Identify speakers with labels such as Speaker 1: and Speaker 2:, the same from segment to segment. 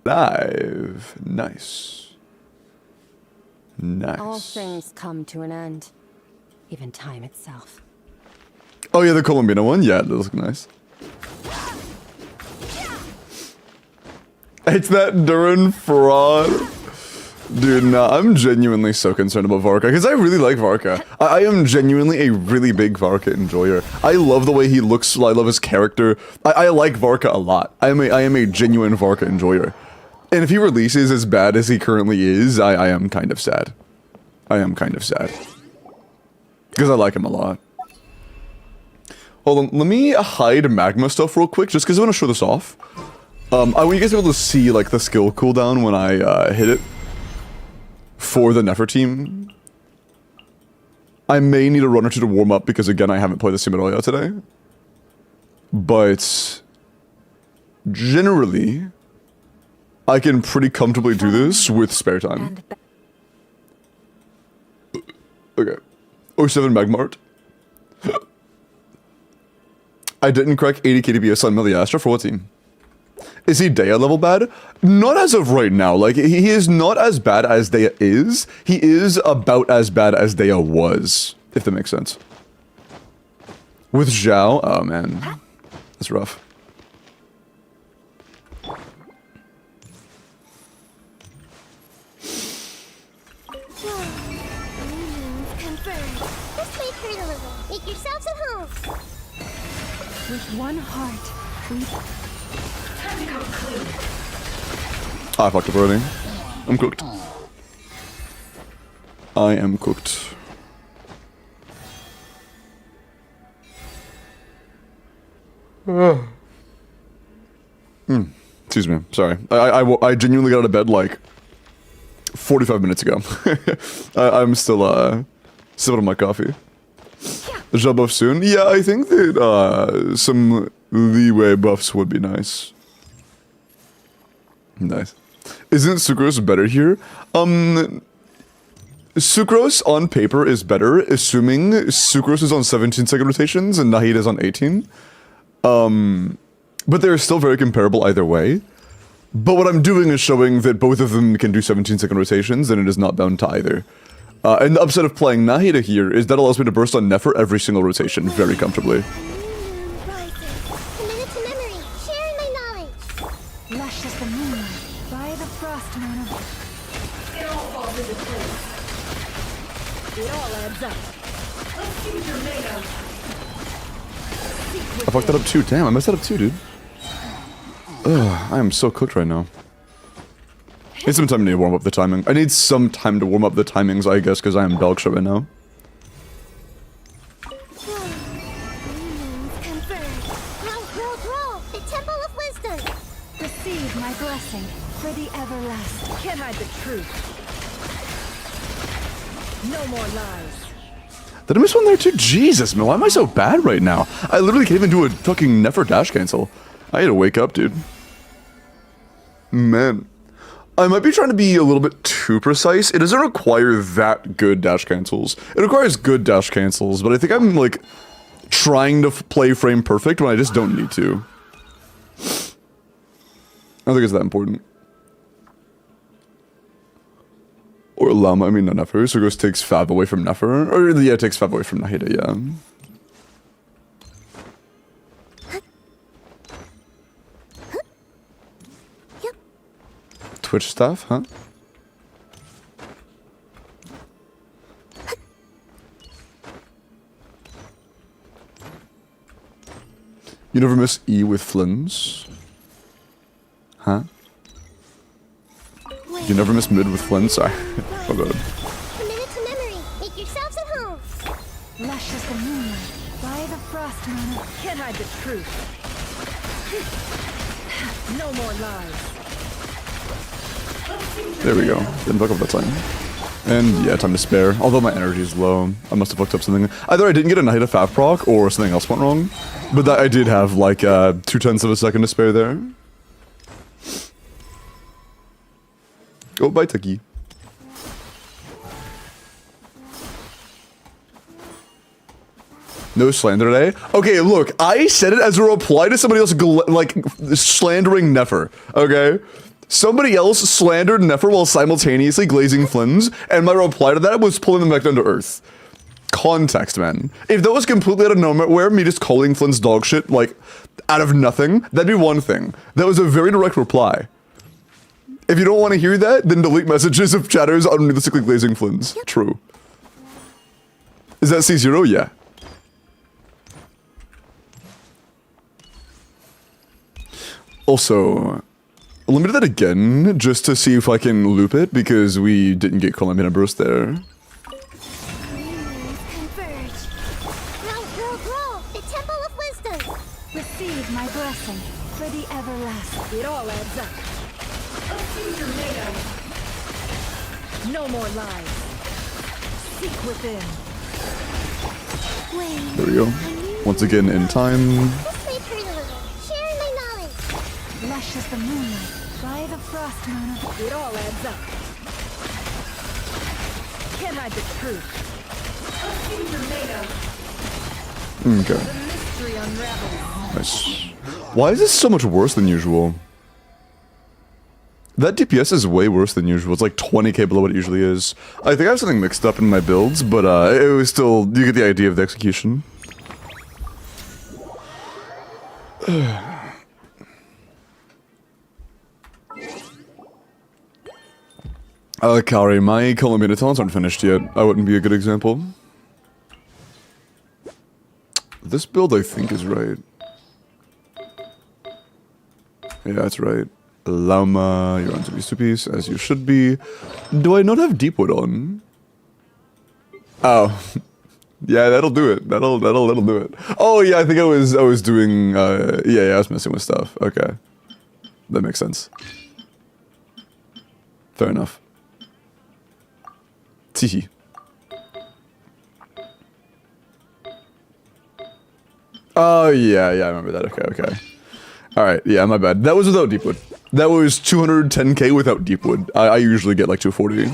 Speaker 1: Live. Nice. Nice.
Speaker 2: All things come to an end. Even time itself.
Speaker 1: Oh yeah, the Colombina one? Yeah, it looks nice. It's that Duran fraud. Dude, nah, I'm genuinely so concerned about Varka, because I really like Varka. I am genuinely a really big Varka enjoyer. I love the way he looks, I love his character. I like Varka a lot. I am a genuine Varka enjoyer. And if he releases as bad as he currently is, I am kind of sad. I am kind of sad. Because I like him a lot. Hold on, let me hide magma stuff real quick, just because I want to show this off. I want you guys to be able to see, like, the skill cooldown when I, hit it. For the Nefer team. I may need a run or two to warm up, because again, I haven't played the Simulator yet today. But... generally... I can pretty comfortably do this with spare time. Okay. 07 Magmart. I didn't crack 80 KDPS on Miliastra for what team? Is he Dea level bad? Not as of right now. Like, he is not as bad as Dea is. He is about as bad as Dea was, if that makes sense. With Zhao? Oh, man. That's rough.
Speaker 3: Make yourselves at home.
Speaker 2: With one heart, we...
Speaker 1: I fucked up already. I'm cooked. I am cooked. Excuse me. Sorry. I genuinely got out of bed like 45 minutes ago. I'm still sipping on my coffee. The job buff soon? Yeah, I think that some leeway buffs would be nice. Nice. Isn't Sucrose better here? Sucrose on paper is better, assuming Sucrose is on 17-second rotations and Nahid is on 18. But they're still very comparable either way. But what I'm doing is showing that both of them can do 17-second rotations, and it is not bound to either. And the upside of playing Nahida here is that allows me to burst on Nefer every single rotation very comfortably.
Speaker 2: Lush as the moonlight, by the frost moon. It all falls into place. It all adds up. Let's see what you're made of.
Speaker 1: I fucked that up too. Damn, I messed that up too, dude. Ugh, I am so cooked right now. I need some time to warm up the timing. I need some time to warm up the timings, I guess, because I am dog shit right now.
Speaker 2: Receive my blessing for the everlasting. Can't hide the truth. No more lies.
Speaker 1: Did I miss one there too? Jesus, man, why am I so bad right now? I literally can't even do a fucking Nefer dash cancel. I need to wake up, dude. Man. I might be trying to be a little bit too precise. It doesn't require that good dash cancels. It requires good dash cancels, but I think I'm, like, trying to play frame perfect when I just don't need to. I don't think it's that important. Or Llama, I mean, not Nefer. So Ghost takes Fab away from Nefer. Or, yeah, it takes Fab away from Nahida, yeah. Twitch stuff, huh? You never miss E with Flynn's? Huh? You never miss mid with Flynn? Sorry. Oh god.
Speaker 3: Commit it to memory. Make yourselves at home.
Speaker 2: Lush as the moonlight, by the frost moon. Can't hide the truth. No more lies.
Speaker 1: There we go. Didn't fuck up that time. And yeah, time to spare. Although my energy is low. I must have fucked up something. Either I didn't get a Nahida Fab proc or something else went wrong. But that I did have like 0.2 of a second to spare there. Oh, bye, Tucky. No slander today? Okay, look, I said it as a reply to somebody else like slandering Nefer, okay? Somebody else slandered Nefer while simultaneously glazing Flins, and my reply to that was pulling them back down to earth. Context, man. If that was completely out of nowhere, me just calling Flint's dog shit, like, out of nothing, that'd be one thing. That was a very direct reply. If you don't want to hear that, then delete messages of chatters unrealistically glazing Flins. True. Is that C0? Yeah. Also, let me do that again, just to see if I can loop it, because we didn't get Columbina Burst there.
Speaker 3: Converge. Grow, grow, grow. The Temple of Wisdom.
Speaker 2: Receive my blessing for the everlasting. It all adds up. A future made of. No more lies. Seek within.
Speaker 3: Wait.
Speaker 1: There we go. Once again, in time.
Speaker 3: This may hurt a little. Sharing my knowledge.
Speaker 2: Lush as the moonlight by the frost moon. It all adds up. Can't hide the truth. A future made of.
Speaker 1: Okay.
Speaker 2: The mystery unravels.
Speaker 1: Nice. Why is this so much worse than usual? That DPS is way worse than usual. It's like 20k below what it usually is. I think I have something mixed up in my builds, but it was still, you get the idea of the execution. Kari, my Columbina talents aren't finished yet. I wouldn't be a good example. This build, I think, is right. Yeah, that's right. Llama, you're on two piece, as you should be. Do I not have Deepwood on? Oh. Yeah, that'll do it. That'll do it. Oh yeah, I think I was doing yeah, I was messing with stuff. Okay. That makes sense. Fair enough. Teehee. Oh yeah, I remember that. Okay. Alright, yeah, my bad. That was without Deepwood. That was 210k without Deepwood. I usually get like 240.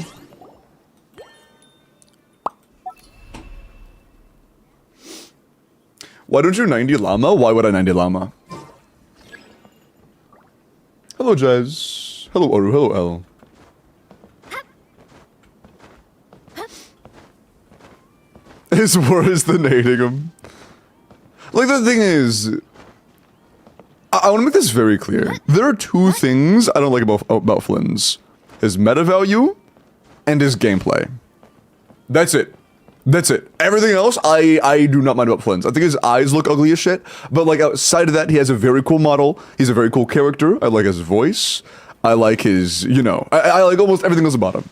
Speaker 1: Why don't you 90 Llama? Why would I 90 Llama? Hello, Jazz. Hello, Oru. Hello, L. It's worse than hating him. Like, the thing is, I want to make this very clear. There are two things I don't like about Flynn's. His meta value and his gameplay. That's it. That's it. Everything else, I do not mind about Flynn's. I think his eyes look ugly as shit, but like outside of that, he has a very cool model. He's a very cool character. I like his voice. I like his, you know, I like almost everything else about him.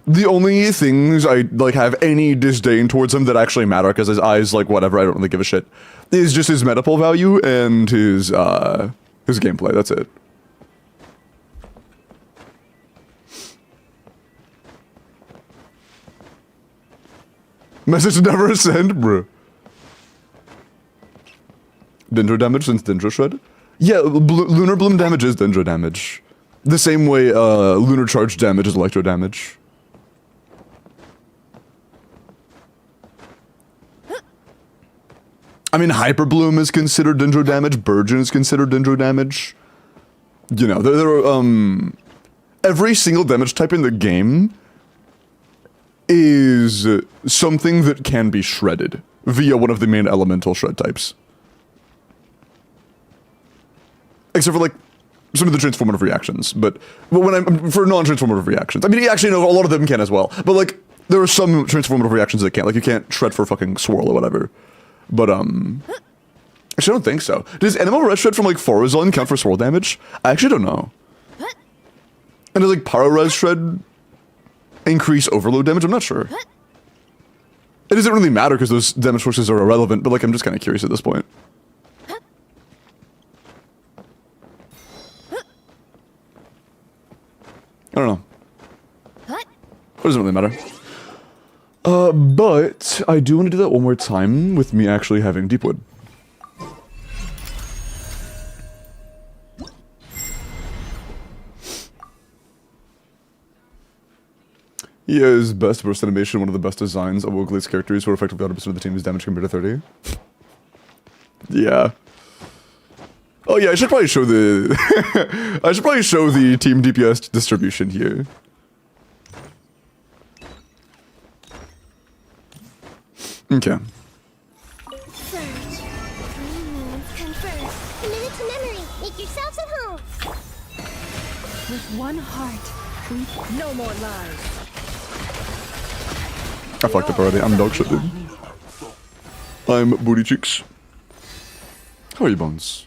Speaker 1: The only things I like have any disdain towards him that actually matter, because his eyes, like whatever, I don't really give a shit, is just his meta pull value and his gameplay. That's it. Message never sent, bro. Dendro damage since Dendro Shred? Yeah, Lunar Bloom damage is Dendro damage. The same way Lunar Charge damage is Electro damage. I mean, Hyper Bloom is considered Dendro damage, Burgeon is considered Dendro damage. You know, there are, every single damage type in the game is something that can be shredded via one of the main elemental shred types. Except for, like, some of the transformative reactions, but when I'm, for non-transformative reactions, I mean, actually, no, a lot of them can as well, but, like, there are some transformative reactions that can't, like, you can't shred for fucking swirl or whatever. But, actually, I don't think so. Does Animal Red Shred from, like, Forazon count for swirl damage? I actually don't know. And does, like, Pyro Res Shred increase overload damage? I'm not sure. It doesn't really matter because those damage sources are irrelevant, but, like, I'm just kind of curious at this point. I don't know. It doesn't really matter. But I do want to do that one more time with me actually having Deepwood. He is best burst animation, one of the best designs of Woogly's characters, where effectively 100% of the team is damage compared to 30. Yeah. Oh yeah, I should probably show the I should probably show the team DPS distribution here. Okay.
Speaker 3: Search. Converge. Commit it to memory. Make yourselves at home.
Speaker 2: With one heart, no more lies.
Speaker 1: I fucked up already. I'm dog shit, dude. I'm booty cheeks. How are you, Bones?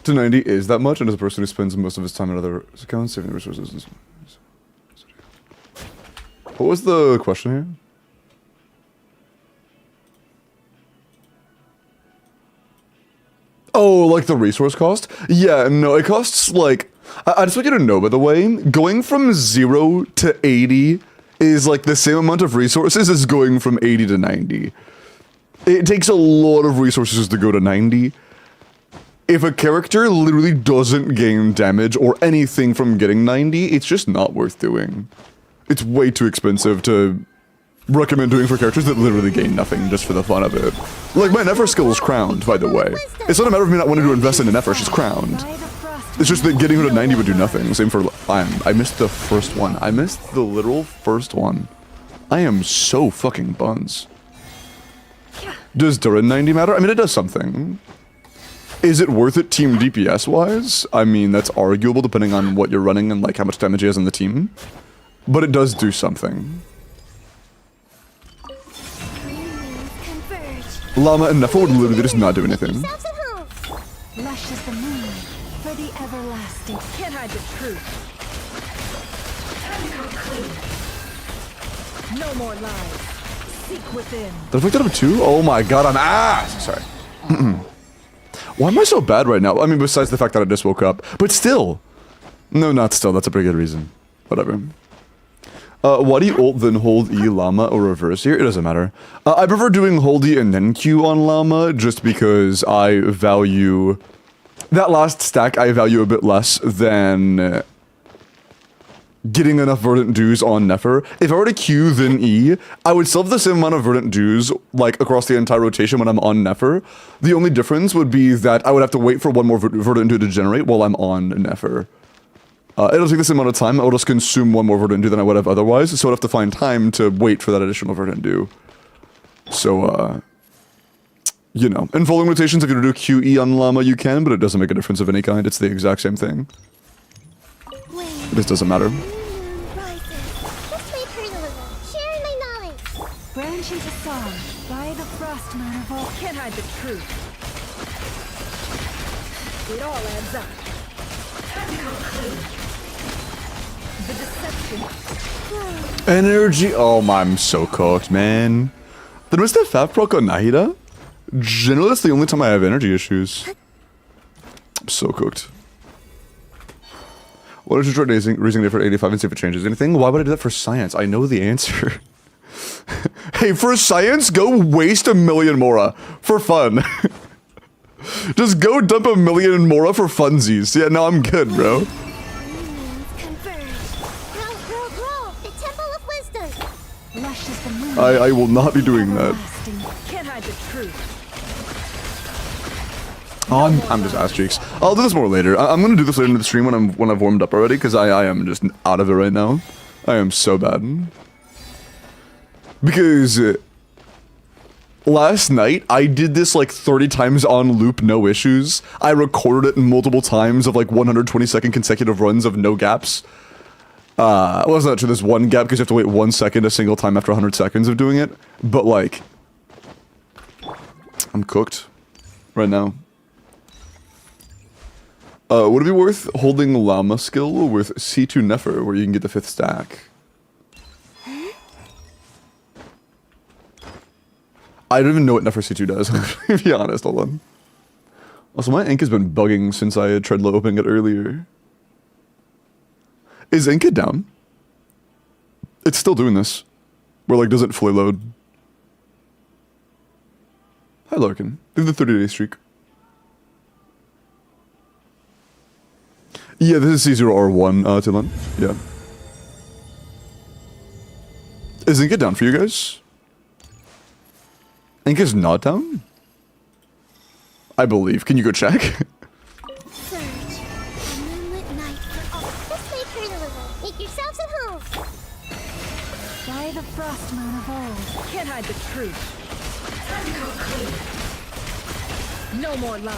Speaker 1: To 90 is that much, and as a person who spends most of his time on other accounts, saving the resources. What was the question here? Oh, like the resource cost? Yeah, no, it costs like... I just want you to know, by the way, going from 0 to 80 is like the same amount of resources as going from 80 to 90. It takes a lot of resources to go to 90. If a character literally doesn't gain damage or anything from getting 90, it's just not worth doing. It's way too expensive to recommend doing for characters that literally gain nothing just for the fun of it. Like, my Nefer skill is crowned, by the way. It's not a matter of me not wanting to invest in a Nefer, she's crowned. It's just that getting her to 90 would do nothing. Same for I missed the first one. I missed the literal first one. I am so fucking buns. Does Durin 90 matter? I mean, it does something. Is it worth it team DPS wise? I mean, that's arguable depending on what you're running and like how much damage he has on the team. But it does do something. Llama and Nefer would literally just not do anything.
Speaker 2: Lush as the moon for the everlasting. Can't hide the truth. No more lies. Seek within.
Speaker 1: Did I fuck that up too? Oh my god, I'm ass! Sorry. Why am I so bad right now? I mean, besides the fact that I just woke up. But still! No, not still. That's a pretty good reason. Whatever. Why do you ult then hold E Llama or reverse here? It doesn't matter. I prefer doing hold E and then Q on Llama just because I value... That last stack I value a bit less than... getting enough Verdant Dews on Nefer. If I were to Q then E, I would still have the same amount of Verdant Dews, like, across the entire rotation when I'm on Nefer. The only difference would be that I would have to wait for one more Verdant Dew to generate while I'm on Nefer. It'll take the same amount of time. I'll just consume one more Verdant Dew than I would have otherwise, so I'd have to find time to wait for that additional Verdant Dew. So, you know. In following rotations, if you do QE on Llama, you can, but it doesn't make a difference of any kind. It's the exact same thing. This doesn't matter.
Speaker 2: Branch into song by the frost moon of all. Can't hide the truth. It all adds up. The deception.
Speaker 1: Energy. Oh my, I'm so cooked, man. Then what's that fat proc on Nahida? Generally, that's the only time I have energy issues. I'm so cooked. What if you try raising it for 85 and see if it changes anything? Why would I do that for science? I know the answer. Hey, for science, go waste 1 million Mora. For fun. Just go dump 1 million Mora for funsies. Yeah, no, I'm good, bro. I will not be doing that. Oh, I'm just ass cheeks. I'll do this more later. I'm gonna do this later in the stream when I've warmed up already, because I am just out of it right now. I am so bad. Because last night I did this like 30 times on loop, no issues. I recorded it multiple times of like 120-second consecutive runs of no gaps. Well, it's not true. There's one gap because you have to wait 1 second a single time after 100 seconds of doing it. But like, I'm cooked right now. Would it be worth holding Llama skill with C2 Nefer where you can get the 5th stack? I don't even know what Nefer C2 does, to be honest, hold on. Also, my ink has been bugging since I had tried opening it earlier. Is Inca down? It's still doing this. Where, like, doesn't fully load. Hi, Larkin. Leave the 30-day streak. Yeah, this is C0R1, Tilan. Yeah. Is Inca down for you guys? Ink is not down? I believe. Can you go check?
Speaker 3: Surge. A moonlit night for all. This way, Colonel. Make yourselves at home.
Speaker 2: By the frost moon of old. Can't hide the truth. No more lies.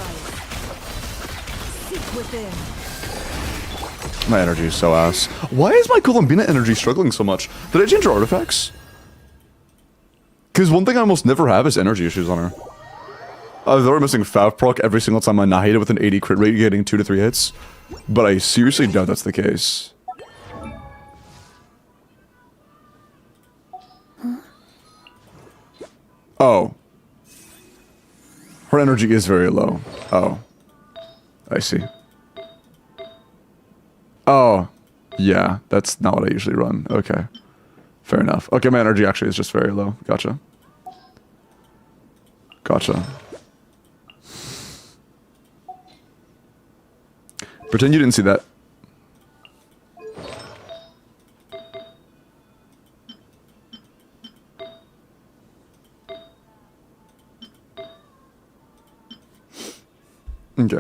Speaker 2: Seek within.
Speaker 1: My energy is so ass. Why is my Columbina energy struggling so much? Did I change her artifacts? Because one thing I almost never have is energy issues on her. I was already missing Fav proc every single time I Nahida with an 80 crit rate, getting 2 to 3 hits. But I seriously doubt that's the case. Oh. Her energy is very low. Oh. I see. Oh. Yeah, that's not what I usually run. Okay. Fair enough. Okay, my energy actually is just very low. Gotcha. Gotcha. Pretend you didn't see that. Okay.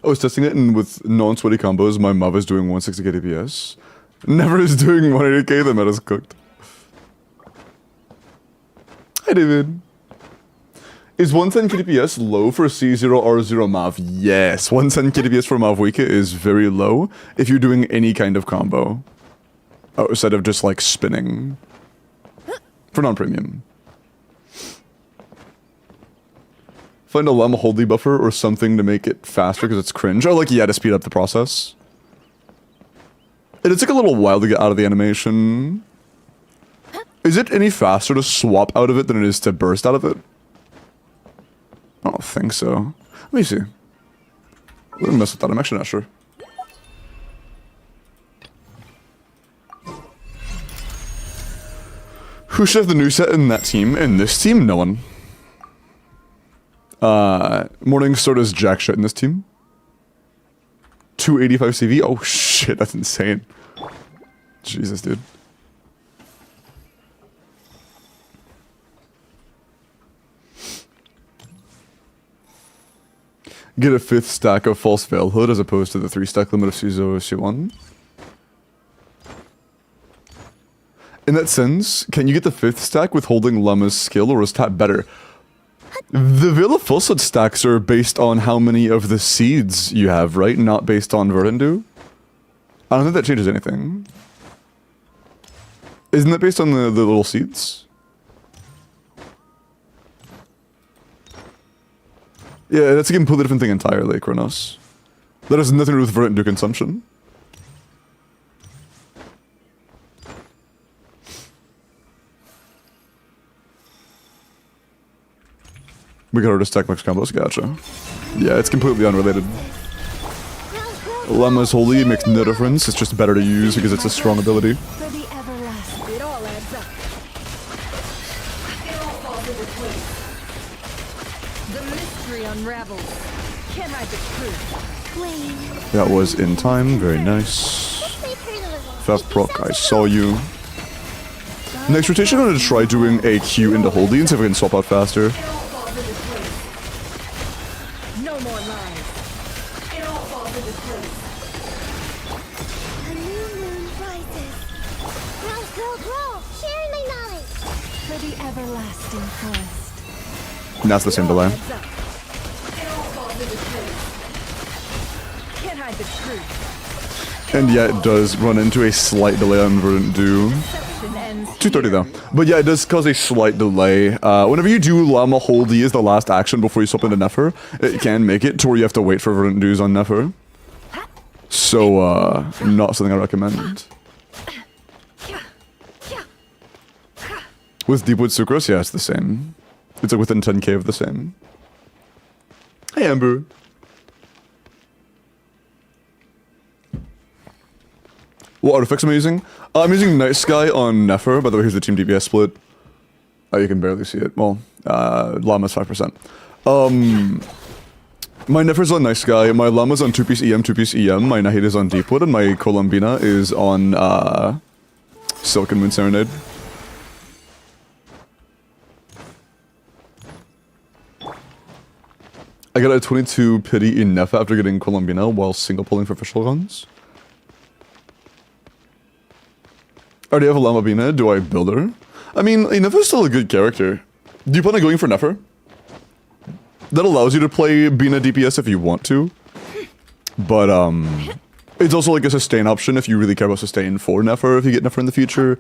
Speaker 1: I was testing it, and with non-sweaty combos, my Mav is doing 160k DPS. Never is doing 180k, the meta's cooked. Hi, David. Is 110k DPS low for C0R0 Mav? Yes, 110k DPS for Mav Wika is very low if you're doing any kind of combo. Outside of just, like, spinning. For non-premium. Find a Llama hold buffer or something to make it faster because it's cringe. Or like, yeah, to speed up the process. It took a little while to get out of the animation. Is it any faster to swap out of it than it is to burst out of it? I don't think so. Let me see. I'm gonna mess with that, I'm actually not sure. Who should have the new set in that team? In this team? No one. Morningstar does jack shit in this team. 285 CV? Oh shit, that's insane. Jesus, dude. Get a 5th stack of False Veil Hood as opposed to the 3-stack limit of C0 C1. In that sense, can you get the 5th stack with holding Llama's skill, or is that better? The Veil of Falsehood stacks are based on how many of the seeds you have, right? Not based on Verdant. I don't think that changes anything. Isn't that based on the little seeds? Yeah, that's a completely different thing entirely, Kronos. That has nothing to do with Verdant consumption. We got her to stack max combos, gotcha. Yeah, it's completely unrelated. Llama's Holy makes no difference, it's just better to use because it's a strong ability.
Speaker 2: For the everlasting. It all adds up. It all falls into place. The mystery unravels. Can't hide the truth.
Speaker 3: Flame.
Speaker 1: That was in time, very nice.
Speaker 3: This way, Colonel.
Speaker 1: Fast proc, I saw you. Next rotation, I'm gonna try doing a Q into Holy and see if I can swap out faster.
Speaker 2: No more lies. It all falls into place.
Speaker 3: A new moon rises. Grow, grow, grow. Sharing my knowledge.
Speaker 2: For the everlasting forest.
Speaker 1: And that's the same delay.
Speaker 2: Adds up. It all falls into place. Can't hide the truth.
Speaker 1: And yeah, it does run into a slight delay on Verdant Dew.
Speaker 2: Deception ends
Speaker 1: 230 though. But yeah, it does cause a slight delay. Whenever you do Llama Holdy as the last action before you swap into Nefer, it can make it to where you have to wait for Verdant Dews on Nefer. So, not something I recommend. With Deepwood Sucrose, yeah, it's the same. It's like within 10k of the same. Hey, Amber. What artifacts am I using? I'm using Night Sky on Nefer. By the way, here's the team DPS split. Oh, you can barely see it. Well, Llama's 5%. My Nefer's on Night Sky, my Llama's on 2-piece EM, 2-piece EM, my Nahida's on Deepwood, and my Columbina is on Silken Moon Serenade. I got a 22 pity in Nefa after getting Colombina while single pulling for official runs. I already have a Lamabina. Do I build her? I mean, Nefa's still a good character. Do you plan on going for Nefer? That allows you to play Bina DPS if you want to. But, it's also like a sustain option if you really care about sustain for Nefer if you get Nefer in the future.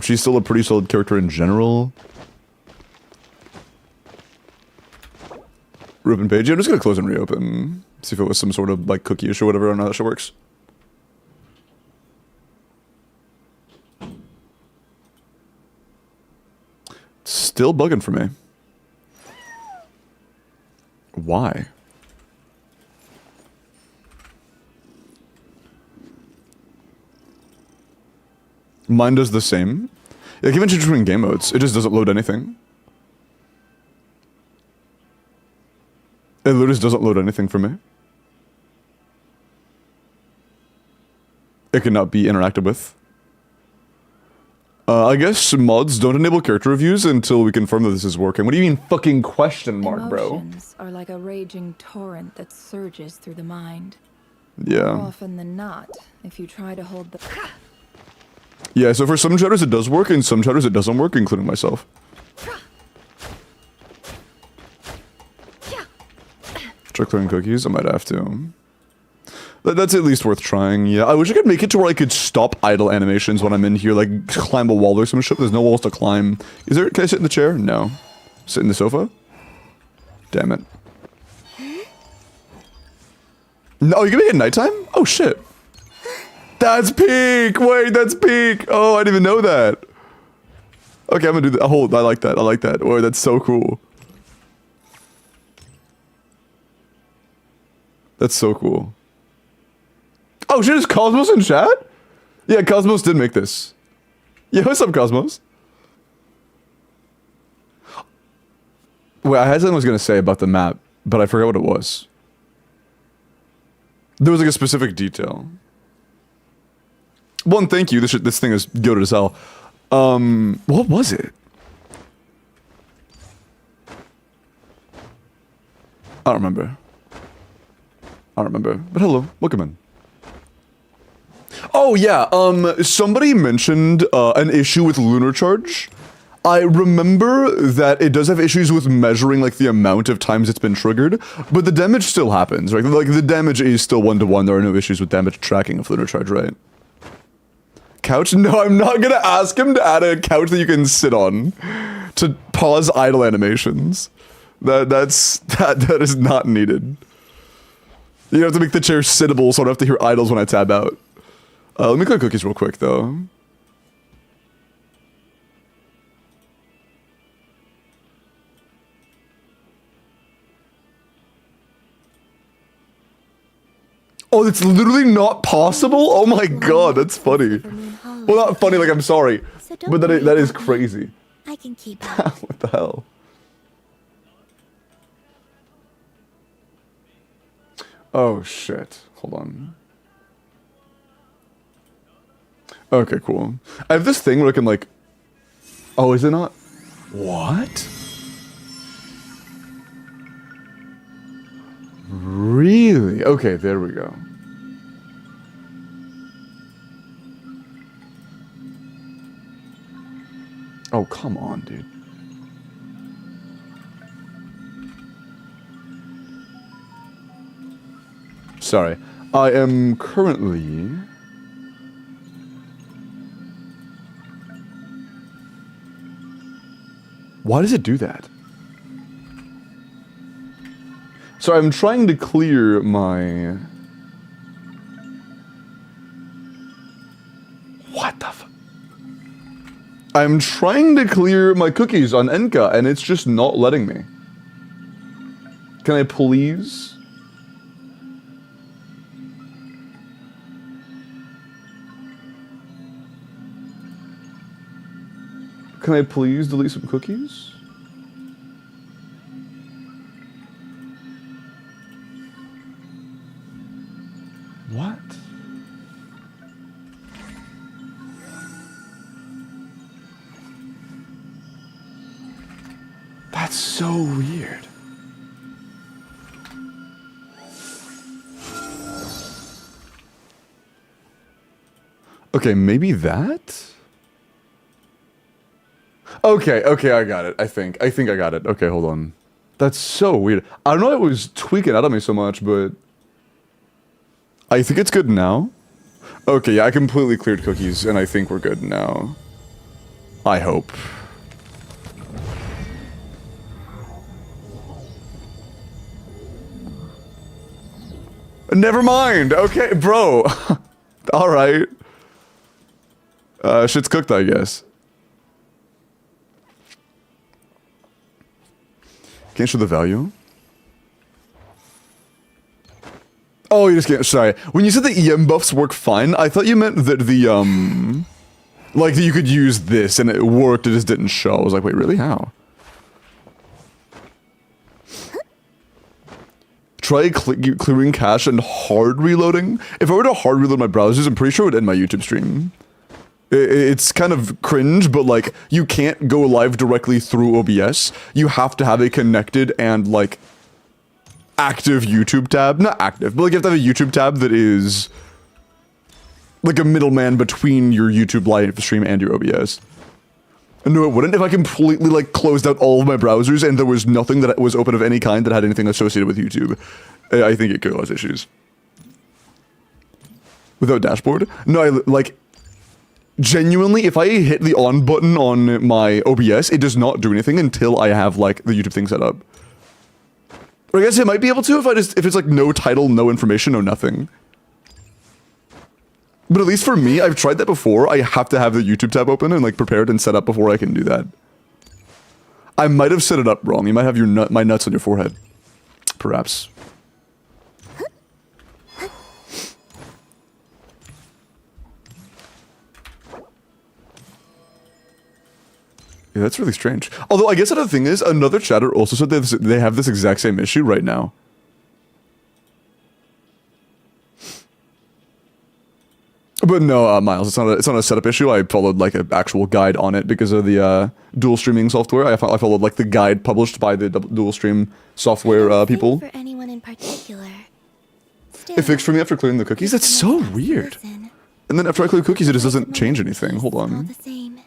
Speaker 1: She's still a pretty solid character in general. Reopen page. Yeah, I'm just gonna close and reopen. See if it was some sort of like cookie issue or whatever. I don't know how that shit works. Still bugging for me. Why? Mine does the same. Yeah, given between game modes, it just doesn't load anything. It literally just doesn't load anything for me. It cannot be interacted with. I guess mods don't enable character reviews until we confirm that this is working. What do you mean fucking question mark, bro?
Speaker 2: Emotions are like a raging torrent that surges through the mind.
Speaker 1: Yeah.
Speaker 2: More often than not, if you try to hold the...
Speaker 1: Yeah, so for some chatters it does work, and some chatters it doesn't work, including myself. Try clearing cookies? I might have to. That's at least worth trying, yeah. I wish I could make it to where I could stop idle animations when I'm in here, like climb a wall or some shit. There's no walls to climb. Is there? Can I sit in the chair? No. Sit in the sofa? Damn it. No, you can make it nighttime? Oh shit. That's peak! Wait, that's peak! Oh, I didn't even know that. Okay, I'm gonna do that. Hold, I like that. I like that. Oh, that's so cool. That's so cool. Oh shit, is Cosmos in chat? Yeah, Cosmos did make this. Yeah, what's up, Cosmos? Wait, I had something I was gonna say about the map, but I forgot what it was. There was like a specific detail. One, thank you. This thing is goated as hell. What was it? I don't remember. But hello, welcome in. Oh yeah, somebody mentioned an issue with Lunar Charge. I remember that it does have issues with measuring like the amount of times it's been triggered, but the damage still happens, right? Like the damage is still 1-to-1. There are no issues with damage tracking of Lunar Charge, right? Couch? No, I'm not gonna ask him to add a couch that you can sit on to pause idle animations. That is not needed. You have to make the chair sittable, so I don't have to hear idles when I tab out. Let me clear cookies real quick, though. Oh, it's literally not possible? Oh my god, that's funny. Well, not funny, like I'm sorry, but that is crazy.
Speaker 3: I can keep up.
Speaker 1: What the hell? Oh shit, hold on. Okay, cool. I have this thing where I can like... Oh, is it not? What? Really? Okay, there we go. Oh, come on, dude. Sorry. I am currently... Why does it do that? So I'm trying to clear my... What the f... I'm trying to clear my cookies on Enka, and it's just not letting me. Can I please? Can I please delete some cookies? What? That's so weird. Okay, maybe that? Okay, I got it, I think I got it. Okay, hold on. That's so weird. I don't know why it was tweaking out of me so much, but... I think it's good now. Okay, yeah, I completely cleared cookies, and I think we're good now. I hope. Never mind! Okay, bro! Alright. Shit's cooked, I guess. Can't show the value? Oh, you just can't. Sorry. When you said the EM buffs work fine, I thought you meant that the, like, that you could use this and it worked, it just didn't show. I was like, wait, really? How? Try clearing cache and hard reloading? If I were to hard reload my browsers, I'm pretty sure it would end my YouTube stream. It's kind of cringe, but like, you can't go live directly through OBS. You have to have a connected and like, active YouTube tab. Not active, but like you have to have a YouTube tab that is like a middleman between your YouTube live stream and your OBS. No, it wouldn't if I completely like closed out all of my browsers and there was nothing that was open of any kind that had anything associated with YouTube. I think it could cause issues. Without dashboard? No, like... Genuinely, if I hit the on button on my OBS, it does not do anything until I have, like, the YouTube thing set up. Or I guess it might be able to if it's, like, no title, no information, no nothing. But at least for me, I've tried that before. I have to have the YouTube tab open and, like, prepared and set up before I can do that. I might have set it up wrong. You might have your my nuts on your forehead. Perhaps. Yeah, that's really strange. Although, I guess another thing is, another chatter also said that they have this exact same issue right now. But no, Miles, it's not a setup issue. I followed, like, an actual guide on it because of the, dual streaming software. I followed, like, the guide published by the dual stream software, people.
Speaker 3: For anyone in particular. Still,
Speaker 1: It fixed for me after clearing the cookies? That's so weird. And then after I clear cookies, it just doesn't change anything. Hold
Speaker 3: All
Speaker 1: on.
Speaker 3: the same.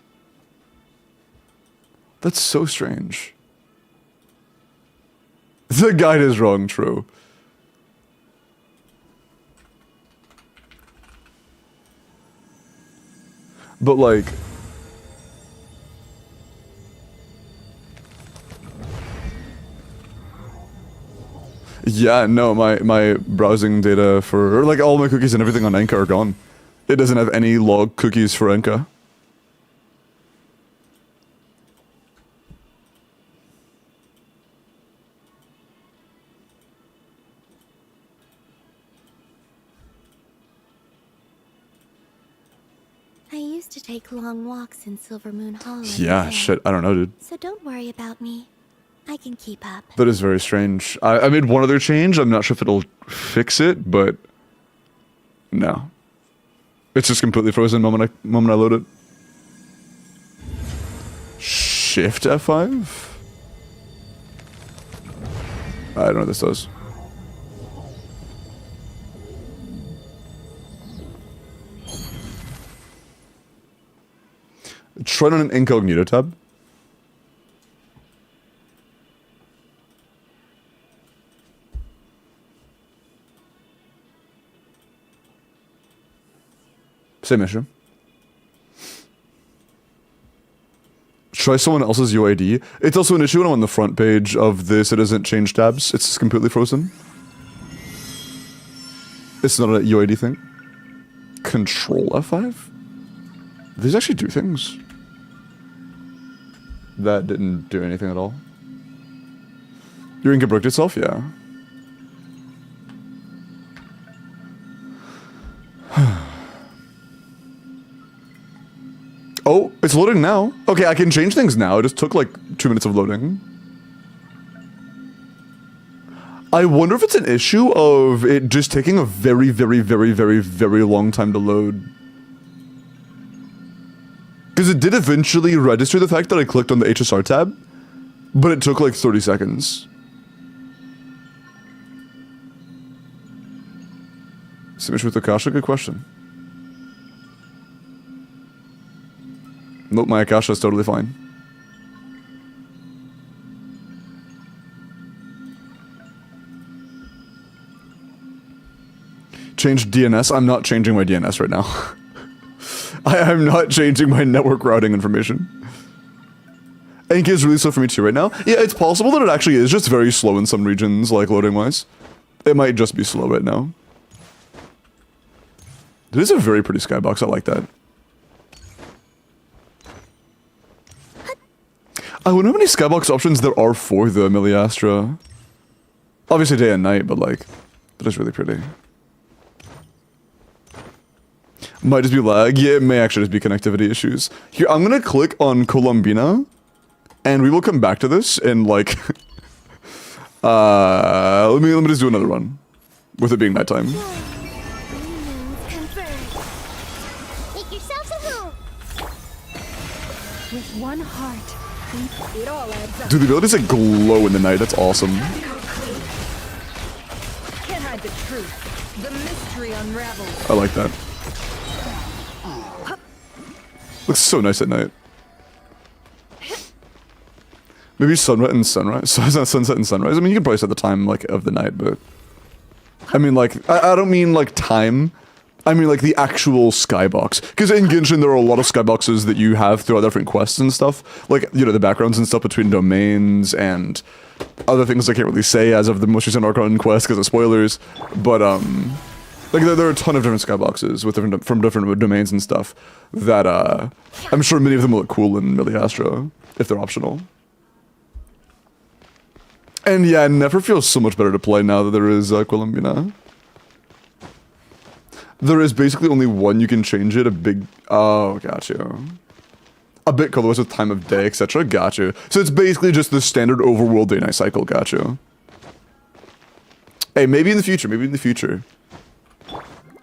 Speaker 1: That's so strange. The guide is wrong, true. But like... Yeah, no, my browsing data for... Or like all my cookies and everything on Enka are gone. It doesn't have any log cookies for Enka.
Speaker 3: I used to take long walks in Silver Moon Hall.
Speaker 1: Yeah, shit, I don't know, dude.
Speaker 3: So don't worry about me. I can keep up.
Speaker 1: That is very strange. I made one other change. I'm not sure if it'll fix it, but no. It's just completely frozen the moment I load it. Shift F5? I don't know what this does. Try it on an incognito tab. Same issue. Try someone else's UID. It's also an issue when I'm on the front page of this. It doesn't change tabs. It's just completely frozen. It's not a UID thing. Control F5? These actually do things. That didn't do anything at all. Your Inca broke itself? Yeah. Oh, it's loading now. Okay, I can change things now. It just took like 2 minutes of loading. I wonder if it's an issue of it just taking a very, very, very, very, very long time to load. Because it did eventually register the fact that I clicked on the HSR tab, but it took like 30 seconds. Same issue with Akasha? Good question. Nope, my Akasha is totally fine. Change DNS? I'm not changing my DNS right now. I'm not changing my network routing information. Anki is really slow for me too right now. Yeah, it's possible that it actually is just very slow in some regions, like loading-wise. It might just be slow right now. It is a very pretty skybox, I like that. I wonder how many skybox options there are for the Miliastra. Obviously day and night, but like, that is really pretty. Might just be lag. Yeah, it may actually just be connectivity issues. Here, I'm gonna click on Colombina, and we will come back to this in like, let me just do another run, with it being nighttime.
Speaker 3: Make yourselves at home.
Speaker 2: With one heart, it all adds up.
Speaker 1: Dude, the ability to like glow in the night, that's awesome.
Speaker 2: Can't hide the truth. The mystery unravels.
Speaker 1: I like that. Looks so nice at night. Maybe sunset and sunrise. Sunset and sunrise. I mean, you can probably set the time like of the night, but I mean, like I don't mean like time. I mean like the actual skybox. Because in Genshin there are a lot of skyboxes that you have throughout different quests and stuff. Like, you know, the backgrounds and stuff between domains and other things I can't really say as of the most recent Archon quest because of spoilers. But like there are a ton of different skyboxes with from different domains and stuff that I'm sure many of them will look cool in Miliastra if they're optional. And yeah, it never feels so much better to play now that there is Colombina. There is basically only one you can change it, oh, gotcha. A bit colorless with time of day, etc. Gotcha. So it's basically just the standard overworld day-night cycle, gotcha. Hey, maybe in the future,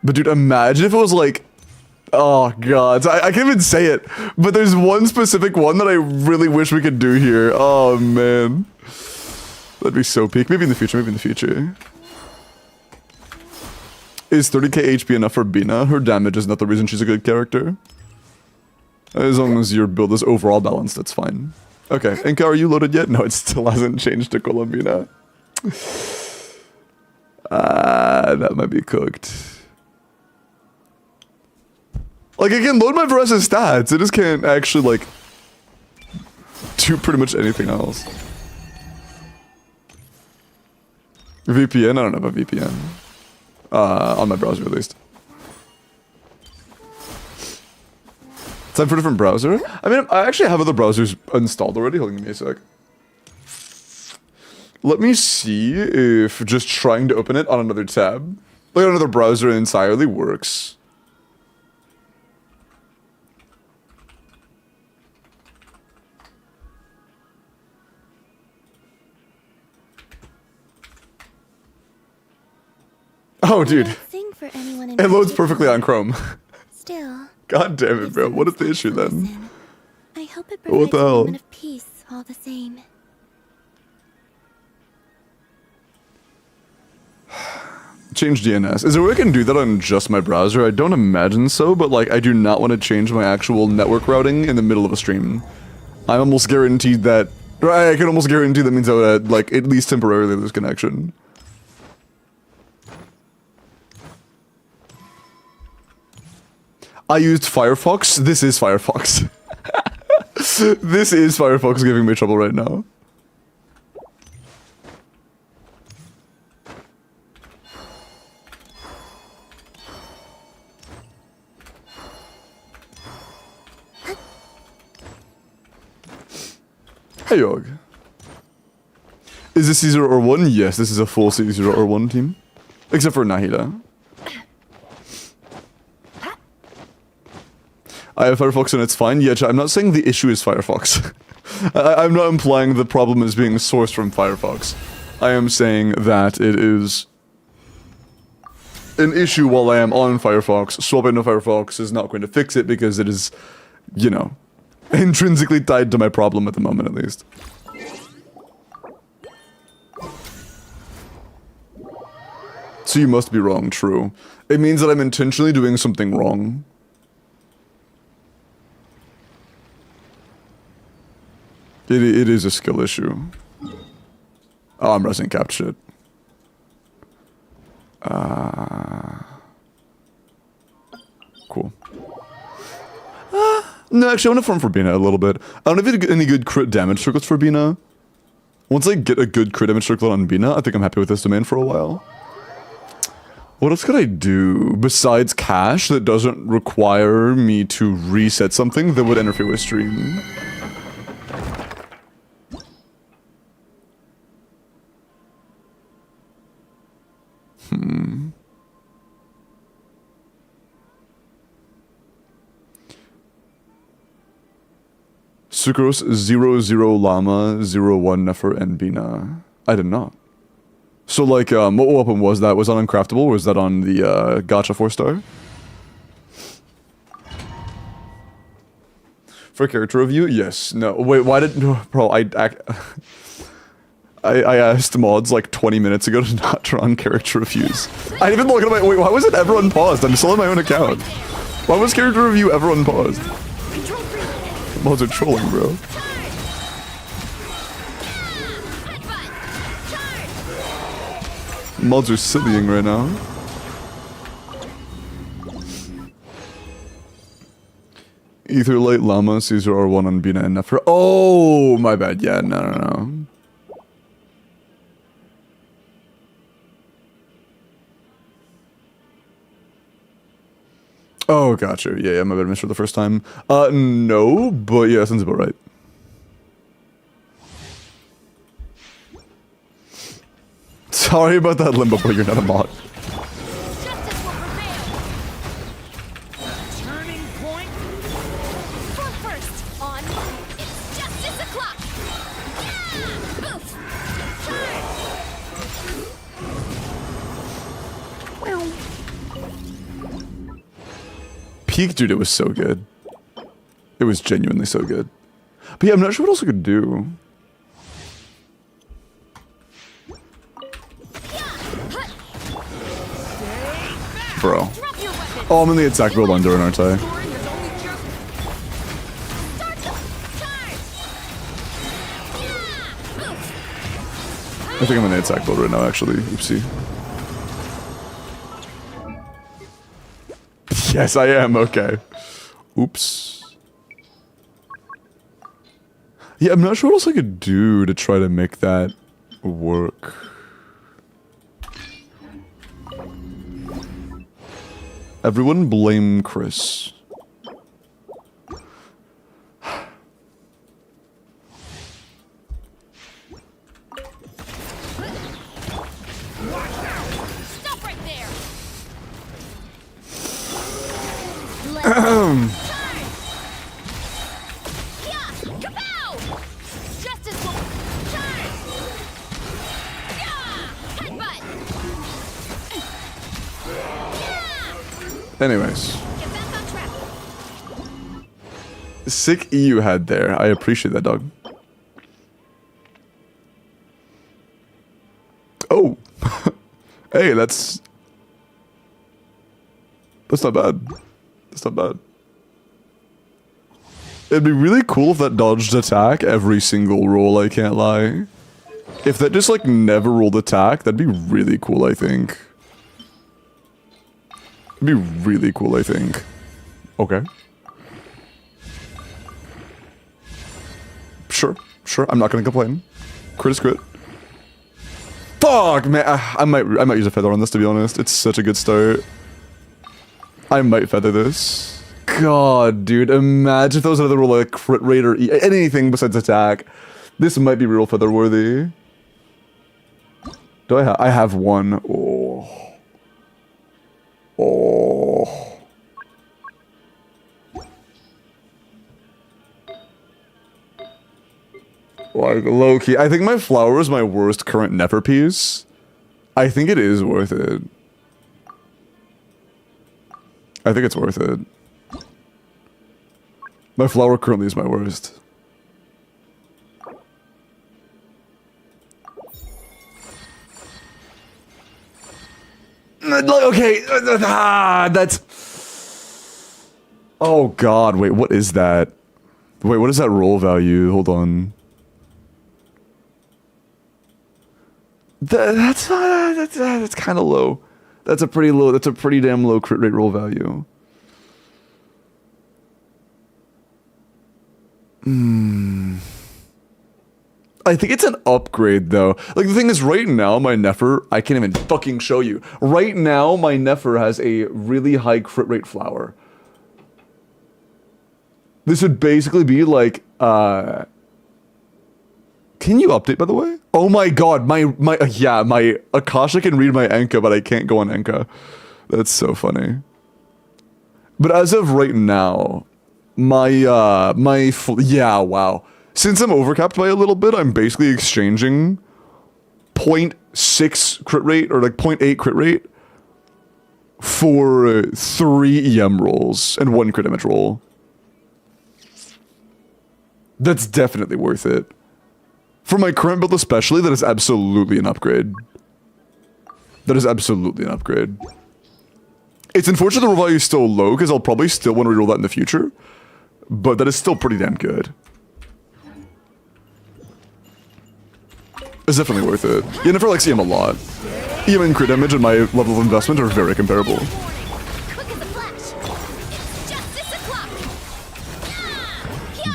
Speaker 1: But dude, imagine if it was like, oh god, I can't even say it, but there's one specific one that I really wish we could do here. Oh man. That'd be so peak. Maybe in the future, Is 30k HP enough for Bina? Her damage is not the reason she's a good character. As long as your build is overall balanced, that's fine. Okay, Inka, are you loaded yet? No, it still hasn't changed to Colombina. That might be cooked. Like, I can load my Varessa's stats, I just can't actually, like, do pretty much anything else. VPN? I don't have a VPN. On my browser, at least. Time for a different browser? I mean, I actually have other browsers installed already. Hold on, give me a sec. Let me see if just trying to open it on another tab, like on another browser entirely works. Oh, dude. It loads perfectly on Chrome.
Speaker 3: Still.
Speaker 1: God damn it, bro. What is the issue then?
Speaker 3: I hope it
Speaker 1: What
Speaker 3: provides
Speaker 1: the
Speaker 3: a
Speaker 1: hell?
Speaker 3: moment of peace all the same.
Speaker 1: Change DNS. Is there a way I can do that on just my browser? I don't imagine so, but like I do not want to change my actual network routing in the middle of a stream. I'm almost guaranteed that, I can almost guarantee that means I would like at least temporarily lose connection. I used Firefox. This is Firefox. This is Firefox giving me trouble right now. Hey, Yog. Is this C0 or 1? Yes, this is a full C0 or 1 team. Except for Nahida. I have Firefox and it's fine. Yeah, I'm not saying the issue is Firefox. I'm not implying the problem is being sourced from Firefox. I am saying that it is an issue while I am on Firefox. Swapping to Firefox is not going to fix it because it is, you know, intrinsically tied to my problem at the moment, at least. So you must be wrong, true. It means that I'm intentionally doing something wrong. It is a skill issue. Oh, I'm resin capped shit. Cool. No, actually, I want to farm for Bina a little bit. I don't know if you get any good crit damage circles for Bina. Once I get a good crit damage circle on Bina, I think I'm happy with this domain for a while. What else could I do besides cash that doesn't require me to reset something that would interfere with stream? Sucrose 00 Llama 01 Nefer and Bina. I did not. So like, what weapon was that? Was that uncraftable or was that on the gacha 4-star? For character review? Yes. No. Wait, why did... Bro, I asked mods like 20 minutes ago to not turn on character reviews. I didn't even look at my... Wait, why was it ever unpaused? I'm still on my own account. Why was character review ever unpaused? Mods are trolling, bro. Mods are sillying right now. Etherlight, Llama, Caesar R1 on Bina and Nefer. Oh, my bad. Yeah, no. Oh, gotcha. Yeah, my bad. I missed her the first time. No, but yeah, sounds about right. Sorry about that, Limbo, but you're not a mod.
Speaker 2: Turning point. For first on. It's justice o'clock. Yeah! Boof.
Speaker 1: Peak, dude, it was so good. It was genuinely so good. But yeah, I'm not sure what else I could do. Bro. Oh, I'm in the attack build on Durin, aren't I? I think I'm in the attack build right now, actually. Oopsie. Yes, I am. Okay. Oops. Yeah, I'm not sure what else I could do to try to make that work. Everyone blame Chris.
Speaker 2: Stop right there. Justice will charge. Headbutt.
Speaker 1: Anyways.
Speaker 2: Get back on track.
Speaker 1: Sick E you had there. I appreciate that, dog. Oh. Hey, that's not bad. That's not bad. It'd be really cool if that dodged attack every single roll, I can't lie. If that just, like, never rolled attack, that'd be really cool, I think. It'd be really cool, I think. Okay. Sure. I'm not gonna complain. Crit is crit. Fuck, man. I might use a feather on this, to be honest. It's such a good start. I might feather this. God, dude, imagine if there was another roll like crit rate or anything besides attack. This might be real feather worthy. Do I have one? Oh. Like, low-key. I think my flower is my worst current Nefer piece. I think it is worth it. I think it's worth it. My flower currently is my worst. Okay, that's... Oh god, wait, what is that? Wait, what is that roll value? Hold on. That's kind of low. That's a pretty low. That's a pretty damn low crit rate roll value. I think it's an upgrade though. Like the thing is, right now my Nefer, I can't even fucking show you. Right now my Nefer has a really high crit rate flower. This would basically be like, can you update, by the way? Oh my god, my Akasha can read my Enka, but I can't go on Enka. That's so funny. But as of right now, wow. Since I'm overcapped by a little bit, I'm basically exchanging 0.6 crit rate, or like 0.8 crit rate, for 3 EM rolls and 1 crit damage roll. That's definitely worth it. For my current build especially, that is absolutely an upgrade. That is absolutely an upgrade. It's unfortunate the roll value is still low, because I'll probably still want to reroll that in the future. But that is still pretty damn good. It's definitely worth it. Yeah, Nefer likes EM a lot. EM and crit damage and my level of investment are very comparable.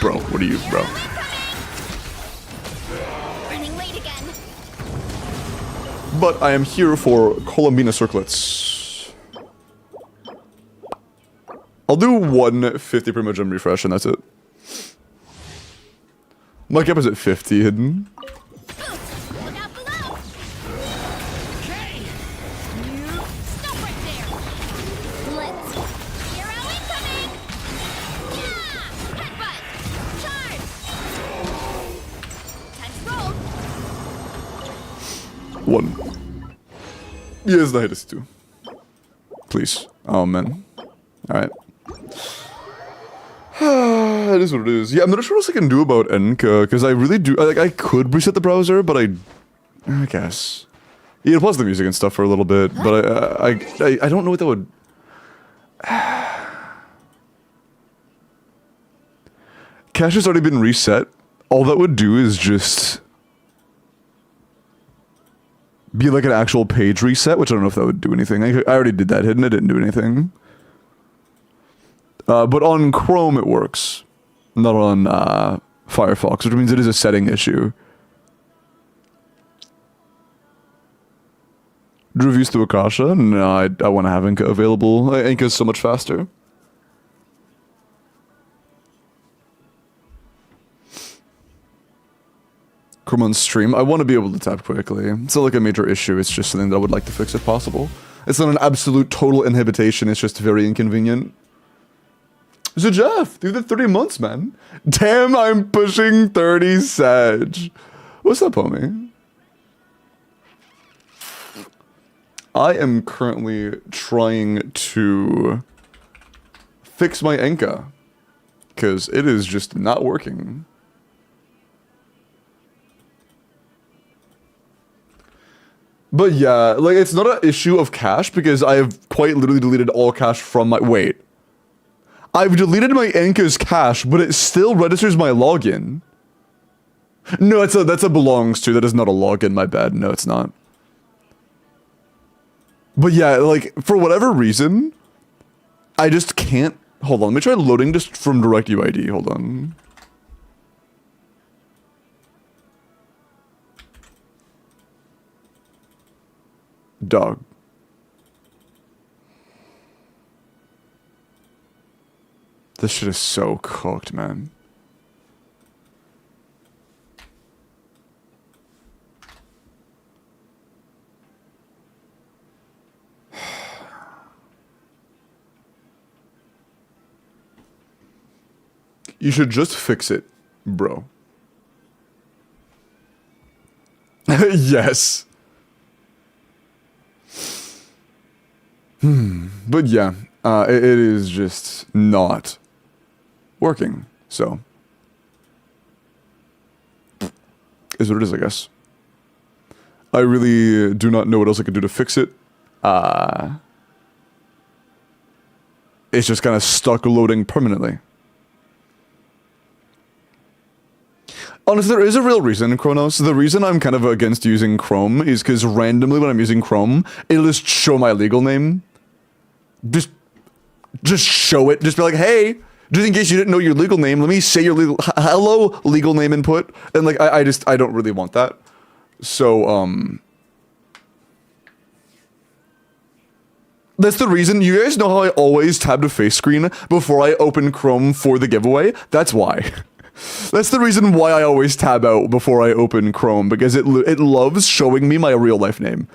Speaker 1: Bro, what are you, bro? But I am here for Columbina circlets. I'll do 150 per gem refresh and that's it. My cap is at 50 hidden. One. Yes, the hit is 2. Please. Oh, man. Alright. It is what it is. Yeah, I'm not sure what else I can do about Enka, because I really do... Like, I could reset the browser, but I guess. Yeah, it'll pause the music and stuff for a little bit, but I don't know what that would... Cache has already been reset. All that would do is just... be like an actual page reset, which I don't know if that would do anything. I already did that hidden, it didn't do anything. But on Chrome it works. Not on Firefox, which means it is a setting issue. Reviews to Akasha? No, I want to have Enka available. Enka is so much faster. Chrome on stream. I want to be able to tap quickly. It's not like a major issue, it's just something that I would like to fix if possible. It's not an absolute total inhibition, it's just very inconvenient. So Jeff, dude, 30 months, man. Damn, I'm pushing 30 Sag. What's up, homie? I am currently trying to fix my Enka, because it is just not working. But yeah, like, it's not an issue of cache, because I have quite literally deleted all cache from my... Wait. I've deleted my Enka's cache, but it still registers my login. No, that's a belongs to. That is not a login, my bad. No, it's not. But yeah, like, for whatever reason, I just can't... Hold on, let me try loading just from direct UID. Hold on. Dog. This shit is so cooked, man. You should just fix it, bro. Yes. But yeah, it is just not working, so. Is what it is, I guess. I really do not know what else I could do to fix it. It's just kind of stuck loading permanently. Honestly, there is a real reason, Chronos. The reason I'm kind of against using Chrome is because randomly when I'm using Chrome, it'll just show my legal name. Just show it. Just be like, hey, just in case you didn't know your legal name, let me say your hello legal name input. And like, I don't really want that. So, that's the reason. You guys know how I always tab to face screen before I open Chrome for the giveaway? That's why. That's the reason why I always tab out before I open Chrome, because it loves showing me my real life name.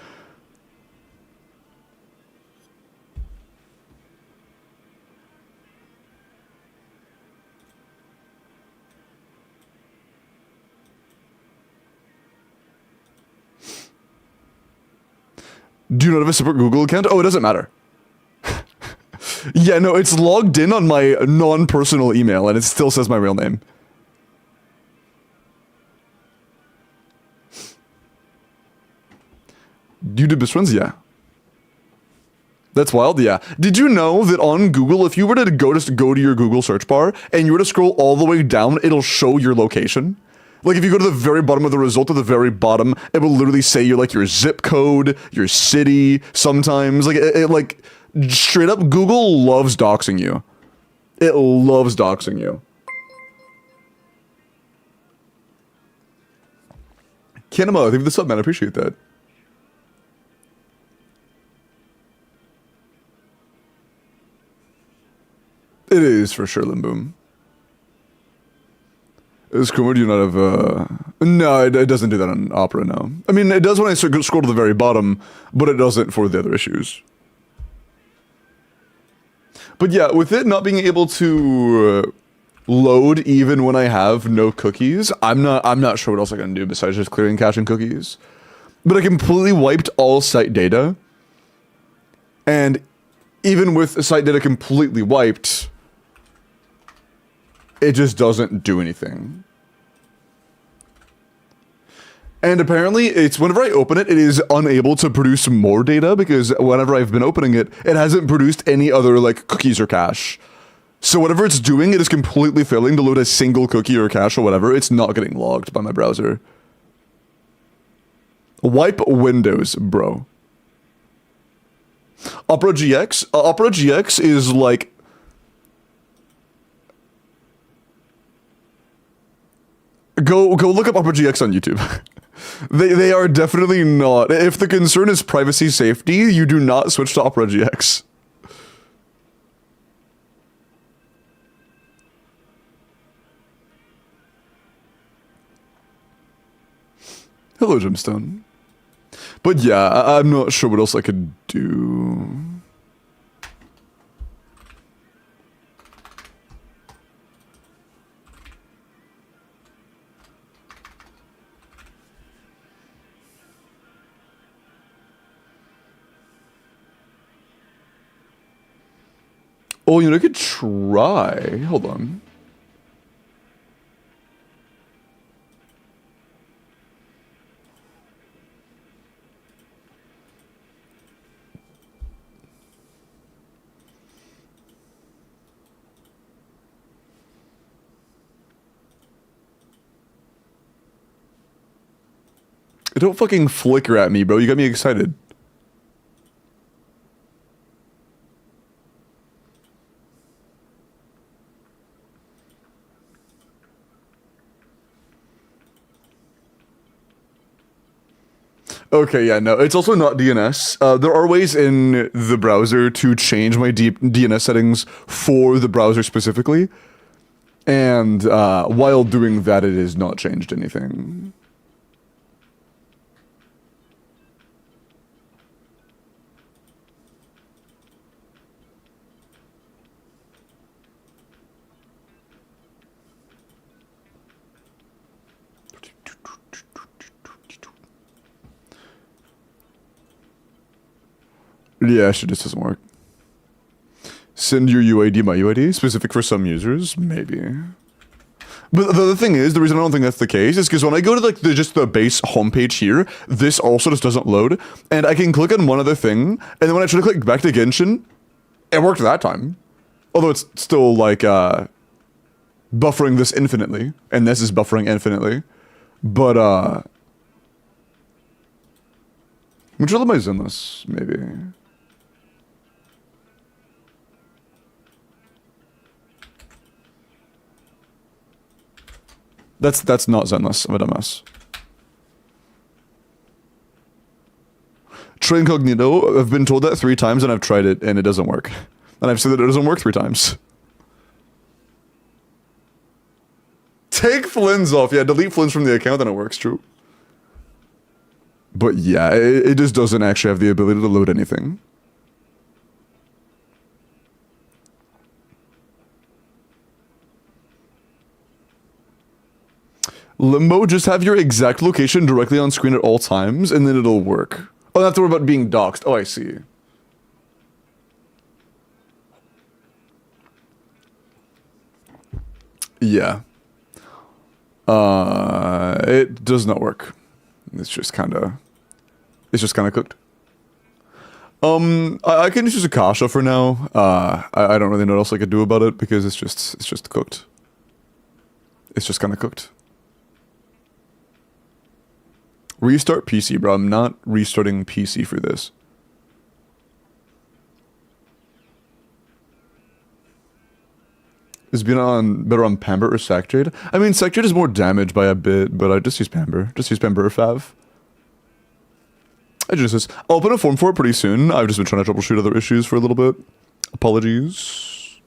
Speaker 1: Do you not have a separate Google account? Oh, it doesn't matter. Yeah, no, it's logged in on my non-personal email, and it still says my real name. Do you do best friends? Yeah. That's wild, yeah. Did you know that on Google, if you were to just go to your Google search bar, and you were to scroll all the way down, it'll show your location? Like, if you go to the very bottom of the result, at the very bottom, it will literally say your zip code, your city, sometimes. Like, it like, straight up, Google loves doxing you. It loves doxing you. Kinema, thank you for the sub, man. I appreciate that. It is, for sure, Limboom. Is Chrome, do you not have, No, it doesn't do that on Opera, no. I mean, it does when I scroll to the very bottom, but it doesn't for the other issues. But yeah, with it not being able to load even when I have no cookies, I'm not sure what else I can do besides just clearing cache and cookies. But I completely wiped all site data. And even with site data completely wiped, it just doesn't do anything. And apparently, it's whenever I open it, it is unable to produce more data because whenever I've been opening it, it hasn't produced any other like cookies or cache. So whatever it's doing, it is completely failing to load a single cookie or cache or whatever. It's not getting logged by my browser. Wipe Windows, bro. Opera GX? Opera GX is like... Go look up Opera GX on YouTube. They are definitely not. If the concern is privacy safety, you do not switch to Opera GX. Hello, Gemstone. But yeah, I'm not sure what else I could do. Oh, you know, I could try. Hold on. Don't fucking flicker at me, bro. You got me excited. Okay, yeah, no, it's also not DNS. There are ways in the browser to change my DNS settings for the browser specifically. And while doing that, it has not changed anything. Yeah, shit, this doesn't work. Send your UID my UID? Specific for some users? Maybe. But the other thing is, the reason I don't think that's the case is because when I go to like just the base homepage here, this also just doesn't load. And I can click on one other thing, and then when I try to click back to Genshin, it worked that time. Although it's still like, buffering this infinitely, and this is buffering infinitely. But, which one am I zenless, maybe? That's not zenless, I'm a dumbass. Try incognito, I've been told that 3 times and I've tried it and it doesn't work. And I've said that it doesn't work 3 times. Take Flynn's off, yeah, delete Flynn's from the account and it works, true. But yeah, it just doesn't actually have the ability to load anything. Limbo, just have your exact location directly on screen at all times, and then it'll work. Oh, I have to worry about being doxxed. Oh, I see. Yeah. It does not work. It's just kind of cooked. I can just use Akasha for now. I don't really know what else I could do about it because it's just cooked. It's just kind of cooked. Restart PC, bro. I'm not restarting PC for this. Is being better on Pamber or Sackjade? I mean, Sackjade is more damage by a bit, but I just use Pamber. Just use Pamber or Fav. I'll open a form for it pretty soon. I've just been trying to troubleshoot other issues for a little bit. Apologies.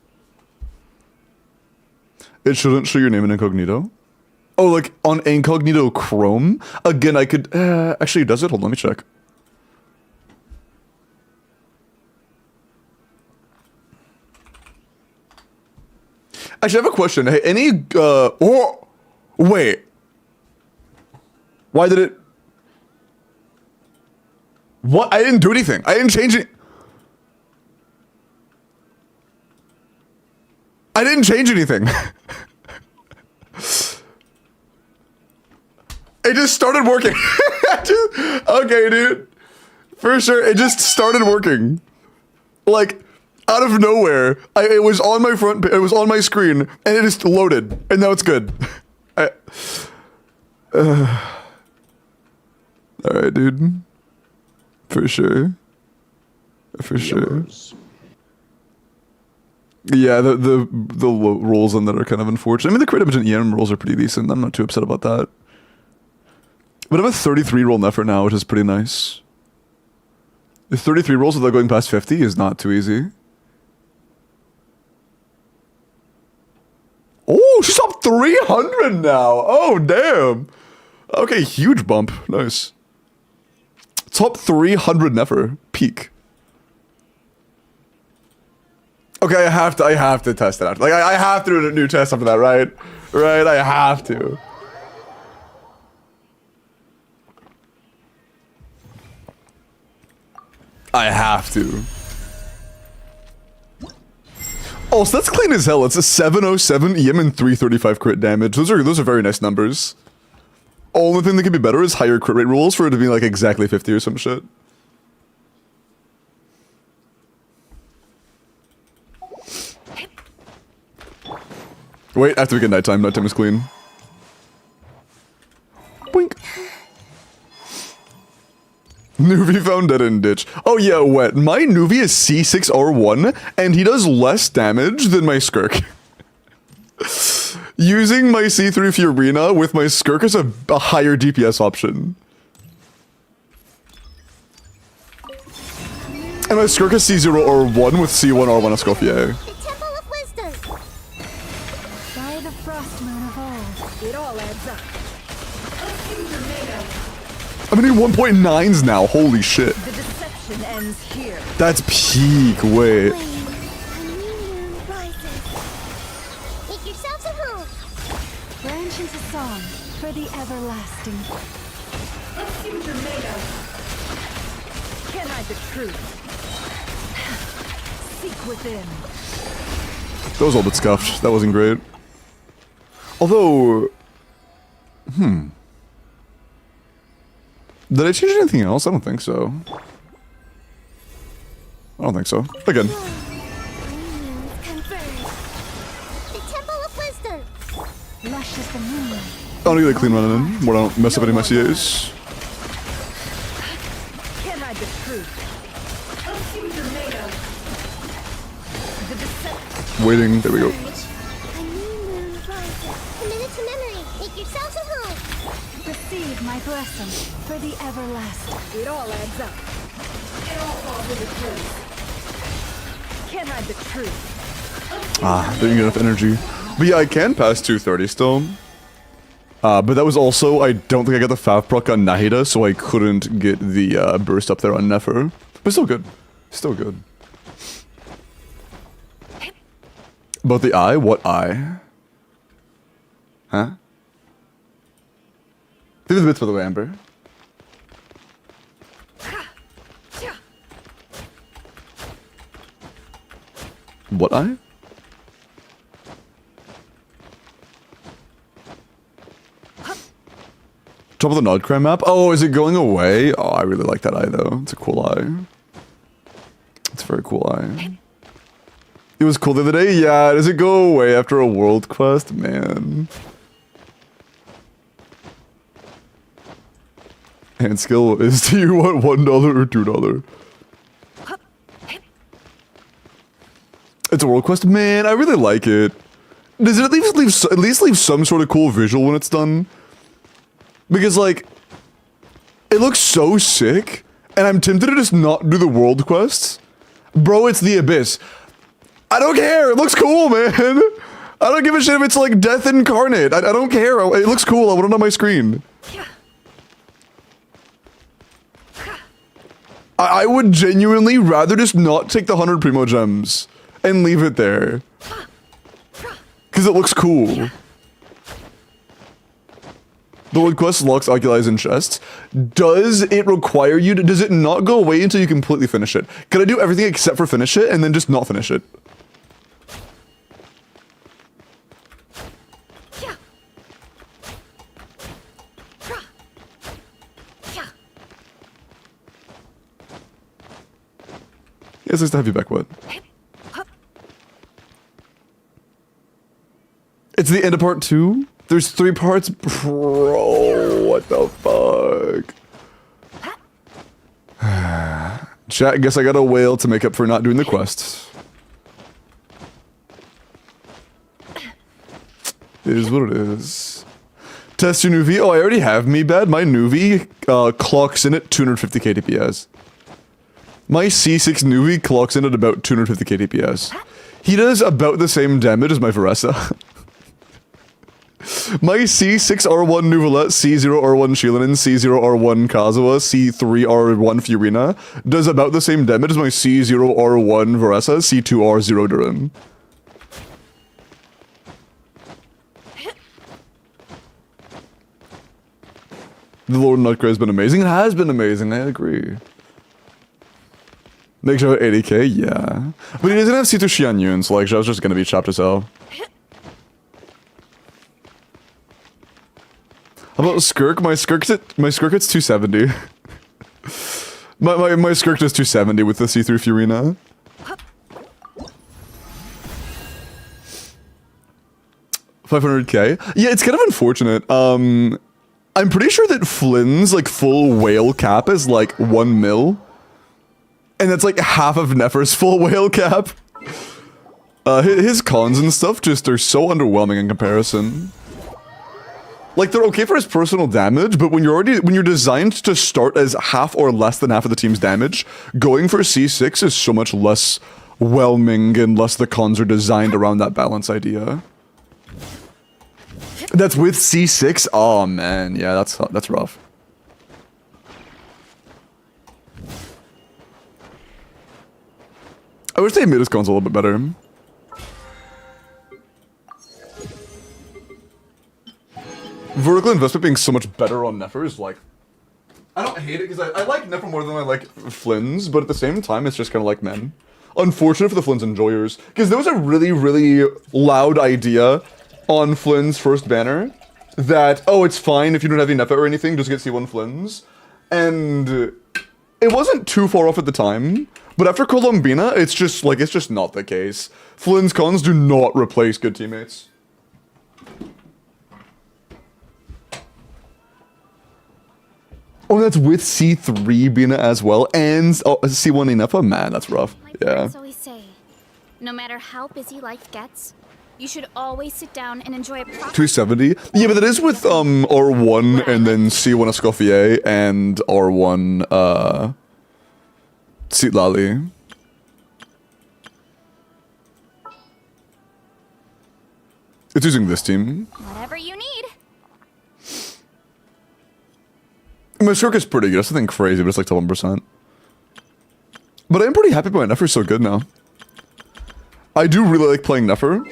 Speaker 1: It shouldn't show your name in incognito. Oh, like on incognito Chrome? Again, I could... actually, does it? Hold on, let me check. Actually, I have a question. Hey, any... oh, wait. Why did it... What? I didn't do anything. I didn't change it. I didn't change anything. It just started working. Okay, dude. For sure, it just started working. Like, out of nowhere. It was on my it was on my screen, and it just loaded. And now it's good. Alright, dude. For sure. For sure. Yeah, the rolls on that are kind of unfortunate. I mean, the crit damage and EM rolls are pretty decent. I'm not too upset about that. But I have a 33 roll Nefer now, which is pretty nice. The 33 rolls without going past 50 is not too easy. Oh, she's up 300 now. Oh, damn. Okay, huge bump. Nice. Top 300 Nefer. Peak. Okay, I have to test it out. Like, I have to do a new test after that, right? Right, I have to. I have to. Oh, so that's clean as hell. It's a 707 EM and 335 crit damage. Those are very nice numbers. Only thing that could be better is higher crit rate rules for it to be like exactly 50 or some shit. Wait, after we get nighttime. Nighttime is clean. Boink. Nuvi found dead in ditch. Oh yeah, wet. My Nuvi is C6R1, and he does less damage than my Skirk. Using my C3 Fiorina with my Skirk is a higher DPS option. And my Skirk is C0R1 with C1R1 Escoffier.
Speaker 3: The Temple of Wisdom.
Speaker 2: By the frost moon of old, it all adds up.
Speaker 1: I'm hitting 1.9s now. Holy shit.
Speaker 2: The deception ends here.
Speaker 1: That's peak. Wait.
Speaker 3: A new moon rises. Make yourselves at home.
Speaker 2: Branch into song for the everlasting. Can't hide the truth. Seek within.
Speaker 1: That was a little bit scuffed. That wasn't great. Although... Did I change anything else? I don't think so. I don't think so. Again.
Speaker 3: New moons converge. The Temple of Wisdom.
Speaker 2: Lush as the moonlight.
Speaker 1: I don't get a clean run in, where I don't mess up any of my CAs.
Speaker 2: Can't hide the truth. Come see what you're made of. The descent.
Speaker 1: Waiting, there we go.
Speaker 3: A new moon rises. Commit it to memory. Make yourselves at home.
Speaker 2: Receive my blessing for the everlasting. It all adds up. It all falls into place. Can't hide the truth.
Speaker 1: Ah, didn't get enough energy. But yeah, I can pass 230 still. But that was also, I don't think I got the Fav proc on Nahida, so I couldn't get the burst up there on Nefer. But still good. Still good. About the eye? What eye? Huh? Leave the bits by the way, Amber. What eye? Top of the Nodcram map? Oh, is it going away? Oh, I really like that eye though. It's a cool eye. It's a very cool eye. It was cool the other day? Yeah, does it go away after a world quest? Man. Hand skill is, do you want $1 or $2? It's a world quest? Man, I really like it. Does it at least leave some sort of cool visual when it's done? Because, like, it looks so sick, and I'm tempted to just not do the world quests. Bro, it's the Abyss. I don't care. It looks cool, man. I don't give a shit if it's, like, death incarnate. I don't care. It looks cool. I want it on my screen. I would genuinely rather just not take the 100 Primo Gems and leave it there. Because it looks cool. The world quest locks Oculi in chests. Does it require you to, does it not go away until you completely finish it? Can I do everything except for finish it and then just not finish it? Yes, nice to have you back, what? It's the end of part 2? There's 3 parts? Bro, what the fuck? Chat, I guess I got a whale to make up for not doing the quests. It is what it is. Test your Nuvi. Oh, I already have me bad. My Nuvi clocks in at 250 KDPS. My C6 Nuvi clocks in at about 250 KDPS. He does about the same damage as my Varessa. My C6R1 Nuvolette, C0R1 Shilinin, C0R1 Kazuha, C3R1 Furina does about the same damage as my C0R1 Varessa, C2R0 Durin. The Lord Nutcracker has been amazing. It has been amazing, I agree. Make sure 80k, yeah. But he doesn't have C2 Xian Yun, so like, Zhao's just gonna be chopped as hell. How about Skirk? My Skirk hits 270. my Skirk does 270 with the C3 Furina. $500k. Yeah, it's kind of unfortunate. I'm pretty sure that Flynn's like full whale cap is like 1 mil. And that's like half of Nefer's full whale cap. His cons and stuff just are so underwhelming in comparison. Like, they're okay for his personal damage, but when you're designed to start as half or less than half of the team's damage, going for C6 is so much less whelming unless the cons are designed around that balance idea. That's with C6? Oh man, yeah, that's rough. I wish they made his cons a little bit better. Vertical investment being so much better on Nefer is like... I don't hate it because I like Nefer more than I like Flynn's, but at the same time it's just kind of like men. Unfortunate for the Flynn's enjoyers, because there was a really, really loud idea on Flynn's first banner that, oh, it's fine if you don't have any Nefer or anything, just get C1 Flynn's. And it wasn't too far off at the time, but after Colombina, it's just not the case. Flynn's cons do not replace good teammates. Oh, that's with C3 Bina as well, and oh, C1 enough. Oh man, that's rough.
Speaker 3: My
Speaker 1: Yeah.
Speaker 3: parents always say, no matter how busy life gets, you should always sit down and enjoy a proper
Speaker 1: 270. Yeah, but that is with R1 and then C1 Escoffier and R1 Seat Lali. It's using this team.
Speaker 3: whatever you need.
Speaker 1: My circuit's pretty good. It's nothing crazy, but it's like to 1%. But I'm pretty happy my Nefer's so good now. I do really like playing Nefer.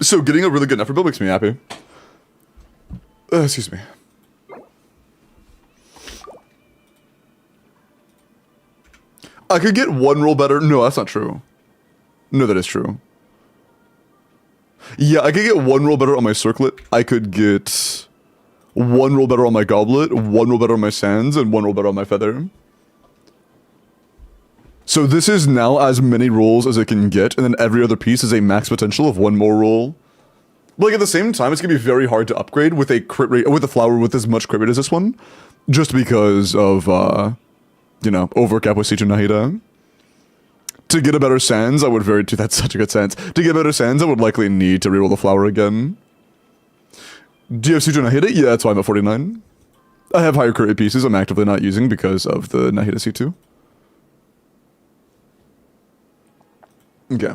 Speaker 1: So getting a really good Nefer build makes me happy. Excuse me. I could get one roll better. No, that's not true. No, that is true. Yeah, I could get one roll better on my circlet. I could get one roll better on my goblet, one roll better on my sands, and one roll better on my feather. So this is now as many rolls as it can get, and then every other piece is a max potential of one more roll. But like at the same time, it's gonna be very hard to upgrade with a crit rate, with a flower with as much crit rate as this one, just because of you know, overcap with Situ Nahida. To get a better sands, I would that's such a good sands. To get better sands, I would likely need to reroll the flower again. Do you have Situ Nahida? Yeah, that's why I'm at 49. I have higher crit rate pieces I'm actively not using because of the Nahida C2. Okay.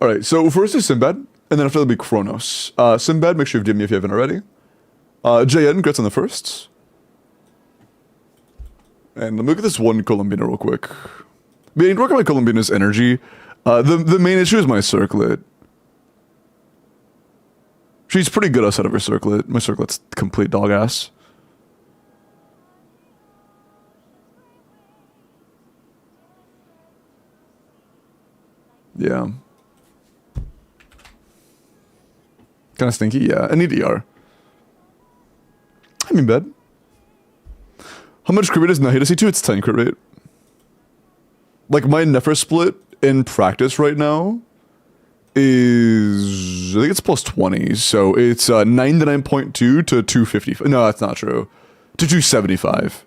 Speaker 1: Alright, so first is Sinbad, and then after that'll be Kronos. Sinbad, make sure you've DM'd me if you haven't already. JN, Grets on the first. And let me look at this one Columbina real quick. I mean, work on my Columbina's energy. The main issue is my circlet. She's pretty good outside of her circlet. My circlet's complete dog ass. Yeah. Kind of stinky, yeah. I need ER. I'm in bed. How much crit rate is Nahida C2? It's 10 crit rate. Like, my Nefer split in practice right now is... I think it's plus 20. So it's 99.2 to 250. No, that's not true. To 275.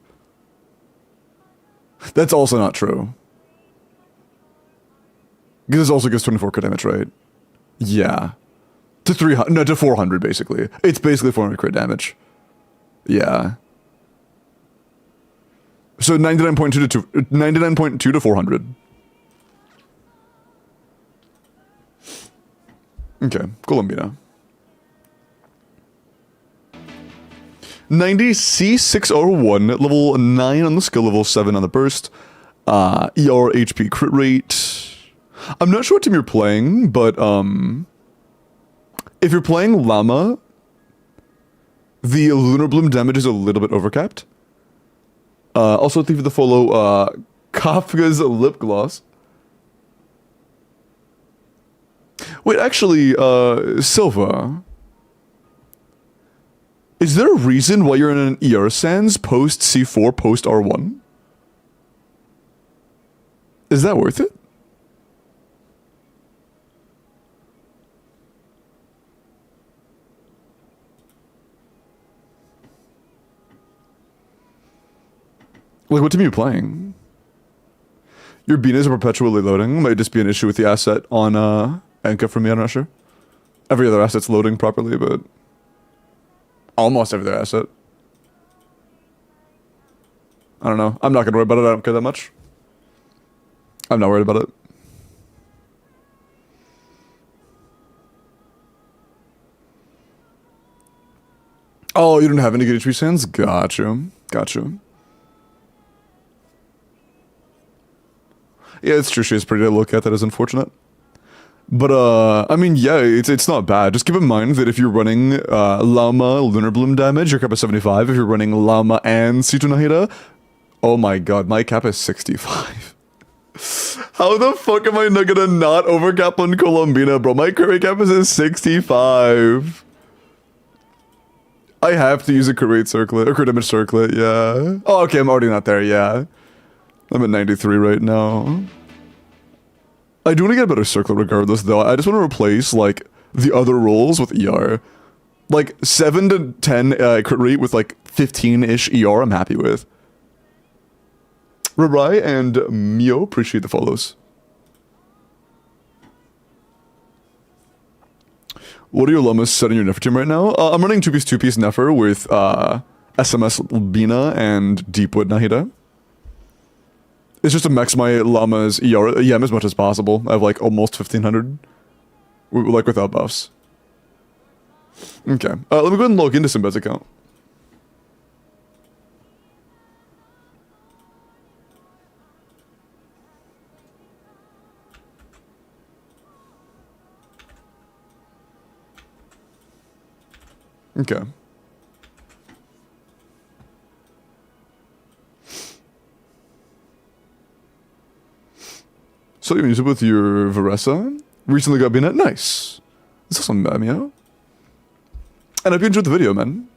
Speaker 1: That's also not true. Because this also gives 24 crit damage, right? Yeah. To 300, no, to 400 basically. It's basically 400 crit damage. Yeah. So 99.2 to 99.2 to 400. Okay, Columbina. 90 C601, level 9 on the skill, level 7 on the burst. ER HP crit rate. I'm not sure what team you're playing, but if you're playing Llama, the Lunar Bloom damage is a little bit overcapped. Also, thank you for the follow, Kafka's lip gloss. Wait, actually, Silva. Is there a reason why you're in an ER Sans post C4, post R1? Is that worth it? Like, what team are you playing? Your Binas are perpetually loading. Might just be an issue with the asset on Enka for me, I'm not sure. Every other asset's loading properly, but... almost every other asset. I don't know. I'm not gonna worry about it, I don't care that much. I'm not worried about it. Oh, you don't have any good HP sands? Gotcha. Gotcha. Yeah, it's true. She is pretty to look at. That is unfortunate. But, I mean, yeah, it's not bad. Just keep in mind that if you're running Llama Lunar Bloom damage, your cap is 75. If you're running Llama and Situ Nahida, oh my god, my cap is 65. How the fuck am I not gonna not overcap on Columbina, bro? My current cap is a 65. I have to use a crit rate circlet, or crit damage circlet, yeah. Oh, okay, I'm already not there, yeah. I'm at 93 right now. I do want to get a better circlet regardless, though. I just want to replace, like, the other rolls with ER. Like 7 to 10 crit rate with like 15-ish ER, I'm happy with. Rarai and Mio, appreciate the follows. What are your llamas set in your Nefer team right now? I'm running 2-piece Nefer with SMS Bina and Deepwood Nahida. It's just to max my llama's EM as much as possible. I have like almost 1500. Like without buffs. Okay. Let me go ahead and log into Sinbad's account. Okay. So you music with your Varessa? Recently got Bina? Nice. That's awesome, Mio. And I hope you enjoyed the video, man.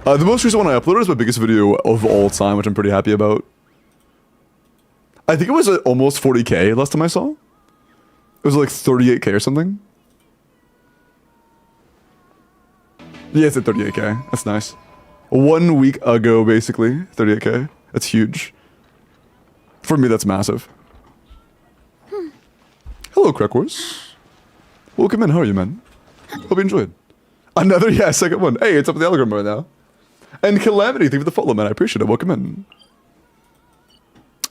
Speaker 1: The most recent one I uploaded is my biggest video of all time, which I'm pretty happy about. I think it was almost 40k last time I saw. It was like 38k or something. Yeah, it's at 38k. That's nice. 1 week ago, basically. 38k. That's huge. For me, that's massive. Hello, Crackworth. Welcome in. How are you, man? Hope you enjoyed. Another, yeah, second one. Hey, it's up in the algorithm right now. And Calamity, thank you for the follow, man. I appreciate it. Welcome in.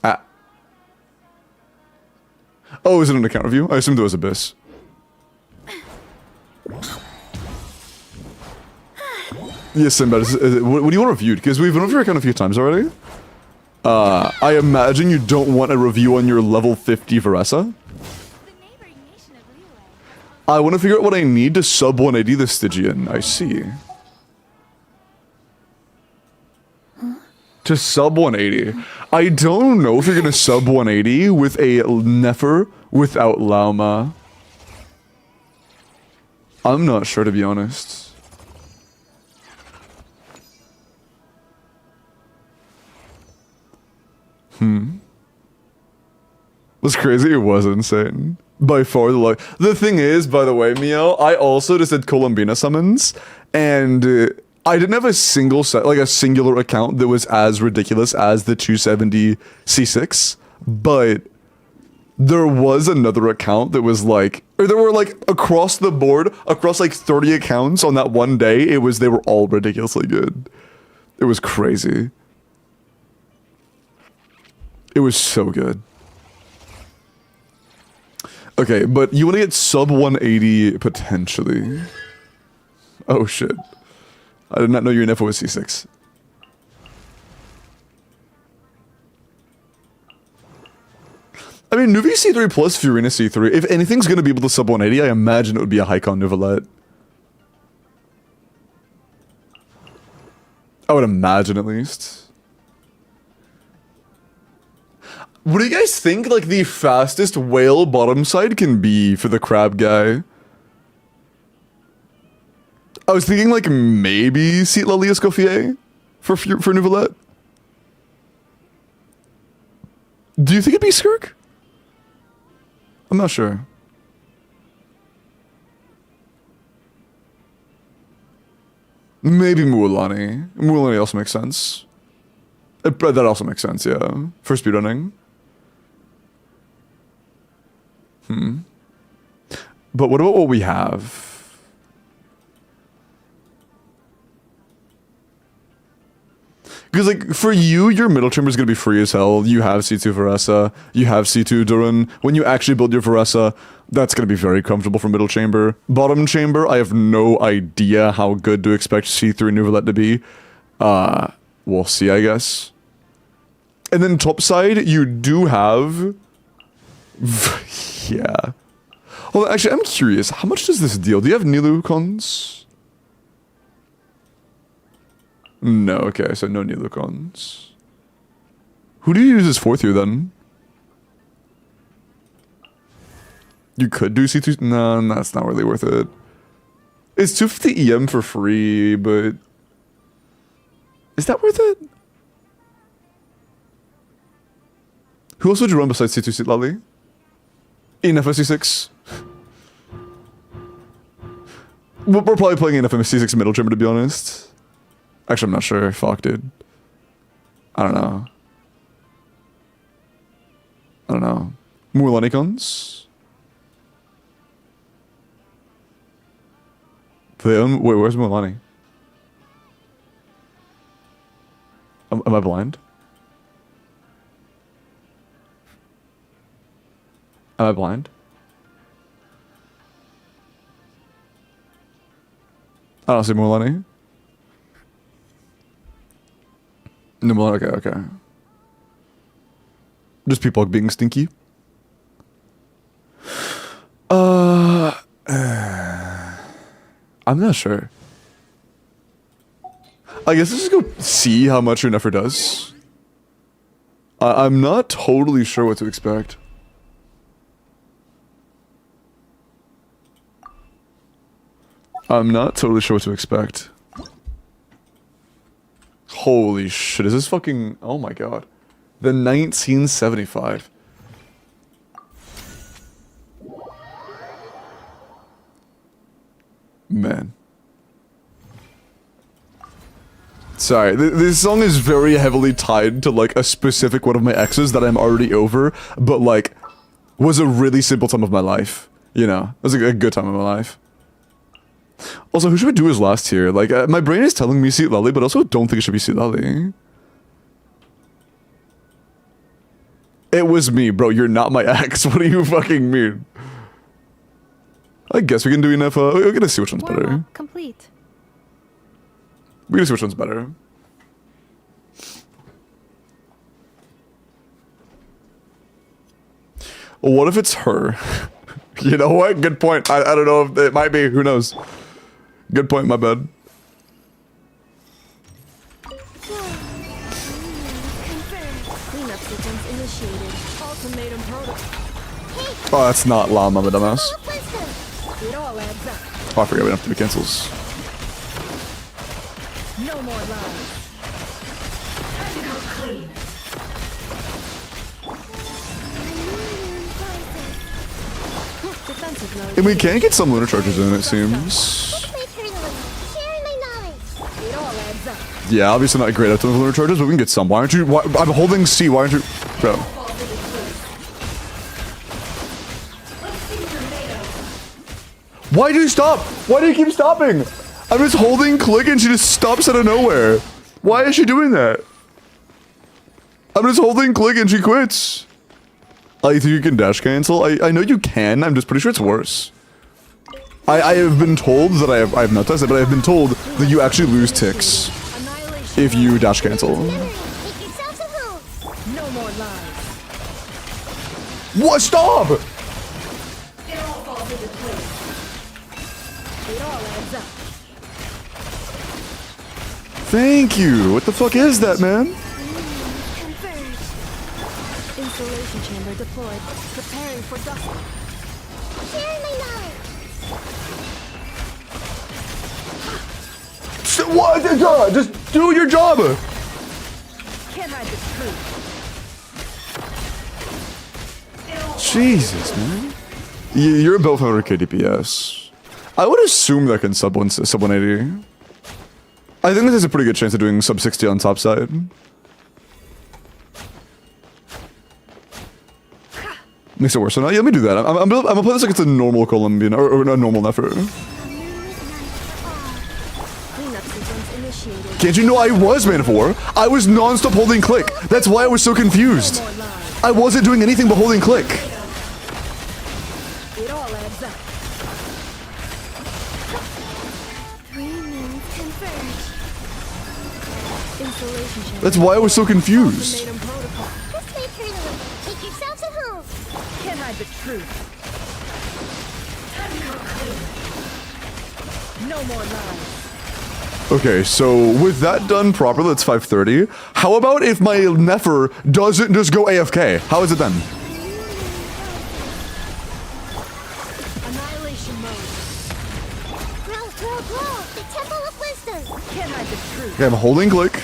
Speaker 1: Ah. Oh, is it an account review? I assumed it was Abyss. Yes, Sinbad. What do you want reviewed? Because we've been over your account a few times already. I imagine you don't want a review on your level 50 Varessa. I want to figure out what I need to sub 180 the Stygian. I see. To sub 180. I don't know if you're going to sub 180 with a Nefer without Lauma. I'm not sure, to be honest. Was crazy? It was insane. By far the luck. The thing is, by the way, Mio, I also just did Columbina summons, and I didn't have a single set, like a singular account that was as ridiculous as the 270 C6, but there was another account that was like, or there were like across the board, across like 30 accounts on that one day, they were all ridiculously good. It was crazy. It was so good. Okay, but you want to get sub 180 potentially. Oh shit. I did not know your Nefer was C6. I mean, Nuvi C3 plus Furina C3. If anything's going to be able to sub 180, I imagine it would be a Hycon Nuvolette. I would imagine at least. What do you guys think, like, the fastest whale bottom side can be for the crab guy? I was thinking, like, maybe Seat Lalia Escoffier for Nuvolette. Do you think it'd be Skirk? I'm not sure. Maybe Mualani. Mualani also makes sense. That also makes sense, yeah. For speedrunning. But what about what we have? Because, like, for you, your middle chamber is going to be free as hell. You have C2 Varessa. You have C2 Durin. When you actually build your Varessa, that's going to be very comfortable for middle chamber. Bottom chamber, I have no idea how good to expect C3 Nuvolette to be. We'll see, I guess. And then top side, you do have... yeah. Well, actually, I'm curious. How much does this deal? Do you have Nilu cons? No, okay, so no Nilu cons. Who do you use as fourth here, then? You could do C2... No, that's not really worth it. It's 250 EM for free, but... Is that worth it? Who else would you run besides C2 Seat Lally? In FSC6? We're probably playing enough C6 middle chamber to be honest. Actually, I'm not sure. Fuck, dude. I don't know. I don't know. Murlanicons? Wait, where's Mulani? Am I blind? Am I blind? I don't see Mulani. No, Mulani, okay. Just people being stinky. I'm not sure. I guess let's just go see how much your Nefer does. I'm not totally sure what to expect. I'm not totally sure what to expect. Holy shit, is this fucking... Oh my god. The 1975. Man. Sorry, this song is very heavily tied to like a specific one of my exes that I'm already over, but like, was a really simple time of my life. You know, it was a good time of my life. Also, who should we do as last here? Like, my brain is telling me Seat Lally, but also don't think it should be Seat Lally. It was me, bro. You're not my ex. What do you fucking mean? I guess we can do enough. We're gonna see which one's better.
Speaker 2: Warm-up complete.
Speaker 1: We're gonna see which one's better. What if it's her? You know what? Good point. I don't know if it might be. Who knows? Good point. My bad.
Speaker 2: Cleanup sequence initiated. Ultimatum protocol.
Speaker 1: Oh, that's not llama, the dumbass.
Speaker 2: It all adds up.
Speaker 1: Oh, I forgot we don't have to do cancels.
Speaker 2: No more lies. Defensive mode.
Speaker 1: And we can get some lunar charges in, it seems.
Speaker 3: Sharing my knowledge.
Speaker 2: It all adds up.
Speaker 1: Yeah, obviously not great at the lunar charges, but we can get some. Why aren't you? I'm holding C. Why aren't you? Bro. Why do you stop? Why do you keep stopping? I'm just holding click and she just stops out of nowhere. Why is she doing that? I'm just holding click and she quits. I think you can dash cancel. I know you can. I'm just pretty sure it's worse. I have been told that I have not tested, but I have been told that you actually lose ticks
Speaker 2: Annihilation.
Speaker 1: if you dash cancel.
Speaker 3: Make yourselves at home.
Speaker 2: No more lies.
Speaker 1: What? Stop!
Speaker 2: It all adds up.
Speaker 1: Thank you. What the fuck is that, man?
Speaker 2: Converge. Installation chamber deployed. Preparing for dust.
Speaker 3: Sharing my knowledge.
Speaker 1: What? Just do your job.
Speaker 2: Can't hide the truth.
Speaker 1: Jesus, man. You're built for KDPS. I would assume that can sub 180. I think this has a pretty good chance of doing sub 60 on top side. Makes it worse. So now, yeah, let me do that. I'm gonna play this like it's a normal Colombian or a normal effort.
Speaker 2: Cleanup sequence initiated.
Speaker 1: Can't you know I was man for? I was non-stop holding click. That's why I was so confused.
Speaker 2: No more lies.
Speaker 1: I wasn't doing anything but holding click.
Speaker 2: It all adds up.
Speaker 3: 3 moons converge.
Speaker 2: Installation chamber.
Speaker 1: That's why I was so confused.
Speaker 2: Ultimatum protocol.
Speaker 3: This way, Turtle. Make yourselves at home.
Speaker 2: Can't hide the truth. No more lies.
Speaker 1: Okay, so with that done properly, that's 5:30. How about if my Nefer doesn't just go AFK? How is it then?
Speaker 2: Annihilation mode.
Speaker 3: Grow, grow, grow. The Temple of Wisdom.
Speaker 2: Can't hide the truth.
Speaker 1: Okay, I'm holding click.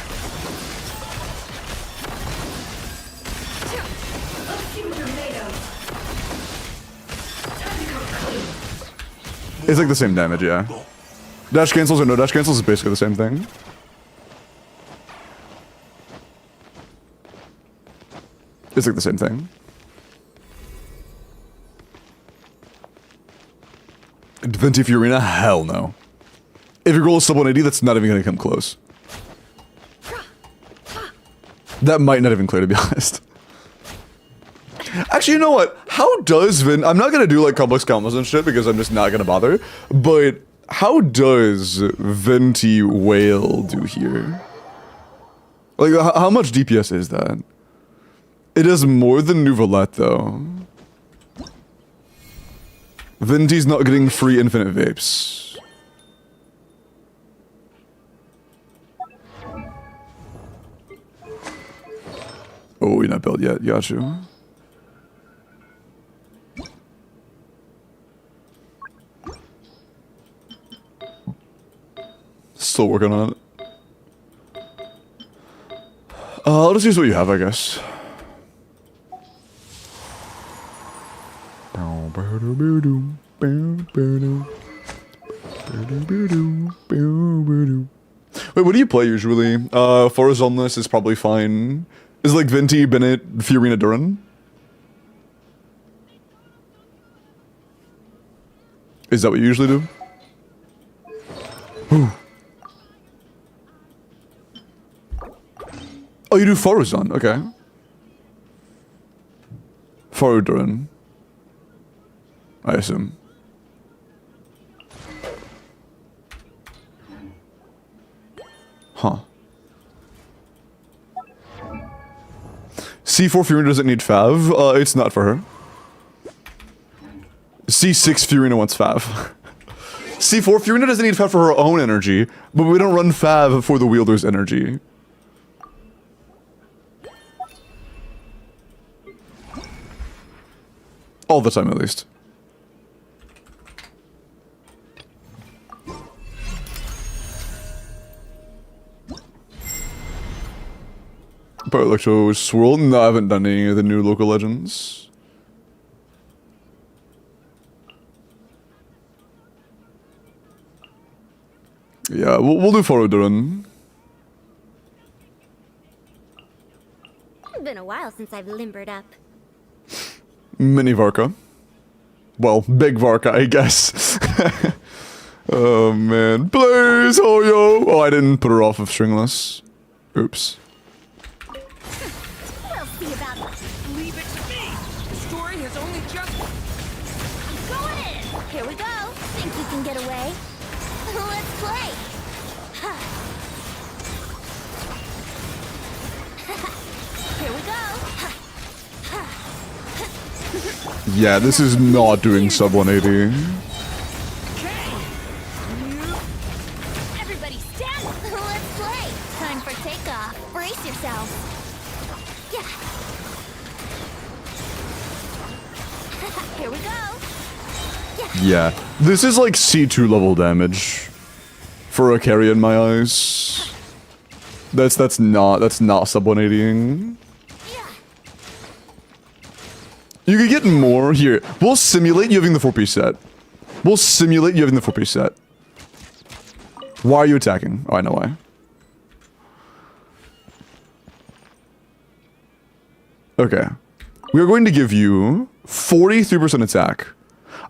Speaker 1: It's like the same damage, yeah. Dash cancels or no dash cancels is basically the same thing. It's like the same thing. Venti Fiorina? Hell no. If your goal is sub 180, that's not even gonna come close. That might not even clear, to be honest. Actually, you know what? How does I'm not gonna do like complex combos and shit because I'm just not gonna bother. But how does Venti Whale do here? Like, how much DPS is that? It does more than Nouvelette, though. Venti's not getting free infinite vapes. Oh, you're not built yet. Got you. Still working on it. I'll just use what you have, I guess. Wait, what do you play usually? Forest Omnis is probably fine. Is like Venti, Bennett, Fiorina, Duran? Is that what you usually do? Oh, you do Forozon, okay. Faru Duran. I assume. Huh. C4 Fiorina doesn't need Fav. It's not for her. C6 Fiorina wants Fav. C4 Fiorina doesn't need Fav for her own energy, but we don't run Fav for the wielder's energy. All the time, at least. Power Electro Swirl? No, I haven't done any of the new local legends. Yeah, we'll do Foro Duran.
Speaker 3: It's been a while since I've limbered up.
Speaker 1: Mini Varka. Well, big Varka, I guess. Oh man. Please, Hoyo! Oh, I didn't put her off of Stringless. Oops.
Speaker 3: We'll see about it.
Speaker 2: Leave it to me. The story has only just...
Speaker 3: Going in. Here we go. Think you can get away? Let's play. Here we go.
Speaker 1: Yeah, this is not doing sub 180.
Speaker 3: Everybody stand. Let's play. Time for takeoff. Brace yourselves. Yeah. Here we go.
Speaker 1: Yeah, this is like C2 level damage for a carry in my eyes. That's not sub 180ing. You could get more here. We'll simulate you having the 4-piece set. We'll simulate you having the 4-piece set. Why are you attacking? Oh, I know why. Okay. We are going to give you 43% attack.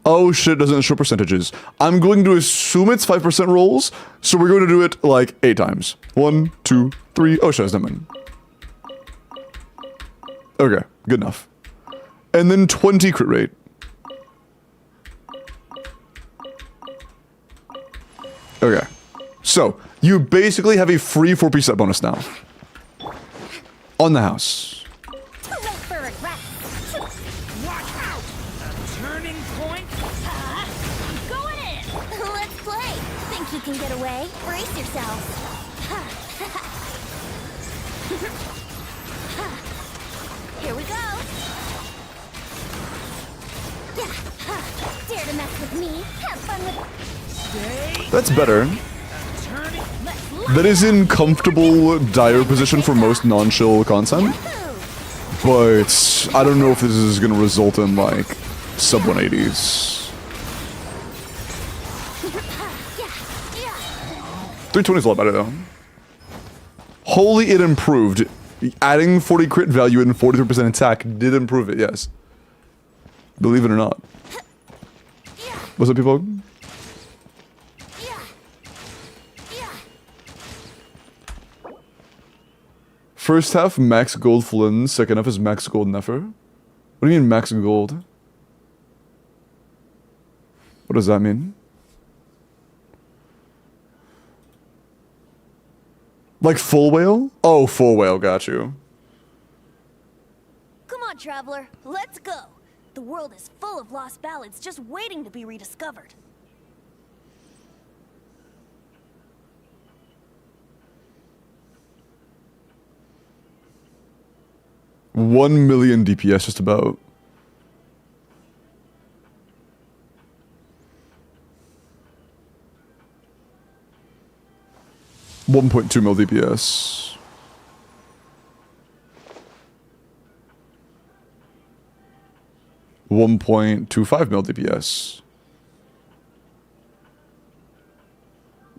Speaker 1: Oh shit, it doesn't show percentages. I'm going to assume it's 5% rolls, so we're going to do it like 8 times. 1, 2, 3. Oh shit, it's not mine. Okay, good enough. And then 20 crit rate. Okay. So, you basically have a free 4-piece set bonus now. On the house.
Speaker 3: Wait for regret.
Speaker 2: Watch out! A turning point?
Speaker 3: Going in. Let's play. Think you can get away? Brace yourselves. Here we go. Dare to mess with me? Have fun with...
Speaker 1: That's better.
Speaker 2: Turning...
Speaker 1: That is in comfortable, dire position for most non-chill content. But I don't know if this is going to result in, like, sub 180s. 320 is a lot better though. Holy, it improved. Adding 40 crit value and 43% attack did improve it, yes. Believe it or not. What's up, people? First half, max gold Flynn. Second half is max gold Nefer. What do you mean max gold? What does that mean? Like full whale? Oh, full whale, got you.
Speaker 3: Come on, traveler, let's go. The world is full of lost ballads just waiting to be rediscovered.
Speaker 1: $1 million DPS just about. $1.2 mil DPS. $1.25 mil DPS.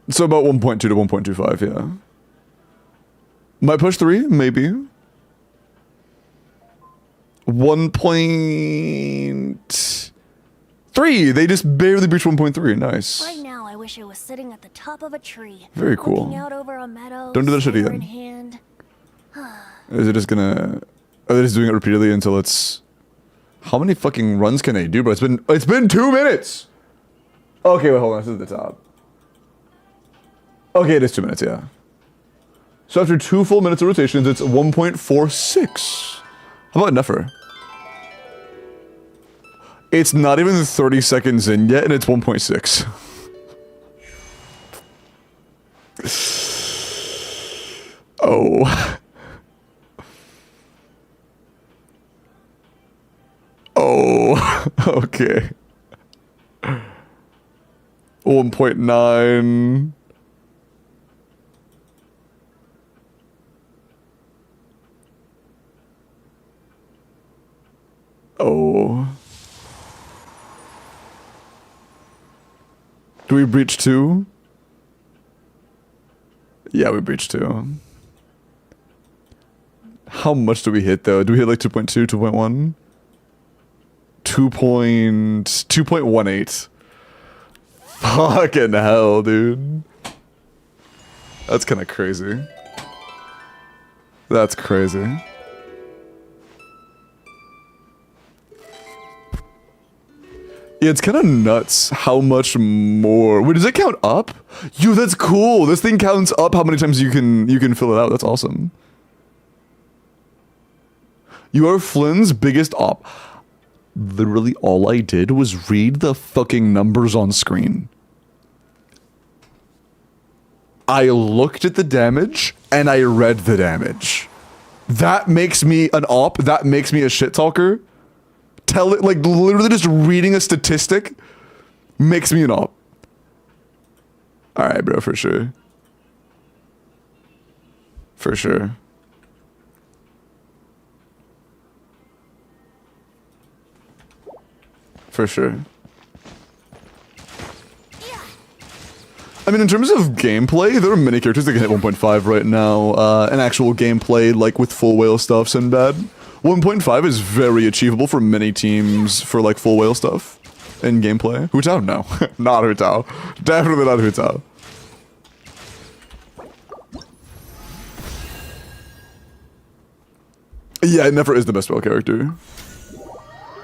Speaker 1: So about 1.2 to 1.25, yeah. Might push 3, maybe. 1.3. They just barely breached 1.3. Nice.
Speaker 3: Right now, I wish I was sitting at the top of a tree.
Speaker 1: Very cool.
Speaker 3: Looking out over a meadow.
Speaker 1: Don't do that shit
Speaker 3: sword
Speaker 1: again.
Speaker 3: in hand.
Speaker 1: Is it just gonna... Are they just doing it repeatedly until it's... How many fucking runs can they do, bro? It's been 2 minutes! Okay, wait, hold on. This is the top. Okay, it is 2 minutes, yeah. So after 2 full minutes of rotations, it's 1.46. How about Nefer? It's not even 30 seconds in yet, and it's 1.6. Oh. Oh. Okay. 1.9. Oh. Do we breach 2? Yeah, we breached 2. How much do we hit though? Do we hit like 2.2, 2.1? 2.18. Fucking hell, dude. That's kind of crazy. That's crazy. Yeah, it's kind of nuts how much more. Wait, does it count up? Yo, that's cool. This thing counts up how many times you can fill it out. That's awesome. You are Flynn's biggest op. Literally all I did was read the fucking numbers on screen. I looked at the damage and I read the damage. That makes me an op. That makes me a shit talker. Tell it, like, literally just reading a statistic makes me an op. Alright, bro, for sure. For sure. For sure. I mean, in terms of gameplay, there are many characters that can hit 1.5 right now. An actual gameplay, like with full whale stuff, Sinbad. 1.5 is very achievable for many teams for like full whale stuff in gameplay. Hu Tao? No. Not Hu Tao. Definitely not Hu Tao. Yeah, it never is the best whale character.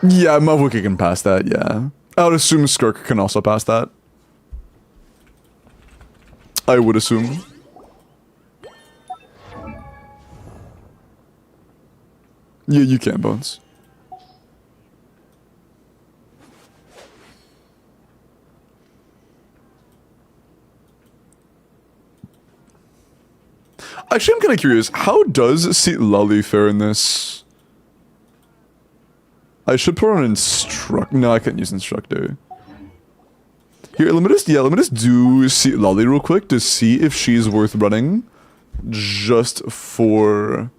Speaker 1: Yeah, Mavuki can pass that, yeah. I would assume Skirk can also pass that. I would assume. Yeah, you can, Bones. Actually, I'm kind of curious. How does Seat Lolly fare in this? I should put on instruct. No, I can't use instructor. Here, let me just do Seat Lolly real quick to see if she's worth running. Just for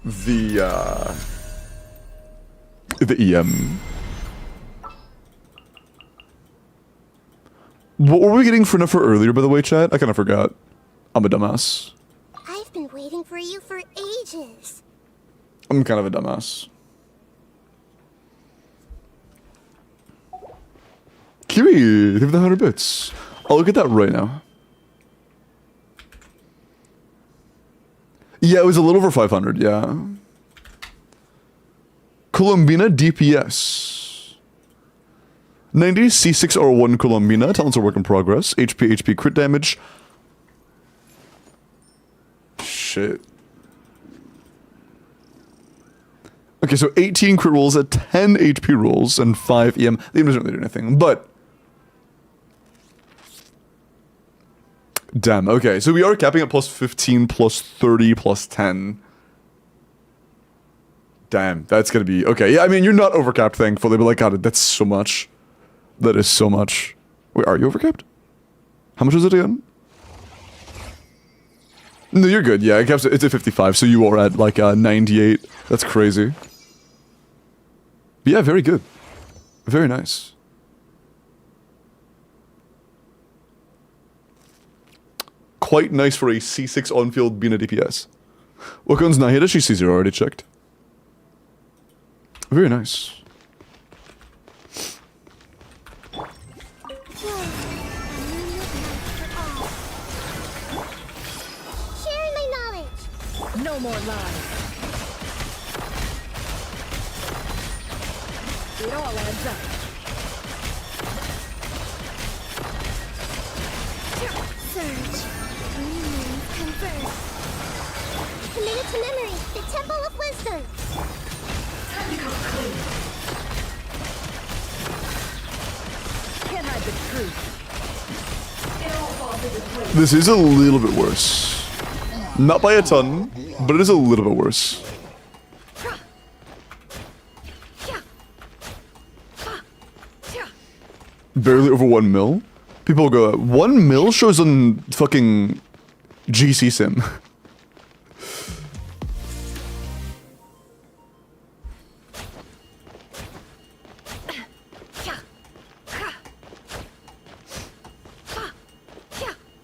Speaker 1: the EM. What were we getting for Nefer earlier, by the way, chat? I kind of forgot. I'm a dumbass.
Speaker 3: I've been waiting for you for ages.
Speaker 1: I'm kind of a dumbass. Kiwi, give the 100 bits. I'll look at that right now. Yeah, it was a little over 500, yeah. Colombina DPS. 90 C6R1 Colombina. Talents are work in progress. HP crit damage. Shit. Okay, so 18 crit rolls at 10 HP rolls and 5 EM. The EM doesn't really do anything, but... Damn, okay, so we are capping at plus 15, plus 30, plus 10. Damn, that's gonna be... Okay, yeah, I mean, you're not overcapped, thankfully, but like, God, that's so much. That is so much. Wait, are you overcapped? How much is it again? No, you're good, yeah, it's at 55, so you are at, like, 98. That's crazy. But yeah, very good. Very nice. Quite nice for a C6 on-field Bina DPS. Wakon's Nahida, she sees you already checked. Very nice.
Speaker 3: Sharing my knowledge.
Speaker 2: No more lies. It all adds up.
Speaker 3: Surge. Converge. Committed to memory. The Temple of Wisdom.
Speaker 2: Can't hide the truth.
Speaker 1: This is a little bit worse. Not by a ton, but it is a little bit worse. Barely over 1 mil. People go, 1 mil shows on fucking GC Sim.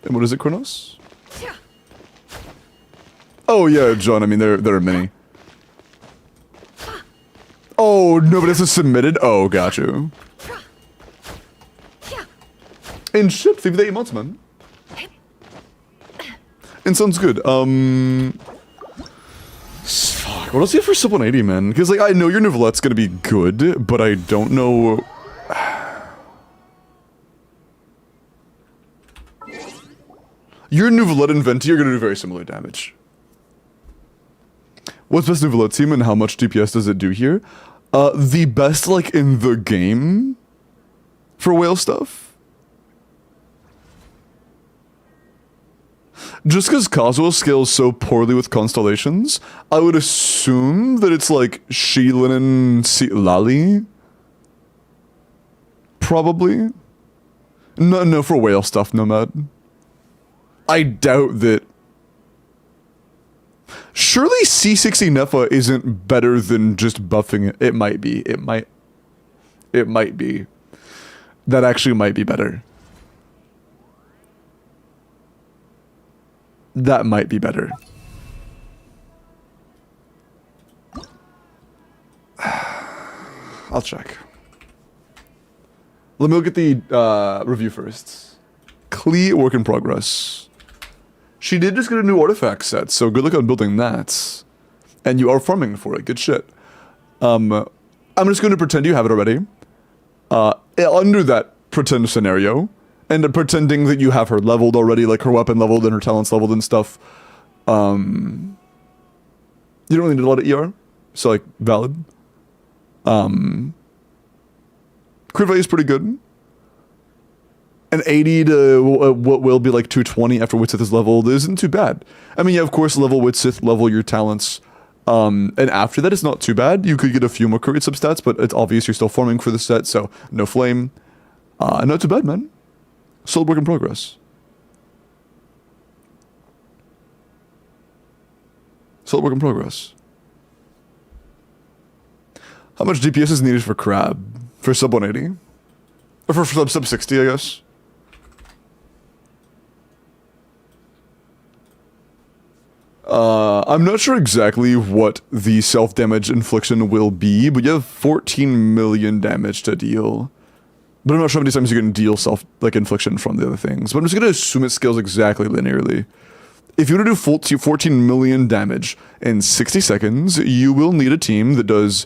Speaker 1: And what is it, Kronos? Oh yeah, John, I mean, there are many. Oh, no, but this is submitted? Oh, got you. And shit, 58 emotes, man. And sounds good. Fuck, what else do you have for sub 180, man? Because, like, I know your Nouvelette's gonna be good, but I don't know... Your Nouvelette and Venti are gonna do very similar damage. What's best Nouvelette team and how much DPS does it do here? The best, like, in the game for whale stuff? Just because Kazuo scales so poorly with constellations, I would assume that it's like Shilin and Lali. Probably. No, for whale stuff, Nomad. I doubt that. Surely C60 Nefa isn't better than just buffing it. It might be. It might be. That actually might be better. That might be better. I'll check. Let me look at the review first. Klee, work in progress. She did just get a new artifact set, so good luck on building that. And you are farming for it, good shit. I'm just going to pretend you have it already. Under that pretend scenario, and pretending that you have her leveled already, like her weapon leveled and her talents leveled and stuff. You don't really need a lot of ER, so like, valid. Crit value is pretty good. And 80 to what will be like 220 after Witsith is leveled isn't too bad. I mean, yeah, of course, level Witsith, level your talents. And after that, it's not too bad. You could get a few more crit substats, but it's obvious you're still farming for the set, so no flame. Not too bad, man. Solid work in progress. Solid work in progress. How much DPS is needed for Crab? For sub 180? Or for sub 60, I guess. I'm not sure exactly what the self-damage infliction will be, but you have 14 million damage to deal. But I'm not sure how many times you can deal infliction from the other things. But I'm just going to assume it scales exactly linearly. If you want to do 14 million damage in 60 seconds, you will need a team that does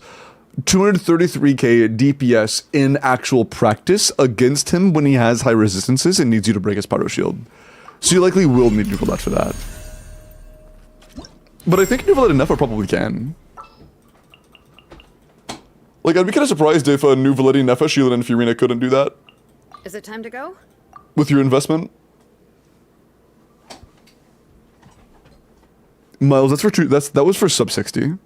Speaker 1: 233k DPS in actual practice against him when he has high resistances and needs you to break his pyro shield. So you likely will need neutral that for that. But I think neutral that enough I probably can. Like, I'd be kind of surprised if new Valetti, Nefa, Sheila, and Fiorina couldn't do that.
Speaker 2: Is it time to go?
Speaker 1: With your investment. Miles, that's for true. That was for sub 60.
Speaker 3: Time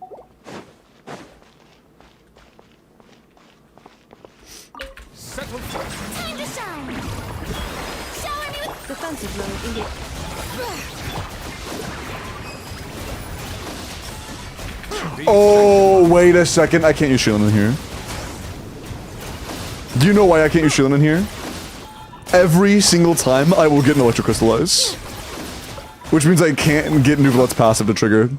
Speaker 3: to shine. Shower me with
Speaker 2: Defensive mode engaged.
Speaker 1: Oh, wait a second. I can't use Shielding in here. Do you know why I can't use Shielding in here? Every single time I will get an Electro Crystallize. Which means I can't get Nuvalet's passive to trigger.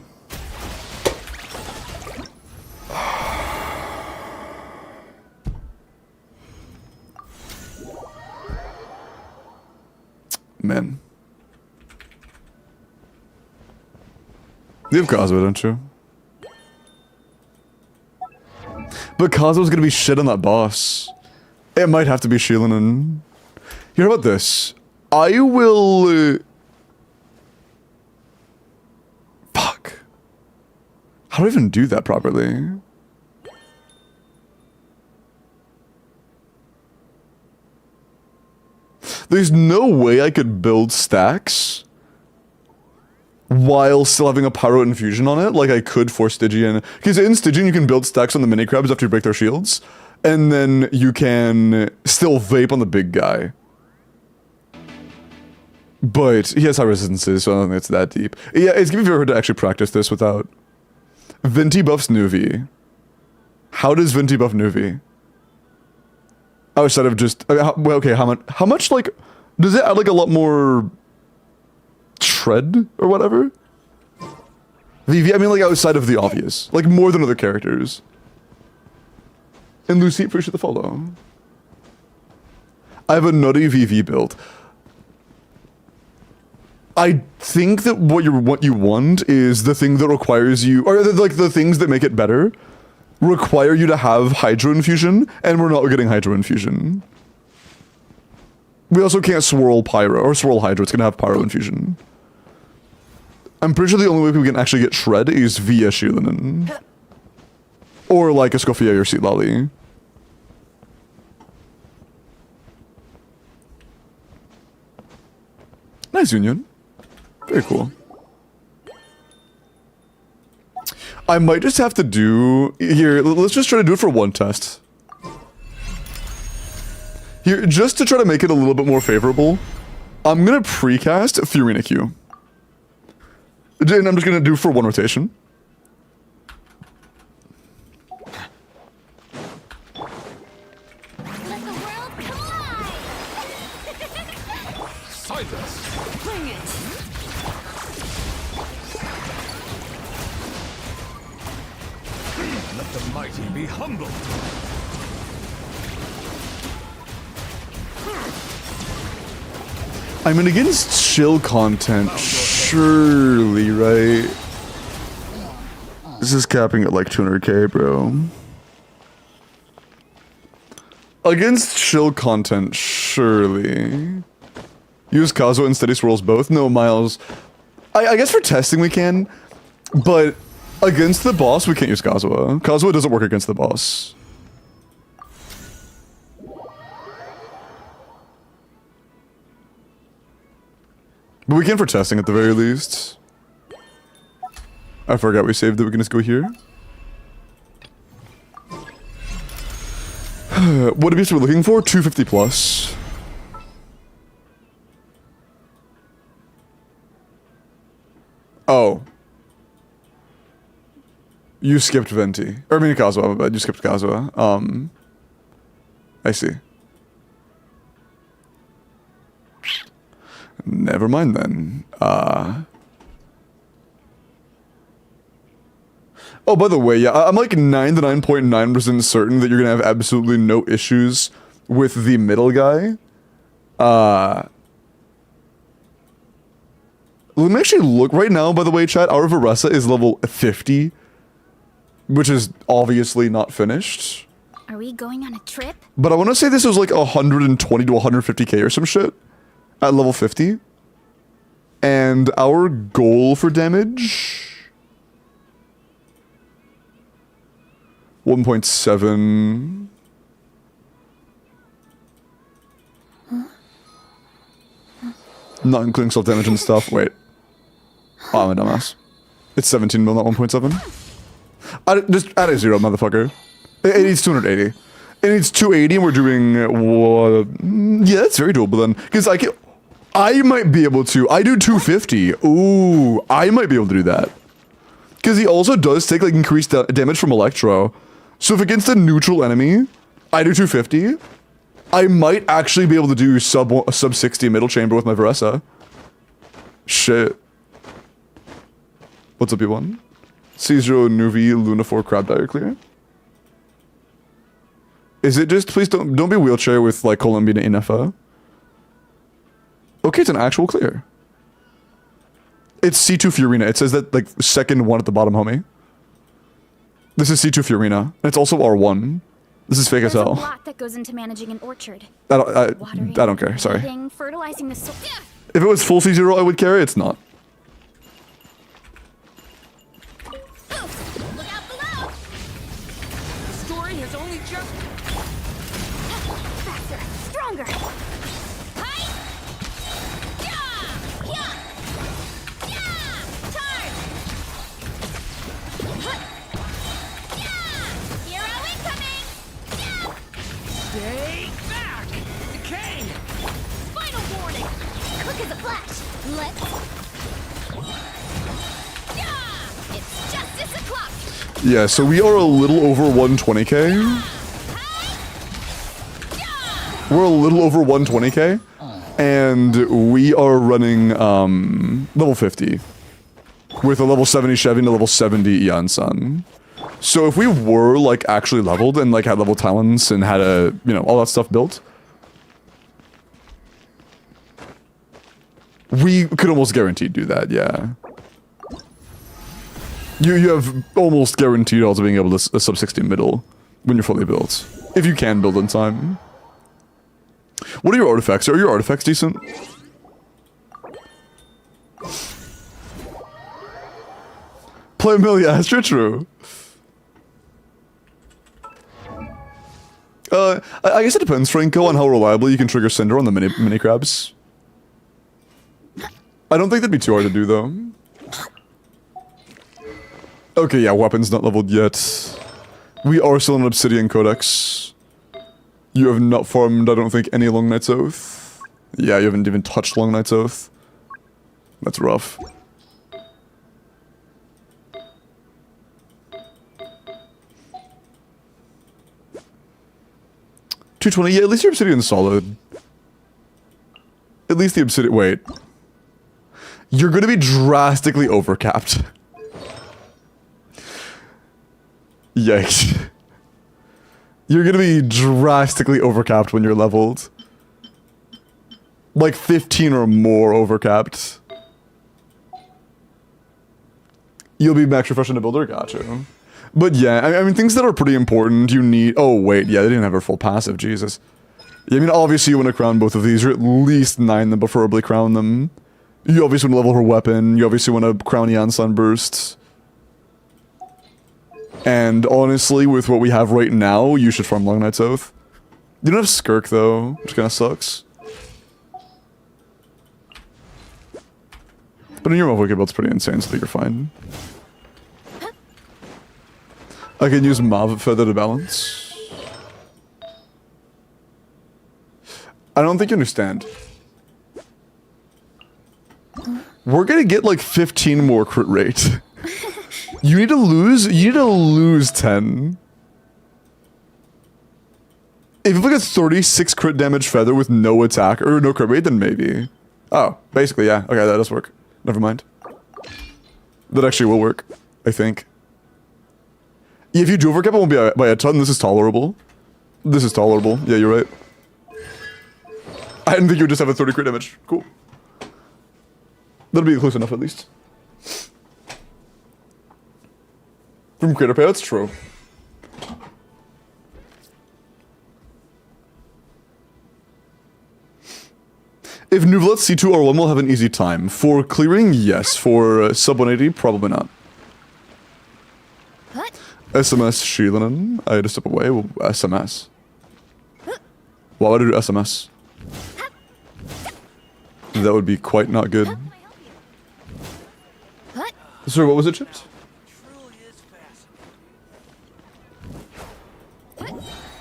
Speaker 1: Man. You have Kazuha, don't you? But Kazuha's gonna be shit on that boss. It might have to be Shielding and... Here, how about this? I will... Fuck. How do I even do that properly? There's no way I could build stacks while still having a pyro infusion on it, like I could for Stygian. Because in Stygian, you can build stacks on the mini crabs after you break their shields, and then you can still vape on the big guy. But he has high resistances, so I don't think it's that deep. Yeah, it's gonna be very hard to actually practice this without... Venti buffs Nuvi. How does Venti buff Nuvi? Outside of just... well, okay, how much, like... Does it add, like, a lot more... Shred? Or whatever? VV, I mean, like, outside of the obvious. Like, more than other characters. And Lucy, appreciate the follow. I have a nutty VV build. I think that what you want is the thing that requires you, or like the things that make it better, require you to have Hydro Infusion, and we're not getting Hydro Infusion. We also can't swirl Pyro, or swirl Hydro, it's gonna have Pyro Infusion. I'm pretty sure the only way we can actually get Shred is via Shielding. Or like a Escoffier or Seat Lolly. Nice Union. Very cool. I might just have to do... Here, let's just try to do it for one test. Here, just to try to make it a little bit more favorable, I'm gonna precast Fiorina Q. And I'm just gonna do for one rotation.
Speaker 3: let the world collide.
Speaker 4: Silence!
Speaker 2: Bring it!
Speaker 4: Let the mighty be humbled!
Speaker 1: I mean, against chill content, surely, right? This is capping at like 200k, bro. Against chill content, surely. Use Kazuha and Steady Swirls both? No, Miles. I guess for testing we can, but against the boss we can't use Kazuha. Kazuha doesn't work against the boss. But we can for testing at the very least. I forgot we saved it. We can just go here. What abuse are we looking for? 250 plus. Oh. You skipped Venti. Or I mean Kazuha, my bad. You skipped Kazuha. I see. Never mind then. Oh, by the way, yeah, I'm like 99.9% certain that you're gonna have absolutely no issues with the middle guy. Let me actually look right now, by the way, chat. Our Varessa is level 50, which is obviously not finished.
Speaker 3: Are we going on a trip?
Speaker 1: But I want to say this was like 120 to 150k or some shit at level 50. And our goal for damage... 1.7... Not including self-damage and stuff. Wait. Oh, I'm a dumbass. It's 17 mil, not 1.7. Just add a 0, motherfucker. It needs 280. It needs 280 and we're doing... yeah, that's very doable then. Because I might be able to... I do 250. Ooh, I might be able to do that. Because he also does take like increased damage from Electro. So if against a neutral enemy, I do 250, I might actually be able to do sub 60 middle chamber with my Varessa. Shit. What's up, B1? C0, Nuvi, Luna 4, Crab Dyer clear? Is it just, please don't be wheelchair with like Columbia and Inefa. Okay, it's an actual clear. It's C2 Fiorina. It says that like second one at the bottom, homie. This is C2 Fiorina. And it's also R1. This is fake as hell.
Speaker 3: There's a lot that goes into managing an orchard.
Speaker 1: I don't care, sorry.
Speaker 3: Weeding, fertilizing the soil.
Speaker 1: If it was full C0, I would carry. It's not.
Speaker 3: Look out below!
Speaker 5: The story has only just...
Speaker 3: Faster, stronger! Hi! Yeah! Yeah! Yeah! Charge! Yeah! Hero incoming! Yeah!
Speaker 5: Stay back! Decay!
Speaker 3: Final warning! Quick as a flash! Let's... Yeah! It's justice o'clock!
Speaker 1: Yeah, so we are a little over 120k. We're a little over 120k. And we are running level 50. With a level 70 Chevy and a level 70 Eon Sun. So if we were like actually leveled and like had level talents and had a, you know, all that stuff built, we could almost guaranteed do that, yeah. You have almost guaranteed also being able to sub 60 middle when you're fully built. If you can build in time. What are your artifacts? Are your artifacts decent? Play Amelia, that's true. I guess it depends, Franco, on how reliably you can trigger Cinder on the mini crabs. I don't think that'd be too hard to do, though. Okay, yeah, weapons not leveled yet. We are still in Obsidian Codex. You have not farmed, I don't think, any Long Night's Oath. Yeah, you haven't even touched Long Night's Oath. That's rough. $220, yeah, at least your Obsidian's solid. At least the Obsidian, wait. You're gonna be drastically overcapped. Yikes. You're gonna be drastically overcapped when you're leveled. Like 15 or more overcapped. You'll be max refresh in a builder? Gotcha. But yeah, I mean, things that are pretty important, you need... Oh, wait, yeah, they didn't have a full passive, Jesus. Yeah, I mean, obviously you want to crown both of these, or at least 9 them, preferably crown them. You obviously want to level her weapon, you obviously want to crown Eon Sunburst. And honestly, with what we have right now, you should farm Long Night's Oath. You don't have Skirk, though, which kind of sucks. But in your Motherfucker build's pretty insane, so I think you're fine. I can use Mav Feather to balance. I don't think you understand. We're gonna get like 15 more crit rate. You need to lose 10. If you look at 36 crit damage Feather with no attack or no crit rate, then maybe. Oh, basically, yeah. Okay, that does work. Never mind. That actually will work, I think. If you do overcap, it won't be by a ton. This is tolerable. This is tolerable. Yeah, you're right. I didn't think you would just have a 30 crit damage. Cool. That'll be close enough at least. From crit repair, that's true. If Nuvelet C2 R1 will have an easy time. For clearing, yes. For sub 180, probably not. SMS Sheelanen. I had to step away. Well, SMS. Why would I do SMS? That would be quite not good. Sorry, what was it, Chips?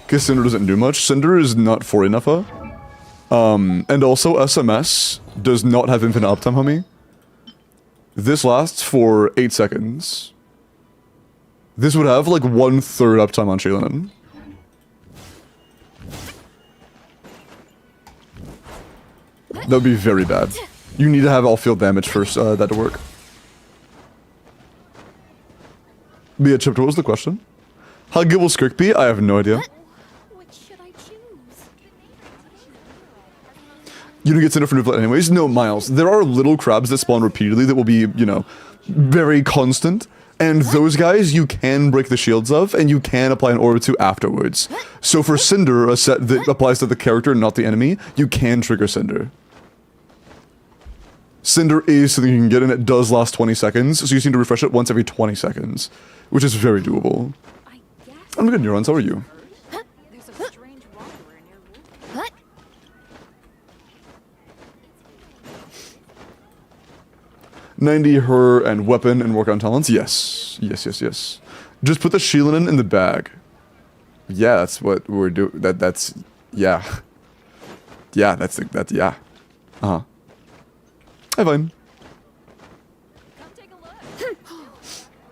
Speaker 1: Because Cinder doesn't do much. Cinder is not for enough. And also SMS does not have infinite uptime, homie. This lasts for 8 seconds. This would have like 1/3 uptime on Sheelanen. That would be very bad. You need to have all field damage first that to work. Be a chip. What was the question? How good will Skirk be? I have no idea.
Speaker 3: Which should I choose?
Speaker 1: You don't get Cinder for Nuvelet anyways? No, Miles. There are little crabs that spawn repeatedly that will be, you know, very constant. And those guys you can break the shields of, and you can apply an aura to afterwards. So for Cinder, a set that applies to the character, not the enemy, you can trigger Cinder. Cinder is something you can get, and it does last 20 seconds, so you just need to refresh it once every 20 seconds, which is very doable.
Speaker 2: I guess
Speaker 1: I'm good, Neurons. How are you?
Speaker 2: there's a strange wanderer in your wood.
Speaker 1: 90 her and weapon and work on talents. Yes. Yes. Just put the Sheelanen in the bag. Yeah, that's what we're doing. That's yeah. Yeah, that's yeah. Uh-huh. Hi, Vine.
Speaker 2: Come take a look.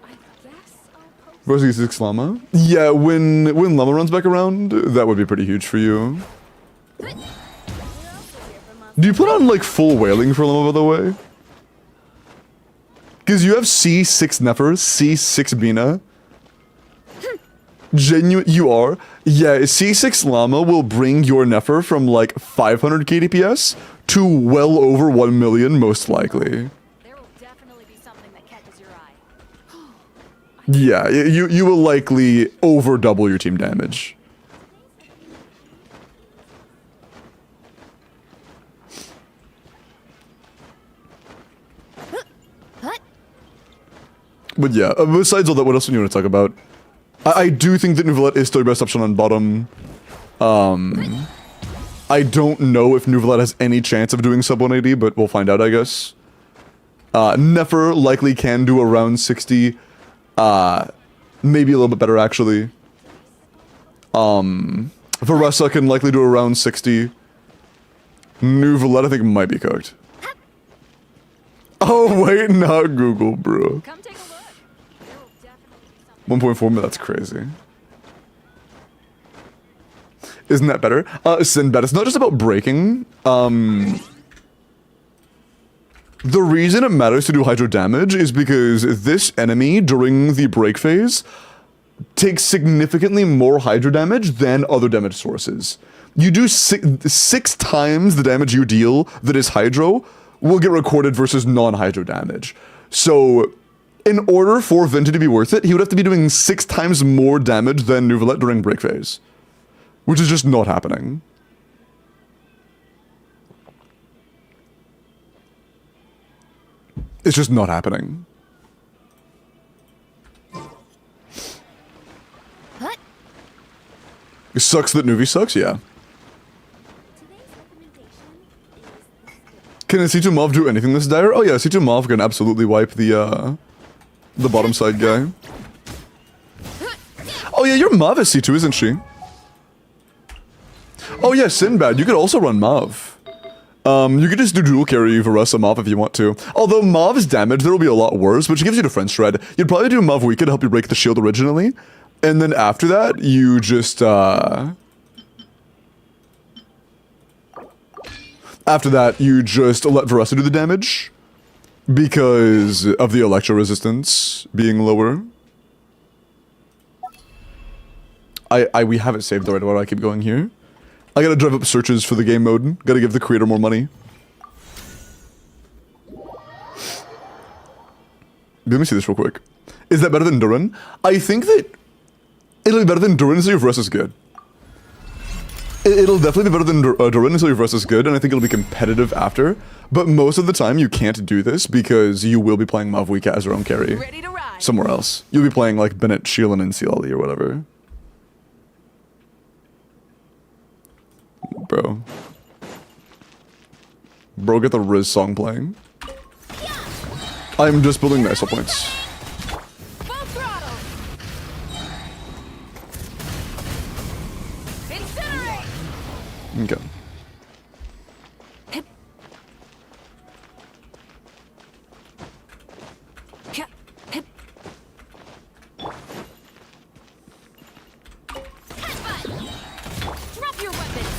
Speaker 2: I guess I'll post.
Speaker 1: Rosie 6 llama. Yeah, when llama runs back around, that would be pretty huge for you. Do you put on like full wailing for llama, by the way? Because you have C6 Nefer, C6 Bina. Genuine, you are. Yeah, C6 Llama will bring your Nefer from like 500 KDPS to well over 1 million, most likely.
Speaker 2: There will definitely be something that catches your eye.
Speaker 1: Yeah, you will likely over double your team damage. But yeah, besides all that, what else do you want to talk about? I do think that Nuvelet is still your best option on bottom. I don't know if Nuvelet has any chance of doing sub 180, but we'll find out, I guess. Nefer likely can do around 60. Maybe a little bit better, actually. Varessa can likely do around 60. Nuvelet, I think, might be cooked. Oh, wait, not Google, bro.
Speaker 2: Come take a look. There will definitely be something.
Speaker 1: 1.4 mil, that's crazy. Isn't that better? Sinbad, it's not just about breaking. The reason it matters to do hydro damage is because this enemy, during the break phase, takes significantly more hydro damage than other damage sources. You do six times the damage you deal that is hydro will get recorded versus non-hydro damage. So, in order for Vinta to be worth it, he would have to be doing 6 times more damage than Nuvelet during break phase. Which is just not happening. It's just not happening.
Speaker 3: What?
Speaker 1: It sucks that Nuvi sucks, yeah.
Speaker 3: Today's recommendation is this.
Speaker 1: Can a C2 Mauve do anything this dire? Oh yeah, C2 Mauve can absolutely wipe the bottom side guy. Oh yeah, your Mauve is C2, isn't she? Oh yeah, Sinbad, you could also run Mauve. You could just do dual carry Varessa Mauve if you want to. Although Mauve's damage there will be a lot worse, but she gives you defense shred. You'd probably do Mauve Weaken to help you break the shield originally. And then after that, you just after that, you just let Varessa do the damage. Because of the Electro resistance being lower. We have it saved already. Why do I keep going here? I gotta drive up searches for the game mode. Gotta give the creator more money. Let me see this real quick. Is that better than Durin? I think that it'll be better than Durin until your verse is good. It'll definitely be better than Durin until your verse is good, and I think it'll be competitive after. But most of the time, you can't do this because you will be playing Mavwika as your own carry.
Speaker 2: Ready to ride.
Speaker 1: Somewhere else. You'll be playing like Bennett, Sheelan, and CLE or whatever. Bro. Bro, get the Riz song playing. I'm just building the ISO points.
Speaker 2: Full throttle. Incinerate.
Speaker 1: Okay.
Speaker 2: Drop your weapons.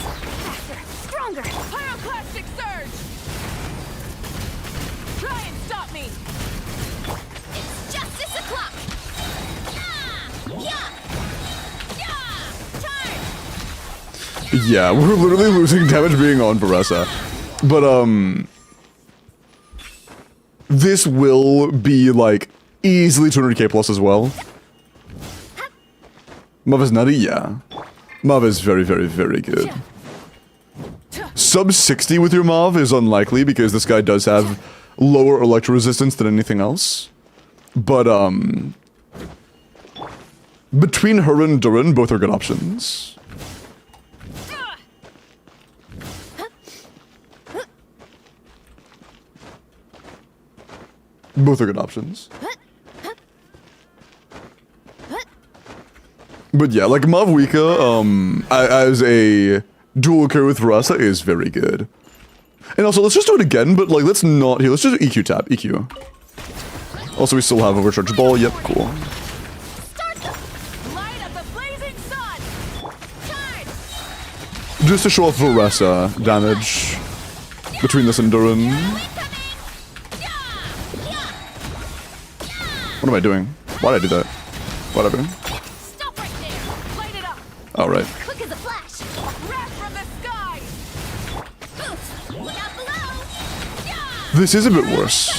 Speaker 2: Faster, stronger. Pyroclastic surge. Try and stop me.
Speaker 3: It's justice o'clock. Yeah! Charge!
Speaker 1: Yeah, we're literally losing damage being on Varessa. But, this will be, like, easily 200k plus as well. Mav is nutty? Yeah. Mav is very, very, very good. Sub 60 with your Mav is unlikely because this guy does have lower electro resistance than anything else. But, between her and Durin, both are good options. Both are good options. But yeah, like Mavwika, as a dual carry with Varessa is very good. And also, let's just do it again, but like, let's not here. Let's just EQ tap, EQ. Also, we still have overcharge ball. Yep, cool.
Speaker 2: Light up the blazing sun. Charge.
Speaker 1: Just to show off Varessa damage between this and Durin. What am I doing? Why did I do that? Whatever.
Speaker 2: Stop right there. Light it up.
Speaker 1: Alright.
Speaker 3: Quick as a flash.
Speaker 2: Wrath from the sky.
Speaker 3: Look out below.
Speaker 1: This is a bit worse.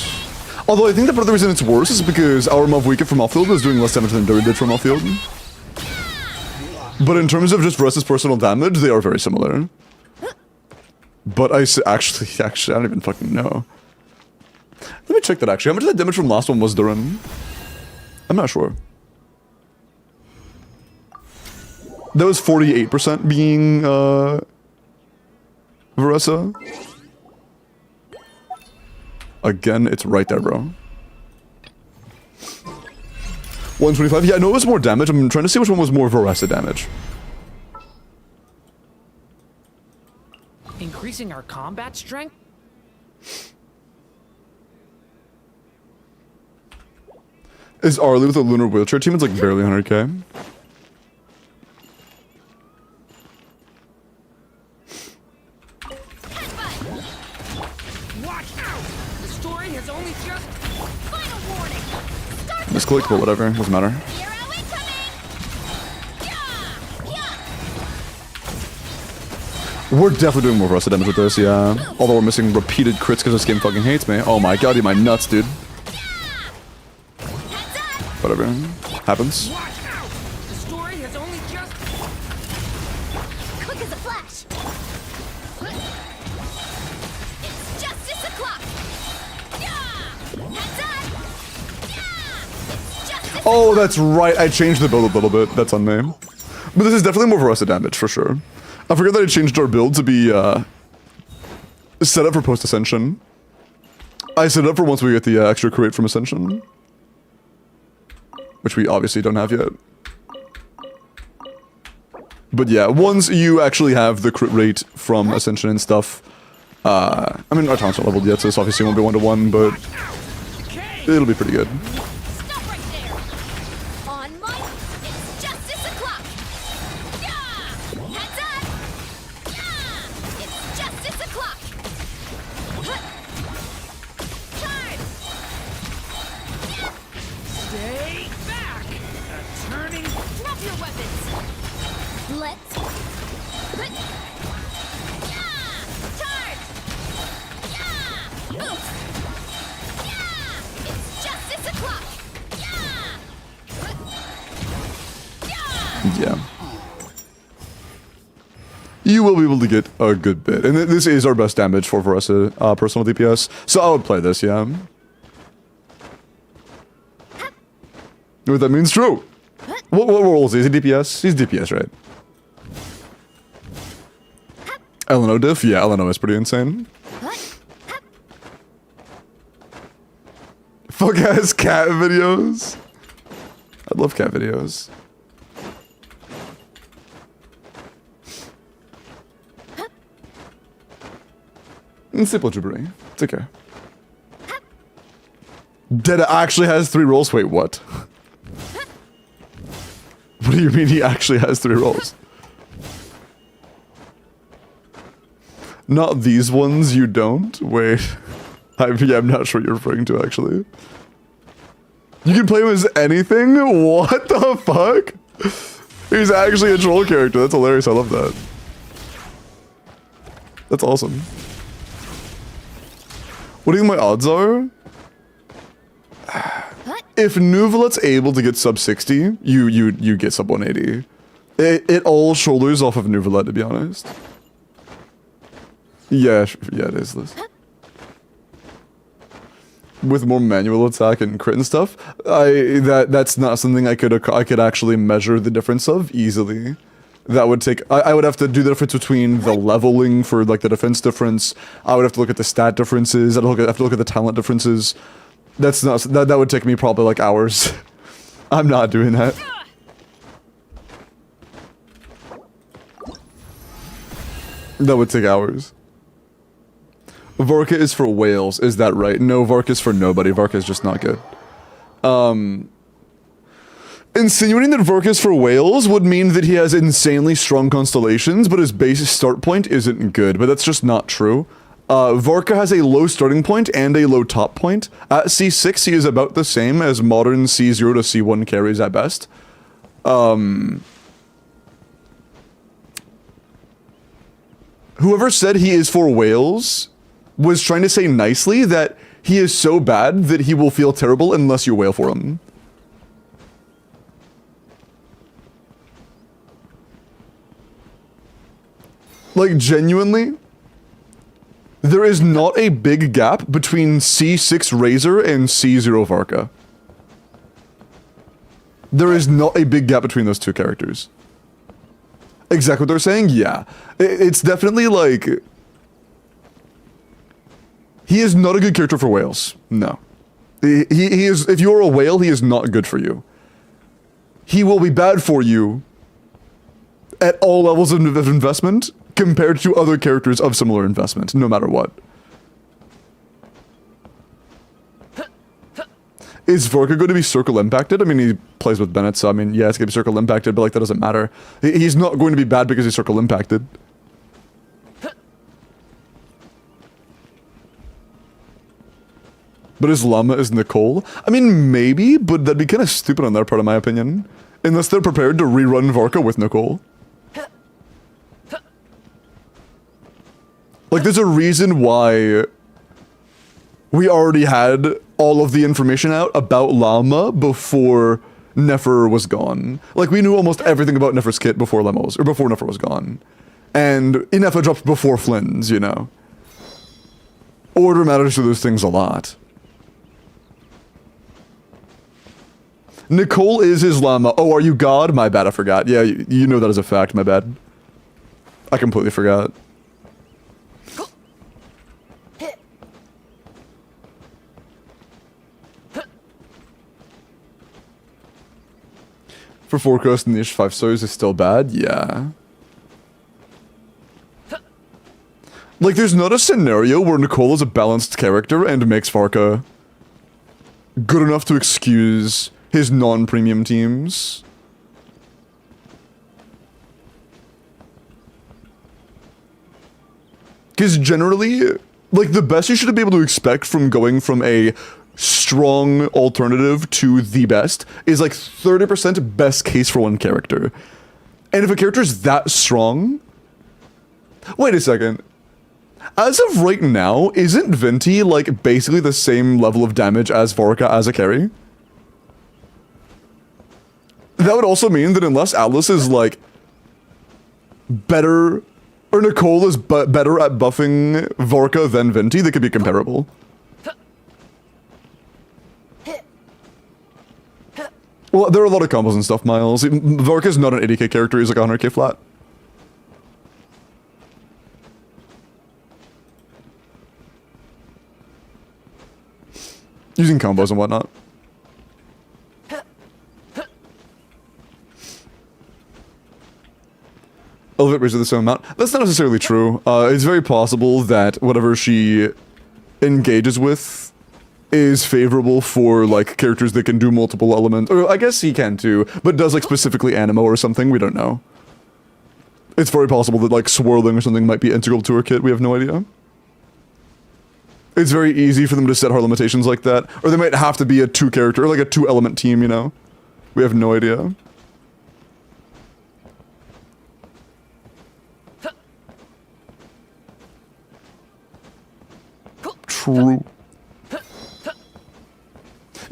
Speaker 1: Although I think that part of the reason it's worse is because our Mavwika from outfield is doing less damage than Durin did from outfield. But in terms of just versus personal damage, they are very similar. But actually, I don't even fucking know. Let me check that actually. How much of that damage from last one was Durin? I'm not sure. That was 48% being, Varessa. Again, it's right there, bro. 125? Yeah, I know it was more damage. I'm trying to see which one was more Varessa damage.
Speaker 5: Increasing our combat strength?
Speaker 1: Is Arlie with a lunar wheelchair team? It's like barely 100k.
Speaker 5: Watch out! The story has only just...
Speaker 3: Final warning. Start
Speaker 1: Misclick, but whatever. Doesn't matter.
Speaker 3: Hero incoming.
Speaker 1: We're definitely doing more Varessa damage with this, yeah. Although we're missing repeated crits because this game fucking hates me. Oh my god, eat my nuts, dude. Whatever. Happens.
Speaker 5: Watch out! The story has only just...
Speaker 3: Quick as a flash. It's justice o'clock. Heads up. It's justice.
Speaker 1: Oh, that's right. I changed the build a little bit. That's on me. But this is definitely more Varessa damage, for sure. I forgot that I changed our build to be, set up for post-Ascension. I set it up for once we get the extra crit from Ascension. Which we obviously don't have yet. But yeah, once you actually have the crit rate from Ascension and stuff, I mean, our talent's not leveled yet, so this obviously won't be 1-to-1, but it'll be pretty good.
Speaker 3: Stop right there. On mic. It's justice o'clock. Heads up. It's justice o'clock. Charge.
Speaker 5: Stay back! A turning...
Speaker 2: Drop your weapons.
Speaker 1: Yeah. You will be able to get a good bit. And this is our best damage for us, personal DPS. So I would play this, yeah. What that means, true. What role is he? Is he DPS? He's DPS, right? LNO diff? Yeah, LNO is pretty insane. Fuck ass cat videos. I love cat videos. And simple gibbering. It's okay. Dead actually has 3 rolls? Wait, what? What do you mean he actually has 3 rolls? Not these ones, you don't? Wait. I'm not sure what you're referring to, actually. You can play him as anything? What the fuck? He's actually a troll character. That's hilarious. I love that. That's awesome. What do you think my odds are? If Nuvolet's able to get sub 60, you get sub 180. It all shoulders off of Nuvolet, to be honest. Yeah, it is this. With more manual attack and crit and stuff, that's not something I could actually measure the difference of easily. That would take, I would have to do the difference between the leveling for like the defense difference. I would have to look at the stat differences. I'd have to look at the talent differences. That's not, that would take me probably like hours. I'm not doing that. That would take hours. Vorka is for whales, is that right? No, Vorka is for nobody. Vorka is just not good. Insinuating that Vorka is for whales would mean that he has insanely strong constellations, but his base start point isn't good, but that's just not true. Vorka has a low starting point and a low top point. At C6, he is about the same as modern C0 to C1 carries at best. Whoever said he is for whales was trying to say nicely that he is so bad that he will feel terrible unless you wail for him. Like, genuinely, there is not a big gap between C6 Razor and C0 Varka. There is not a big gap between those two characters. Exactly what they're saying? Yeah. It's definitely like... He is not a good character for whales. No. He is... If you're a whale, he is not good for you. He will be bad for you at all levels of investment compared to other characters of similar investment, no matter what. Is Vorka going to be circle impacted? I mean, he plays with Bennett, so I mean, yeah, it's going to be circle impacted, but like, that doesn't matter. He's not going to be bad because he's circle impacted. But his llama is Nicole? I mean, maybe, but that'd be kind of stupid on their part, in my opinion. Unless they're prepared to rerun Vorka with Nicole. Like, there's a reason why we already had all of the information out about Llama before Nefer was gone. Like, we knew almost everything about Nefer's kit before Llama was, or before Nefer was gone. And Nefer dropped before Flynn's, you know. Order matters to those things a lot. Nicole is his llama. Oh, are you God? My bad, I forgot. Yeah, you know that as a fact, my bad. I completely forgot. For forecast and niche 5 stars is still bad? Yeah. Like, there's not a scenario where Nicole is a balanced character and makes Varka good enough to excuse his non-premium teams. Because generally, like, the best you should be able to expect from going from a strong alternative to the best is like 30% best case for one character. And if a character is that strong... Wait a second. As of right now, isn't Venti like basically the same level of damage as Vorka as a carry? that would also mean that unless Atlas is like better, or Nicole is better at buffing Vorka than Venti, they could be comparable. Well, there are a lot of combos and stuff, Miles. Vorka's not an 80k character, he's like 100k flat. Using combos and whatnot. Elevate raise to the same amount. That's not necessarily true. It's very possible that whatever she engages with is favorable for like characters that can do multiple elements. Or I guess he can too, but does like specifically animo or something. We don't know. It's very possible that like swirling or something might be integral to her kit. We have no idea. It's very easy for them to set hard limitations like that, or they might have to be a 2-character, or like a 2-element team. You know, we have no idea. True. Yeah,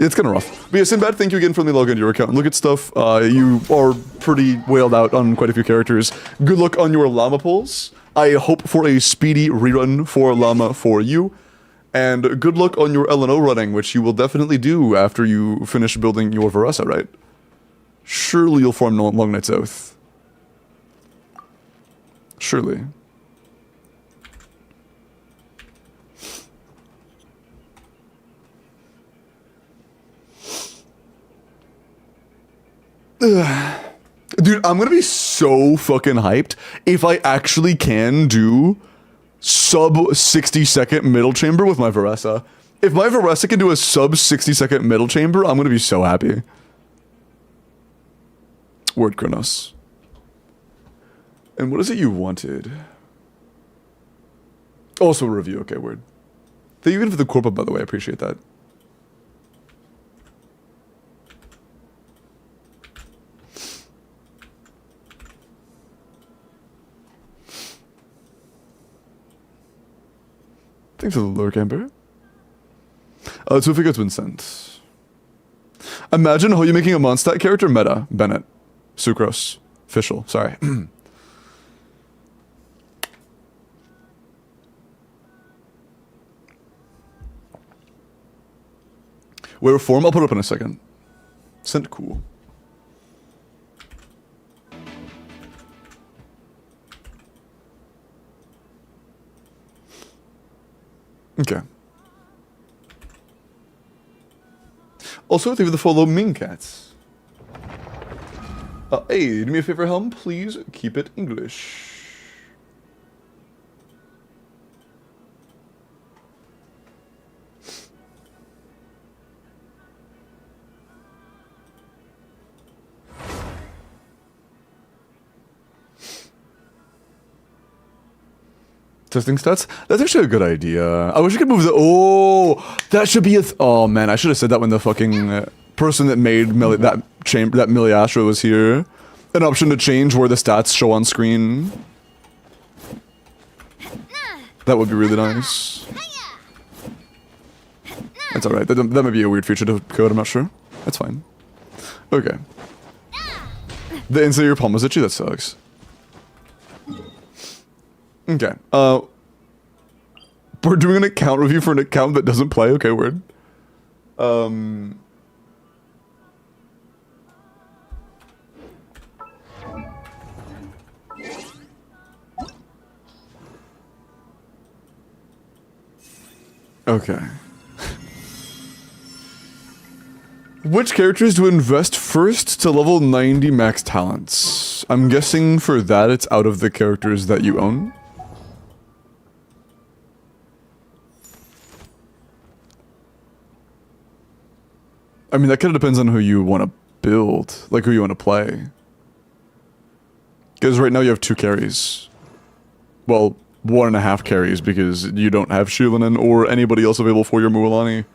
Speaker 1: it's kind of rough. But yeah, Sinbad, thank you again for the login to your account. Look at stuff. You are pretty whaled out on quite a few characters. Good luck on your llama pulls. I hope for a speedy rerun for llama for you. And good luck on your LNO running, which you will definitely do after you finish building your Varessa, right? Surely you'll form Long Night's Oath. Surely. Dude, I'm gonna be so fucking hyped if I actually can do sub 60-second middle chamber with my Varessa. If my Varessa can do a sub 60-second middle chamber, I'm gonna be so happy. Word, Kronos. And what is it you wanted? Also a review, okay, word. Thank you even for the corp up, by the way, I appreciate that. Thanks for the lurk, Amber. So if it's been sent. Imagine how you're making a Mondstadt character meta. Bennett. Sucrose. Official. Sorry. Where form? I'll put it up in a second. Sent cool. Okay. Also, thank you for the follow, Mingcats. Hey, do me a favor, Helm, please keep it English. Testing stats? That's actually a good idea. I wish I could move the— oh, that should be a— oh man, I should have said that when the fucking person that made that Millie Astra was here. An option to change where the stats show on screen. That would be really nice. That's alright, that might be a weird feature to code, I'm not sure. That's fine. Okay. The inside of your palm was itchy? That sucks. Okay, we're doing an account review for an account that doesn't play? Okay, word. Okay. Which characters to invest first to level 90 max talents? I'm guessing for that it's out of the characters that you own. I mean, that kind of depends on who you want to build, like who you want to play. Because right now you have 2 carries. Well, 1.5 carries because you don't have Shulanen or anybody else available for your Mualani.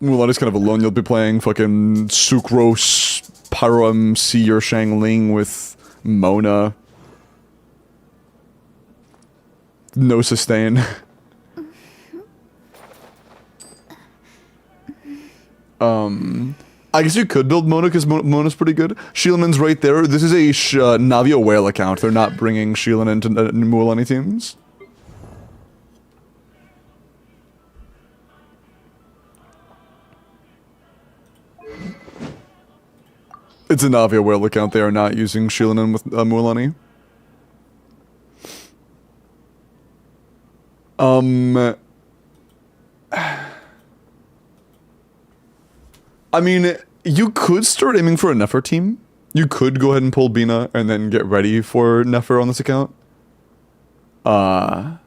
Speaker 1: Mualani's kind of alone. You'll be playing fucking Sucrose, Pyro MC, or Shangling with Mona. No sustain. I guess you could build Mona because Mona's pretty good. Shieldman's right there. This is a Navia whale account. They're not bringing Shieldman into Mulan teams. It's a Navia whale account. They are not using Shieldman with Mulan. I mean, you could start aiming for a Nefer team. You could go ahead and pull Bina and then get ready for Nefer on this account. That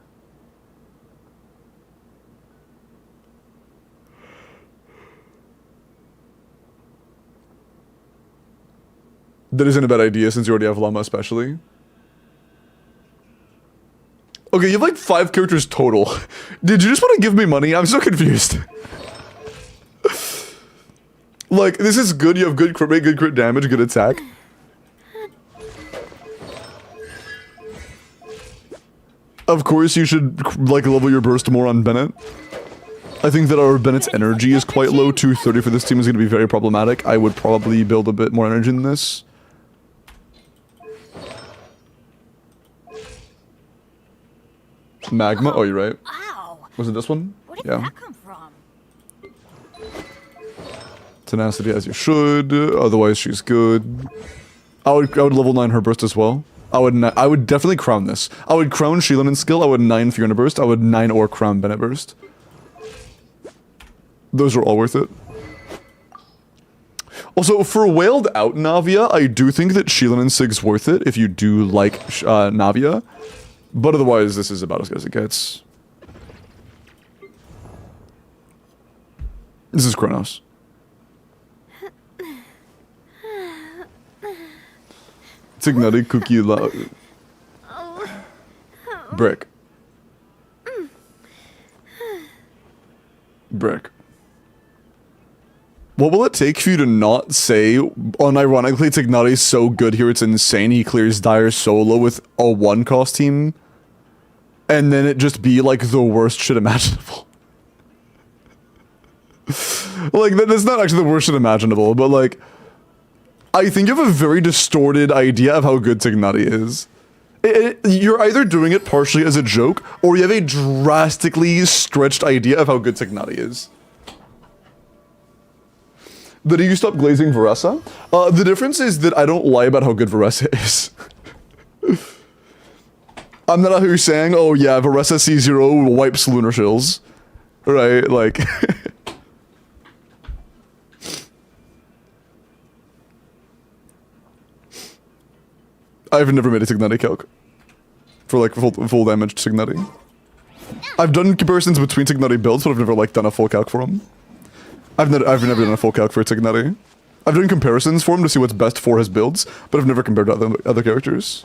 Speaker 1: isn't a bad idea since you already have Llama especially. Okay, you have like 5 characters total. Did you just want to give me money? I'm so confused. Like, this is good. You have good crit rate, good crit damage, good attack. Of course, you should, like, level your burst more on Bennett. I think that our Bennett's energy is quite low. 230 for this team is going to be very problematic. I would probably build a bit more energy than this. Magma? Oh, you're right.
Speaker 2: Wow.
Speaker 1: Was it this one?
Speaker 2: Where did
Speaker 1: Yeah.
Speaker 2: that come from?
Speaker 1: Tenacity as you should. Otherwise, she's good. I would level 9 her burst as well. I would definitely crown this. I would crown Sheelan in skill. I would 9 Fiona burst. I would 9 or crown Bennett burst. Those are all worth it. Also, for whaled out Navia, I do think that Sheelan and Sig's worth it if you do like Navia. But otherwise, this is about as good as it gets. This is Kronos. Tignati cookie brick. Brick. What will it take for you to not say, unironically, Tignati's so good here, it's insane, he clears Dire solo with a 1-cost team, and then it just be, like, the worst shit imaginable? Like, that's not actually the worst shit imaginable, but, like, I think you have a very distorted idea of how good Tignati is. You're either doing it partially as a joke, or you have a drastically stretched idea of how good Tignati is. Did you stop glazing Varessa? The difference is that I don't lie about how good Varessa is. I'm not out here saying, oh yeah, Varessa C0 wipes Lunar Shills. Right, like... I've never made a Tignati calc. For like full damage Tignati. I've done comparisons between Tignati builds, but I've never like done a full calc for them. I've never done a full calc for Tignati. I've done comparisons for him to see what's best for his builds, but I've never compared to other characters.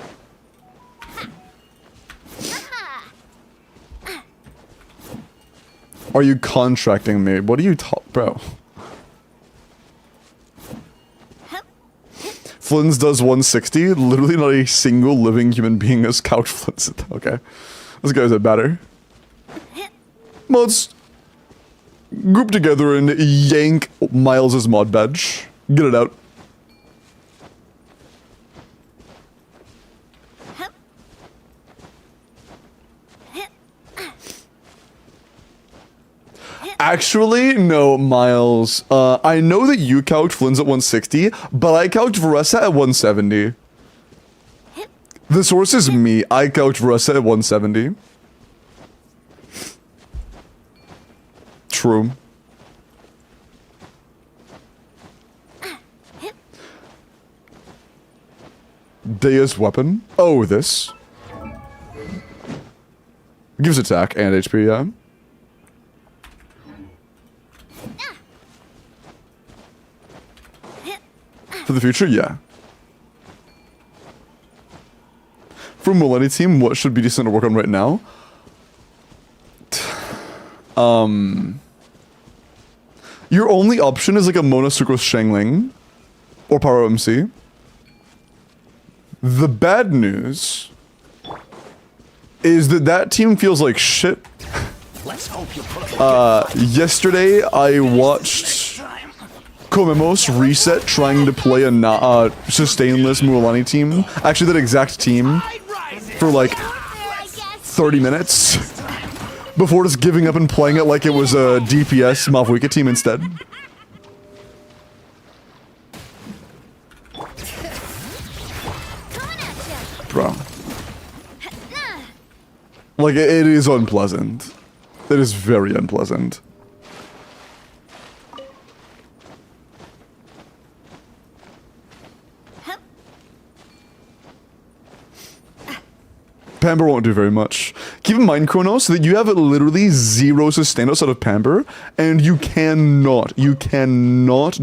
Speaker 1: Are you contracting me? What are you bro? Flynn's does 160. Literally not a single living human being has couch Flynn's. Okay. This guy's a batter. Let's group together and yank Miles' mod badge. Get it out. Actually, no, Miles. I know that you couched Flynn's at 160, but I couched Varessa at 170. The source is me. I couched Varessa at 170. True. Dea's weapon. Oh, this. Gives attack and HP, yeah. For the future, yeah. For Millennium team, what should be decent to work on right now? Your only option is like a Mona Sucrose Shangling or Power MC. The bad news is that team feels like shit.
Speaker 4: Let's hope you pull up
Speaker 1: Yesterday I watched Komemos reset trying to play a sustainless Mualani team. Actually, that exact team for like 30 minutes before just giving up and playing it like it was a DPS Mavwika team instead. Bro. Like, it is unpleasant. It is very unpleasant. Pamper won't do very much. Keep in mind, Kronos, that you have literally 0 sustain outside of Pamper, and you cannot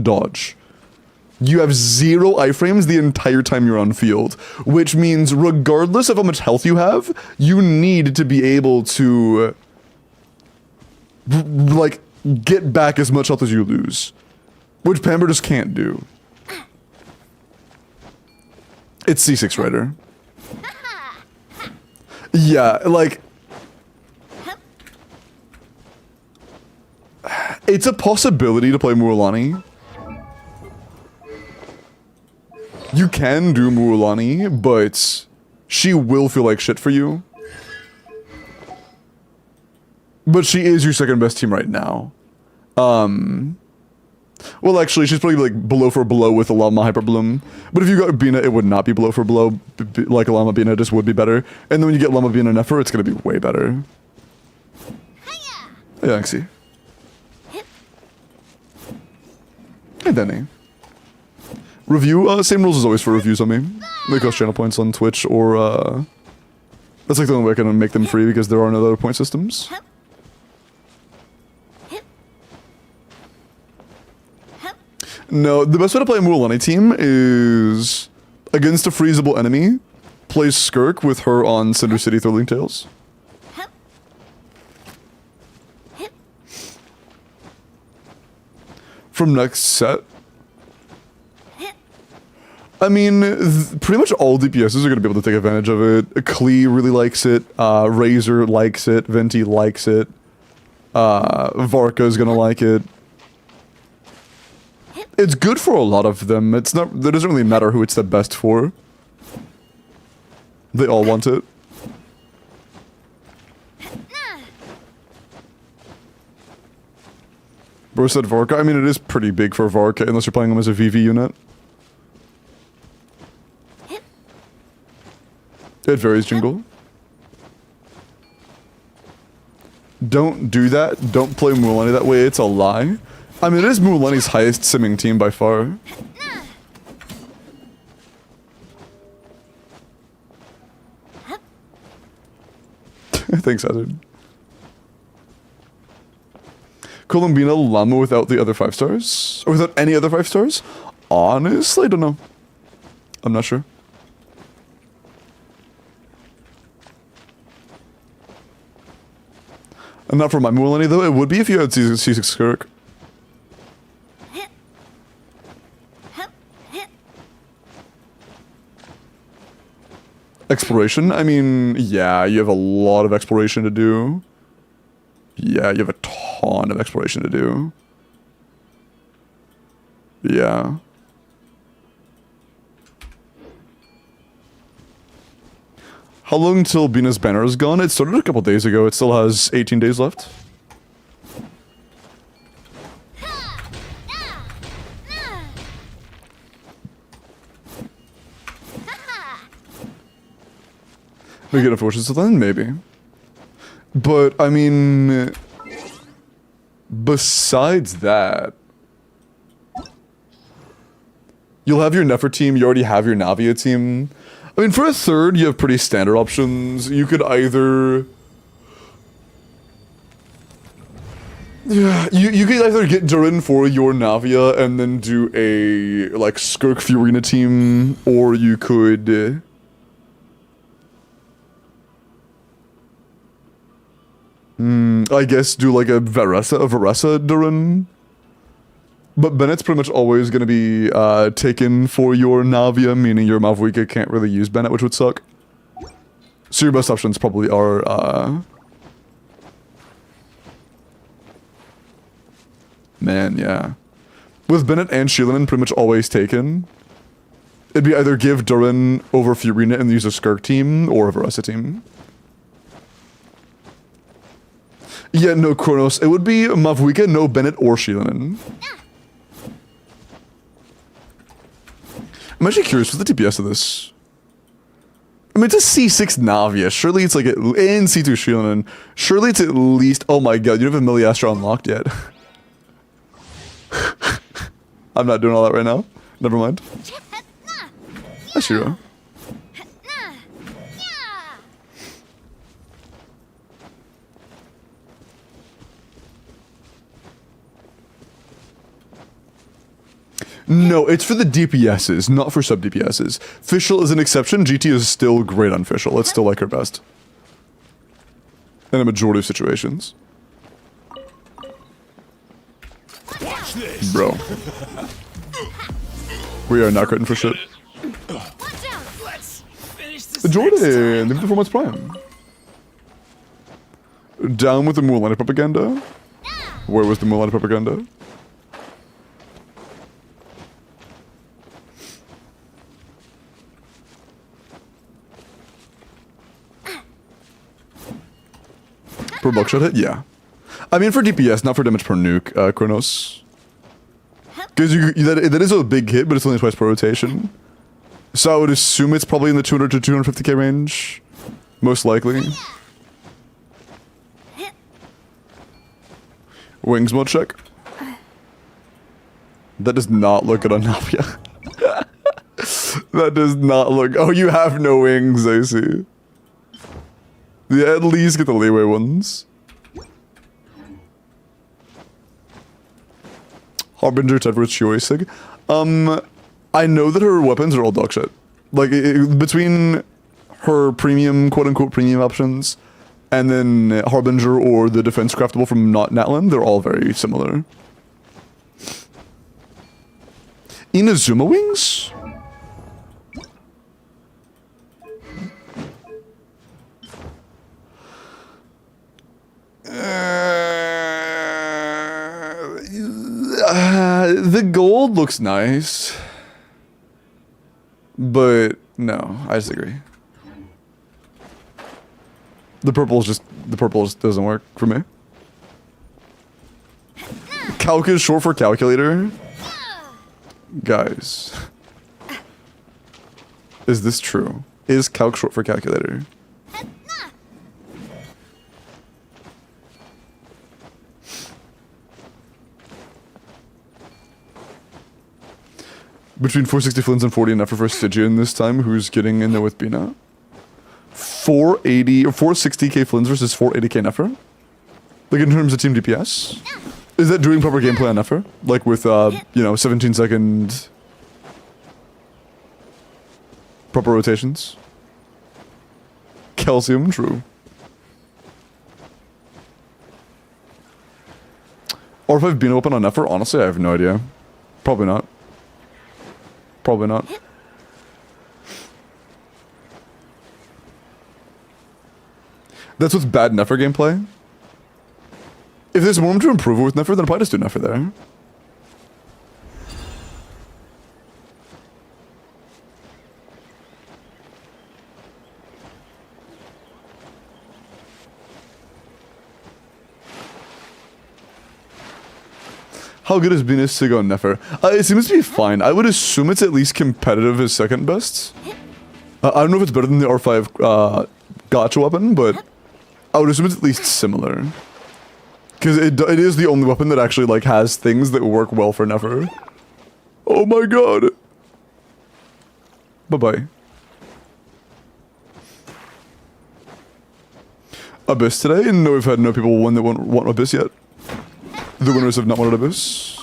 Speaker 1: dodge. You have 0 iframes the entire time you're on field, which means regardless of how much health you have, you need to be able to, like, get back as much health as you lose, which Pamper just can't do. It's C6 Rider. Yeah, like, it's a possibility to play Mualani. You can do Mualani, but she will feel like shit for you. But she is your second best team right now. Well, actually, she's probably like below for blow with Alama Hyperbloom. But if you got Bina, it would not be below for blow. Like Alama Bina just would be better. And then when you get Lama Bina Nefer, it's gonna be way better. Yeah, I see. Hey, Denny. Review, same rules as always for reviews on me. They cost channel points on Twitch or, that's like the only way I can make them free because there are no other point systems. No, the best way to play a Mualani team is against a freezable enemy, play Skirk with her on Cinder City Thrilling Tales. From next set, I mean, pretty much all DPSs are going to be able to take advantage of it. Klee really likes it, Razor likes it, Venti likes it, Varka's going to like it. It's good for a lot of them. It's not, it doesn't really matter who it's the best for. They all want it. Bro said Varka. I mean, it is pretty big for Varka, unless you're playing him as a VV unit. It varies, Jingle. Don't do that. Don't play Mualani that way. It's a lie. I mean, it is Mualani's highest simming team by far. Thanks, Hazard. Columbina Llama without the other 5 stars? Or without any other 5 stars? Honestly, I don't know. I'm not sure. And not for my Mualani though, it would be if you had C6 Skirk. Exploration? I mean, yeah, you have a lot of exploration to do. Yeah, you have a ton of exploration to do. Yeah. How long till Bina's banner is gone? It started a couple days ago. It still has 18 days left. We get unfortunate till then? Maybe. But, I mean... Besides that... You'll have your Nefer team, you already have your Navia team. I mean, for a third, you have pretty standard options. You could either... Yeah, you could either get Durin for your Navia and then do a, like, Skirk Furina team, or you could... I guess do like a Varesa Durin. But Bennett's pretty much always going to be taken for your Navia, meaning your Mavwika can't really use Bennett, which would suck. So your best options probably are... Man, yeah. With Bennett and Sheelan pretty much always taken, it'd be either give Durin over Furina and use a Skirk team, or a Varessa team. Yeah, no, Kronos. It would be Mavuika, no Bennett or Sheelan. I'm actually curious, what's the DPS of this? I mean, it's a C6 Navia. Surely it's like, and C2 Sheelan. Surely it's at least, oh my god, you don't have Miliastra unlocked yet. I'm not doing all that right now. Never mind. Ashiro. No, it's for the DPSs, not for sub DPSs. Fischl is an exception. GT is still great on Fischl. It's still like her best. In a majority of situations.
Speaker 4: Watch this.
Speaker 1: Bro. We are not cutting for shit.
Speaker 4: Let's finish this.
Speaker 1: Jordan, thank you for months Prime. Down with the Mulan propaganda. Where was the Mulan propaganda? Per buckshot hit? Yeah. I mean for DPS, not for damage per nuke, Kronos. Because that is a big hit, but it's only twice per rotation. So I would assume it's probably in the 200 to 250k range. Most likely. Wings mode check. That does not look good on Navia. That does not look... Oh, you have no wings, I see. Yeah, at least get the leeway ones. Harbinger, Tedford, Shioisig. I know that her weapons are all dog shit. Like, between her premium, quote-unquote premium options, and then Harbinger or the defense craftable from not Natlan, they're all very similar. Inazuma wings? The gold looks nice, but no, I disagree. The purple just doesn't work for me. Calc is short for calculator. Guys, is this true? Is calc short for calculator? Between 460 Flins and 40 enough for Stygian this time, who's getting in there with Bina? 480 or 460k Flins versus 480k Nefer? Like in terms of team DPS? Is that doing proper gameplay on Nefer? Like with, you know, 17-second proper rotations? Calcium, true. Or if I've been open on Nefer, honestly, I have no idea. Probably not. Probably not. That's what's bad Nefer gameplay. If there's more room to improve it with Nefer, then I'll probably just do Nefer there. How good is Venus Sig on Nefer? It seems to be fine. I would assume it's at least competitive as second best. I don't know if it's better than the R5 gotcha weapon, but I would assume it's at least similar. Because it is the only weapon that actually like has things that work well for Nefer. Oh my god. Bye-bye. Abyss today? No, we've had no people win that want Abyss yet. The winners have not wanted Abyss.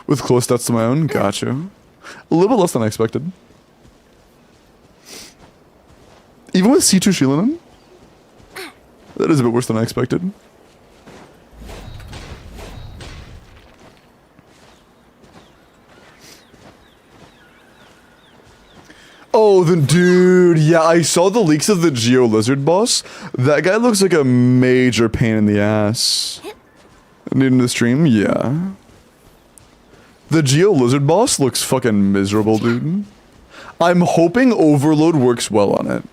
Speaker 1: With close stats to my own, gotcha. A little bit less than I expected. Even with C2 Sheelan, that is a bit worse than I expected. Oh, the dude. Yeah, I saw the leaks of the Geo Lizard boss. That guy looks like a major pain in the ass. New in the stream? Yeah. The Geo Lizard boss looks fucking miserable, dude. I'm hoping Overload works well on it.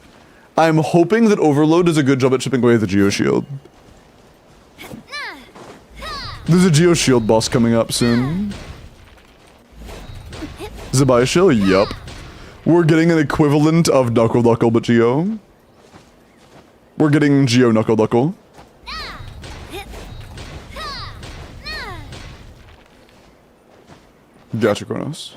Speaker 1: I'm hoping that Overload does a good job at chipping away the Geo Shield. There's a Geo Shield boss coming up soon. Zabai Shield? Yup. We're getting an equivalent of Knuckle Knuckle, but Geo. We're getting Geo Knuckle Knuckle. Gotcha, Kronos.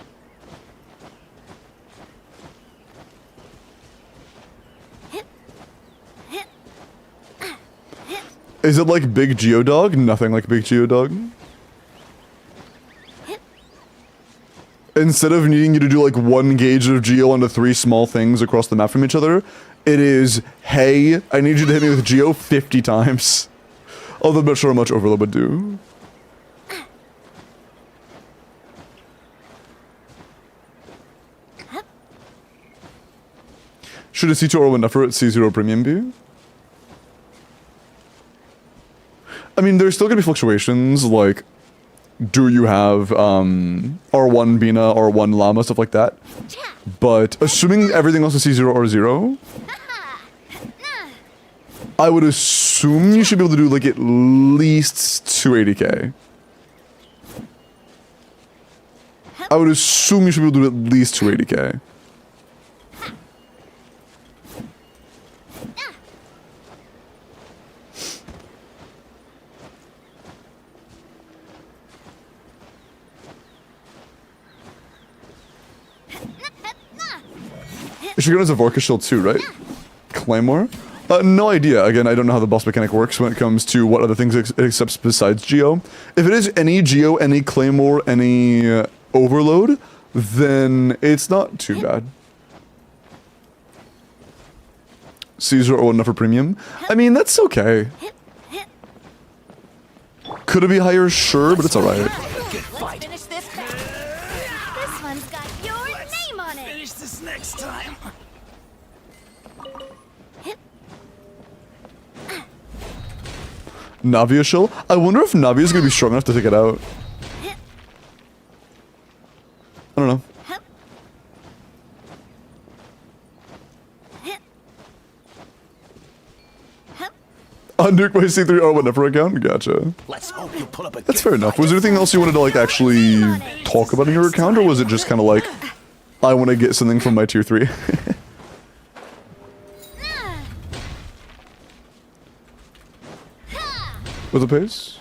Speaker 1: Is it like Big Geodog? Nothing like Big Geodog. Instead of needing you to do like 1 gauge of Geo onto 3 small things across the map from each other, it is, hey, I need you to hit me with Geo 50 times. Although I'm not sure how much Overload would do. Should a C2 or enough for it C0 premium be? I mean, there's still gonna be fluctuations, like, do you have, R1 Bina, R1 Llama, stuff like that. But, assuming everything else is C0 or 0, I would assume you should be able to do, like, at least 280k. I would assume you should be able to do at least 280k. Shigun is a Vorka shield too, right? Claymore? No idea. Again, I don't know how the boss mechanic works when it comes to what other things it accepts besides Geo. If it is any Geo, any Claymore, any Overload, then it's not too bad. Caesar or enough for premium? I mean, that's okay. Could it be higher? Sure, but it's alright.
Speaker 3: Let's finish this back. This one's got your name on it.
Speaker 4: Finish this next time.
Speaker 1: Navia shield? I wonder if Navia's gonna be strong enough to take it out. I don't know. Unduke my C3 R1 never account? Gotcha.
Speaker 4: Let's hope you pull up a
Speaker 1: That's fair enough. Was there anything else you wanted to, like, actually talk about in your account, or was it just kind of like, I want to get something from my tier 3? With the pace?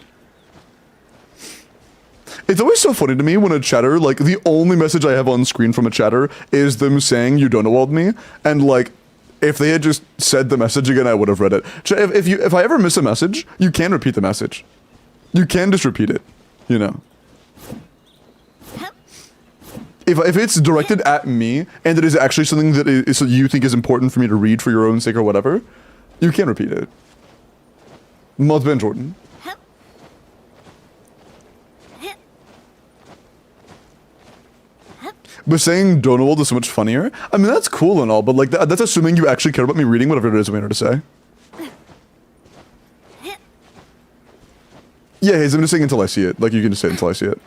Speaker 1: It's always so funny to me when a chatter, like, the only message I have on screen from a chatter is them saying, you don't know me, and, like, if they had just said the message again, I would have read it. If I ever miss a message, you can repeat the message. You can just repeat it, you know. If it's directed at me, and it is actually something that is, so you think is important for me to read for your own sake or whatever, you can repeat it. Modben Jordan. But saying Donald is so much funnier? I mean, that's cool and all, but like that's assuming you actually care about me reading whatever it is I'm here to say. Yeah, Hayes, I'm just saying until I see it. Like, you can just say it until I see it.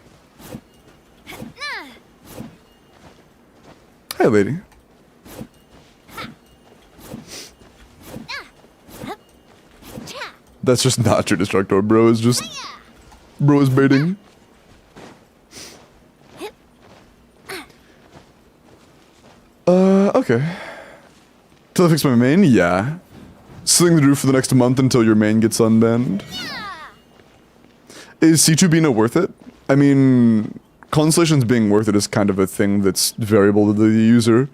Speaker 1: Hey, lady. That's just not your Destructor, bro. It's just... Bro is baiting. Okay. Till I fix my main? Yeah. Something to do for the next month until your main gets unbanned. Is C2 Bina worth it? I mean, Constellations being worth it is kind of a thing that's variable to the user.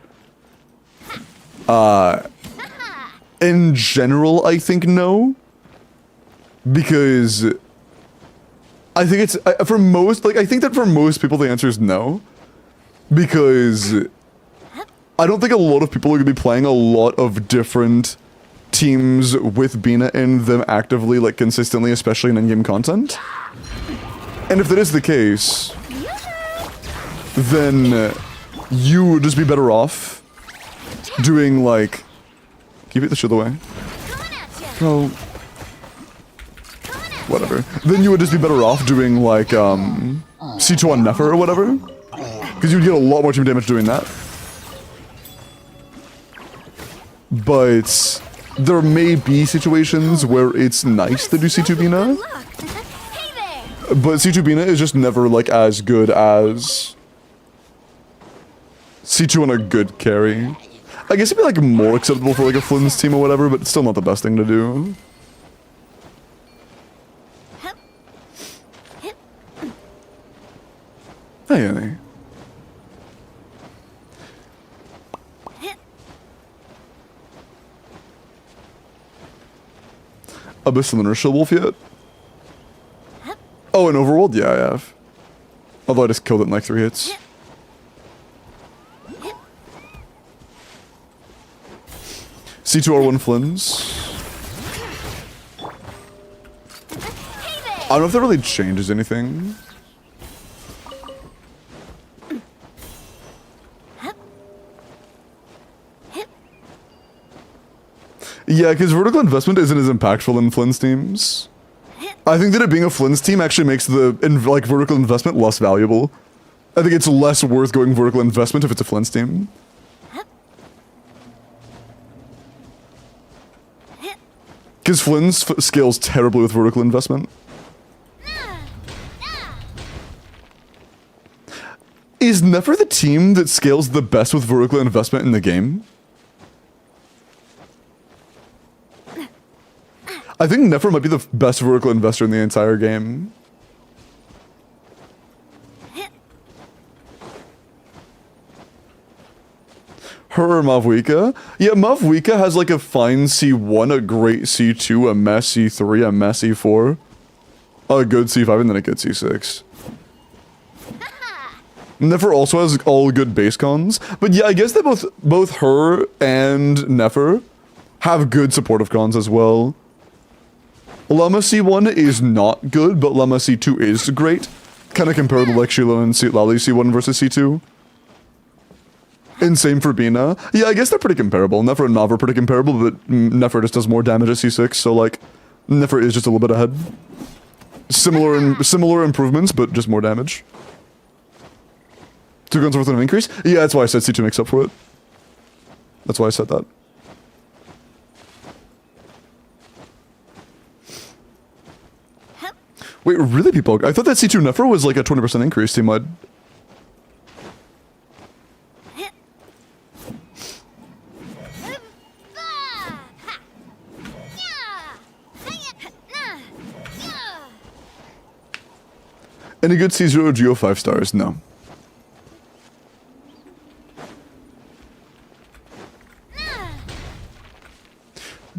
Speaker 1: In general, I think no. Because I think it's, for most, like, I think that for most people the answer is no. Because I don't think a lot of people are going to be playing a lot of different teams with Bina in them actively, like, consistently, especially in in-game content. And if that is the case, then you would just be better off doing like, keep it the shit away.
Speaker 3: Coming at ya.
Speaker 1: Bro, whatever. Then you would just be better off doing like C2 on Nefer or whatever. Because you'd get a lot more team damage doing that. But there may be situations where it's nice to do C2 Bina.
Speaker 3: Look. Hey there.
Speaker 1: But C2 Bina is just never like as good as C2 on a good carry. I guess it'd be like more acceptable for like a Flynn's team or whatever, but it's still not the best thing to do. Hey, Annie. Abyssal Inertia Wolf yet? Oh, in Overworld? Yeah, I have. Although I just killed it in like 3 hits. C2R1 Flynn's. I don't know if that really changes anything. Yeah, because vertical investment isn't as impactful in Flynn's teams. I think that it being a Flynn's team actually makes the like vertical investment less valuable. I think it's less worth going vertical investment if it's a Flynn's team. Because Flynn's scales terribly with vertical investment. Is Nefer the team that scales the best with vertical investment in the game? I think Nefer might be the best vertical investor in the entire game. Her or Mavwika? Yeah, Mavwika has like a fine C1, a great C2, a mess C3, a mess C4, a good C5, and then a good C6. Nefer also has all good base cons, but yeah, I guess that both her and Nefer have good supportive cons as well. Llama C1 is not good, but Llama C2 is great. Kind of comparable like Shiloh and Lali C1 versus C2. And same for Bina. Yeah, I guess they're pretty comparable. Nefer and Mav are pretty comparable, but Nefer just does more damage at C6, so like, Nefer is just a little bit ahead. Similar improvements, but just more damage. 2 guns worth of an increase? Yeah, that's why I said C2 makes up for it. That's why I said that. Wait, really, people? I thought that C2 Nefer was like a 20% increase team-wide. Any good C0 Geo 5 stars? No.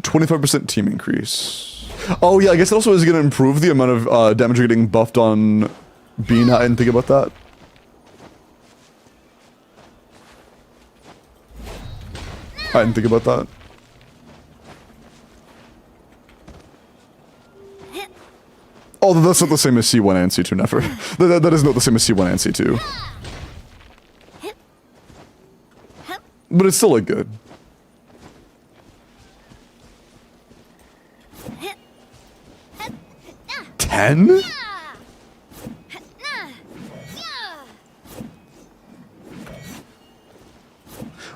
Speaker 1: %25% team increase. Oh yeah, I guess it also is going to improve the amount of damage you're getting buffed on Bina. I didn't think about that. I didn't think about that. Although that's not the same as C1 and C2 Nefer. That is not the same as C1 and C2. But it's still like good. $10?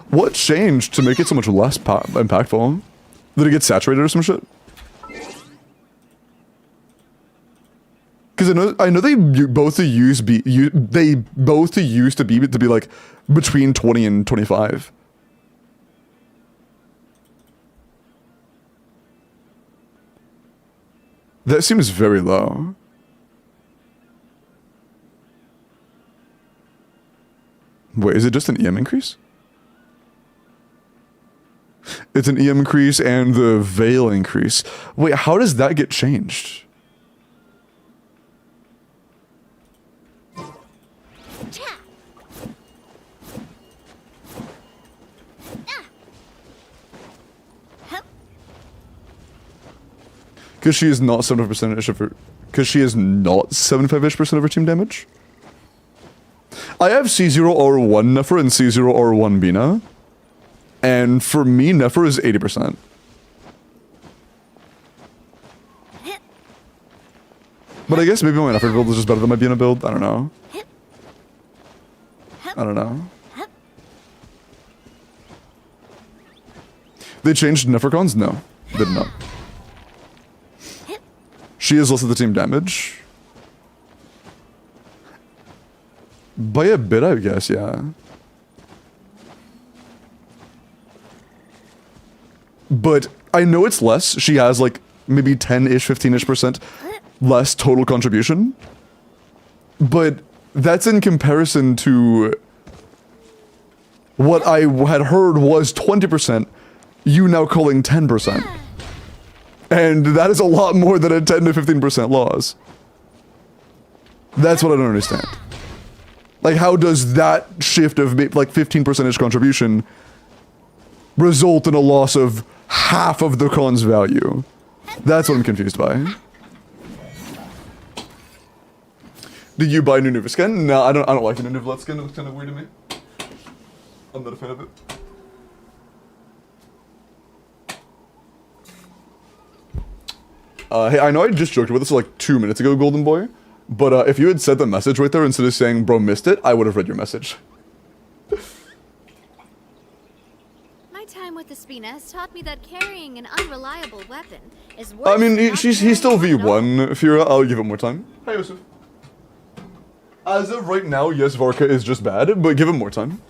Speaker 1: What changed to make it so much less impactful? Did it get saturated or some shit? Because I know they both used to be like between 20 and 25. That seems very low. Wait, is it just an EM increase? It's an EM increase and the Veil increase. Wait, how does that get changed? Because she is not 75% of her. Because she is not 75-ish% of her team damage. I have C0R1 Nefer and C0R1 Bina. And for me, Nefer is 80%. But I guess maybe my Nefer build is just better than my Bina build. I don't know. I don't know. They changed Nefercons? No, did not. She is less of the team damage. By a bit, I guess, yeah. But I know it's less. She has like maybe 10-ish, 15-ish% less total contribution. But that's in comparison to what I had heard was 20%, you now calling 10%. And that is a lot more than a 10 to 15% loss. That's what I don't understand. Like, how does that shift of like 15% contribution result in a loss of half of the con's value? That's what I'm confused by. Did you buy new Nuva skin? No, I don't like the new Nuva skin. It looks kind of weird to me. I'm not a fan of it. Hey, I know I just joked about this like 2 minutes ago, Golden Boy, but if you had said the message right there instead of saying, bro, missed it, I would have read your message.
Speaker 3: My time with the Spina has taught me that carrying an unreliable weapon is worse.
Speaker 1: I mean,
Speaker 3: than not
Speaker 1: he's
Speaker 3: carrying
Speaker 1: still
Speaker 3: one at all.
Speaker 1: V1, Fira. I'll give it more time. Hi, Yusuf. As of right now, yes, Varka is just bad, but give him more time.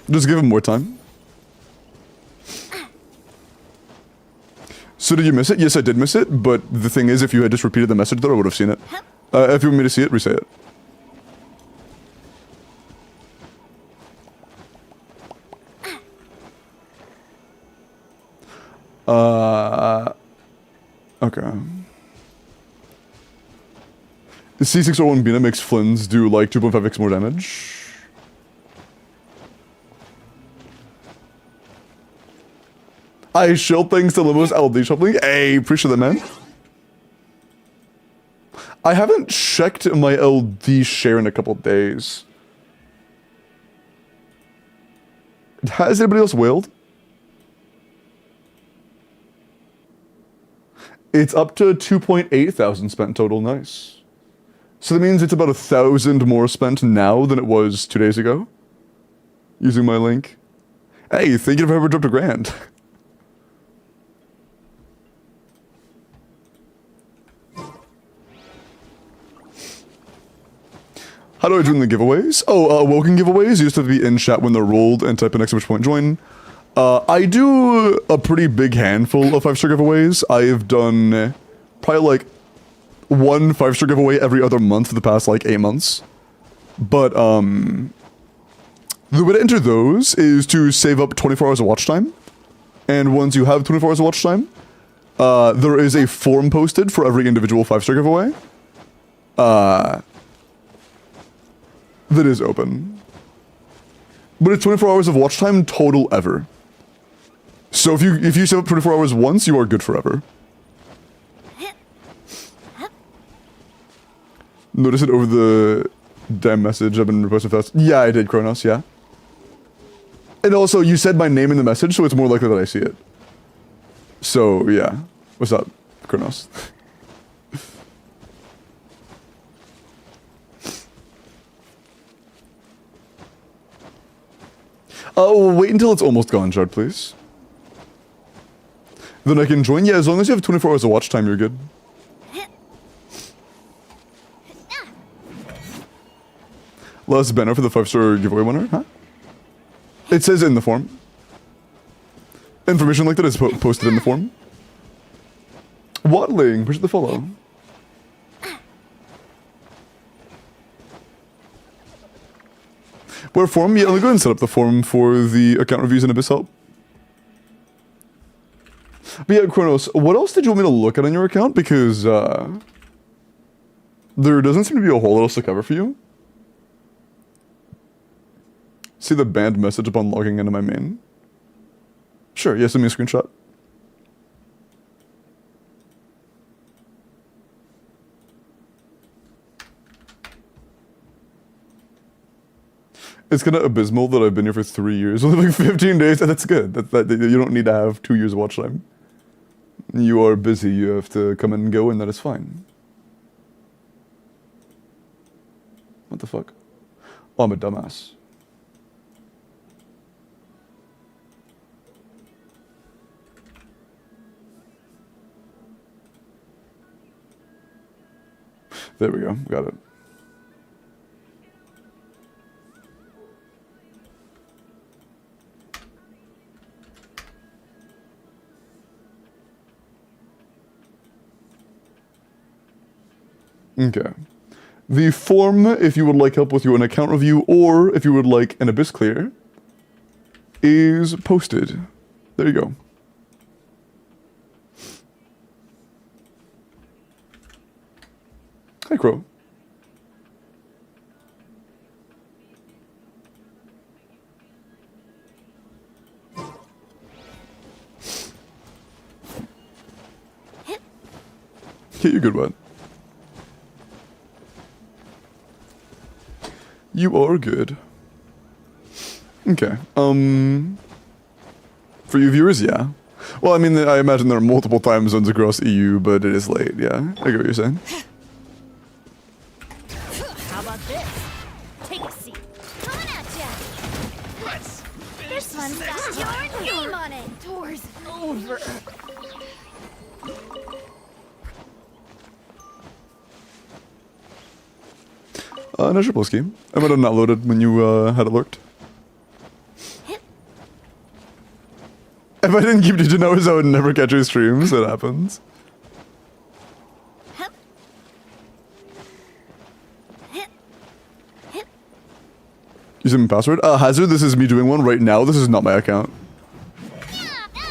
Speaker 1: Just give him more time. So did you miss it? Yes, I did miss it, but the thing is, if you had just repeated the message there, I would have seen it. If you want me to see it, re-say it. Okay. The C601 Bina makes Flynn's do like 2.5x more damage. I shield things to Limo's LD shopping. Hey, appreciate that, man. I haven't checked my LD share in a couple days. Has anybody else whaled? It's up to 2.8 thousand spent total. Nice. So that means it's about 1,000 more spent now than it was 2 days ago. Using my link. Hey, thank you if I ever dropped $1,000. How do I join the giveaways? Oh, Woken giveaways. You just have to be in chat when they're rolled and type in !point join. I do a pretty big handful of 5-star giveaways. I've done probably like 1 5-star giveaway every other month for the past like 8 months. But the way to enter those is to save up 24 hours of watch time. And once you have 24 hours of watch time, there is a form posted for every individual 5-star giveaway. That is open. But it's 24 hours of watch time total ever. So if you save up 24 hours once, you are good forever. Notice it over the damn message I've been reposting fast. Yeah, I did, Kronos, yeah. And also, you said my name in the message, so it's more likely that I see it. So, yeah. What's up, Kronos? Oh, wait until it's almost gone, Jard, please. Then I can join. Yeah, as long as you have 24 hours of watch time, you're good. Last banner for the 5-star giveaway winner, huh? It says in the form. Information like that is posted in the form. Wattling, push the follow. Where form? Yeah, I'll go and set up the form for the account reviews and Abyss Help. But yeah, Kronos, what else did you want me to look at on your account? Because, there doesn't seem to be a whole lot else to cover for you. See the banned message upon logging into my main? Sure, yeah, send me a screenshot. It's kind of abysmal that I've been here for 3 years, only like 15 days, and that's good. That you don't need to have 2 years of watch time. You are busy, you have to come and go, and that is fine. What the fuck? Oh, I'm a dumbass. There we go, got it. Okay. The form, if you would like help with your own account review, or if you would like an Abyss clear, is posted. There you go. Hi, Crow. Yeah, you're good, bud. You are good. Okay. For you viewers, yeah. Well, I mean, I imagine there are multiple time zones across EU, but it is late, yeah. I get what you're saying.
Speaker 3: How about this? Take a seat. Coming at ya! This one's got your name on it! Doors over!
Speaker 1: No triple scheme. I might have not loaded when you had it lurked. If I didn't keep Did you Knows, I would never catch your streams. It happens. Using my password? Hazard, this is me doing one right now. This is not my account.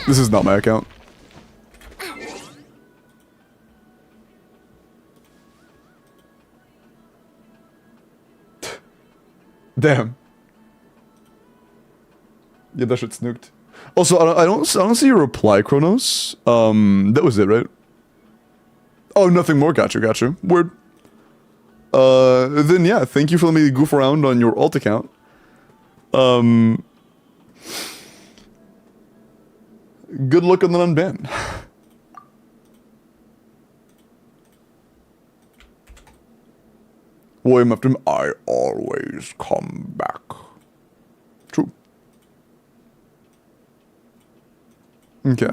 Speaker 1: This is not my account. Damn. Yeah, that shit snooked. Also, I don't see your reply, Kronos. That was it, right? Oh, nothing more. Got you. Word. Then yeah, thank you for letting me goof around on your alt account. Good luck on the unban. William after him, I always come back. True. Okay.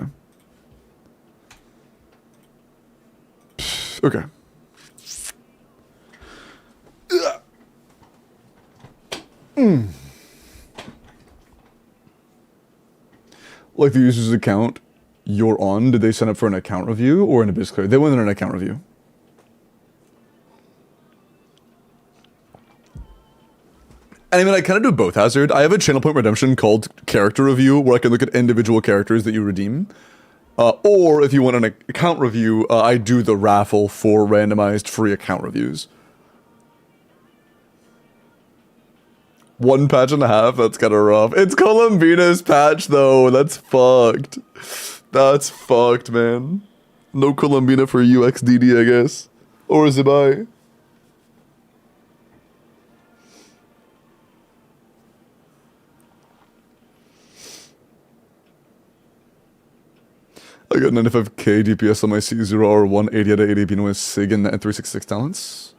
Speaker 1: Okay. Like the user's account you're on, did they sign up for an account review or an Abyss clear? They went in an account review. And I mean, I kind of do both, Hazard. I have a channel point redemption called character review where I can look at individual characters that you redeem. Or if you want an account review, I do the raffle for randomized free account reviews. 1 patch and a half, that's kind of rough. It's Columbina's patch though, that's fucked. That's fucked, man. No Columbina for UXDD, I guess. Or is it by? I got 95k DPS on my C0R1, 80 out of 80 Pino with SIG and 366 talents.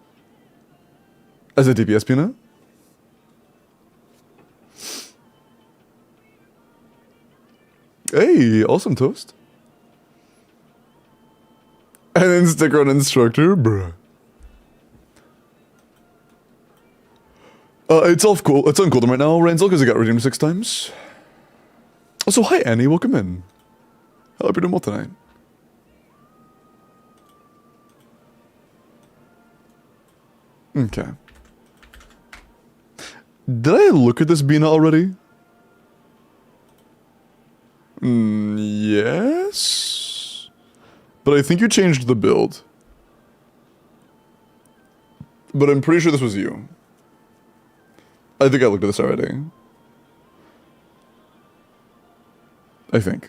Speaker 1: As a DPS Pino? Hey, awesome toast. And then stick on instructor, bruh. It's off cool. It's on cooldown right now, Renzel, because I got redeemed 6 times. Also, hi Annie, welcome in. I hope you're doing well tonight. Okay. Did I look at this Bina already? Yes. But I think you changed the build. But I'm pretty sure this was you. I think I looked at this already. I think.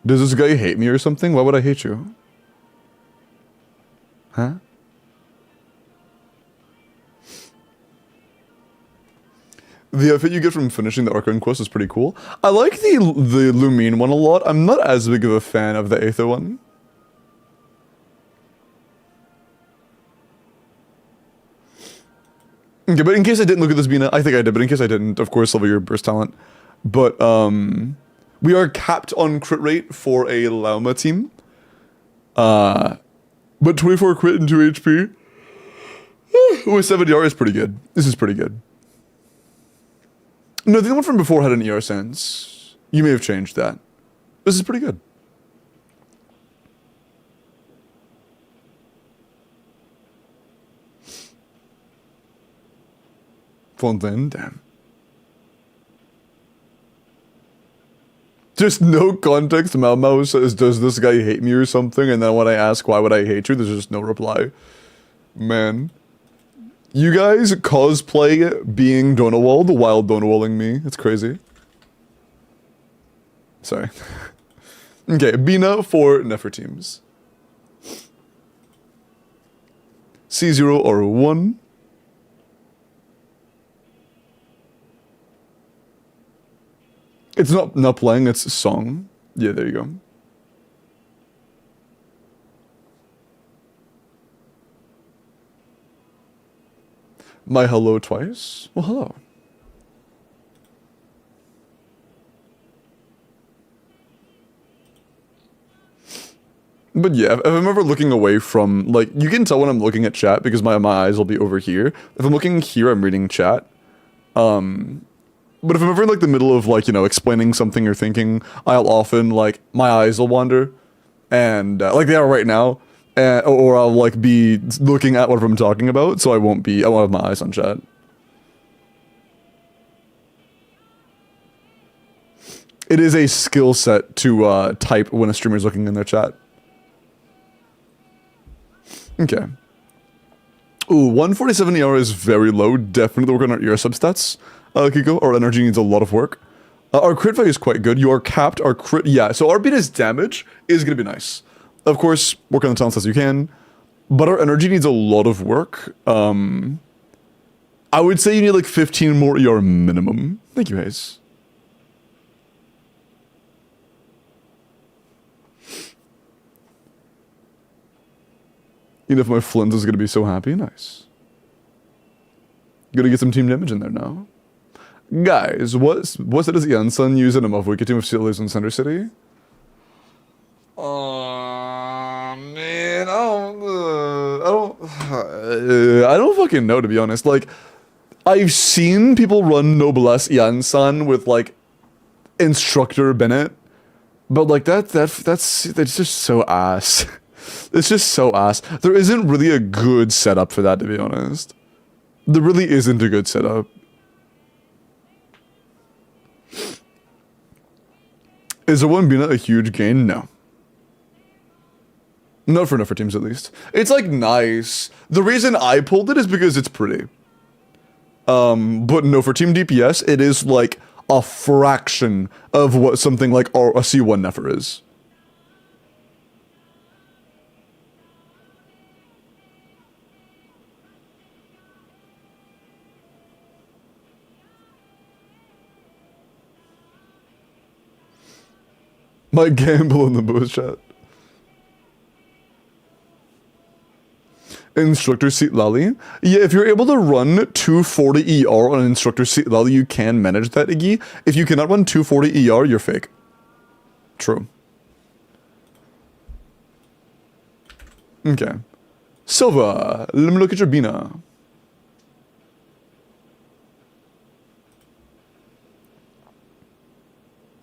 Speaker 1: Does this guy hate me or something? Why would I hate you? Huh? The outfit you get from finishing the Arcane quest is pretty cool. I like the Lumine one a lot. I'm not as big of a fan of the Aether one. Okay, but in case I didn't look at this, Bina, I think I did, but in case I didn't, of course, level your burst talent. But, we are capped on crit rate for a Lauma team. But 24 crit and 2 HP with 7 ER is pretty good. This is pretty good. No, the one from before had an ER sense. You may have changed that. This is pretty good. Fontaine, damn. Just no context. Mau Mau says, does this guy hate me or something? And then when I ask, why would I hate you? There's just no reply. Man. You guys cosplay being Donowald while Donowalling me. It's crazy. Sorry. Okay, Bina for Nefertims. C0 or 1. It's not playing, it's a song. Yeah, there you go. My hello twice? Well, hello. But yeah, if I'm ever looking away from, like, you can tell when I'm looking at chat because my eyes will be over here. If I'm looking here, I'm reading chat. But if I'm ever in, like, the middle of, like, you know, explaining something or thinking, I'll often, like, my eyes will wander. And, like they are right now. Or I'll, like, be looking at what I'm talking about, so I won't have my eyes on chat. It is a skill set to, type when a streamer's looking in their chat. Okay. Ooh, 147 ER is very low. Definitely work on our ER substats. Kiko, our energy needs a lot of work. Our crit value is quite good. You are capped. Our crit, yeah. So our beat damage is gonna be nice. Of course, work on the talents as you can, but our energy needs a lot of work. I would say you need like 15 more ER minimum. Thank you, Hayes. You know, if my Flint is gonna be so happy, nice. Gonna get some team damage in there now. Guys, what set does Ian-san use in a Mavuika team of Steelers in Center City? Man, I don't fucking know, to be honest. Like, I've seen people run Noblesse Ian-san with, like, Instructor Bennett, but, like, that's just so ass. It's just so ass. There isn't really a good setup for that, to be honest. There really isn't a good setup. Is a 1 Bina a huge gain? No. Not for Nefertims, at least. It's, like, nice. The reason I pulled it is because it's pretty. But no, for team DPS, it is, like, a fraction of what something like a C1 Nefer is. My gamble in the boost chat. Instructor Seat Lally? Yeah, if you're able to run 240 ER on an Instructor Seat Lally, you can manage that, Iggy. If you cannot run 240 ER, you're fake. True. Okay. Silva, let me look at your Bina.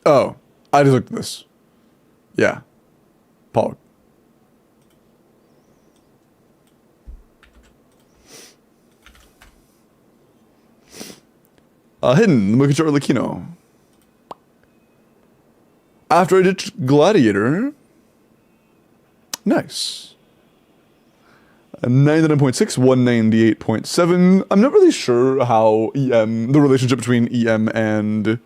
Speaker 1: Oh, I just looked at this. Yeah. Pog. Hidden, look at your Arlecchino. After I ditched Gladiator. Nice. 99.6, 198.7. I'm not really sure how the relationship between EM and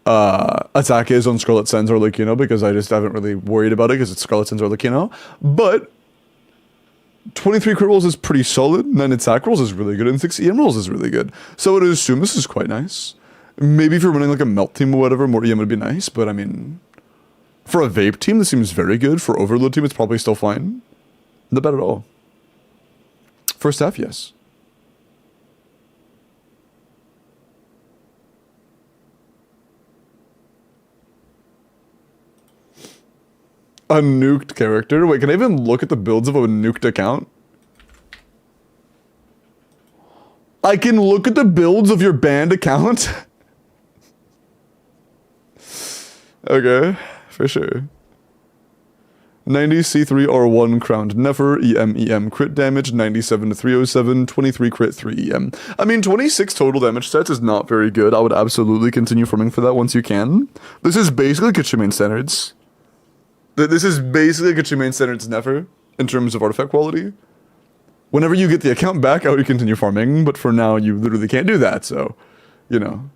Speaker 1: attack is on Scarlet Sands Arlecchino, because I just haven't really worried about it because it's Scarlet Sands Arlecchino. But 23 crit rolls is pretty solid, 9 attack rolls is really good, and 6 EM rolls is really good. So I would assume this is quite nice. Maybe if you're running like a melt team or whatever, more EM would be nice, but I mean, for a vape team, this seems very good. For overload team, it's probably still fine. Not bad at all. First half, yes. A nuked character? Wait, can I even look at the builds of a nuked account? I can look at the builds of your banned account? Okay, for sure. 90 C3 R1 crowned never, EM crit damage, 97 to 307, 23 crit 3 EM. I mean, 26 total damage stats is not very good. I would absolutely continue farming for that once you can. This is basically get your main standards. This is basically get your main standards never in terms of artifact quality. Whenever you get the account back, I would continue farming, but for now you literally can't do that, so, you know.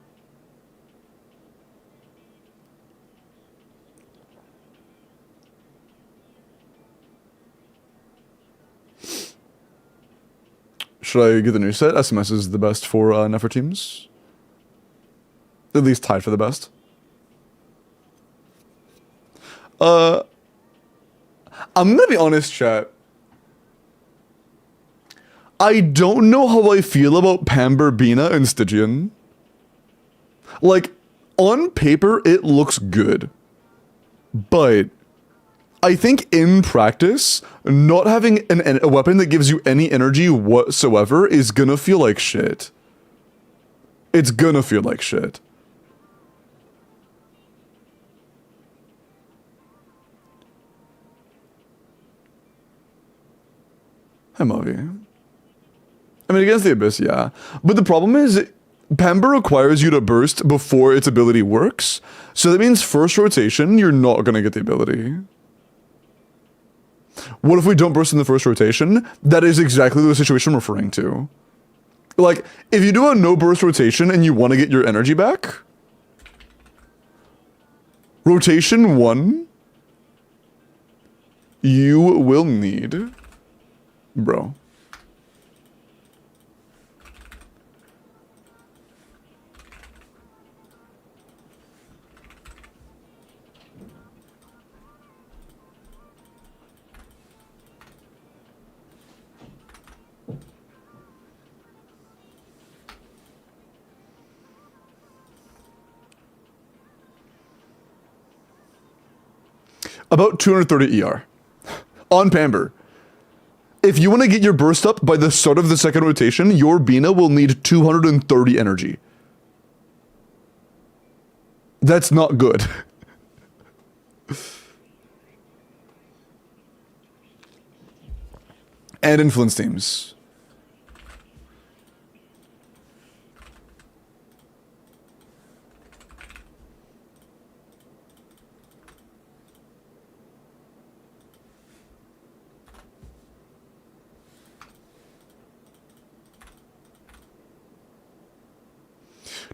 Speaker 1: Should I get the new set? SMS is the best for Nefer teams. At least tied for the best. I'm gonna be honest, chat. I don't know how I feel about Pamberbina and Stygian. Like, on paper, it looks good. But I think in practice, not having a weapon that gives you any energy whatsoever is gonna feel like shit. It's gonna feel like shit. Hi, Mavi. I mean, against the Abyss, yeah. But the problem is, Pamber requires you to burst before its ability works. So that means first rotation, you're not gonna get the ability. What if we don't burst in the first rotation? That is exactly the situation I'm referring to. Like, if you do a no burst rotation and you want to get your energy back, rotation 1, you will need... Bro. About 230 ER. On Pamber. If you want to get your burst up by the start of the second rotation, your Bina will need 230 energy. That's not good. And influence teams.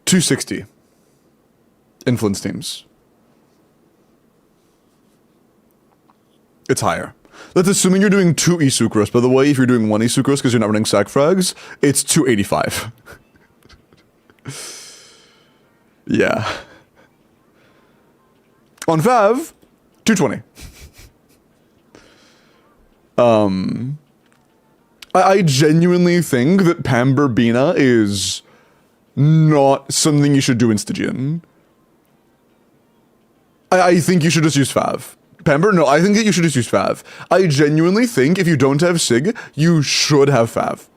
Speaker 1: $260. Influence teams. It's higher. That's assuming you're doing 2 Isukros. By the way, if you're doing 1 Isukros because you're not running sack frags, it's 285. Yeah. On Fav, 220. I genuinely think that Pamberbina is not something you should do in Stygian. I think you should just use Fav. Pamber? No, I think that you should just use Fav. I genuinely think if you don't have Sig, you should have Fav.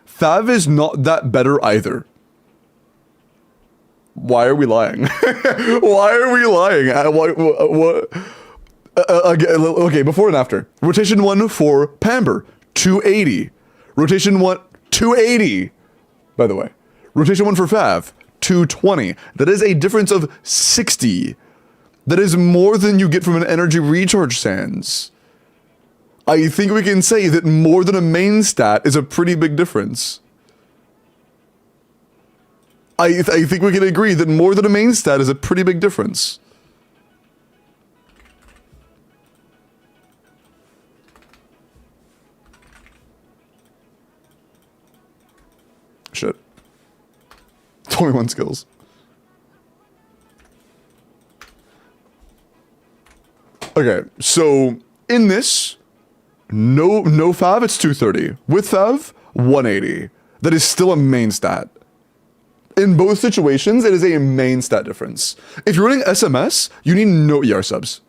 Speaker 1: Fav is not that better either. Why are we lying? Why are we lying? What? Okay, before and after. Rotation 1 for Pamber, 280. Rotation 1, 280. By the way. Rotation 1 for Fav, 220. That is a difference of 60. That is more than you get from an energy recharge sands. I think we can say that more than a main stat is a pretty big difference. I think we can agree that more than a main stat is a pretty big difference. 21 skills. Okay, so in this, no Fav, it's 230. With Fav, 180. That is still a main stat. In both situations, it is a main stat difference. If you're running SMS, you need no ER subs.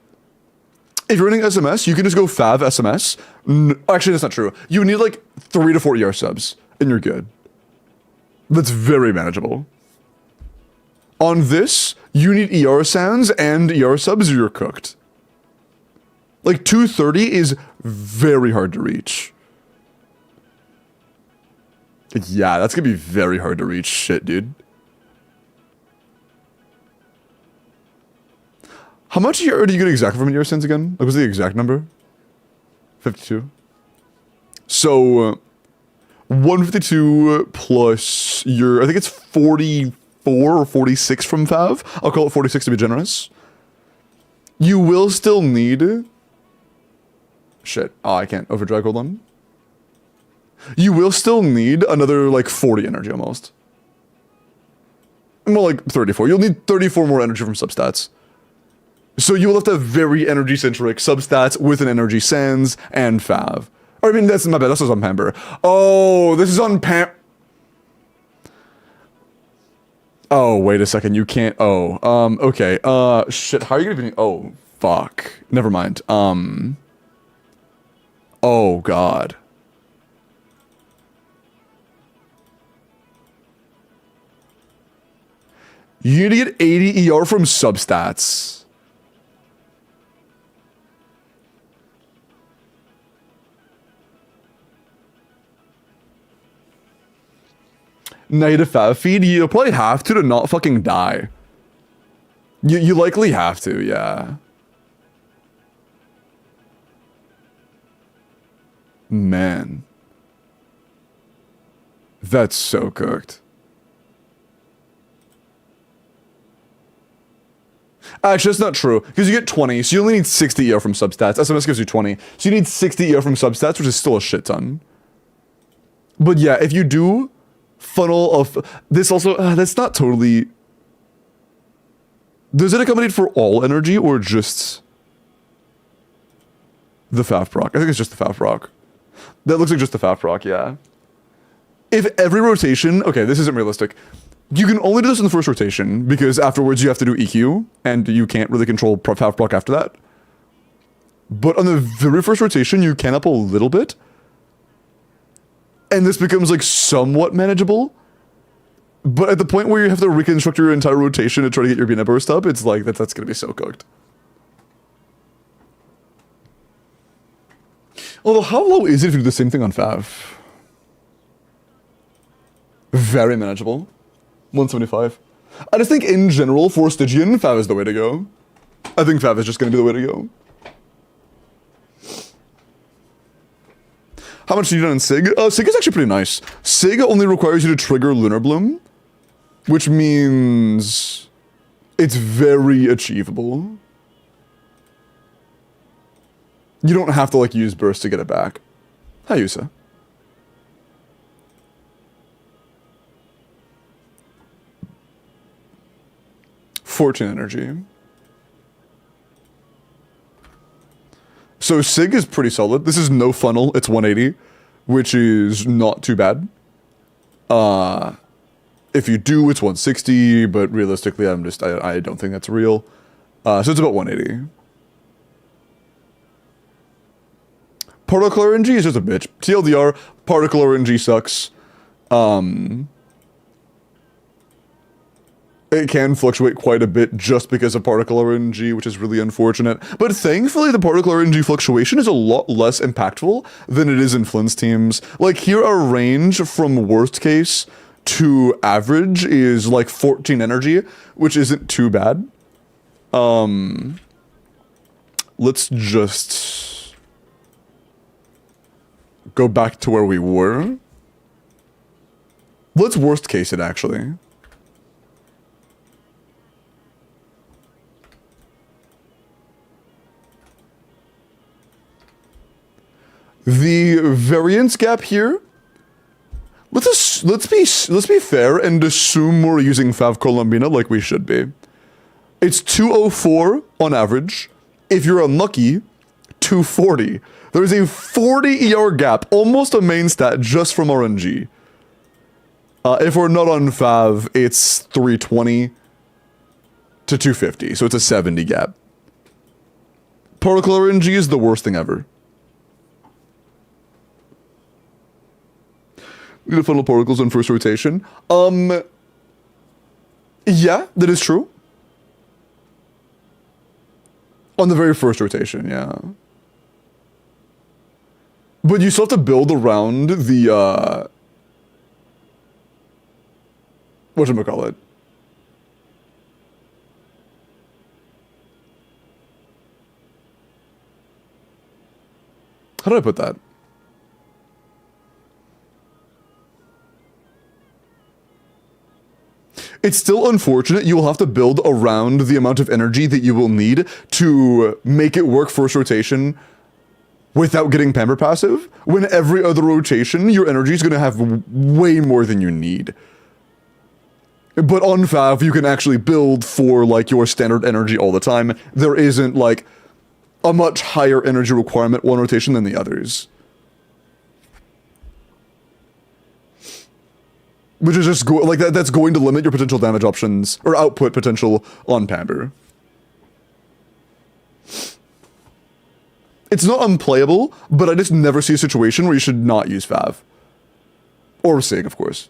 Speaker 1: If you're running SMS, you can just go Fav SMS. Actually, that's not true. You need like 3 to 4 ER subs, and you're good. That's very manageable. On this, you need ER sounds and ER subs, or you're cooked. Like 230 is very hard to reach. Yeah, that's gonna be very hard to reach. Shit, dude. How much ER do you get exactly from ER sounds again? Like, what's the exact number? 52. So, 152 plus your, I think it's 44 or 46 from Fav. I'll call it 46 to be generous. You will still need... Shit. Oh, I can't overdrive, hold on. You will still need another, like, 40 energy almost. More like 34. You'll need 34 more energy from substats. So you will have to have very energy-centric substats with an energy sans and Fav. Or, I mean, that's my bad. This is on Pamper. Oh, this is on Pam... Oh, wait a second. You can't... Oh, okay. Shit. How are you gonna be... Oh, fuck. Never mind. Oh, God. You need to get 80 ER from substats. Negative Fav feed? You'll probably have to not fucking die. You likely have to, yeah. Man. That's so cooked. Actually, that's not true, because you get 20, so you only need 60 ER from substats. SMS gives you 20, so you need 60 ER from substats, which is still a shit ton. But yeah, if you do funnel of... This also... that's not totally... Does it accommodate for all energy, or just... the Fav proc? I think it's just the Fav proc. That looks like just the Fav proc, yeah. If every rotation... Okay, this isn't realistic. You can only do this in the first rotation, because afterwards you have to do EQ, and you can't really control Fav proc after that. But on the very first rotation, you can up a little bit. And this becomes, like, somewhat manageable. But at the point where you have to reconstruct your entire rotation to try to get your peanut burst up, it's like, that's gonna be so cooked. Although, how low is it if you do the same thing on Fav? Very manageable. 175. I just think, in general, for Stygian, Fav is the way to go. I think Fav is just gonna be the way to go. How much do you need on Sig? Sig is actually pretty nice. Sig only requires you to trigger Lunar Bloom, which means it's very achievable. You don't have to, like, use Burst to get it back. Hi, Yusa. Fortune energy. So Sig is pretty solid. This is no funnel. It's 180, which is not too bad. If you do, it's 160, but realistically, I don't think that's real. So it's about 180. Particle RNG is just a bitch. TLDR, particle RNG sucks. It can fluctuate quite a bit just because of particle RNG, which is really unfortunate. But thankfully, the particle RNG fluctuation is a lot less impactful than it is in Flynn's teams. Like, here our range from worst case to average is like 14 energy, which isn't too bad. Let's just go back to where we were. Let's worst case it, actually. The variance gap here, let's let's be fair and assume we're using Fav Colombina like we should be. It's 204 on average. If you're unlucky, 240. There's a 40 ER gap, almost a main stat just from RNG. If we're not on Fav, it's 320 to 250, so it's a 70 gap. Particle RNG is the worst thing ever. Need to funnel particles on first rotation. Yeah, that is true. On the very first rotation, yeah. But you still have to build around the, whatchamacallit? How did I put that? It's still unfortunate you will have to build around the amount of energy that you will need to make it work first rotation without getting Pamper passive, when every other rotation, your energy is going to have way more than you need. But on Fav, you can actually build for, like, your standard energy all the time. There isn't, like, a much higher energy requirement one rotation than the others. Which is just, like, that's going to limit your potential damage options, or output potential on Pamper. It's not unplayable, but I just never see a situation where you should not use Fav. Or Sig, of course.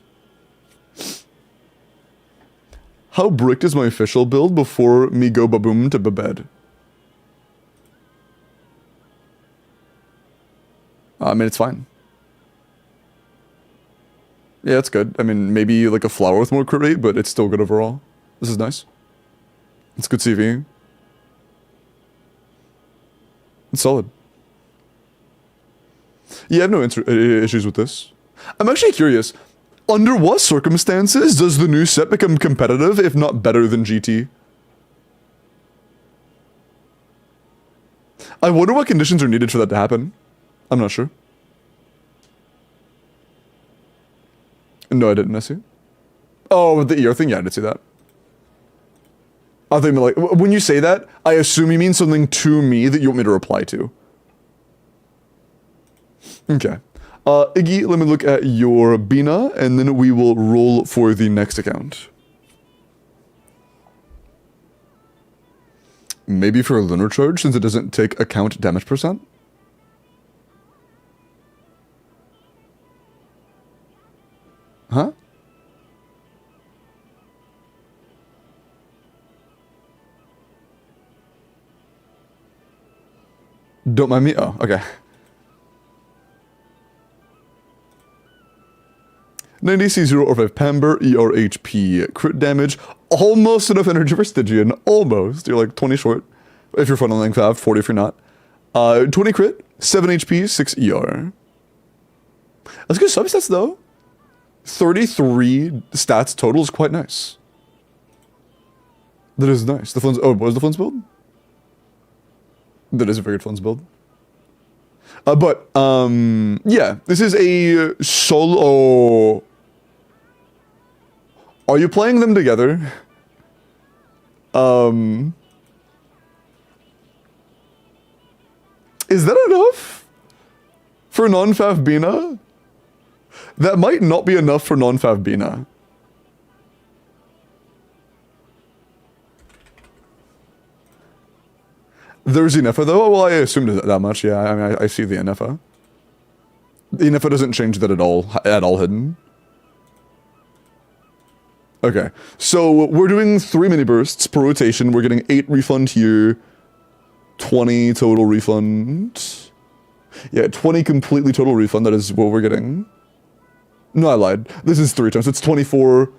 Speaker 1: How bricked is my official build before me go baboom to babed? I mean, it's fine. Yeah, it's good. I mean, maybe like a flower with more crit rate, but it's still good overall. This is nice. It's good CV. It's solid. Yeah, I have no issues with this. I'm actually curious. Under what circumstances does the new set become competitive, if not better than GT? I wonder what conditions are needed for that to happen. I'm not sure. No, I didn't. I see. Oh, the ER thing? Yeah, I did see that. I think, like, when you say that, I assume you mean something to me that you want me to reply to. Okay. Iggy, let me look at your Bina, and then we will roll for the next account. Maybe for a Lunar Charge, since it doesn't take account damage percent? Huh? Don't mind me? Oh, okay. 90C0 or 5 Pamber, ERHP, crit damage, almost enough energy for Stygian, almost. You're like 20 short if you're funneling Fav, 40 if you're not. 20 crit, 7 HP, 6 ER. That's good substats though. 33 stats total is quite nice. That is nice. The Flins, oh, what was the Flins build? That is a very good Flins build. Yeah, this is a solo. Are you playing them together? Is that enough for non-Fav Bina? That might not be enough for non-Fav Bina. There's Inefa though? Well, I assumed that much, yeah. I mean, I see the Inefa. The Inefa doesn't change that at all hidden. Okay, so we're doing 3 mini bursts per rotation. We're getting 8 refund here, 20 total refund. Yeah, 20 completely total refund, that is what we're getting. No, I lied. This is 3 times. It's 24,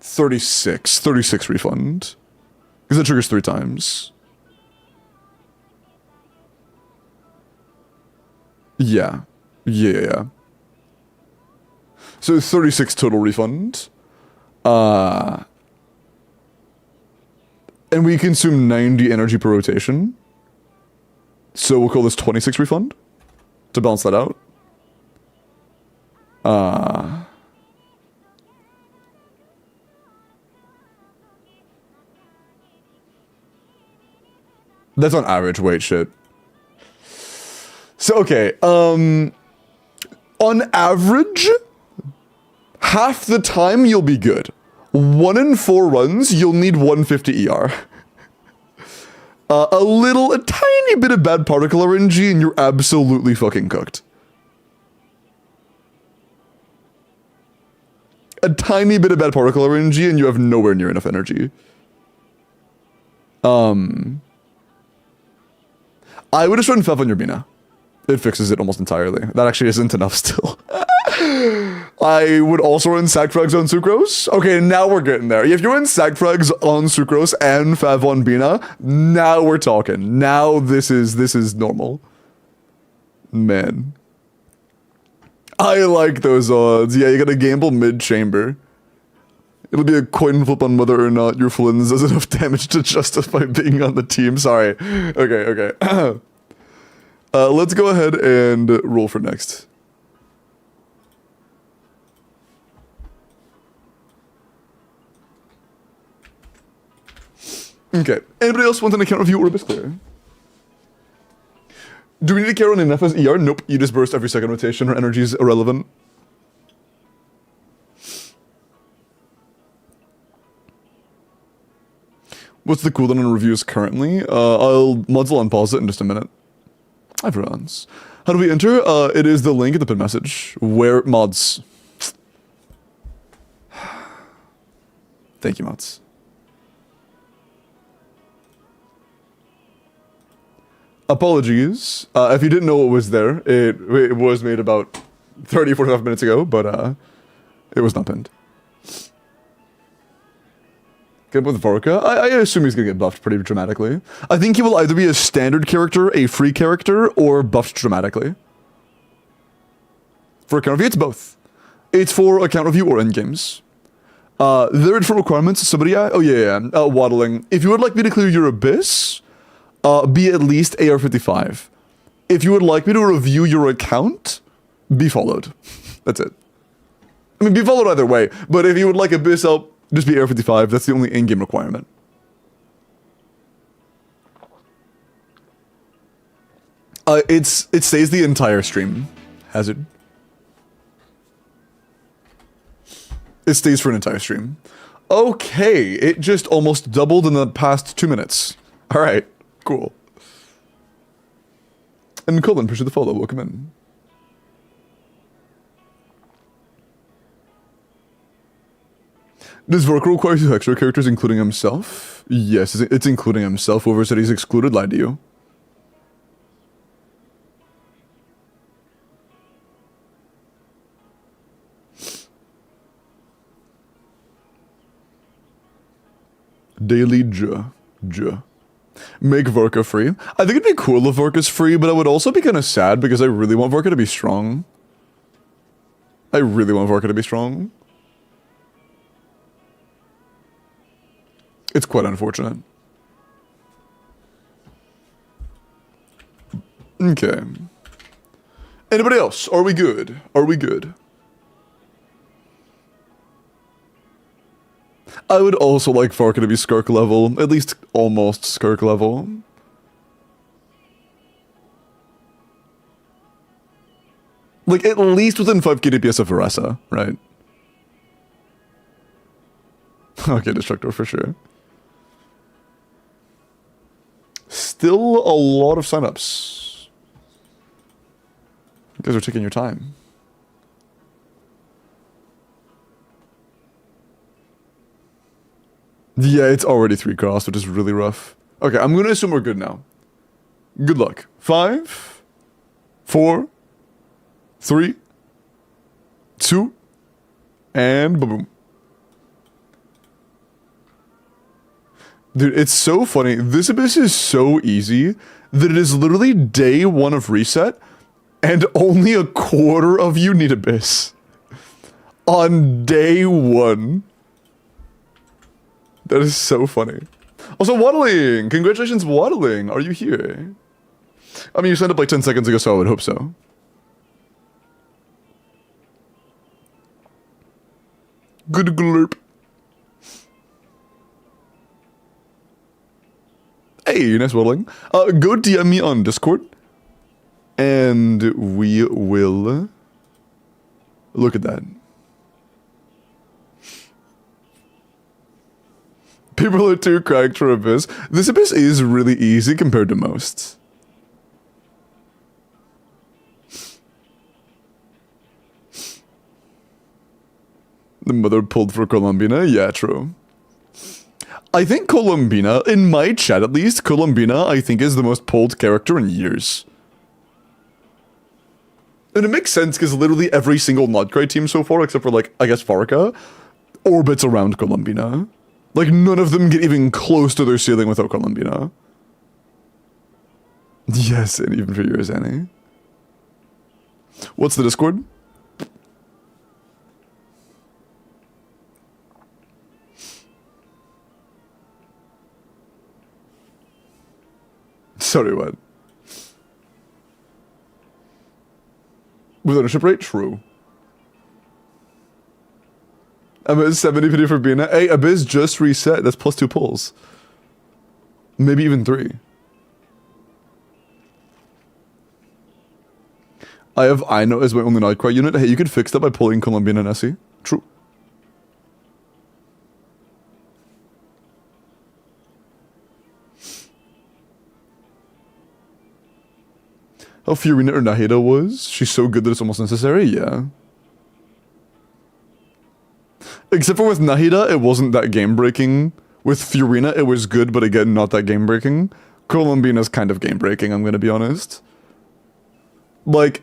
Speaker 1: 36 refund. Because that triggers 3 times. Yeah. Yeah. So 36 total refund. And we consume 90 energy per rotation. So we'll call this 26 refund to balance that out. That's on average. Wait, shit. So, okay, on average, half the time you'll be good. 1 in 4 runs, you'll need 150 ER. A tiny bit of bad particle RNG and you're absolutely fucking cooked. A tiny bit of bad particle RNG and you have nowhere near enough energy. I would just run Fev on your Bina. It fixes it almost entirely. That actually isn't enough still. I would also run Sackfrags on Sucrose. Okay, now we're getting there. If you run Sackfrags on Sucrose and Fav on Bina, now we're talking. Now this is normal. Man. I like those odds. Yeah, you gotta gamble mid-chamber. It'll be a coin flip on whether or not your Flins does enough damage to justify being on the team. Sorry. Okay. Let's go ahead and roll for next. Okay. Anybody else want an account review or a best clear? Do we need to carry on enough as ER? Nope. You just burst every second rotation. Her energy is irrelevant. What's the cooldown on reviews currently? I'll muzzle and pause it in just a minute. I've runs. How do we enter? It is the link in the pin message. Where mods? Thank you, mods. Apologies. If you didn't know what was there, it was made about 30, 45 minutes ago, but it was not pinned. Get up with Vorka? I assume he's gonna get buffed pretty dramatically. I think he will either be a standard character, a free character, or buffed dramatically. For account review, it's both. It's for account review or endgames. There are different requirements. Somebody, waddling. If you would like me to clear your abyss, be at least AR55. If you would like me to review your account, be followed. That's it. I mean, be followed either way, but if you would like abyss help, just be AR55. That's the only in-game requirement. It stays the entire stream. Hazard. It stays for an entire stream. Okay, it just almost doubled in the past 2 minutes. All right, cool. And Colin, appreciate the follow. Welcome in. Does Vorka require 2 extra characters, including himself? Yes, it's including himself. Whoever said he's excluded lied to you. Daily J. Make Vorka free. I think it'd be cool if Vorka's free, but I would also be kind of sad because I really want Vorka to be strong. It's quite unfortunate. Okay. Anybody else? Are we good? I would also like Farka to be Skirk level, at least almost Skirk level. Like, at least within 5k DPS of Varesa, right? Okay, Destructor for sure. Still a lot of signups. You guys are taking your time. Yeah, it's already 3 cross, which is really rough. Okay, I'm gonna assume we're good now. Good luck. 5, 4, 3, 2, and boom. Dude, it's so funny. This abyss is so easy that it is literally day 1 of reset, and only a quarter of you need abyss. On day 1. That is so funny. Also, Waddling! Congratulations, Waddling! Are you here? I mean, you signed up like 10 seconds ago, so I would hope so. Good glurp. Hey, nice whittling. Go DM me on Discord. And we will look at that. People are too cracked for Abyss. This Abyss is really easy compared to most. The mother pulled for Colombina? Yeah, true. I think Colombina, in my chat at least, Colombina I think is the most pulled character in years. And it makes sense because literally every single Nodcry team so far, except for like, I guess Varka, orbits around Colombina. Like none of them get even close to their ceiling without Colombina. Yes, and even for yours, Annie. What's the Discord? Sorry, what? With ownership rate? True. Abyss 70 pity for Bina. Hey, Abyss just reset. That's plus 2 pulls. Maybe even 3. I have Ino as my only Nightcry unit. Hey, you could fix that by pulling Colombian and Essie. True. How Fiorina or Nahida was? She's so good that it's almost necessary? Yeah. Except for with Nahida, it wasn't that game-breaking. With Fiorina, it was good, but again, not that game-breaking. Colombina's kind of game-breaking, I'm gonna be honest. Like,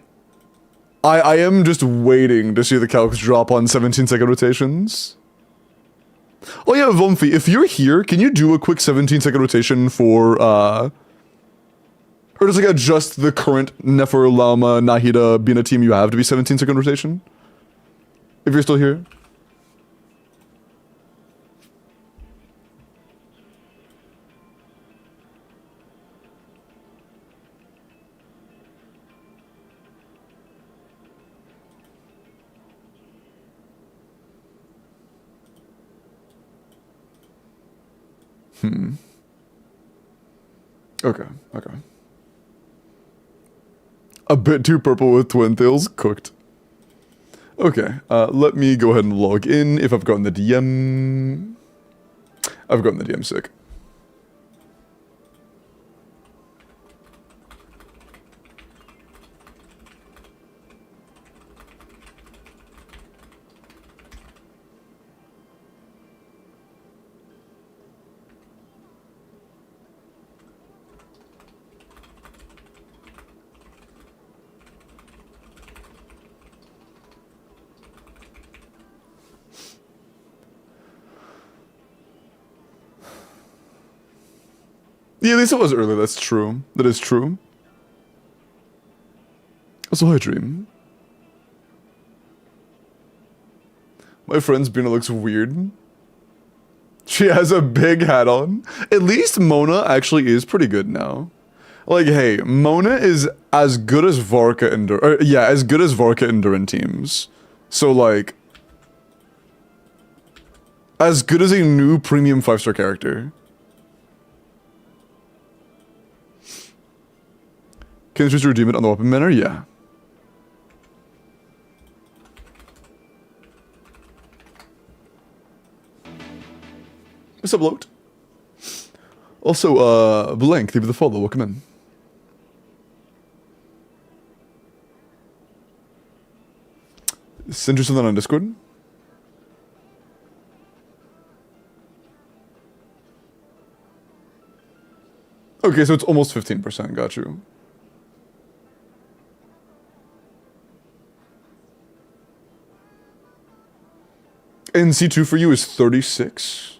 Speaker 1: I am just waiting to see the calcs drop on 17-second rotations. Oh yeah, Vomfi, if you're here, can you do a quick 17-second rotation for, or just like adjust the current Nefer, Lama, Nahida, Bina team you have to be 17-second rotation? If you're still here. Okay, okay. A bit too purple with twin tails, cooked. Okay, let me go ahead and log in if I've gotten the DM. I've gotten the DM sick. Yeah, at least it was early, that's true. That is true. Also, hi, Dream. My friend's Bina looks weird. She has a big hat on. At least Mona actually is pretty good now. Like, hey, Mona is as good as Varka in as good as Varka in Durin teams. So, like, as good as a new premium 5-star character. Can you just redeem it on the weapon banner? Yeah. What's up, Loat? Also, Blank, thank you for the follow. Welcome in. Send you something on Discord. Okay, so it's almost 15%. Got you. And C2 for you is 36.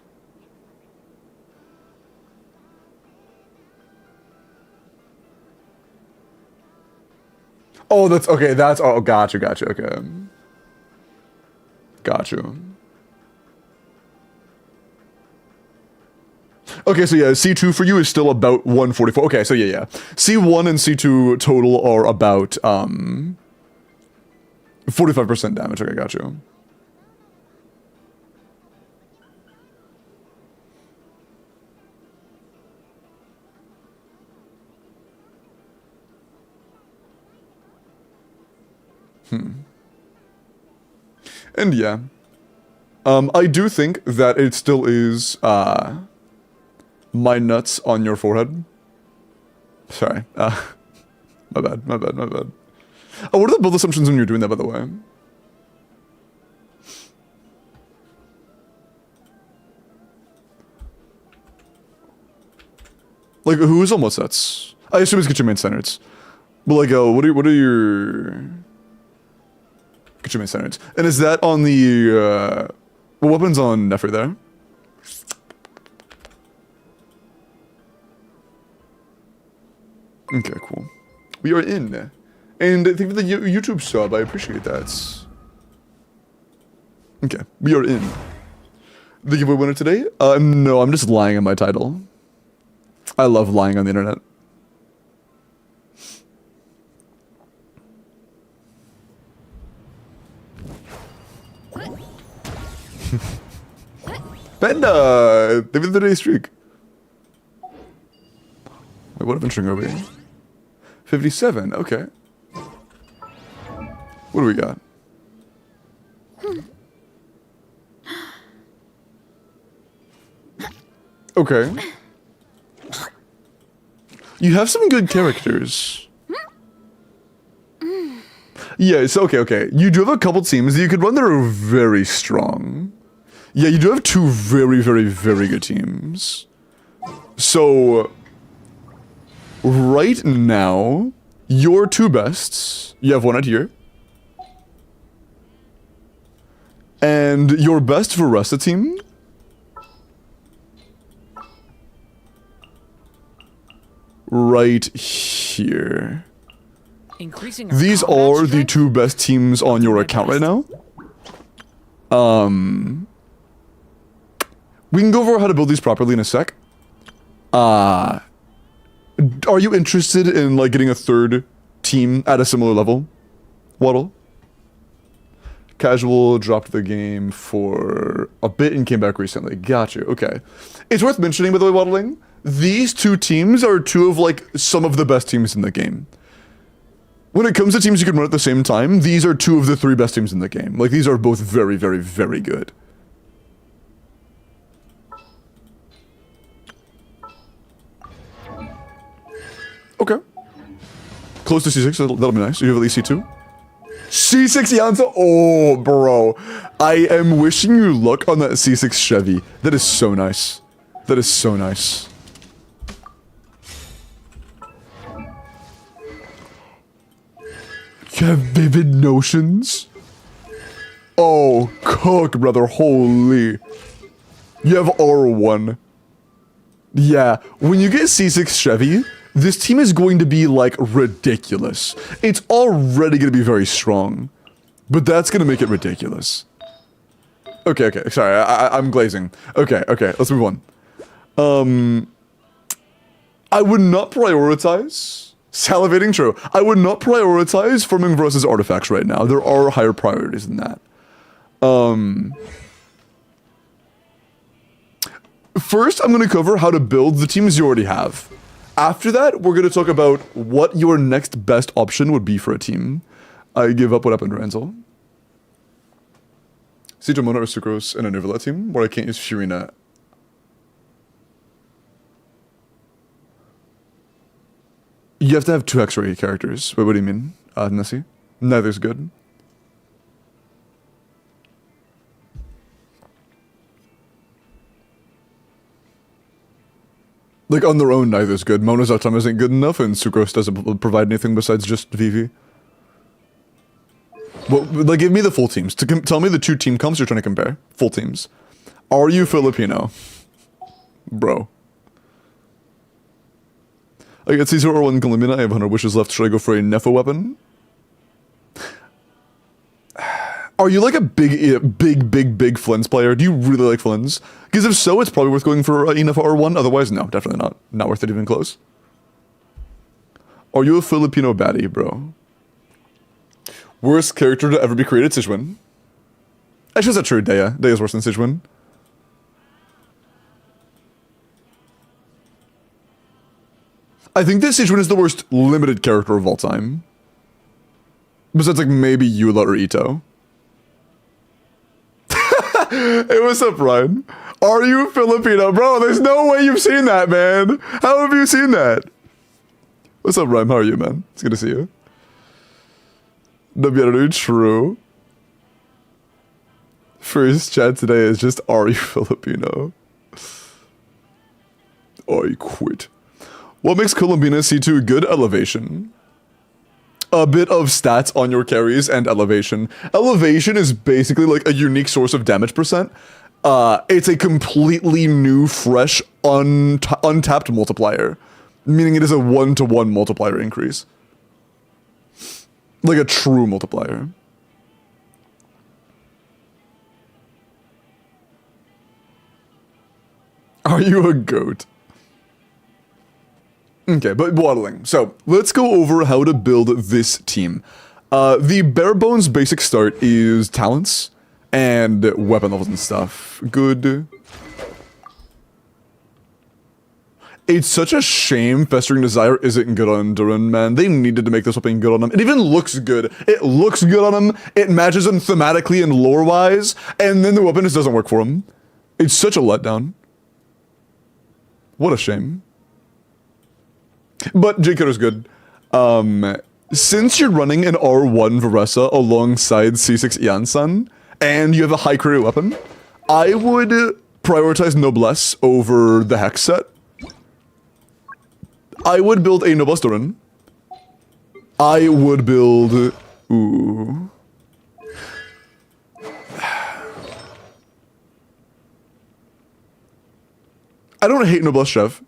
Speaker 1: Oh, that's okay. That's oh, gotcha, gotcha. Okay, gotcha. Okay, so yeah, C2 for you is still about 144. Okay, so yeah. C1 and C2 total are about 45% damage. Okay, got you. And yeah. I do think that it still is, my nuts on your forehead. Sorry. My bad. Oh, what are the build assumptions when you're doing that, by the way? Like, who is on what sets? I assume it's get your main standards. But like, what are your... Get your main standards. And is that on the, what weapons on Nefer there? Okay, cool. We are in. And thank you for the YouTube sub, I appreciate that. Okay, we are in. The giveaway winner today? No, I'm just lying on my title. I love lying on the internet. Panda! Thank you for the day streak. Wait, what adventuring over here? 57, okay. What do we got? Okay. You have some good characters. Yeah, so okay. You do have a couple teams that you could run that are very strong. Yeah, you do have two very good teams. So, right now, your two bests, you have one out here. And your best for rest of the team, right here.
Speaker 5: Increasing our
Speaker 1: These
Speaker 5: combat
Speaker 1: are the
Speaker 5: strength?
Speaker 1: two best teams on your account right now. We can go over how to build these properly in a sec. Are you interested in like getting a third team at a similar level, Waddle? Casual dropped the game for a bit and came back recently. Gotcha, okay. It's worth mentioning, by the way, Waddling, these two teams are two of like some of the best teams in the game. When it comes to teams you can run at the same time, these are two of the three best teams in the game. Like, these are both very good. Okay. Close to C6, that'll be nice. You have at least C2? C6 Yansa? Oh, bro. I am wishing you luck on that C6 Chevy. That is so nice. That is so nice. You have vivid notions? Oh, cook, brother. Holy. You have R1. Yeah, when you get C6 Chevy, this team is going to be, like, ridiculous. It's already going to be very strong, but that's going to make it ridiculous. Okay, sorry, I'm glazing. Okay, let's move on. I would not prioritize... Salivating, true. I would not prioritize farming versus artifacts right now. There are higher priorities than that. First, I'm going to cover how to build the teams you already have. After that, we're going to talk about what your next best option would be for a team. I give up what happened to Ranzel. Siege Mona or Sucrose in a Nuvula team, where I can't use Furina. You have to have two X-ray characters. Wait, what do you mean, Nessie? Neither's good. Like, on their own, neither's good. Mona's Autumn isn't good enough, and Sucrose doesn't provide anything besides just VV. Well, like, give me the full teams. Tell me the two team comps you're trying to compare. Full teams. Are you Filipino? Bro. I got Caesar or 1 Calimina. I have 100 wishes left. Should I go for a Nefa weapon? Are you like a big Flins player? Do you really like Flins? Because if so, it's probably worth going for Nefa R1. Otherwise, no, definitely not. Not worth it even close. Are you a Filipino baddie, bro? Worst character to ever be created, Sichuan. Actually, is that true? Daya. Daya's worse than Sichuan. I think that Sichuan is the worst limited character of all time. Besides, like, maybe Eula or Ito. Hey, what's up, Ryan? Are you Filipino? Bro, there's no way you've seen that, man. How have you seen that? What's up, Ryan? How are you, man? It's good to see you. WRU, true. First chat today is just, are you Filipino? I quit. What makes Columbina C2 good? Elevation. A bit of stats on your carries and elevation. Elevation is basically like a unique source of damage percent. It's a completely new, fresh, untapped multiplier. Meaning it is a 1-to-1 multiplier increase. Like a true multiplier. Are you a goat? Okay, but waddling. So, let's go over how to build this team. The bare bones basic start is talents and weapon levels and stuff. Good. It's such a shame Festering Desire isn't good on Duran, man. They needed to make this weapon good on him. It even looks good. It looks good on him. It matches him thematically and lore-wise, and then the weapon just doesn't work for him. It's such a letdown. What a shame. But J Killer's good. Since you're running an R1 Varesa alongside C6 Yansan, and you have a high career weapon, I would prioritize Noblesse over the Hex set. I would build a Noblesse Duran. I would build... Ooh... I don't hate Noblesse Chef.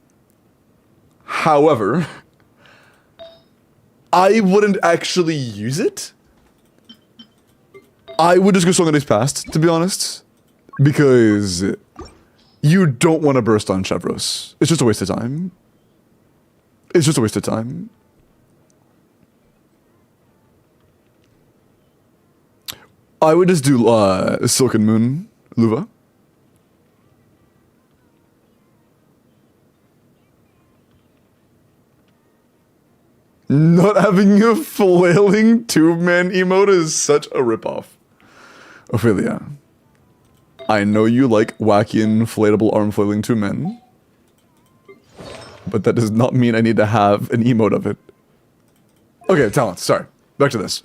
Speaker 1: However, I wouldn't actually use it. I would just go Song of Days Past, to be honest. Because you don't want to burst on Chevros. It's just a waste of time. It's just a waste of time. I would just do Silken Moon, Luva. Not having a flailing tube-man emote is such a ripoff. Ophelia, I know you like wacky inflatable arm flailing tube-men, but that does not mean I need to have an emote of it. Okay, talents, sorry. Back to this.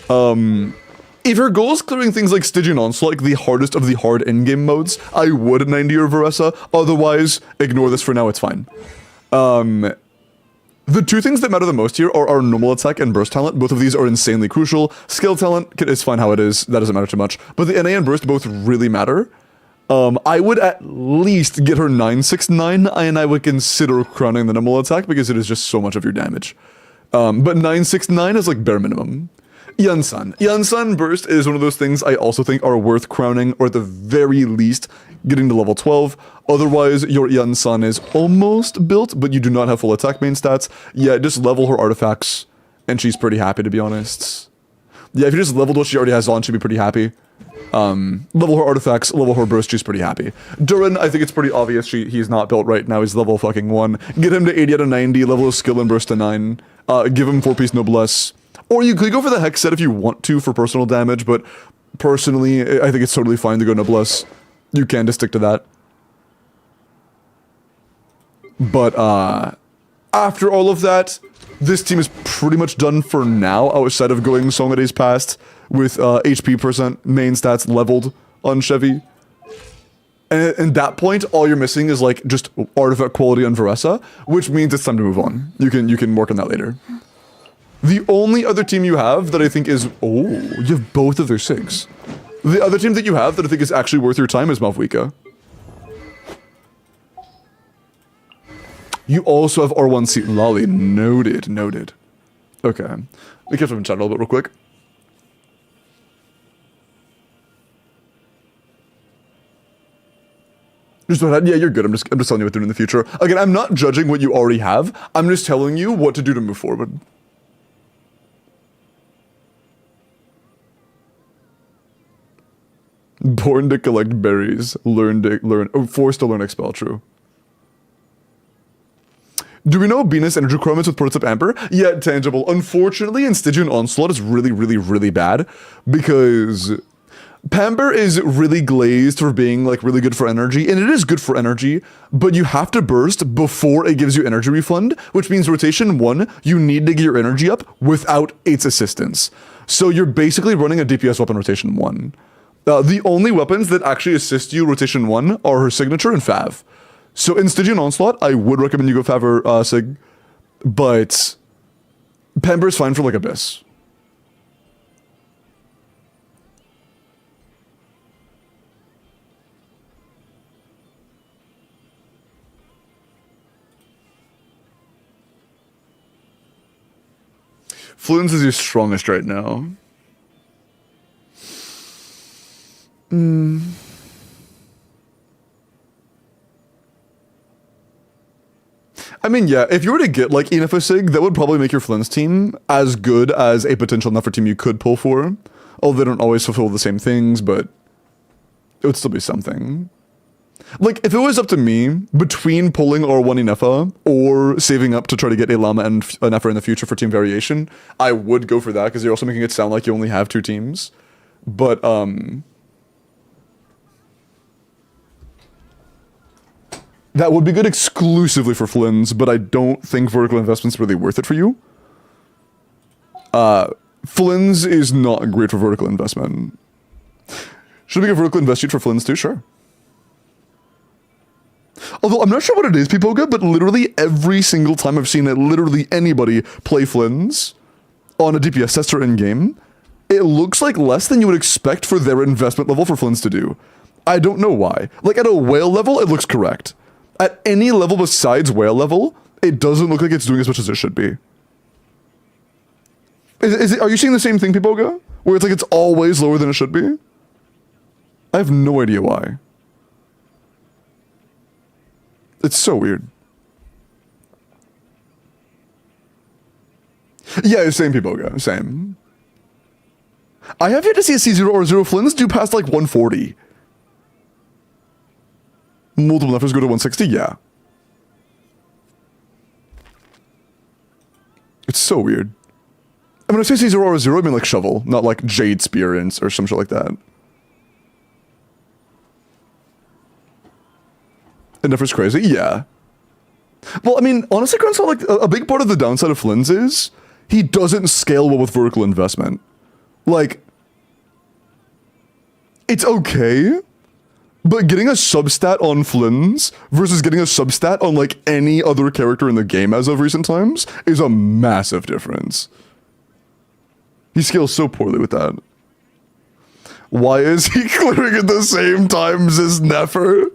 Speaker 1: If your goal is clearing things like Stygian Onslaught, like the hardest of the hard endgame modes, I would 90 or Varesa. Otherwise, ignore this for now, it's fine. The two things that matter the most here are our normal attack and burst talent. Both of these are insanely crucial. Skill talent is fine how it is. That doesn't matter too much. But the NA and burst both really matter. I would at least get her 969, and I would consider crowning the normal attack because it is just so much of your damage. But 969 is like bare minimum. Yansan. Yansan burst is one of those things I also think are worth crowning, or at the very least, getting to level 12. Otherwise, your Yansan is almost built, but you do not have full attack main stats. Yeah, just level her artifacts, and she's pretty happy, to be honest. Yeah, if you just leveled what she already has on, she'd be pretty happy. Level her artifacts, level her burst, she's pretty happy. Duran, I think it's pretty obvious he's not built right now, he's level fucking 1. Get him to 80 out of 90, level his skill and burst to 9. Give him 4-piece Noblesse. Or you could go for the Hex set if you want to for personal damage, but personally, I think it's totally fine to go Noblesse. You can just stick to that. But, after all of that, this team is pretty much done for now, outside of going Song of Days Past with HP percent main stats leveled on Chevy. And at that point, all you're missing is like just artifact quality on Varesa, which means it's time to move on. You can work on that later. The only other team you have that I think is... Oh, you have both of their 6. The other team that you have that I think is actually worth your time is Malvika. You also have R1 Seat Lolly. Noted, noted. Okay. We catch up in chat a little bit real quick. Yeah, you're good. I'm just telling you what to do in the future. Again, I'm not judging what you already have. I'm just telling you what to do to move forward. Born to collect berries, forced to learn expel, true. Do we know Venus energy requirements with prototype Amber? Yeah, tangible. Unfortunately, in Stygian Onslaught is really bad because Pamber is really glazed for being like really good for energy, and it is good for energy, but you have to burst before it gives you energy refund, which means rotation 1, you need to get your energy up without its assistance. So you're basically running a DPS weapon rotation 1. The only weapons that actually assist you rotation 1 are her signature and Fav. So in Stygian Onslaught, I would recommend you go Fav or Sig, but Pamber is fine for like Abyss. Fluence is your strongest right now. I mean, yeah, if you were to get like Enough of Sig, that would probably make your Flynn's team as good as a potential Nuffer team you could pull for. Although they don't always fulfill the same things, but it would still be something. Like, if it was up to me, between pulling R1 Inefa or saving up to try to get a Llama and a Neffer in the future for team variation, I would go for that, because you're also making it sound like you only have 2 teams. But, that would be good exclusively for Flynn's, but I don't think vertical investment's really worth it for you. Flynn's is not great for vertical investment. Should we get vertical invest sheet for Flynn's too? Sure. Although I'm not sure what it is, Pipoga, but literally every single time I've seen it, literally anybody play Flynn's on a DPS tester in-game, it looks like less than you would expect for their investment level for Flynn's to do. I don't know why. Like, at a whale level, it looks correct. At any level besides whale level, it doesn't look like it's doing as much as it should be. Are you seeing the same thing, Pipoga? Where it's like it's always lower than it should be? I have no idea why. It's so weird. Yeah, same Pipoga, same. I have yet to see a C0 or 0 Flynn's do past like 140. Multiple Neffers go to 160? Yeah. It's so weird. I mean, when I say C0 or 0, I mean like Shovel, not like Jade Spear or some shit like that. And Neffer's crazy? Yeah. Well, I mean, honestly, Grunsaw, like, a big part of the downside of Flynn's is he doesn't scale well with vertical investment. Like, it's okay, but getting a substat on Flynn's versus getting a substat on, like, any other character in the game as of recent times is a massive difference. He scales so poorly with that. Why is he clearing at the same times as Neffer?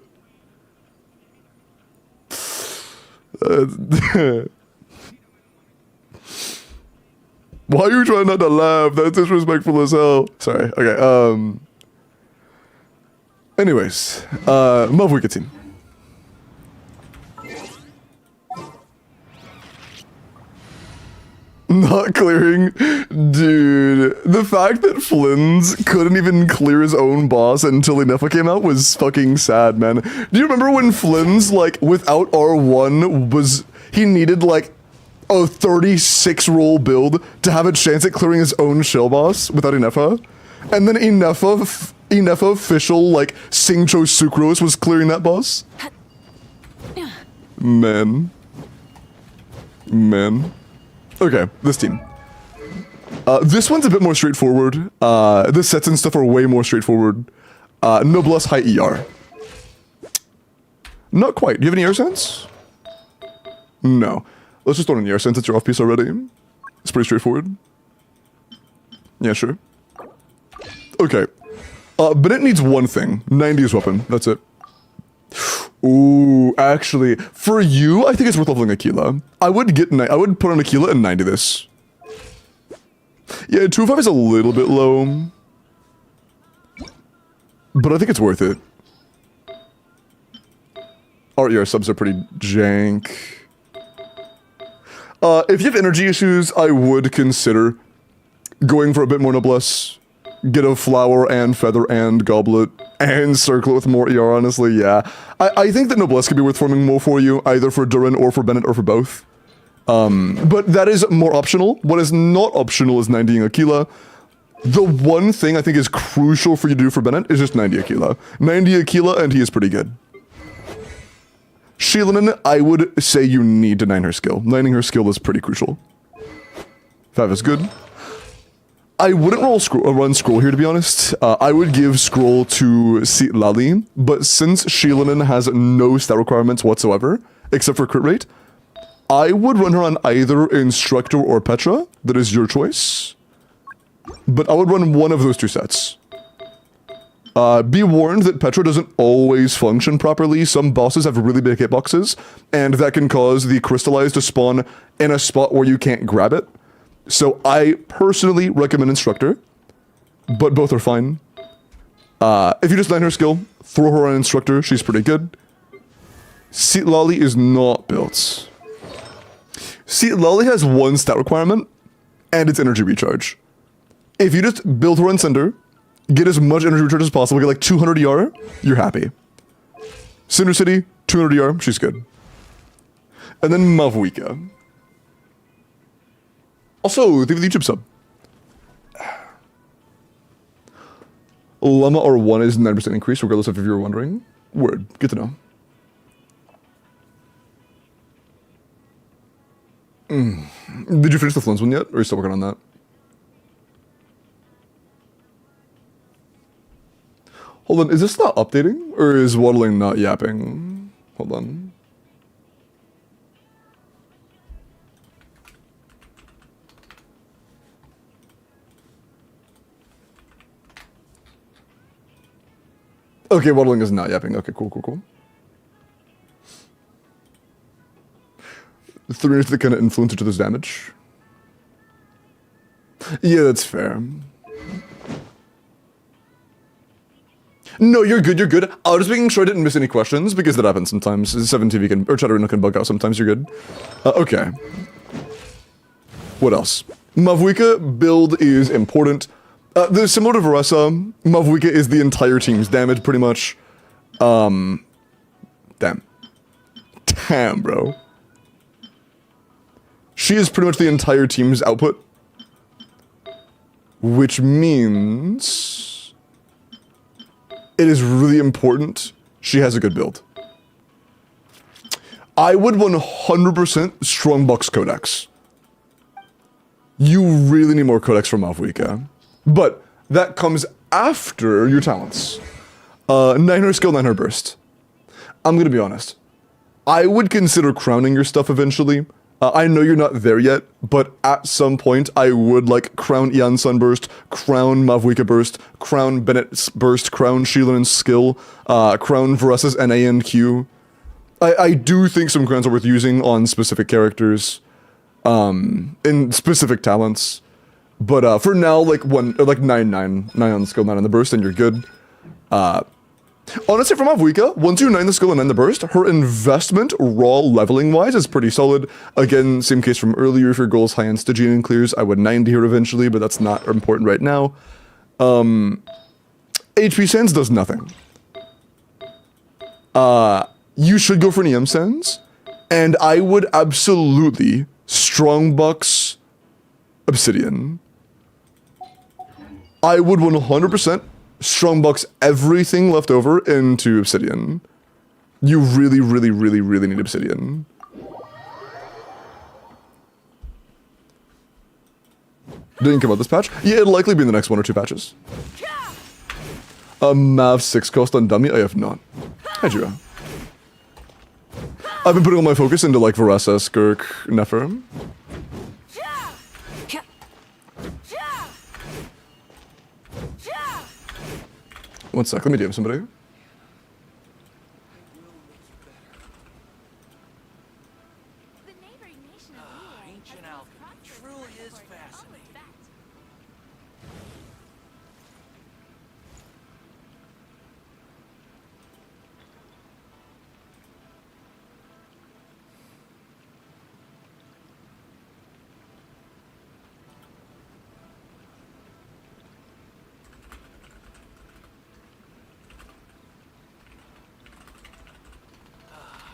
Speaker 1: Why are you trying not to laugh? That's disrespectful as hell. Sorry. Okay. Anyways, Move Wicked Team. Not clearing, dude. The fact that Flynn's couldn't even clear his own boss until Inefa came out was fucking sad, man. Do you remember when Flynn's, like, without R1 was, he needed like a 36 roll build to have a chance at clearing his own shell boss without Inefa? And then Inefa official, like, Singcho Sucrose was clearing that boss? Man. Okay, this team. This one's a bit more straightforward. The sets and stuff are way more straightforward. Noblesse high ER. Not quite. Do you have any ER sense? No. Let's just throw in ER sense. It's your off piece already. It's pretty straightforward. Yeah, sure. Okay. But it needs one thing. 90s weapon. That's it. Ooh, actually, for you, I think it's worth leveling Aquila. I would put on Aquila and 90 this. Yeah, 205 is a little bit low. But I think it's worth it. RER subs are pretty jank. If you have energy issues, I would consider going for a bit more noblesse. Get a flower and feather and goblet and circle it with more ER, honestly, yeah. I think that noblesse could be worth forming more for you, either for Durin or for Bennett or for both. But that is more optional. What is not optional is 90ing Aquila. The one thing I think is crucial for you to do for Bennett is just 90 Aquila. 90 Aquila, and he is pretty good. Sheilinen, I would say you need to 9 her skill. 9ing her skill is pretty crucial. 5 is good. I wouldn't run scroll here, to be honest. I would give scroll to Lali, but since Sheilinen has no stat requirements whatsoever, except for crit rate, I would run her on either Instructor or Petra. That is your choice. But I would run one of those 2 sets. Be warned that Petra doesn't always function properly. Some bosses have really big hitboxes, and that can cause the Crystallize to spawn in a spot where you can't grab it. So I personally recommend Instructor, but both are fine. If you just 9 her skill, throw her on Instructor, she's pretty good. Lali is not built. Lali has 1 stat requirement, and it's energy recharge. If you just build her on Cinder, get as much energy recharge as possible, get like 200 ER, you're happy. Cinder City, 200 ER, she's good. And then Mavuika. Also, thank you for the YouTube sub. Llama R1 is 9% increase, regardless of if you were wondering. Word, good to know. Did you finish the Flins one yet, or are you still working on that? Hold on, is this not updating? Or is waddling not yapping? Hold on. Okay, waddling is not yapping. Okay, cool. 3 minutes that kind of influence each other's damage. Yeah, that's fair. No, you're good. I was just making sure I didn't miss any questions, because that happens sometimes. 7TV can, or Chatterino can bug out sometimes, you're good. Okay. What else? Mavuika build is important. Similar to Varessa, Mavuika is the entire team's damage, pretty much. Damn, bro. She is pretty much the entire team's output. Which means it is really important she has a good build. I would 100% Strongbox Codex. You really need more Codex from Mavuika. But that comes after your talents. 9 her skill, 9 her burst. I'm gonna be honest. I would consider crowning your stuff eventually. I know you're not there yet, but at some point I would like crown Ian Sunburst, crown Mavuika Burst, crown Bennett's Burst, crown Sheilinen's skill, crown Varessa's NA and Q. I do think some crowns are worth using on specific characters, in specific talents. But for now, like 9 on the skill, 9 on the burst, and you're good. Honestly, for Mavuika, once you 9 the skill and 9 the burst, her investment, raw leveling-wise, is pretty solid. Again, same case from earlier, if your goal is high-end Stygian and clears, I would 90 her eventually, but that's not important right now. HP Sands does nothing. You should go for an EM Sands, and I would absolutely Strongbox Obsidian. I would 100% Strongbox everything left over into Obsidian. You really need Obsidian. Didn't come out this patch? Yeah, it'll likely be in the next 1 or 2 patches. Mav 6 cost on dummy? I have not. Hi, Jira. I've been putting all my focus into like Varessa, Skirk, Nefer. One sec, let me DM somebody.
Speaker 4: Ancient alchemy truly is fascinating.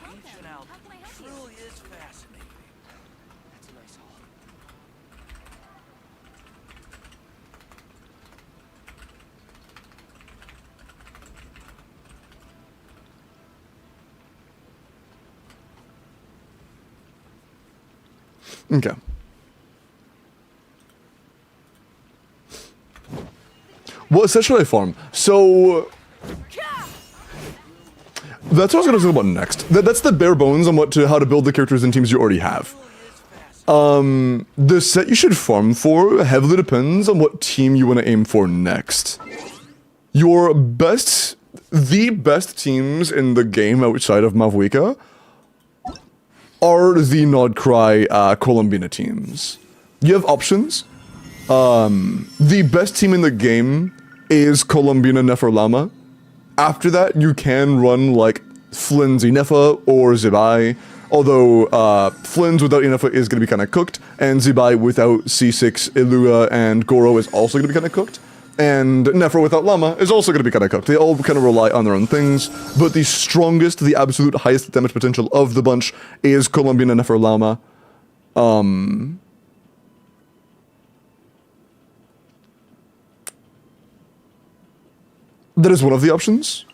Speaker 4: Ancient alchemy truly is fascinating.
Speaker 1: Okay. What set should I farm? So that's what I was gonna talk about next. That's the bare bones on how to build the characters and teams you already have. The set you should farm for heavily depends on what team you want to aim for next. The best teams in the game outside of Mavwika are the Nodcry Columbina teams. You have options. The best team in the game is Columbina Neferlama. After that, you can run like Flynn's Inefa or Zibai. Although Flynn's without Inefa is going to be kind of cooked, and Zibai without C6, Ilua, and Goro is also going to be kind of cooked. And Nefer without Lama is also going to be kind of cooked. They all kind of rely on their own things, but the strongest, the absolute highest damage potential of the bunch is Columbina Nefer Lama. That is one of the options.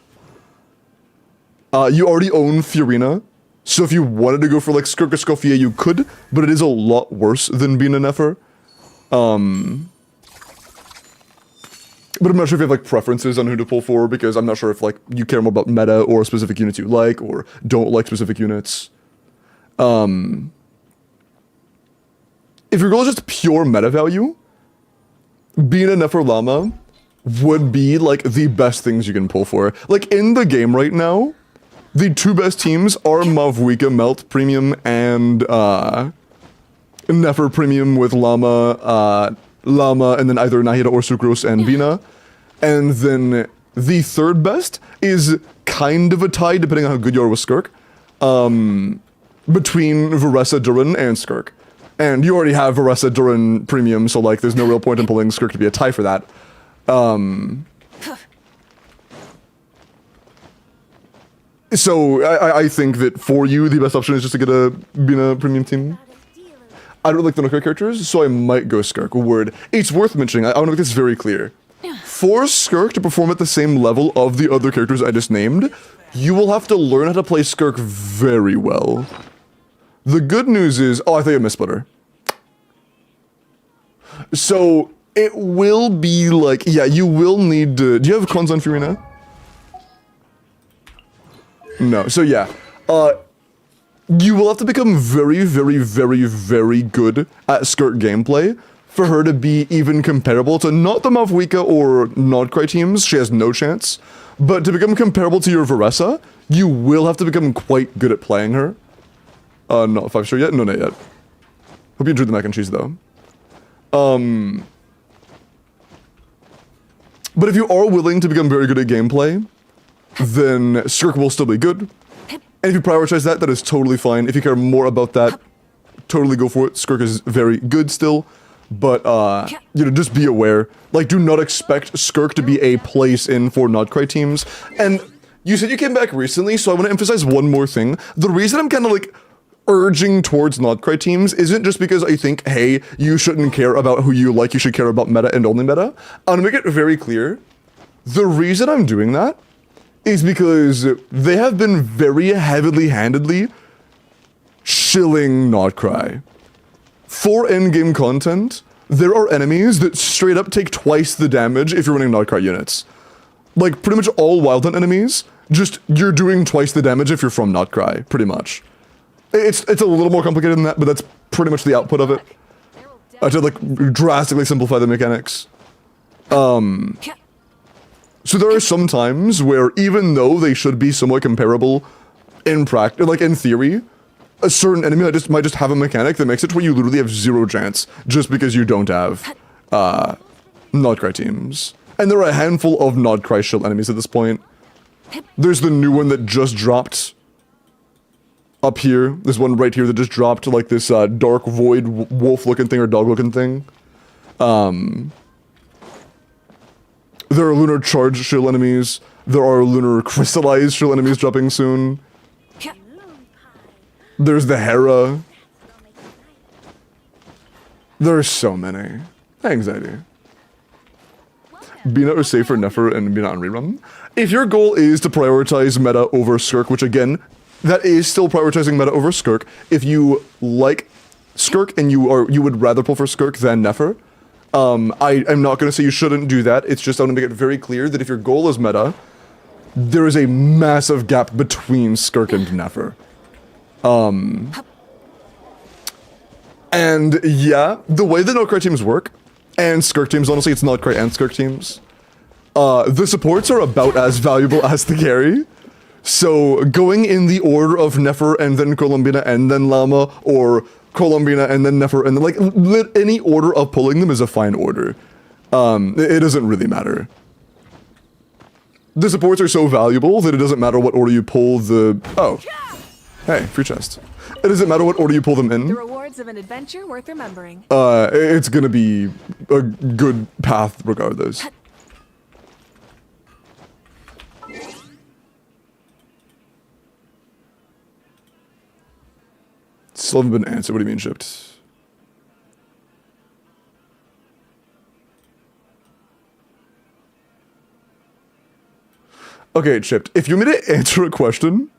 Speaker 1: You already own Fiorina, so if you wanted to go for like Skirk or Skofia, you could, but it is a lot worse than being a Nefer. But I'm not sure if you have like preferences on who to pull for, because I'm not sure if like you care more about meta or specific units you like or don't like specific units. If your goal is just pure meta value, being a Nefer Lama would be like the best things you can pull for. Like in the game right now, the two best teams are Mavwika Melt Premium and Nefer Premium with Lama, and then either Nahida or Sucrose and Bina. And then the third best is kind of a tie, depending on how good you are with Skirk, between Varessa, Durin, and Skirk. And you already have Varessa, Durin Premium, so like there's no real point in pulling Skirk to be a tie for that. So I think that for you, the best option is just to get a Bina Premium team. I don't like the Nokka characters, so I might go Skirk. Word. It's worth mentioning, I want to make this very clear. For Skirk to perform at the same level of the other characters I just named, you will have to learn how to play Skirk very well. The good news is, oh, I think I missed Splitter. So, it will be like, yeah, you will need to, do you have cons on Fiorina? No, so yeah. You will have to become very, very, very, very good at Skirk gameplay for her to be even comparable to not the Mavwika or Nodcry teams, she has no chance, but to become comparable to your Varessa, you will have to become quite good at playing her. Not 5-star yet? No, not yet. Hope you enjoyed the mac and cheese though. But if you are willing to become very good at gameplay, then Skirk will still be good. And if you prioritize that, that is totally fine. If you care more about that, totally go for it. Skirk is very good still. But, you know, just be aware. Like, do not expect Skirk to be a place in for Nodcry teams. And you said you came back recently, so I want to emphasize one more thing. The reason I'm kind of, like, urging towards Nodcry teams isn't just because I think, hey, you shouldn't care about who you like, you should care about meta and only meta. I'm gonna make it very clear. The reason I'm doing that is because they have been very heavily-handedly shilling Nodcry. For endgame content, there are enemies that straight up take twice the damage if you're running Nodcry units. Like, pretty much all Wild Hunt enemies, just, you're doing twice the damage if you're from Nodcry, pretty much. It's a little more complicated than that, but that's pretty much the output of it. To, like, drastically simplify the mechanics. So there are some times where, even though they should be somewhat comparable in practice, like in theory, a certain enemy might just have a mechanic that makes it to where you literally have zero chance just because you don't have Nodcry teams. And there are a handful of Nodcry shield enemies at this point. There's the new one that just dropped up here. There's one right here that just dropped, like this dark void wolf-looking thing or dog-looking thing. There are lunar charged shield enemies. There are lunar crystallized shield enemies dropping soon. There's the Hera. There's so many. Anxiety. Bina or safe for Nefer and Bina on rerun. If your goal is to prioritize meta over Skirk, which again, that is still prioritizing meta over Skirk. If you like Skirk and you would rather pull for Skirk than Nefer, I'm not going to say you shouldn't do that. It's just I want to make it very clear that if your goal is meta, there is a massive gap between Skirk and Nefer. And yeah, the way the no-crit teams work, and Skirk teams, honestly, it's not crit and Skirk teams, the supports are about as valuable as the carry. So going in the order of Nefer and then Colombina and then Llama, or Colombina and then Nefer, and then like any order of pulling them is a fine order. It doesn't really matter. The supports are so valuable that it doesn't matter what order you pull the... Oh. Hey, free chest. It doesn't matter what order you pull them in.
Speaker 2: The rewards of an adventure worth remembering.
Speaker 1: It's gonna be a good path regardless. Still haven't been answered. What do you mean shipped? Okay, chipped. If you want me to answer a question,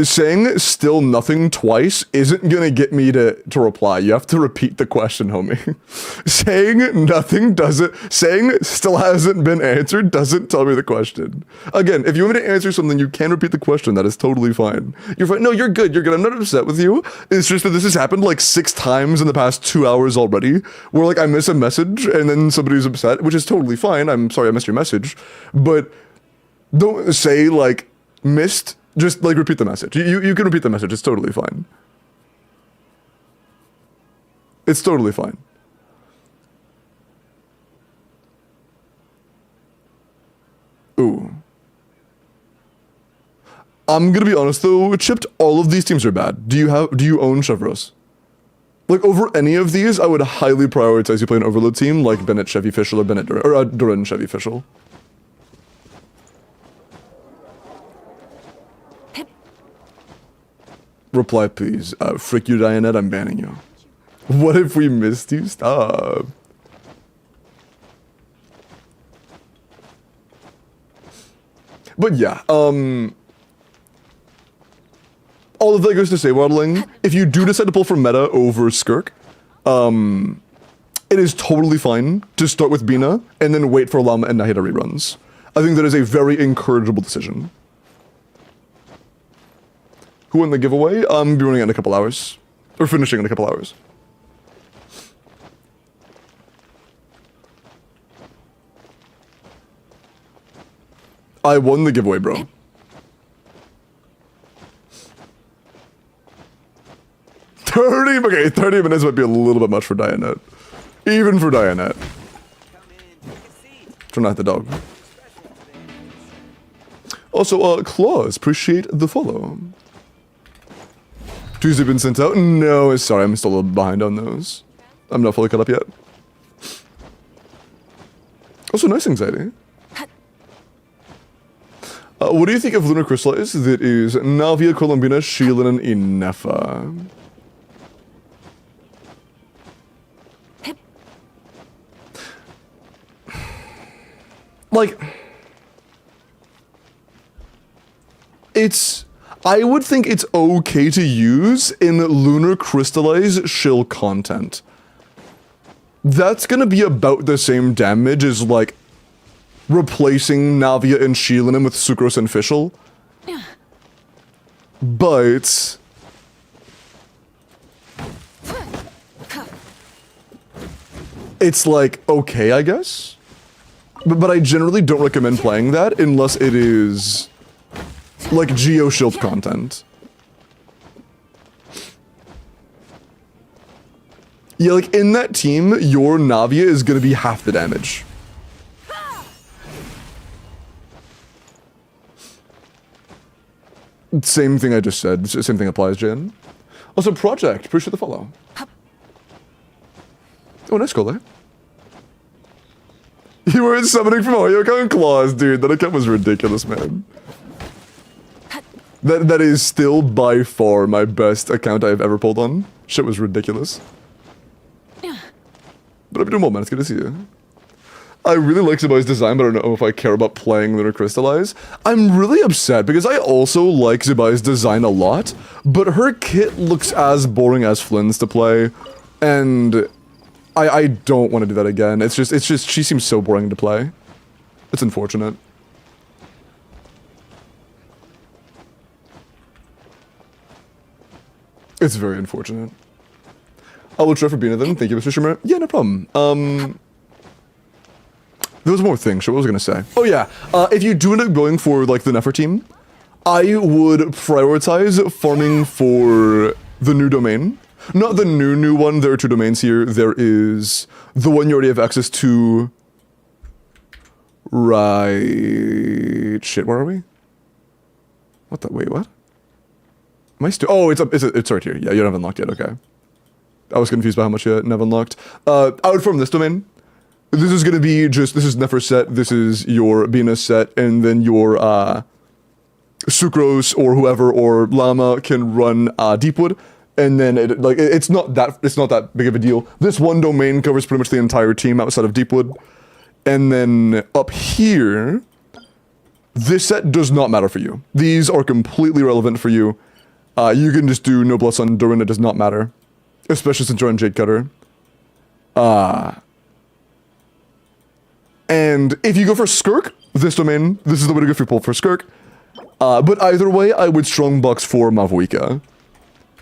Speaker 1: saying still nothing twice isn't gonna get me to reply. You have to repeat the question, homie. Saying nothing doesn't, saying still hasn't been answered doesn't tell me the question. Again, if you want me to answer something, you can repeat the question. That is totally fine. You're fine. No, you're good. You're good. I'm not upset with you. It's just that this has happened like 6 times in the past 2 hours already, where like I miss a message and then somebody's upset, which is totally fine. I'm sorry I missed your message, but don't say like missed. Just, like, repeat the message. You can repeat the message. It's totally fine. It's totally fine. Ooh. I'm gonna be honest, though. Chipped, all of these teams are bad. Do you own Chevros? Like, over any of these, I would highly prioritize you play an overload team like Bennett, Chevy, Fischl, or Bennett, or Duran, Chevy, Fischl. Reply, please. Frick you, Dianette, I'm banning you. What if we missed you? Stop. But yeah, all of that goes to say, waddling, if you do decide to pull for meta over Skirk, it is totally fine to start with Bina and then wait for Llama and Nahida reruns. I think that is a very encourageable decision. Who won the giveaway? Be running it in a couple hours. Or finishing in a couple hours. I won the giveaway, bro. Okay, 30 minutes might be a little bit much for Dianette. Even for Dianette. Try not the dog. Also, Claus, appreciate the follow. Tuesday been sent out? No, sorry, I'm still a little behind on those. I'm not fully caught up yet. Also, nice anxiety. What do you think of Lunar Crystallize that is Navia, Colombina, Sheelan, and Inefa? Like, I would think it's okay to use in Lunar Crystallize shill content. That's gonna be about the same damage as, like, replacing Navia and Sheelan with Sucrose and Fischl. But... it's like, okay, I guess? But I generally don't recommend playing that unless it is... like Geo Shield content. Yeah, like in that team, your Navia is gonna be half the damage. Same thing I just said. Same thing applies, Jen. Also, Project, appreciate the follow. Oh, nice goal, eh? You were summoning from Hoyokan Claws, dude. That account was ridiculous, man. That is still by far my best account I've ever pulled on. Shit was ridiculous. But I'm doing well, man. It's good to see you. I really like Zibai's design, but I don't know if I care about playing Lunar Crystallize. I'm really upset because I also like Zibai's design a lot, but her kit looks as boring as Flynn's to play, and I don't want to do that again. It's just, she seems so boring to play. It's unfortunate. It's very unfortunate. I will try for being then. Thank you, Mr. Shimmer. Yeah, no problem. There was more things. What was I gonna say? Oh yeah, if you do end up going for like the Nefer team, I would prioritize farming for the new domain. Not the new one. There are two domains here. There is the one you already have access to. Right. Shit. Where are we? What the? Wait. What? Am I still? Oh, it's up. It's right here. Yeah, you don't have unlocked yet. Okay. I was confused by how much you have unlocked. I would farm this domain. This is gonna be just. This is Nefer set. This is your Bina set, and then your Sucrose or whoever or Llama can run Deepwood. And then it's not that big of a deal. This one domain covers pretty much the entire team outside of Deepwood. And then up here, this set does not matter for you. These are completely irrelevant for you. You can just do No Blood on Durin, it does not matter. Especially since you're on Jade Cutter. And if you go for Skirk, this domain, this is the way to go for pull for Skirk. But either way, I would strongbox for Mavuika.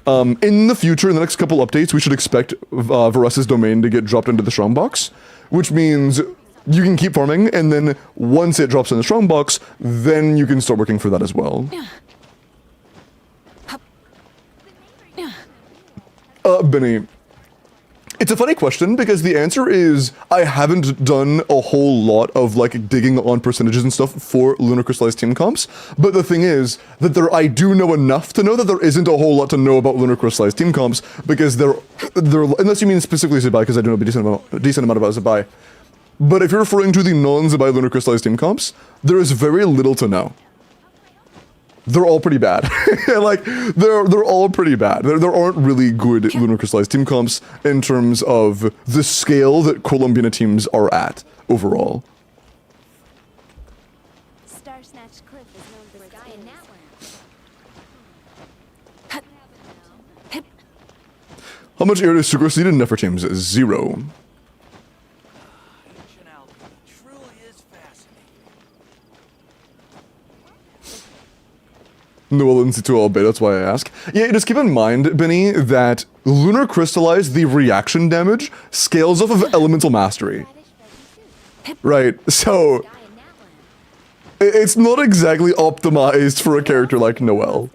Speaker 1: In the future, in the next couple updates, we should expect Varus's domain to get dropped into the strongbox, which means you can keep farming, and then once it drops in the strongbox, then you can start working for that as well. Benny, it's a funny question because the answer is I haven't done a whole lot of like digging on percentages and stuff for Lunar Crystallized team comps, but the thing is that I do know enough to know that there isn't a whole lot to know about Lunar Crystallized team comps because they're unless you mean specifically Zibai, because I do know a decent amount about Zibai. But if you're referring to the non-Zibai Lunar Crystallized team comps, there is very little to know. They're all pretty bad. Like, they're all pretty bad. There aren't really good Lunar Crystallized team comps in terms of the scale that Columbina teams are at overall.
Speaker 3: Star Snatch Cliff is known for its in that
Speaker 1: How much air does Sucrose need in Nefer teams? 0.
Speaker 4: Ancient alchemy truly is fascinating.
Speaker 1: No to all bit, that's why I ask. Yeah, just keep in mind, Benny, that Lunar Crystallize, the reaction damage, scales off of Elemental Mastery. Right, so it's not exactly optimized for a character like Noelle.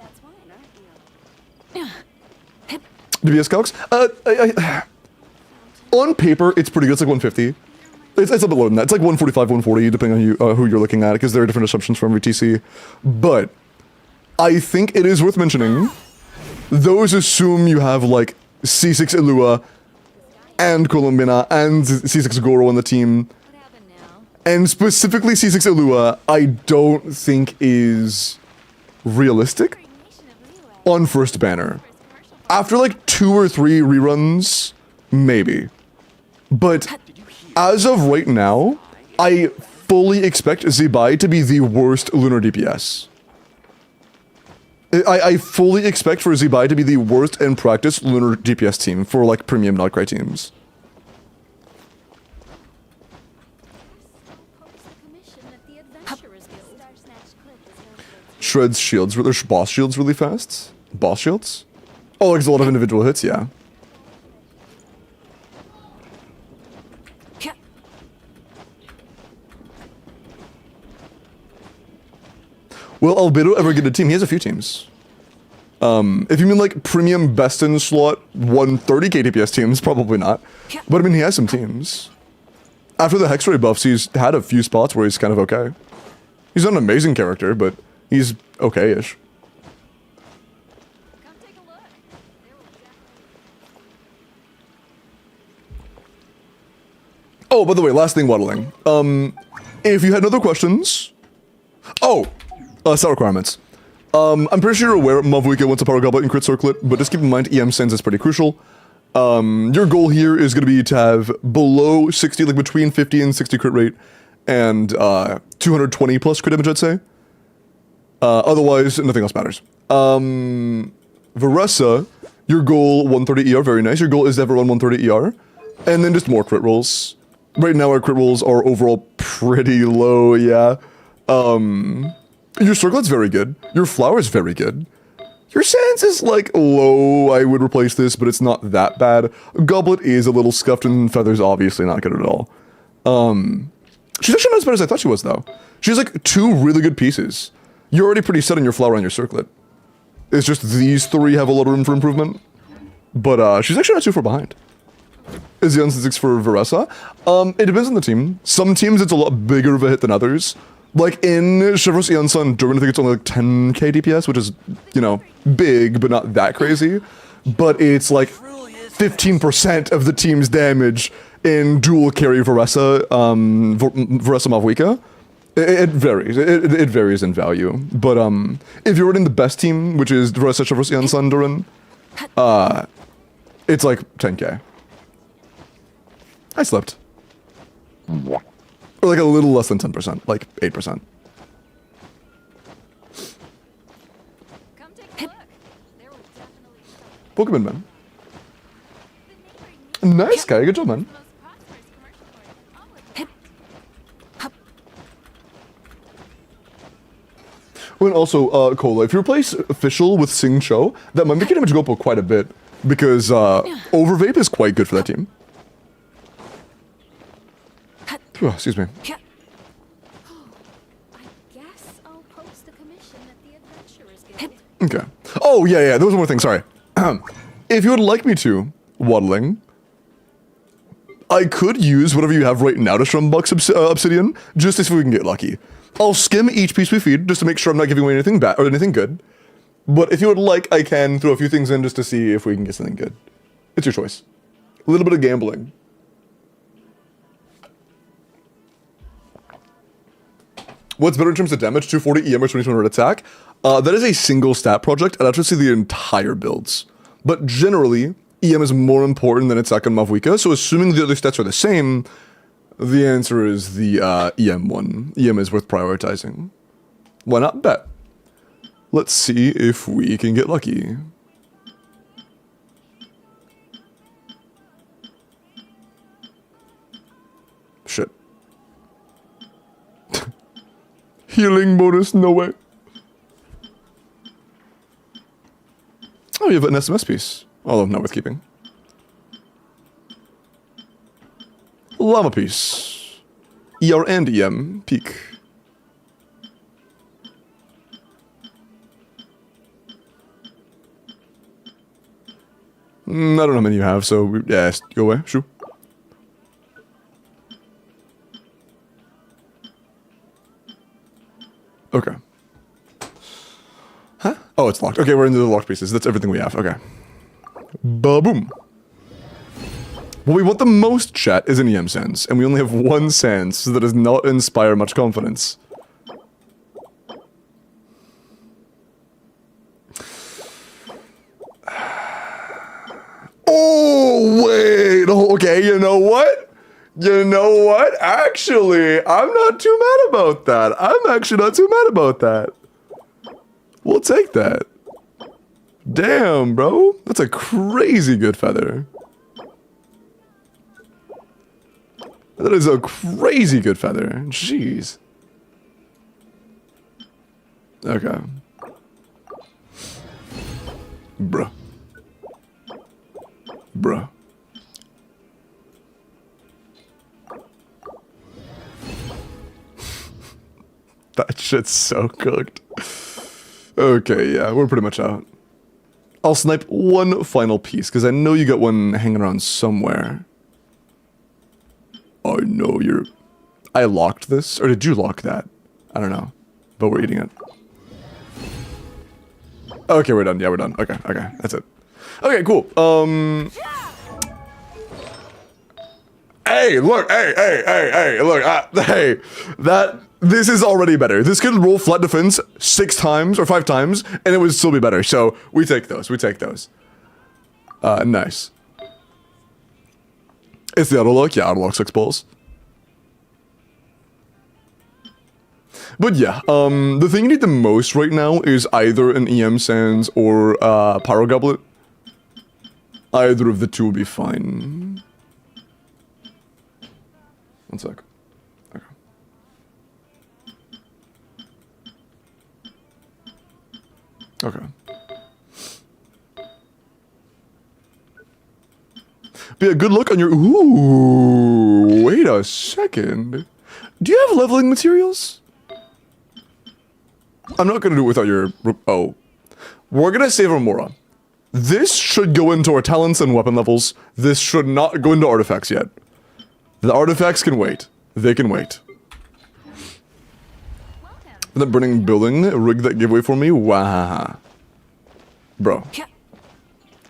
Speaker 1: DBS calcs? On paper, it's pretty good. It's like 150. It's a bit lower than that. It's like 145, 140, depending on who you're looking at, because there are different assumptions from every TC. But I think it is worth mentioning, those assume you have like C6 Ilua and Columbina and C6 Goro on the team. And specifically C6 Ilua, I don't think is realistic on first banner. After like 2 or 3 reruns, maybe. But as of right now, I fully expect Zibai to be the worst Lunar DPS. I fully expect for Zibai to be the worst in practice Lunar DPS team for like premium Notcry teams. Shreds shields, there's boss shields really fast? Boss shields? Oh, like a lot of individual hits, yeah. Will Albedo ever get a team? He has a few teams. If you mean like premium best in slot 130 KTPS teams, probably not. But I mean, he has some teams. After the Hexray buffs, he's had a few spots where he's kind of okay. He's not an amazing character, but he's okay-ish. Oh, by the way, last thing, waddling. If you had other questions... Oh! Set requirements. I'm pretty sure you're aware Mavuika wants a Power Goblet and Crit Circlet, but just keep in mind EM Sends is pretty crucial. Your goal here is going to be to have below 60, like between 50 and 60 crit rate, and 220 plus crit damage, I'd say. Otherwise, nothing else matters. Varessa, your goal 130 ER, very nice. Your goal is to have around 130 ER, and then just more crit rolls. Right now, our crit rolls are overall pretty low, yeah. Your circlet's very good. Your flower's very good. Your sands is like low. I would replace this, but it's not that bad. Goblet is a little scuffed, and feather's obviously not good at all. She's actually not as bad as I thought she was, though. She has like 2 really good pieces. You're already pretty set on your flower and your circlet. It's just these 3 have a lot of room for improvement. But she's actually not too far behind. Is the N6 for Varessa? It depends on the team. Some teams it's a lot bigger of a hit than others. Like in Chevros Iansa and Durin, I think it's only like 10k DPS, which is, you know, big, but not that crazy. But it's like 15% of the team's damage in dual carry Varessa, Varessa Mavwika. It varies. It varies in value. But if you're running the best team, which is Varessa, Chevros Iansa and Durin, it's like 10k. I slept. Or like a little less than 10%, like 8%.
Speaker 2: Come take a look. There will definitely be
Speaker 1: Pokemon man. Nice guy, good job, man.
Speaker 2: the most prosperous commercial port in all of
Speaker 1: And also, Cola, if you replace Official with Sing Cho, that might make your damage go up quite a bit, because Overvape is quite good for that team. Phew, excuse me.
Speaker 2: I guess I'll post a commission at the Adventurers Guild.
Speaker 1: Okay. Oh, yeah, there was one more thing, sorry. If you would like me to, Waddling, I could use whatever you have right now to Strumbuck's Obsidian, just to see if we can get lucky. I'll skim each piece we feed, just to make sure I'm not giving away anything bad, or anything good. But if you would like, I can throw a few things in just to see if we can get something good. It's your choice. A little bit of gambling. What's better in terms of damage? 240 EM or 2200 attack? That is a single stat project, and I have to see the entire builds. But generally, EM is more important than attack on Mavwika, so assuming the other stats are the same, the answer is the EM one. EM is worth prioritizing. Why not bet? Let's see if we can get lucky. Shit. Healing bonus, no way. Oh, you have an SMS piece. Although not worth keeping. Llama piece. ER and EM, peak. I don't know how many you have, so yeah, go away, shoo. Okay. Huh? Oh, it's locked. Okay, we're into the locked pieces. That's everything we have. Okay. Ba-boom. What we want the most, chat, is an EM Sans, and we only have 1 Sans, so that does not inspire much confidence. Oh, wait. Oh, okay, you know what? You know what? Actually, I'm not too mad about that. I'm actually not too mad about that. We'll take that. Damn, bro. That's a crazy good feather. That is a crazy good feather. Jeez. Okay. Bruh. Bruh. That shit's so cooked. Okay, yeah, we're pretty much out. I'll snipe one final piece, because I know you got one hanging around somewhere. I know you're... I locked this? Or did you lock that? I don't know. But we're eating it. Okay, we're done. Yeah, we're done. Okay, that's it. Okay, cool. Hey, look, hey, look, hey, this is already better. This could roll flat defense 6 times or 5 times, and it would still be better. So we take those. Nice. It's the auto-lock? Yeah, auto-lock 6 balls. But yeah, the thing you need the most right now is either an EM Sands or Pyro Goblet. Either of the two will be fine. One sec. Okay. Okay. But yeah, good luck on your... Ooh, wait a second. Do you have leveling materials? I'm not gonna do it without your... Oh. We're gonna save Remora. This should go into our talents and weapon levels. This should not go into artifacts yet. The artifacts can wait. They can wait. The burning building rig that giveaway for me? Wow. Bro.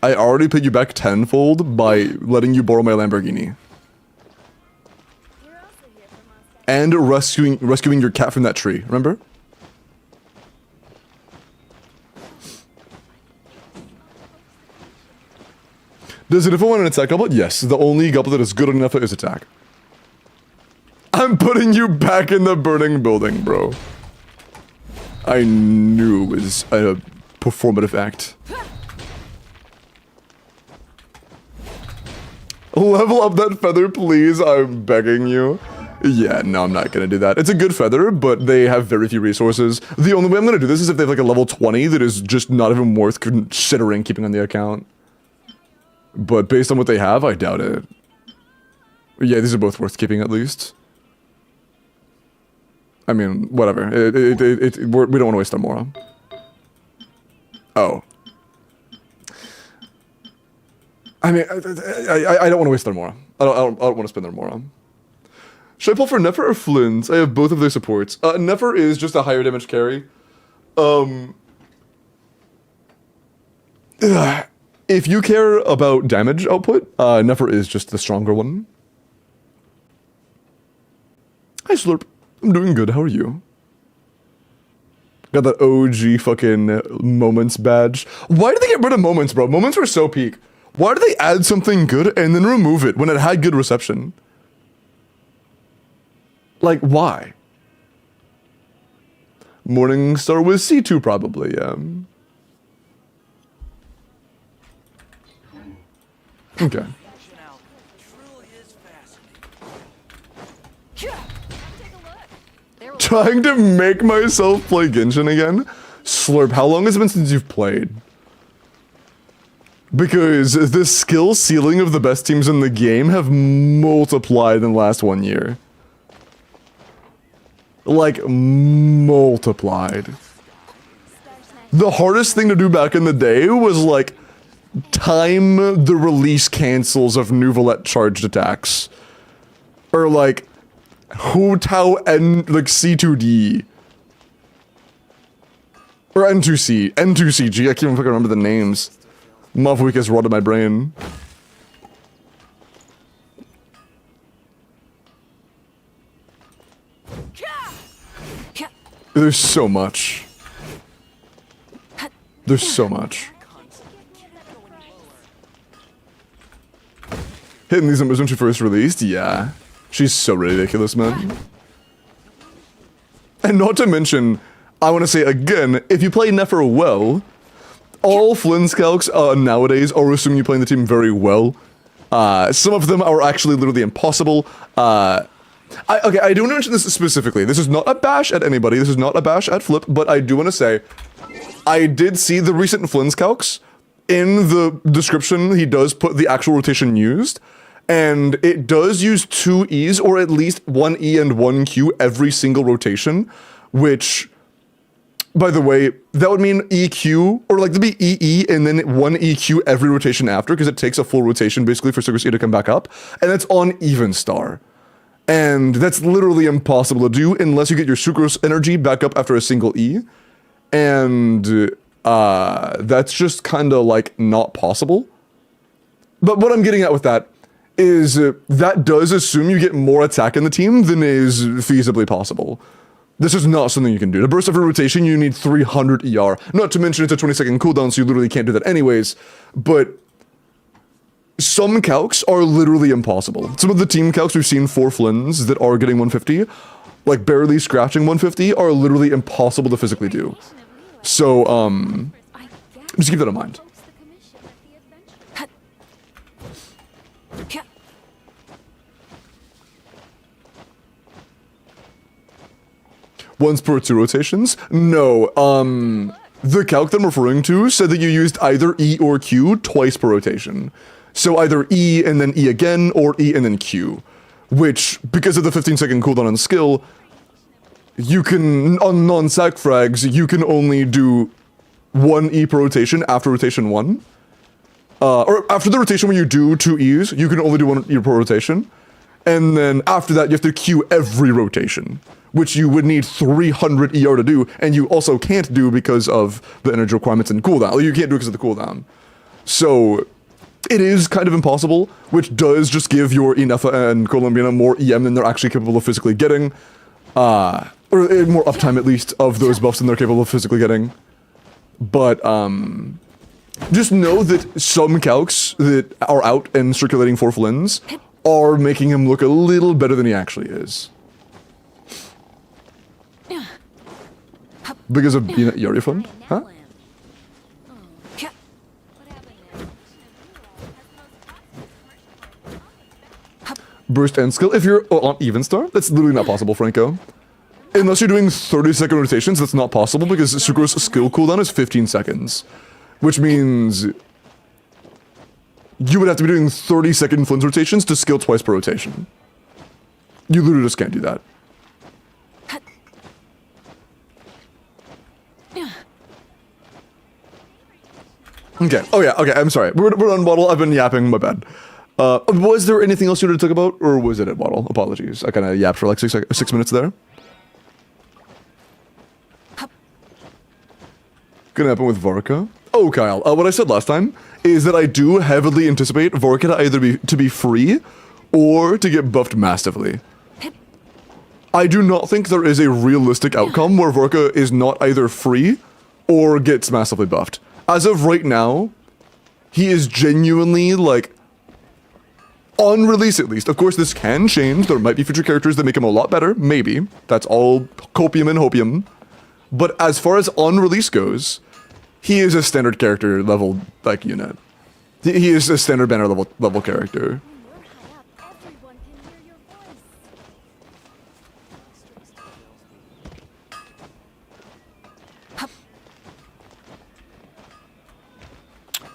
Speaker 1: I already paid you back tenfold by letting you borrow my Lamborghini. And rescuing your cat from that tree, remember? Does it want an attack goblet? Yes, the only goblet that is good enough is attack. I'm putting you back in the burning building, bro. I knew it was a performative act. Level up that feather, please. I'm begging you. Yeah, no, I'm not gonna do that. It's a good feather, but they have very few resources. The only way I'm gonna do this is if they have like a level 20 that is just not even worth considering keeping on the account. But based on what they have, I doubt it. Yeah, these are both worth keeping at least. I mean, whatever. We don't want to waste our Mora. Oh. I mean, I don't want to waste their Mora. I don't want to spend their Mora. Should I pull for Nefer or Flint? I have both of their supports. Nefer is just a higher damage carry. If you care about damage output, Nefer is just the stronger one. Hi Slurp, I'm doing good, how are you? Got that OG fucking Moments badge. Why did they get rid of Moments, bro? Moments were so peak. Why did they add something good and then remove it when it had good reception? Like, why? Morningstar was C2 probably, yeah. Okay. Trying to make myself play Genshin again? Slurp, how long has it been since you've played? Because the skill ceiling of the best teams in the game have multiplied in the last 1 year. Like, multiplied. The hardest thing to do back in the day was like, time the release cancels of Nuvolette charged attacks. Or like, Hu Tao N, like C2D. Or N2C, N2CG, I can't even fucking remember the names. Mavweek has rotted my brain. There's so much. There's so much. Hitting these numbers when she first released? Yeah. She's so ridiculous, man. And not to mention, I want to say again, if you play Nefer well, all Flynn Scalcs nowadays are assuming you're playing the team very well. Some of them are actually literally impossible. Okay, I don't mention this specifically. This is not a bash at anybody. This is not a bash at Flip, but I do want to say, I did see the recent Flynn Scalcs. In the description, he does put the actual rotation used. And it does use 2 E's, or at least 1 E and 1 Q every single rotation, which, by the way, that would mean EQ, or like to be EE and then 1 EQ every rotation after, because it takes a full rotation basically for Suicide to come back up, and that's on Even Star. And that's literally impossible to do unless you get your Sucrose energy back up after a single E. And that's just kind of like not possible. But what I'm getting at with that is that does assume you get more attack in the team than is feasibly possible. This is not something you can do. To burst every rotation, you need 300 ER. Not to mention it's a 20-second cooldown, so you literally can't do that anyways. But some calcs are literally impossible. Some of the team calcs we've seen for Flynn's that are getting 150, like barely scratching 150, are literally impossible to physically do. So, just keep that in mind. Once per 2 rotations? No, the calc that I'm referring to said that you used either E or Q twice per rotation. So either E and then E again, or E and then Q. Which, because of the 15-second cooldown on the skill, you can, on non-sac frags, you can only do 1 E per rotation after rotation 1. Or after the rotation where you do 2 E's, you can only do 1 E per rotation. And then after that, you have to Q every rotation, which you would need 300 ER to do, and you also can't do because of the energy requirements and cooldown. Like, you can't do it because of the cooldown. So, it is kind of impossible, which does just give your Inefa and Columbina more EM than they're actually capable of physically getting. Or more uptime, at least, of those buffs than they're capable of physically getting. But, just know that some calcs that are out and circulating for Flynn's are making him look a little better than he actually is. Because of being at your fund? Huh? Burst and skill. If you're on even star, that's literally not possible, Franco. Unless you're doing 30-second rotations, that's not possible because Sucro's skill cooldown is 15 seconds. Which means you would have to be doing 30-second Flynn's rotations to skill twice per rotation. You literally just can't do that. Okay. Oh yeah. Okay. I'm sorry. We're on Waddle. I've been yapping. My bad. Was there anything else you wanted to talk about, or was it at Waddle? Apologies. I kind of yapped for like 6 minutes there. Gonna happen with Varka. Oh, Kyle. What I said last time is that I do heavily anticipate Varka to either be free or to get buffed massively. I do not think there is a realistic outcome where Varka is not either free or gets massively buffed. As of right now, he is genuinely, like, on release at least. Of course, this can change. There might be future characters that make him a lot better. Maybe. That's all copium and hopium. But as far as on release goes, he is a standard character level, like, unit. He is a standard banner level character.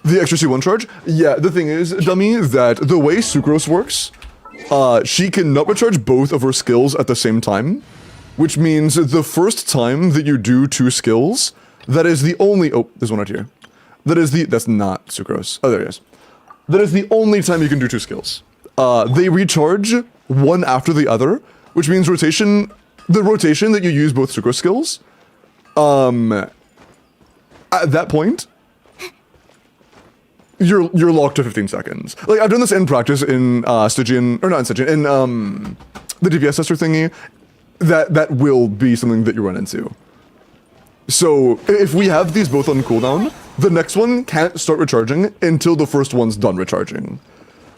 Speaker 1: The extra C1 charge? Yeah, the thing is, dummy, that the way Sucrose works, she cannot recharge both of her skills at the same time, which means the first time that you do 2 skills, that is the only— oh, there's one right here. That's not Sucrose. Oh, there it is. That is the only time you can do 2 skills. They recharge one after the other, which means the rotation that you use both Sucrose skills, at that point, you're locked to 15 seconds. Like, I've done this in practice in Stygian, or not in Stygian, in the DPS tester thingy. That will be something that you run into. So if we have these both on cooldown, the next one can't start recharging until the first one's done recharging.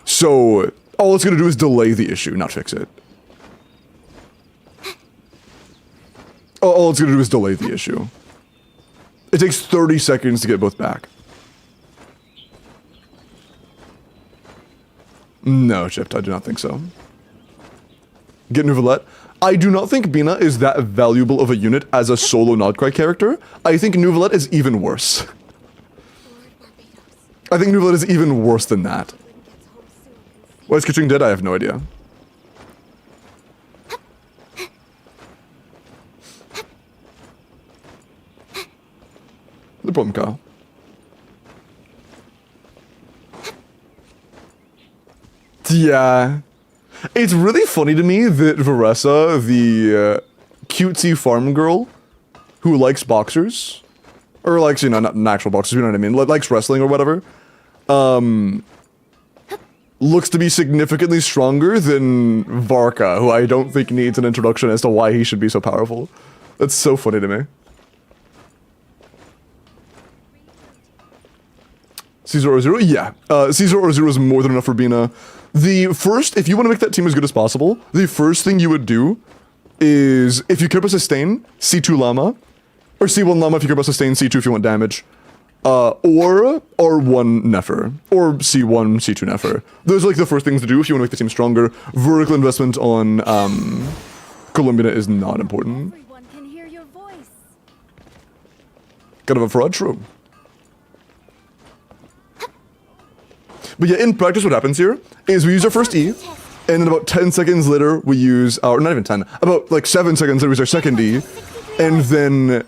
Speaker 1: So all it's gonna do is delay the issue, not fix it. All it's gonna do is delay the issue. It takes 30 seconds to get both back. No, Chipped, I do not think so. Get Nouvelette. I do not think Bina is that valuable of a unit as a solo Nodcry character. I think Nouvelette is even worse. I think Nouvelette is even worse than that. Why is Kitching dead? I have no idea. No problem, Kyle. Yeah. It's really funny to me that Varessa, the cutesy farm girl who likes boxers, or likes, you know, not actual boxers, you know what I mean, likes wrestling or whatever, looks to be significantly stronger than Varka, who I don't think needs an introduction as to why he should be so powerful. That's so funny to me. Caesar or Zero? Yeah. Caesar or Zero is more than enough for Bina. The first, if you want to make that team as good as possible, the first thing you would do is, if you care about sustain, C2 Llama. Or C1 Llama if you care about sustain, C2 if you want damage. Or R1 Nefer. Or C1, C2 Nefer. Those are like the first things to do if you want to make the team stronger. Vertical investment on Columbia is not important.
Speaker 2: Everyone can hear your voice.
Speaker 1: Kind of a fraud, true. But yeah, in practice what happens here is we use our first E, and then about 10 seconds later we use, or not even 10, about like 7 seconds later we use our second E, and then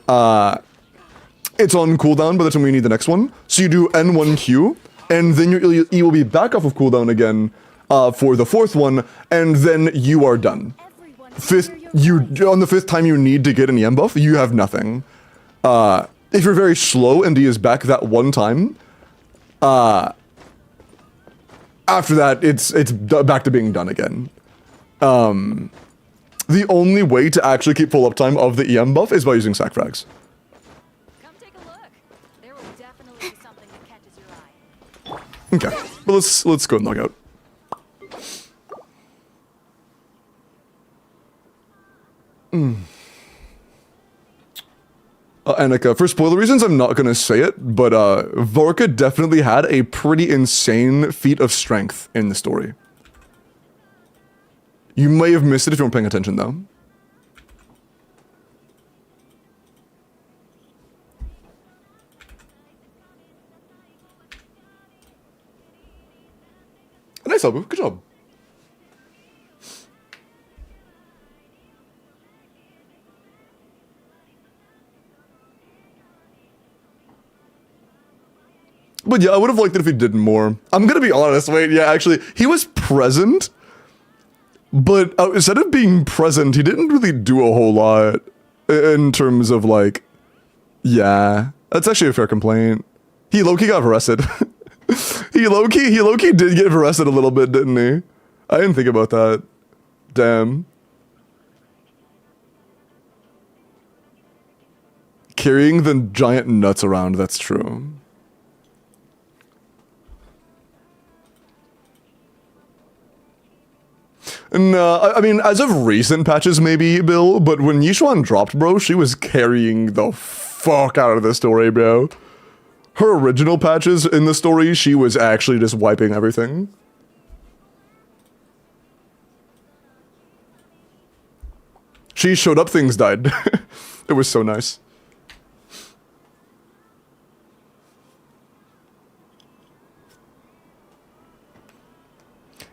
Speaker 1: it's on cooldown by the time we need the next one. So you do N1Q, and then your E will be back off of cooldown again for the fourth one, and then you are done.
Speaker 2: Everyone
Speaker 1: On the fifth time you need to get an EM buff, you have nothing. If you're very slow and D is back that one time, after that, it's back to being done again. The only way to actually keep full uptime of the EM buff is by using sack frags.
Speaker 2: Come take a look. There will definitely be something that catches your eye.
Speaker 1: Okay, but let's go and log out. Annika, for spoiler reasons, I'm not gonna say it, but Vorka definitely had a pretty insane feat of strength in the story. You may have missed it if you weren't paying attention, though. Nice, Abu. Good job. But yeah, I would have liked it if he did more. I'm gonna be honest, wait, yeah, actually, he was present, but instead of being present, he didn't really do a whole lot in terms of like, yeah, that's actually a fair complaint. He low-key got arrested. he low-key did get arrested a little bit, didn't he? I didn't think about that. Damn. Carrying the giant nuts around, that's true. No, I mean, as of recent patches, maybe, Bill, but when Yishuan dropped, bro, she was carrying the fuck out of the story, bro. Her original patches in the story, she was actually just wiping everything. She showed up, things died. It was so nice.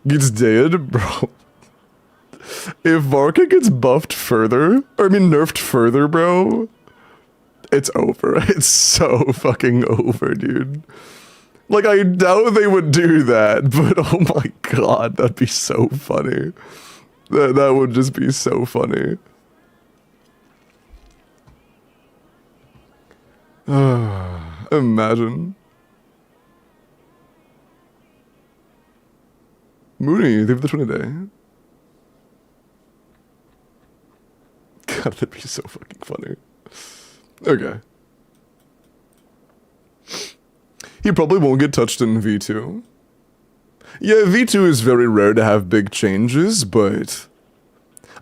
Speaker 1: Gets dead, bro. If Varka gets buffed further, or I mean nerfed further, bro, it's over. It's so fucking over, dude. Like, I doubt they would do that, but oh my god, that'd be so funny. That would just be so funny. Imagine. Mooney, leave the 20 day. God, that'd be so fucking funny. Okay. He probably won't get touched in V2. Yeah, V2 is very rare to have big changes, but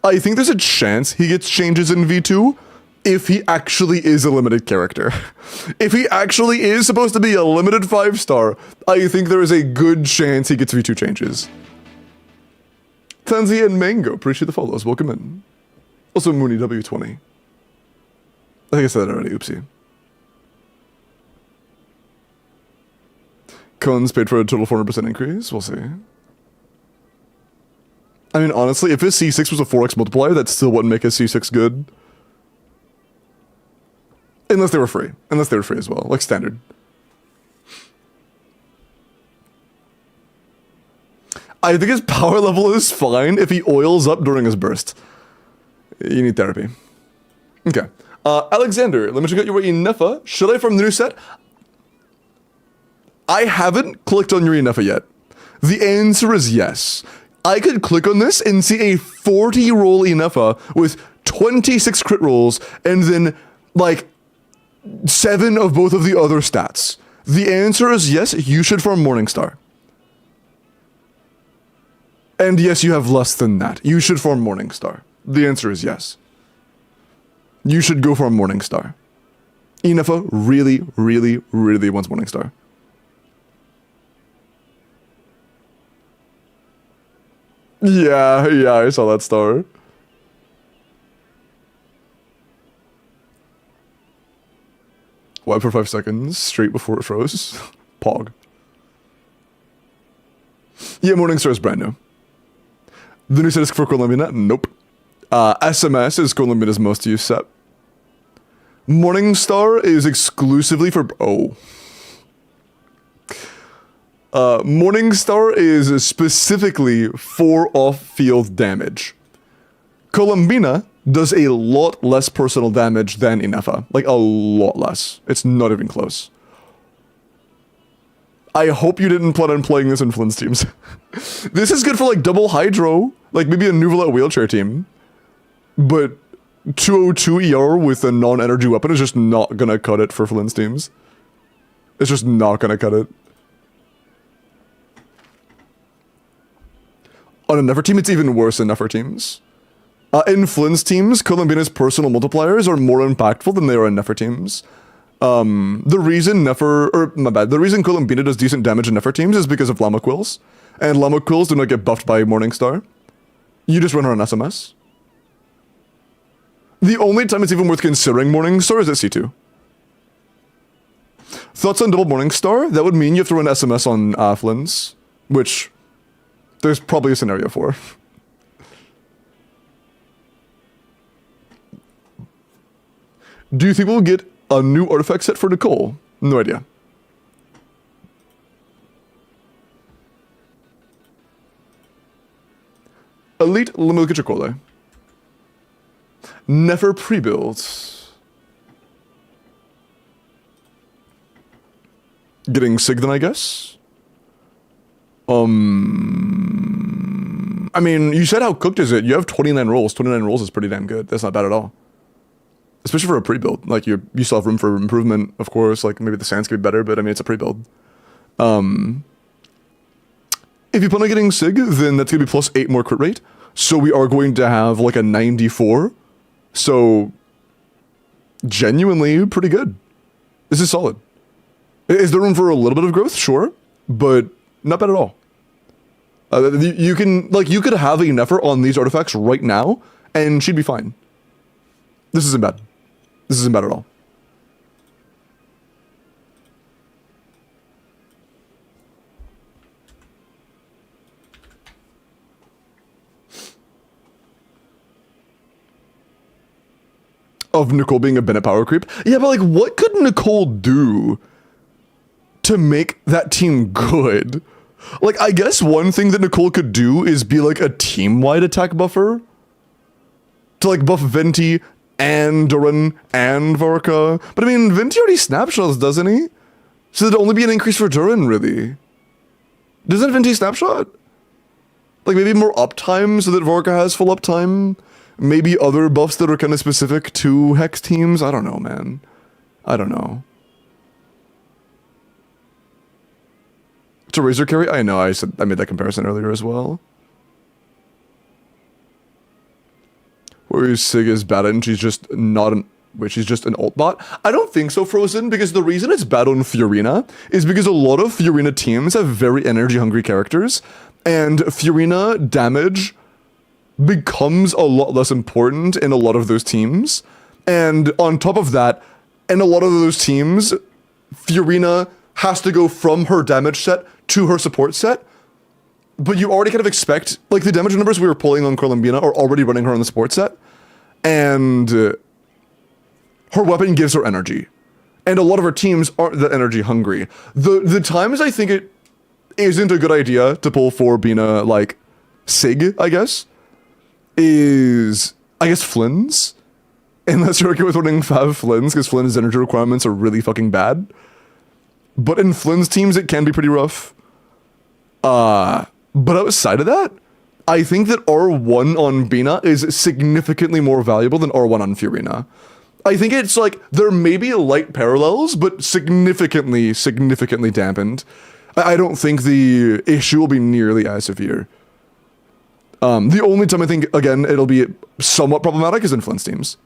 Speaker 1: I think there's a chance he gets changes in V2 if he actually is a limited character. If he actually is supposed to be a limited 5-star, I think there is a good chance he gets V2 changes. Tanzi and Mango, appreciate the follows, welcome in. Also Mooney W20. I think I said that already, oopsie. Cohen's paid for a total 400% increase, we'll see. I mean, honestly, if his C6 was a 4x multiplier, that still wouldn't make his C6 good. Unless they were free. Unless they were free as well, like standard. I think his power level is fine if he oils up during his burst. You need therapy. Okay. Alexander, let me check out your Inefa. Should I farm the new set? I haven't clicked on your Inefa yet. The answer is yes. I could click on this and see a 40 roll Inefa with 26 crit rolls and then like 7 of both of the other stats. The answer is yes, you should farm Morningstar. And yes, you have less than that. You should farm Morningstar. The answer is yes. You should go farm Morningstar. Inefa really, really, really wants Morningstar. Yeah, I saw that star. Wipe for 5 seconds, straight before it froze. Pog. Yeah, Morningstar is brand new. The new set is for Columbina? Nope. SMS is Columbia's most used set. Morningstar is exclusively for... Oh. Morningstar is specifically for off-field damage. Columbina does a lot less personal damage than Inefa. Like, a lot less. It's not even close. I hope you didn't plan on playing this in Flynn's teams. This is good for, like, double Hydro. Like, maybe a Nuvolet wheelchair team. But 202 ER with a non-energy weapon is just not gonna cut it for Flynn's teams. It's just not gonna cut it. On a Nefer team, it's even worse than Nefer teams. In Flynn's teams, Columbina's personal multipliers are more impactful than they are in Nefer teams. The reason the reason Columbina does decent damage in Nefer teams is because of Llama Quills. And Llama Quills do not get buffed by Morningstar. You just run her on SMS. The only time it's even worth considering Morningstar is at C2. Thoughts on double Morningstar? That would mean you have to run SMS on Flynn's, which there's probably a scenario for. Do you think we'll get a new artifact set for Nicole? No idea. Elite Limilka Chakole. Never pre-builds. Getting Sig then, I guess? I mean, you said how cooked is it? You have 29 rolls. 29 rolls is pretty damn good. That's not bad at all. Especially for a pre-build. Like, you still have room for improvement, of course. Like, maybe the sands could be better, but I mean, it's a pre-build. If you plan on getting Sig, then that's going to be plus 8 more crit rate. So we are going to have, like, a 94. So, genuinely pretty good. This is solid. Is there room for a little bit of growth? Sure. But not bad at all. You could have a Nefer on these artifacts right now, and she'd be fine. This isn't bad. This isn't bad at all. Of Nicole being a Bennett power creep? Yeah, but like, what could Nicole do to make that team good? Like, I guess one thing that Nicole could do is be like a team-wide attack buffer. To like buff Venti and Duran and Varka. But I mean, Venti already snapshots, doesn't he? So there'd only be an increase for Duran, really. Doesn't Venti snapshot? Like maybe more uptime so that Varka has full uptime? Maybe other buffs that are kind of specific to Hex teams? I don't know, man. I don't know. To Razor Carry? I know, I made that comparison earlier as well. Where Sig is bad and she's just not an... Wait, she's just an ult bot? I don't think so, Frozen, because the reason it's bad on Fiorina is because a lot of Fiorina teams have very energy-hungry characters, and Fiorina damage becomes a lot less important in a lot of those teams. And on top of that, in a lot of those teams, Fiorina has to go from her damage set to her support set. But you already kind of expect, like the damage numbers we were pulling on Columbina are already running her on the support set. And her weapon gives her energy. And a lot of her teams aren't that energy hungry. The times I think it isn't a good idea to pull for Bina, like, Sig, I guess, is, I guess, Flynn's. Unless you're okay with running 5 Flynn's, because Flynn's energy requirements are really fucking bad. But in Flynn's teams, it can be pretty rough. But outside of that, I think that R1 on Bina is significantly more valuable than R1 on Fiorina. I think it's like there may be light parallels, but significantly dampened. I don't think the issue will be nearly as severe. The only time I think, again, it'll be somewhat problematic is in Flint's teams.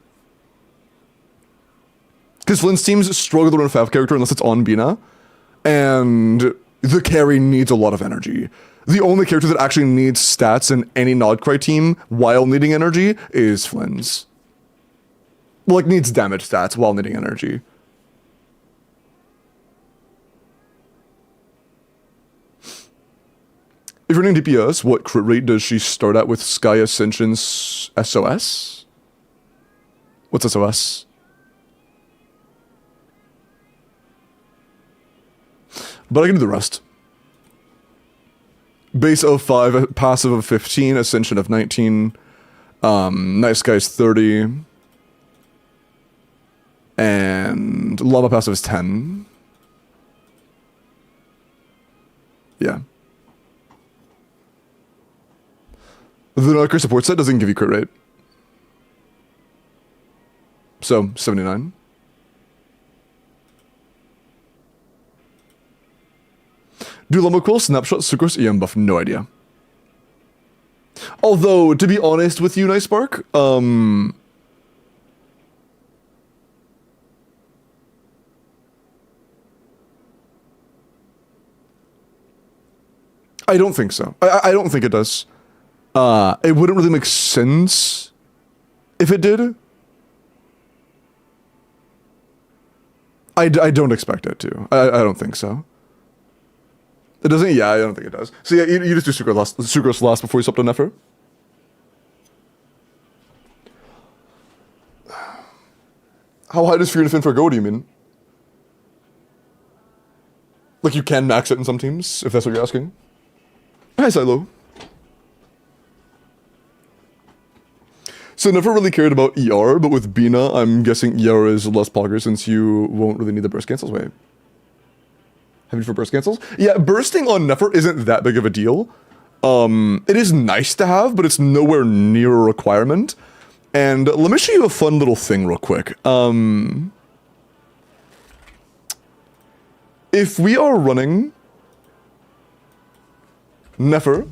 Speaker 1: Because Flint's teams struggle to run a FAV character unless it's on Bina, and the carry needs a lot of energy. The only character that actually needs stats in any Nodcry team while needing energy is Flynn's. Well, like, needs damage stats while needing energy. If you're running DPS, what crit rate does she start at with Sky Ascension's SOS? What's SOS? But I can do the rest. Base of 5, passive of 15, Ascension of 19, Night Sky's 30, and Llama passive is 10. Yeah. The Nodcry support set doesn't give you crit rate. So, 79. Do Llama Quill snapshot Sucrose EM buff? No idea. Although, to be honest with you, Nice Spark, I don't think so. I don't think it does. It wouldn't really make sense if it did. I don't expect it to. I don't think so. It doesn't? Yeah, I don't think it does. So yeah, you just do Sucrose last before you swap to Nefer. How high does Fear and Finfer go, do you mean? Like you can max it in some teams, if that's what you're asking. Hi, Silo. So never really cared about ER, but with Bina, I'm guessing ER is less pogger since you won't really need the burst cancels. Wait. Having for burst cancels? Yeah, bursting on Nefer isn't that big of a deal. It is nice to have, but it's nowhere near a requirement. And let me show you a fun little thing real quick. If we are running Nefer,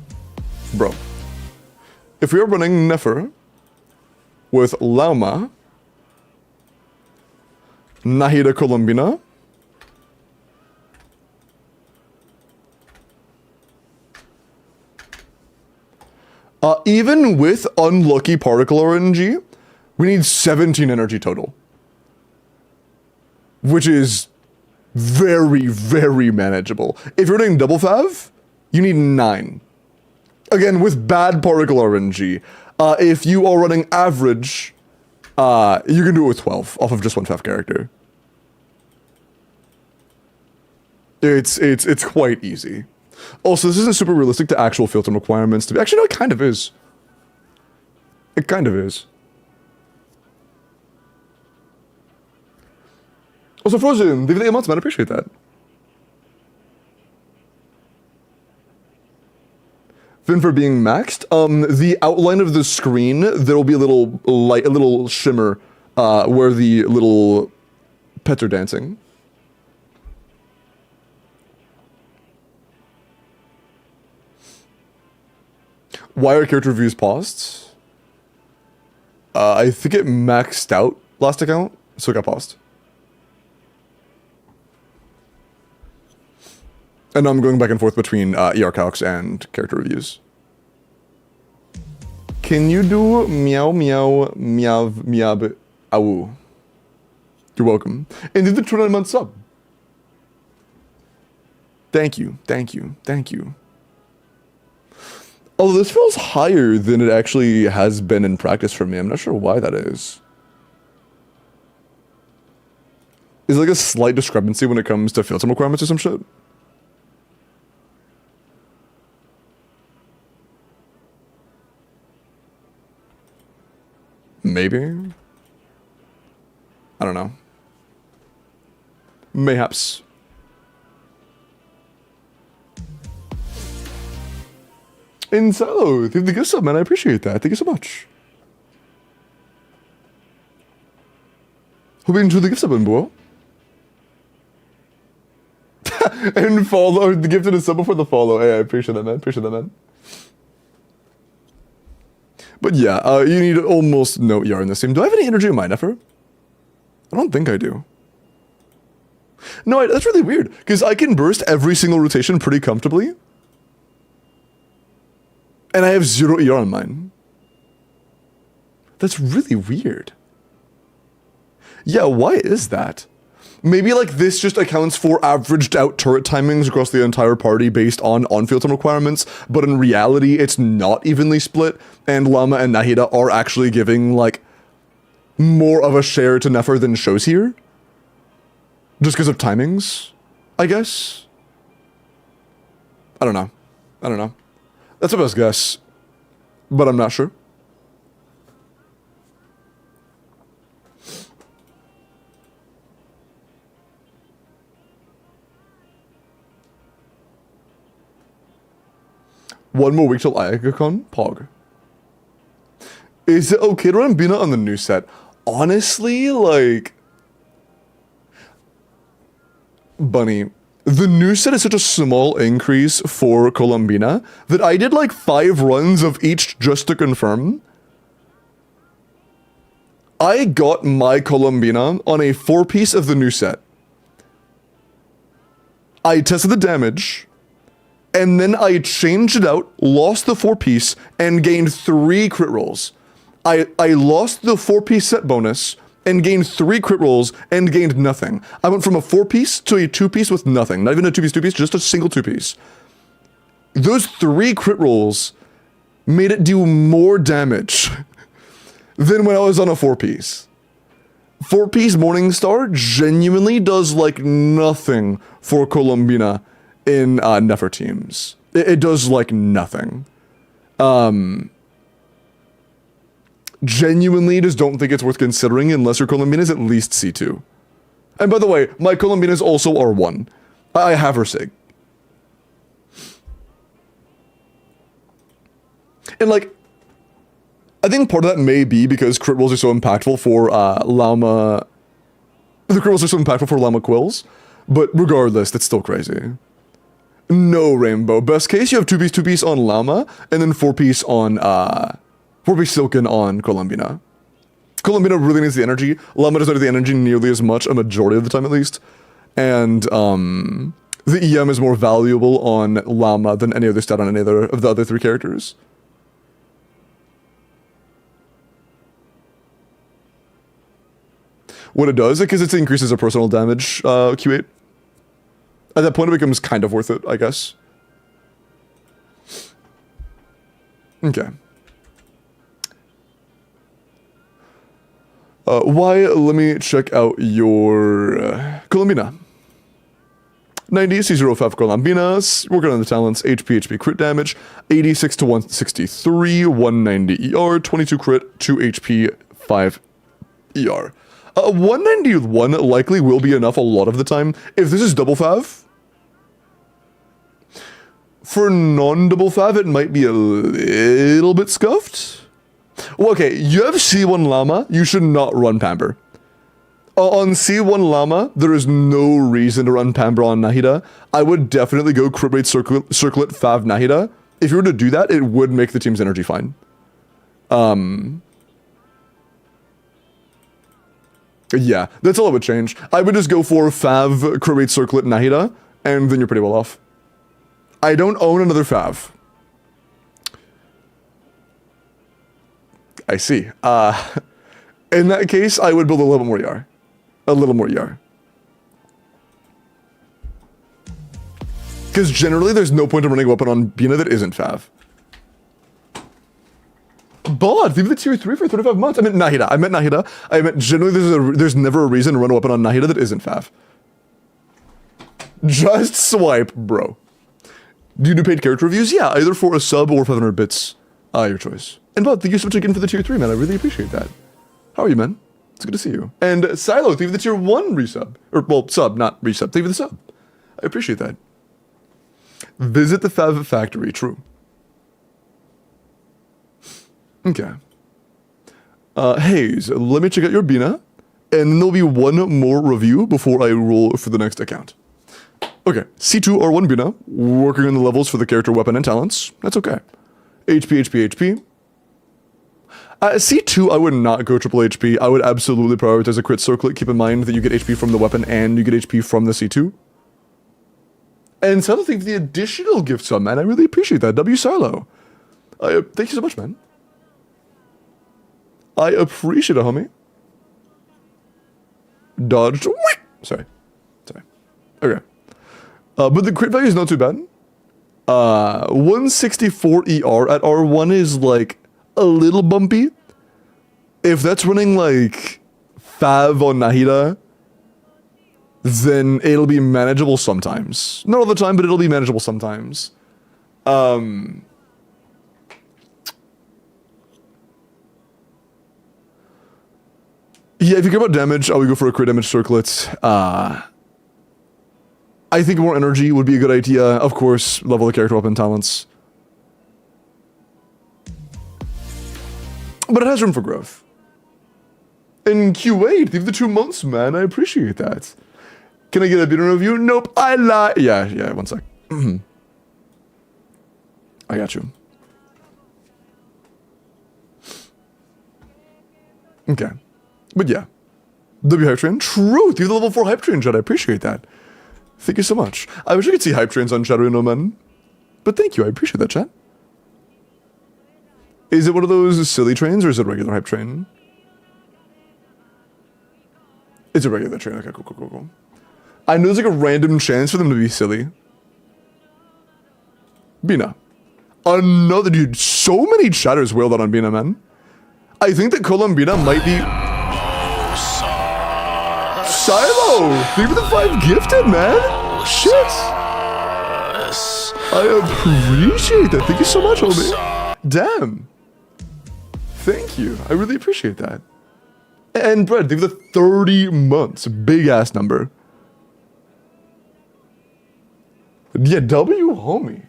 Speaker 1: bro. If we are running Nefer with Lauma, Nahida Colombina, even with unlucky particle RNG, we need 17 energy total. Which is very, very manageable. If you're doing double fav, you need 9. Again, with bad particle RNG. If you are running average, you can do it with 12 off of just one fav character. It's quite easy. Also, this isn't super realistic to actual filter requirements to be. Actually, no, it kind of is. It kind of is. Also, Frozen, leave it 8 months, man. I appreciate that. Fin for being maxed. The outline of the screen, there will be a little light, a little shimmer, where the little pets are dancing. Why are character reviews paused? I think it maxed out last account, so it got paused. And I'm going back and forth between ER calcs and character reviews. Can you do meow meow meow meow ow? You're welcome. And did the 29-month sub. Thank you, thank you, thank you. Although this feels higher than it actually has been in practice for me. I'm not sure why that is. Is there like a slight discrepancy when it comes to filter requirements or some shit? Maybe? I don't know. Mayhaps. Insalo, thank you so, man. I appreciate that. Thank you so much. Hope you enjoyed the gift sub, bro. And follow the gift and a sub before the follow. Hey, I appreciate that, man. Appreciate that, man. But yeah, you need almost no ER in this team. Do I have any energy in my Nefer? I don't think I do. No, that's really weird, because I can burst every single rotation pretty comfortably. And I have 0 ER on mine. That's really weird. Yeah, why is that? Maybe like this just accounts for averaged out turret timings across the entire party based on on-field time requirements, but in reality it's not evenly split, and Llama and Nahida are actually giving like more of a share to Nefer than shows here. Just because of timings, I guess? I don't know. I don't know. That's my best guess, but I'm not sure. One more week till WELKIN+5? Pog. Is it okay to run Bina on the new set? Honestly, like... Bunny, the new set is such a small increase for Colombina that I did like 5 runs of each just to confirm. I got my Colombina on a 4-piece of the new set. I tested the damage, and then I changed it out, lost the 4-piece, and gained 3 crit rolls. I lost the 4-piece set bonus, and gained 3 crit rolls, and gained nothing. I went from a 4-piece to a 2-piece with nothing. Not even a 2-piece, just a single 2-piece. Those 3 crit rolls made it do more damage than when I was on a 4-piece. 4-piece Morningstar genuinely does like nothing for Colombina in Nefer teams. It does like nothing. Genuinely just don't think it's worth considering unless your Colombina is at least C2. And by the way, my Colombina is also R1. I have her sig. And like, I think part of that may be because crit rolls are so impactful for Llama... The crit rolls are so impactful for Llama Quills, but regardless, that's still crazy. No, Rainbow. Best case, you have 2-piece on Llama, and then 4-piece on, 4-piece Silken on Colombina. Colombina really needs the energy. Llama doesn't have the energy nearly as much, a majority of the time at least. And, the EM is more valuable on Llama than any other stat on any other of the other 3 characters. What it does, because it increases her personal damage, Q8. At that point, it becomes kind of worth it, I guess. Okay. Why? Let me check out your Colombina. 90, C05 Colombinas, working on the talents, HP crit damage, 86 to 163, 190 ER, 22 crit, 2 HP, 5 ER. 191 likely will be enough a lot of the time. If this is double fav, for non-double fav, it might be a little bit scuffed. Well, okay, you have C1 Llama, you should not run Pamper. On C1 Llama, there is no reason to run Pamper on Nahida. I would definitely go crit rate circlet fav Nahida. If you were to do that, it would make the team's energy fine. Yeah, that's all I would change. I would just go for fav crit rate circlet Nahida, and then you're pretty well off. I don't own another fav. I see. In that case, I would build a little bit more Yar. A little more Yar. Because generally, there's no point in running a weapon on Bina that isn't fav. Bod, leave the tier 3 for 35 months. I meant Nahida. I meant generally there's never a reason to run a weapon on Nahida that isn't fav. Just swipe, bro. Do you do paid character reviews? Yeah, either for a sub or 500 bits. Your choice. And Bod, thank you so much again for the tier 3, man. I really appreciate that. How are you, man? It's good to see you. And Silo, thank you for the tier 1 resub. Or, well, sub, not resub. Thank you for the sub. I appreciate that. Visit the Fav Factory. True. Okay. Hayes, let me check out your Bina. And then there'll be one more review before I roll for the next account. Okay, C2 R1 Bina, working on the levels for the character, weapon, and talents. That's okay. HP, HP, HP. C2, I would not go triple HP. I would absolutely prioritize a crit circlet. Keep in mind that you get HP from the weapon and you get HP from the C2. And Silo, thank you for the additional gift sub, man. I really appreciate that. W Silo. Thank you so much, man. I appreciate it, homie. Dodged. Sorry. Okay. But the crit value is not too bad. 164 ER at R1 is like a little bumpy. If that's running like Fav on Nahida, then it'll be manageable sometimes. Not all the time, but it'll be manageable sometimes. Yeah, if you care about damage, I would go for a crit damage circlet. I think more energy would be a good idea. Of course, level the character weapon talents. But it has room for growth. And Q8, leave the 2 months, man. I appreciate that. Can I get a bit of review? Nope, I lie. Yeah, 1 sec. I got you. Okay. But yeah. W Hype Train. Truth, leave the level 4 Hype Train, Jed. I appreciate that. Thank you so much. I wish I could see hype trains on Shadow No Man. But thank you, I appreciate that, chat. Is it one of those silly trains or is it a regular hype train? It's a regular train. Okay, cool. I know there's like a random chance for them to be silly. Bina. Another dude. So many chatters wailed out on Bina, man. I think that Columbina might be... Silo! Thank you for the 5 gifted, man! Shit! I appreciate that. Thank you so much, homie. Damn. Thank you. I really appreciate that. And Brett, thank you for the 30 months. Big ass number. Yeah, W, homie.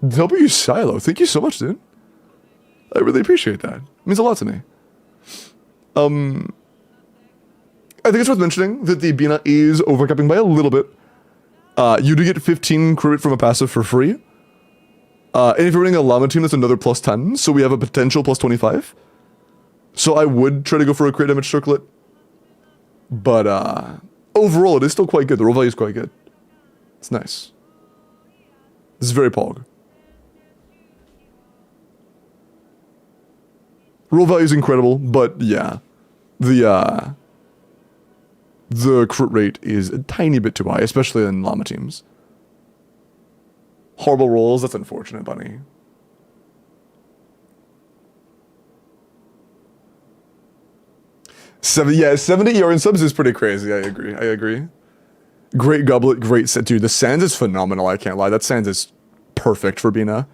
Speaker 1: W Silo. Thank you so much, dude. I really appreciate that. It means a lot to me. I think it's worth mentioning that the Bina is overcapping by a little bit. You do get 15 crit from a passive for free. And if you're running a llama team, that's another plus 10. So we have a potential plus 25. So I would try to go for a crit damage circlet. But overall, it is still quite good. The roll value is quite good. It's nice. This is very pog. Roll value is incredible, but yeah. The crit rate is a tiny bit too high, especially in llama teams. Horrible rolls, that's unfortunate, bunny. Yeah, 70 ER in subs is pretty crazy, I agree. Great goblet, great set. Dude, the Sands is phenomenal, I can't lie. That Sands is perfect for Bina.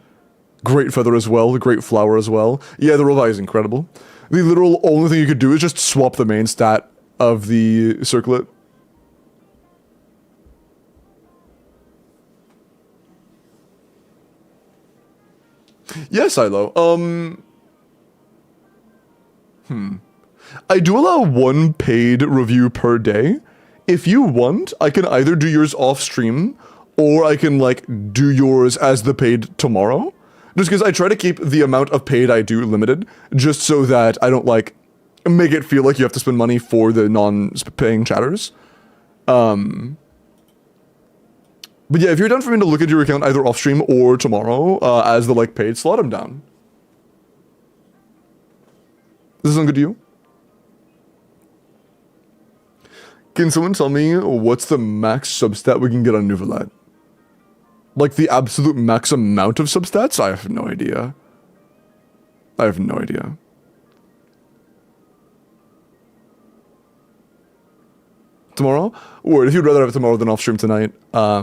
Speaker 1: Great feather as well, great flower as well. Yeah, the roll value is incredible. The literal only thing you could do is just swap the main stat of the circlet. Yes, Silo. I do allow 1 paid review per day. If you want, I can either do yours off stream, or I can like do yours as the paid tomorrow. Just because I try to keep the amount of paid I do limited, just so that I don't like make it feel like you have to spend money for the non-paying chatters. But yeah, if you're down for me to look at your account either off stream or tomorrow as the like paid, slot them down. Does this sound good to you? Can someone tell me what's the max substat we can get on Nuvalat? Like the absolute max amount of substats? I have no idea. Tomorrow? Or if you'd rather have it tomorrow than off stream tonight, I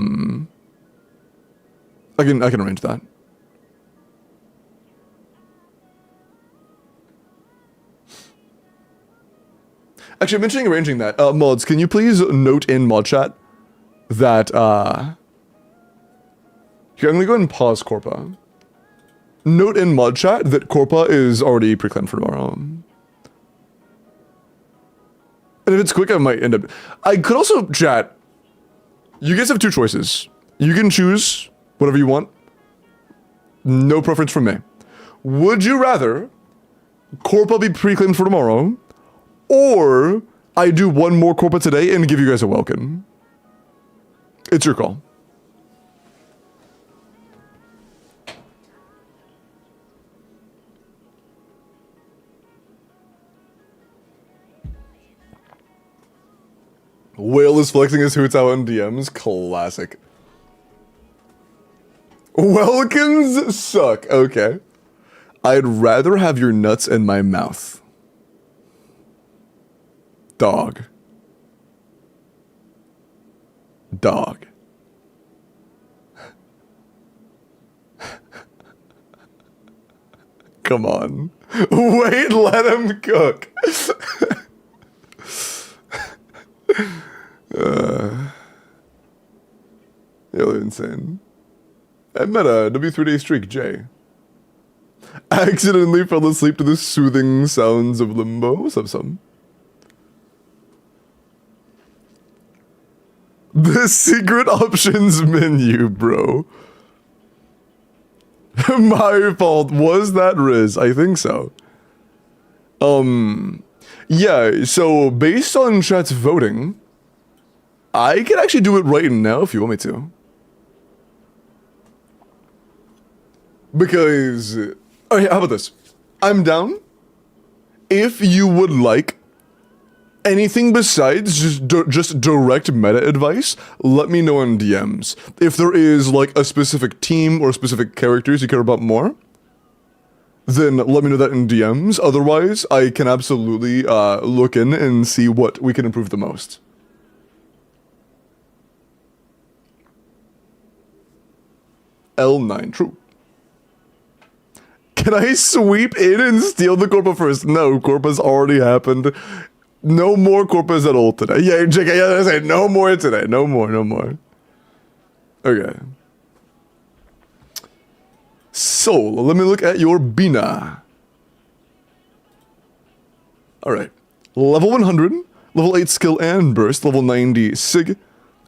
Speaker 1: can arrange that. Actually, mentioning arranging that, mods, can you please note in mod chat that, here, I'm gonna go ahead and pause Corpa. Note in mod chat that Corpa is already pre-claimed for tomorrow. And if it's quick, I might end up... I could also, chat, you guys have two choices. You can choose whatever you want. No preference from me. Would you rather Corpa be pre-claimed for tomorrow, or I do one more Corpa today and give you guys a Welkin? It's your call. Whale is flexing his hoots out in DMs. Classic. Welkins suck. Okay. I'd rather have your nuts in my mouth. Dog. Dog. Come on. Wait, let him cook. You're insane. I met a W3-day streak, Jay. Accidentally fell asleep to the soothing sounds of limbo. What's up, son? The secret options menu, bro. My fault. Was that Riz? I think so. Yeah, so based on chat's voting, I can actually do it right now if you want me to. Because, okay, how about this? I'm down. If you would like anything besides just direct meta advice, let me know in DMs. If there is like a specific team or specific characters you care about more, then let me know that in DMs. Otherwise, I can absolutely look in and see what we can improve the most. L9, true. Can I sweep in and steal the Corpa first? No, Corpa's already happened. No more Corpas at all today. Yeah, JK, yeah, I say no more today. No more, no more. Okay. Soul, let me look at your Bina. Alright. Level 100, level 8 skill and burst, level 90 sig,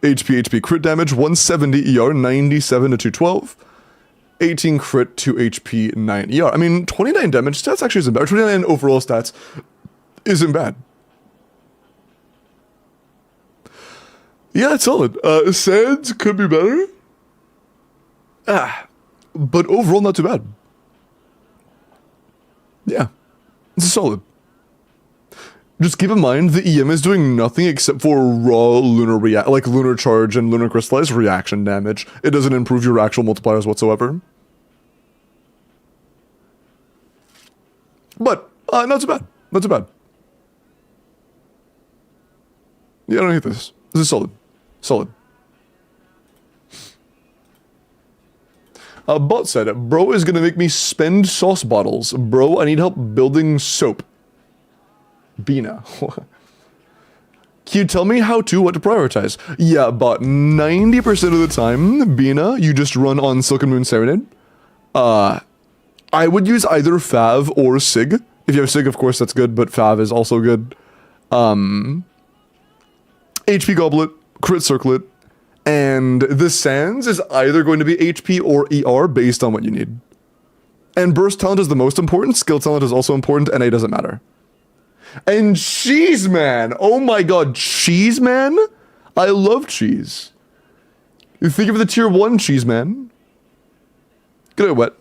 Speaker 1: HP crit damage, 170 ER, 97 to 212. 18 crit, 2 HP, 9 ER. I mean, 29 damage stats actually isn't bad. 29 overall stats isn't bad. Yeah, it's solid. Sands could be better. But overall, not too bad. Yeah, it's solid. Just keep in mind, the EM is doing nothing except for raw lunar charge and lunar crystallized reaction damage. It doesn't improve your actual multipliers whatsoever. But, not too bad. Not too bad. Yeah, I don't hate this. This is solid. Solid. Bot said, bro is gonna make me spend sauce bottles. Bro, I need help building soap. Bina. Can you tell me what to prioritize? Yeah, but 90% of the time, Bina, you just run on Silken Moon Serenade. I would use either Fav or Sig. If you have Sig, of course, that's good, but Fav is also good. HP Goblet, Crit Circlet, and the Sands is either going to be HP or ER based on what you need. And Burst Talent is the most important, Skill Talent is also important, and A doesn't matter. And Cheese Man! Oh my god, Cheese Man? I love cheese. You think of the tier 1 Cheese Man. Get it wet.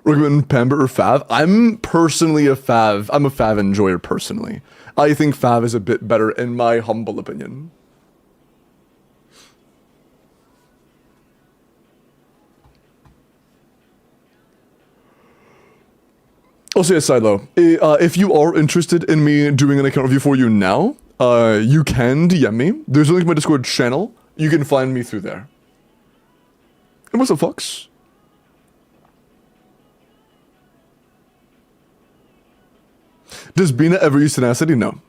Speaker 1: Recommend Pamber or Fav? I'm personally a Fav. I'm a Fav enjoyer personally. I think Fav is a bit better in my humble opinion. Also, a side though, if you are interested in me doing an account review for you now, you can DM me. There's a link to my Discord channel. You can find me through there. And what's up, Fox? Does Bina ever use tenacity? No.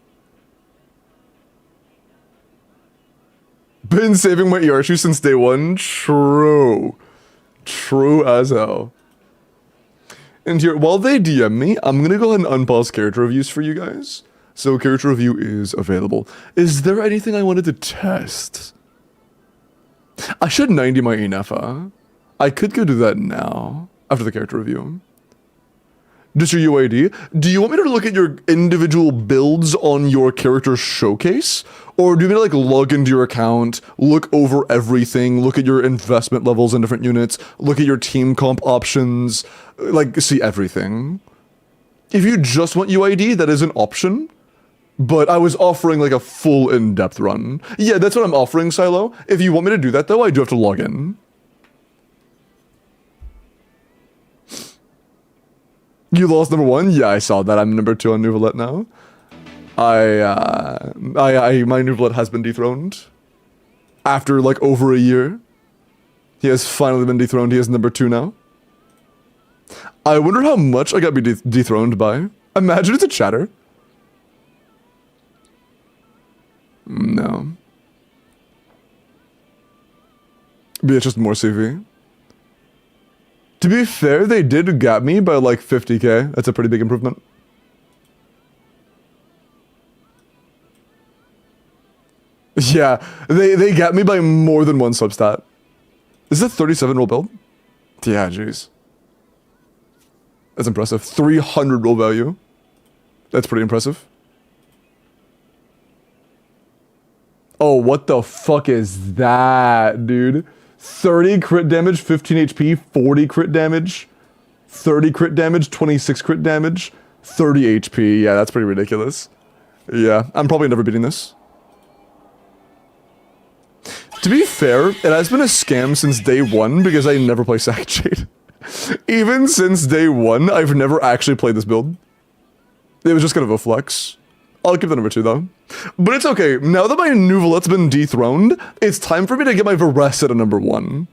Speaker 1: Been saving my ER shoe since day one? True. True as hell. And here, while they DM me, I'm gonna go ahead and unpause character reviews for you guys. So character review is available. Is there anything I wanted to test? I should 90 my Enefa. I could go do that now, after the character review. Just your UID. Do you want me to look at your individual builds on your character showcase? Or do you want me to like log into your account, look over everything, look at your investment levels in different units, look at your team comp options, like see everything? If you just want UID, that is an option. But I was offering like a full in-depth run. Yeah, that's what I'm offering, Silo. If you want me to do that though, I do have to log in. You lost number 1? Yeah, I saw that. I'm number 2 on Nouvelette now. My Nouvelette has been dethroned. After like over a year. He has finally been dethroned. He is number 2 now. I wonder how much I got dethroned by. Imagine it's a chatter. No. Be it just more CV. To be fair, they did gap me by like 50k. That's a pretty big improvement. Yeah, they gap me by more than one substat. Is this a 37 roll build? Yeah, jeez. That's impressive. 300 roll value. That's pretty impressive. Oh, what the fuck is that, dude? 30 crit damage, 15 HP, 40 crit damage, 30 crit damage, 26 crit damage, 30 HP. Yeah, that's pretty ridiculous. Yeah, I'm probably never beating this. To be fair, it has been a scam since day 1 because I never play Sackjade. Even since day 1, I've never actually played this build. It was just kind of a flex. I'll keep the number 2 though. But it's okay, now that my Nouvelette's been dethroned, it's time for me to get my Varese at number 1.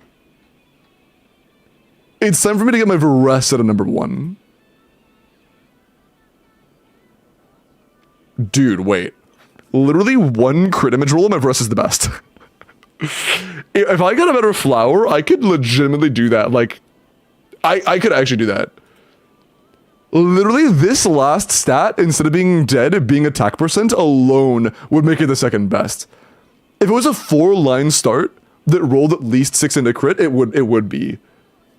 Speaker 1: It's time for me to get my Varese at number 1. Dude, wait. Literally 1 crit damage roll and my Varese is the best. If I got a better flower, I could legitimately do that. Like, I could actually do that. Literally, this last stat, instead of being dead, being attack percent alone would make it the second best. If it was a 4-line start that rolled at least 6 into crit, it would be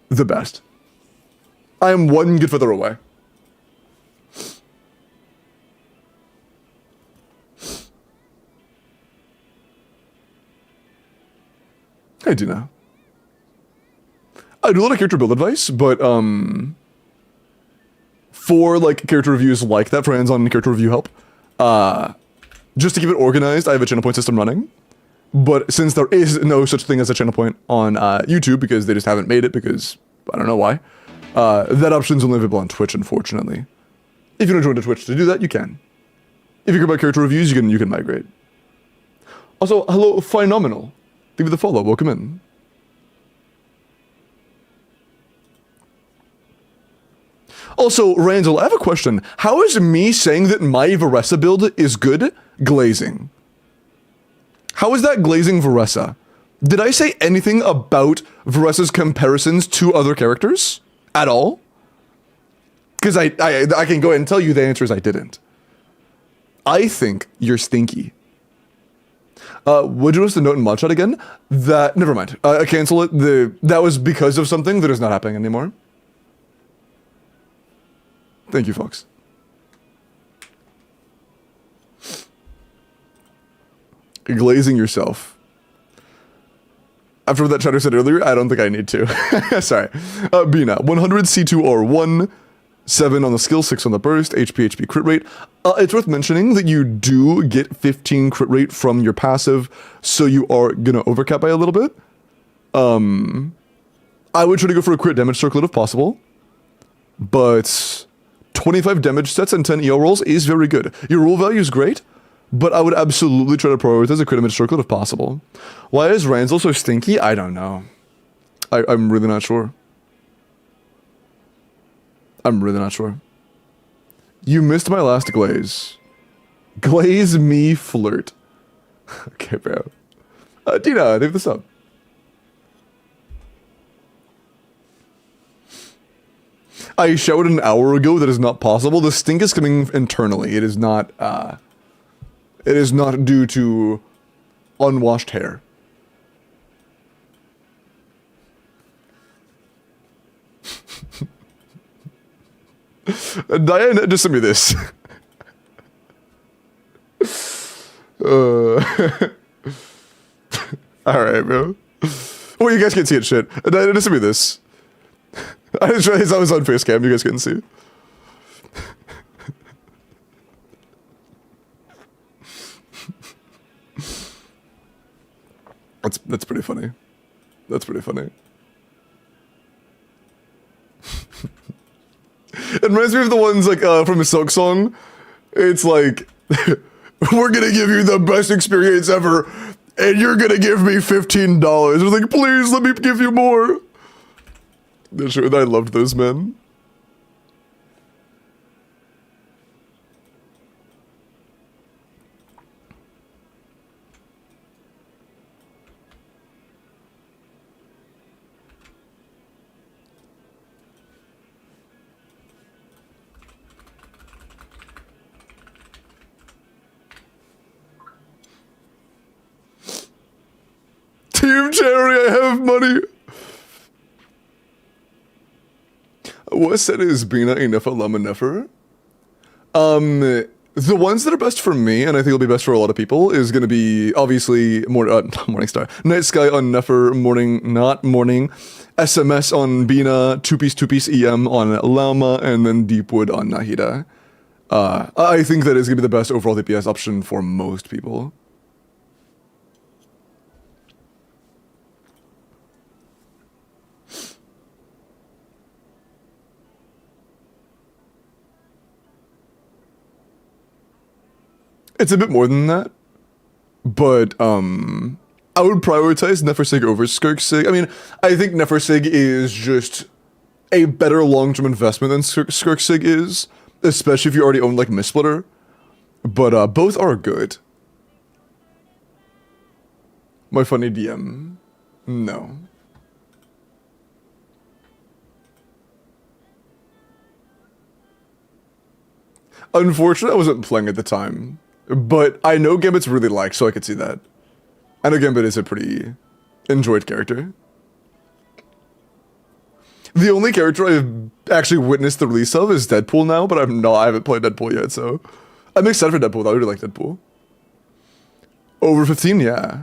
Speaker 1: the best. I am 1 good feather away. Hey, Dina. I do a lot of character build advice, but for like character reviews like that, for hands-on character review help, just to keep it organized, I have a channel point system running. But since there is no such thing as a channel point on YouTube, because they just haven't made it, because I don't know why, that option's only available on Twitch, unfortunately. If you don't join to Twitch to do that, you can. If you care about character reviews, you can migrate. Also, hello, Phenomenal. Thank you for the follow. Welcome in. Also, Randall, I have a question. How is me saying that my Varese build is good glazing? How is that glazing Varese? Did I say anything about Varese's comparisons to other characters? At all? Because I can go ahead and tell you the answer is I didn't. I think you're stinky. Would you notice the note in mod chat again? That, never mind. Cancel it. That was because of something that is not happening anymore. Thank you, Fox. Glazing yourself. After what that chatter said earlier, I don't think I need to. Sorry. Bina, 100 C2R1, 7 on the skill, 6 on the burst, HP crit rate. It's worth mentioning that you do get 15 crit rate from your passive, so you are gonna overcap by a little bit. I would try to go for a crit damage circlet if possible, but 25 damage sets and 10 EO rolls is very good. Your roll value is great, but I would absolutely try to prioritize a crit damage circlet if possible. Why is Ranzel so stinky? I don't know. I'm really not sure. I'm really not sure. You missed my last glaze. Glaze me flirt. Okay, bro. Dina, leave this up. I showered an hour ago. That is not possible. The stink is coming internally. It is not due to unwashed hair. Diane just sent me this. Alright, bro. Oh, you guys can't see it, shit. Diane just sent me this. I just realized I was on face cam, you guys couldn't see. That's pretty funny. That's pretty funny. It reminds me of the ones like from a Silk song. It's like, we're gonna give you the best experience ever, and you're gonna give me $15. It's like, please let me give you more. I loved those men. Team Cherry, I have money. What set is Bina Enefa Lama Nefer? The ones that are best for me, and I think will be best for a lot of people, is going to be obviously Morning Star, Night Sky on Nefer, Not Morning, SMS on Bina, 2-piece EM on Lama, and then Deepwood on Nahida. I think that is going to be the best overall DPS option for most people. It's a bit more than that, but I would prioritize Nefersig over Skirksig. I mean, I think Nefersig is just a better long-term investment than Skirksig is, especially if you already own like Mistsplitter. But both are good. My funny DM, no. Unfortunately, I wasn't playing at the time. But I know Gambit's really liked, so I could see that. I know Gambit is a pretty enjoyed character. The only character I've actually witnessed the release of is Deadpool now, but I haven't played Deadpool yet, so I'm excited for Deadpool though. I really like Deadpool. Over 15, yeah.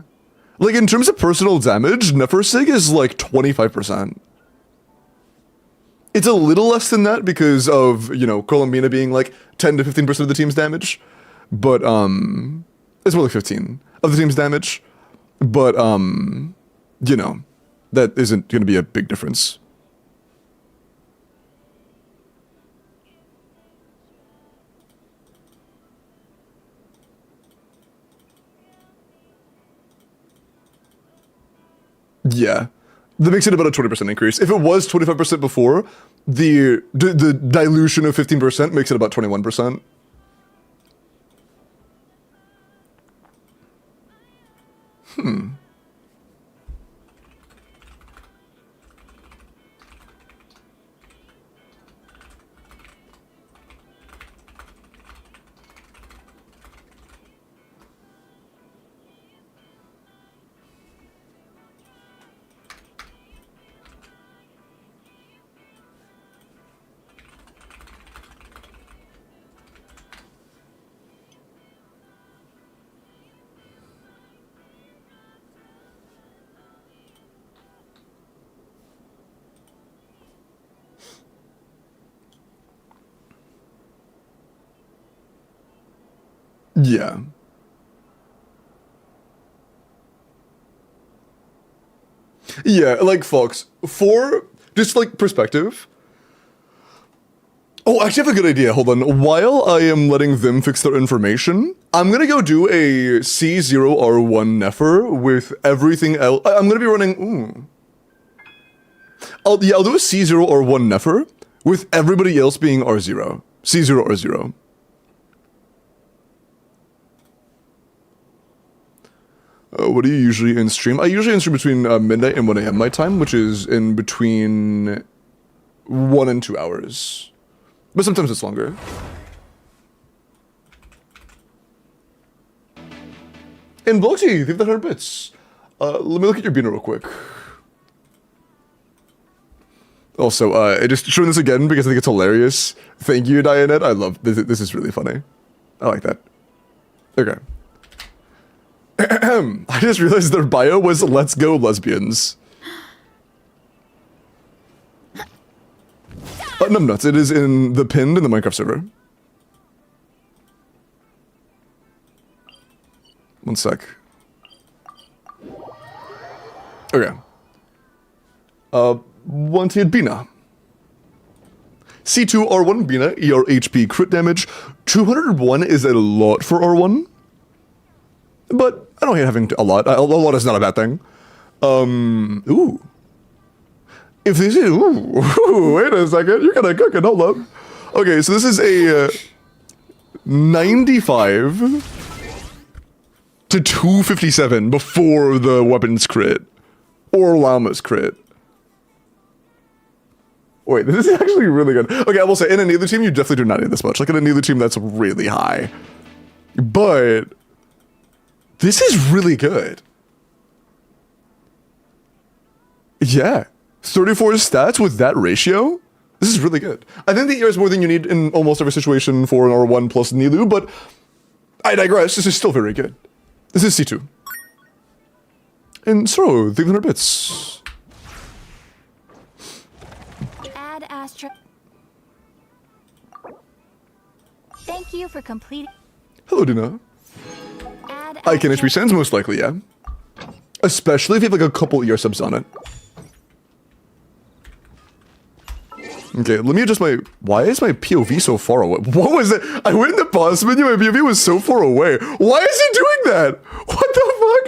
Speaker 1: Like in terms of personal damage, Nefersig is like 25%. It's a little less than that because of, you know, Columbina being like 10 to 15% of the team's damage. But, it's more like 15 of the team's damage. But, you know, that isn't going to be a big difference. Yeah. That makes it about a 20% increase. If it was 25% before, the dilution of 15% makes it about 21%. Yeah. Yeah, like Fox, for just like perspective. Oh, actually I have a good idea. Hold on. While I am letting them fix their information, I'm gonna go do a C0R1 Nefer with everything else. I'm gonna be running. I'll do a C0R1 Nefer with everybody else being R0. C0R0. What do you usually in stream? I usually in stream between midnight and 1 a.m. my time, which is in between 1 and 2 hours. But sometimes it's longer. And Bloxy, leave that 100 bits. Let me look at your beaner real quick. Also, just showing this again because I think it's hilarious. Thank you, Dianette. I love this. This is really funny. I like that. Okay. I just realized their bio was "Let's go lesbians." Numbnuts. It is in the pinned in the Minecraft server. One sec. Okay. Wanted Bina. C2 R1 Bina, ER HP crit damage. 201 is a lot for R1. But I don't hate having a lot. A lot is not a bad thing. Ooh. If this is, ooh, wait a second, you're gonna cook it, hold up. Okay, so this is a 95 to 257 before the weapons crit. Or llama's crit. Wait, this is actually really good. Okay, I will say, in a Neither team, you definitely do not need this much. Like in a Neither team, that's really high. But this is really good. Yeah. 34 stats with that ratio? This is really good. I think the ear is more than you need in almost every situation for an R1 plus Nilu, but I digress. This is still very good. This is C2. And so, 300 bits.
Speaker 2: Add Astra. Thank you for completing.
Speaker 1: Hello, Dina.
Speaker 2: Add
Speaker 1: I can
Speaker 2: Astra-
Speaker 1: HP Sands, most likely, yeah. Especially if you have like a couple ear subs on it. Okay, let me adjust my... Why is my POV so far away? What was it? I went in the pause menu, my POV was so far away. Why is it doing that? What the fuck?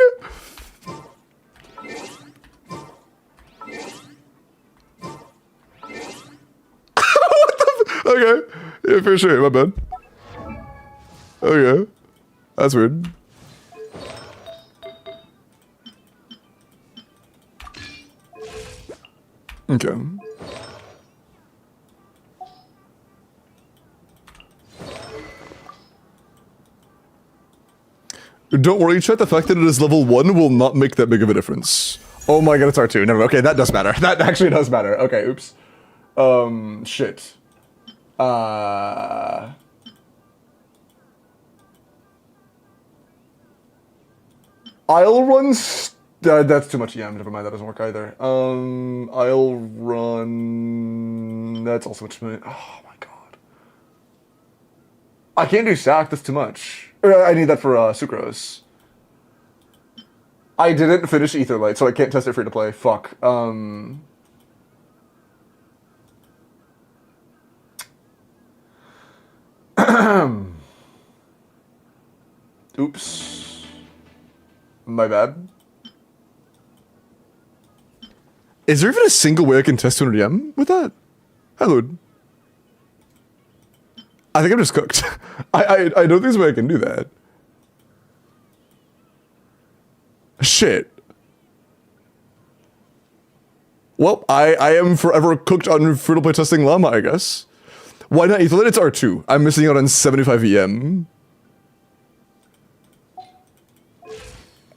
Speaker 1: What the okay. Yeah, for sure, my bad. Okay. That's weird. Okay. Don't worry, chat, the fact that it is level 1 will not make that big of a difference. Oh my god, it's R2. Never mind. Okay, that does matter. That actually does matter. Okay, oops. Shit. I'll run... that's too much EM. Never mind, that doesn't work either. I'll run... That's also much... Oh my god. I can't do sack, that's too much. I need that for sucrose. I didn't finish Etherlight, so I can't test it free to play. Fuck. Oops. My bad. Is there even a single way I can test 200M with that? Hello. I think I'm just cooked. I don't think there's a way I can do that. Shit. Well, I am forever cooked on free-to-play testing llama, I guess. Why not Ethernet? It's R2. I'm missing out on 75 EM.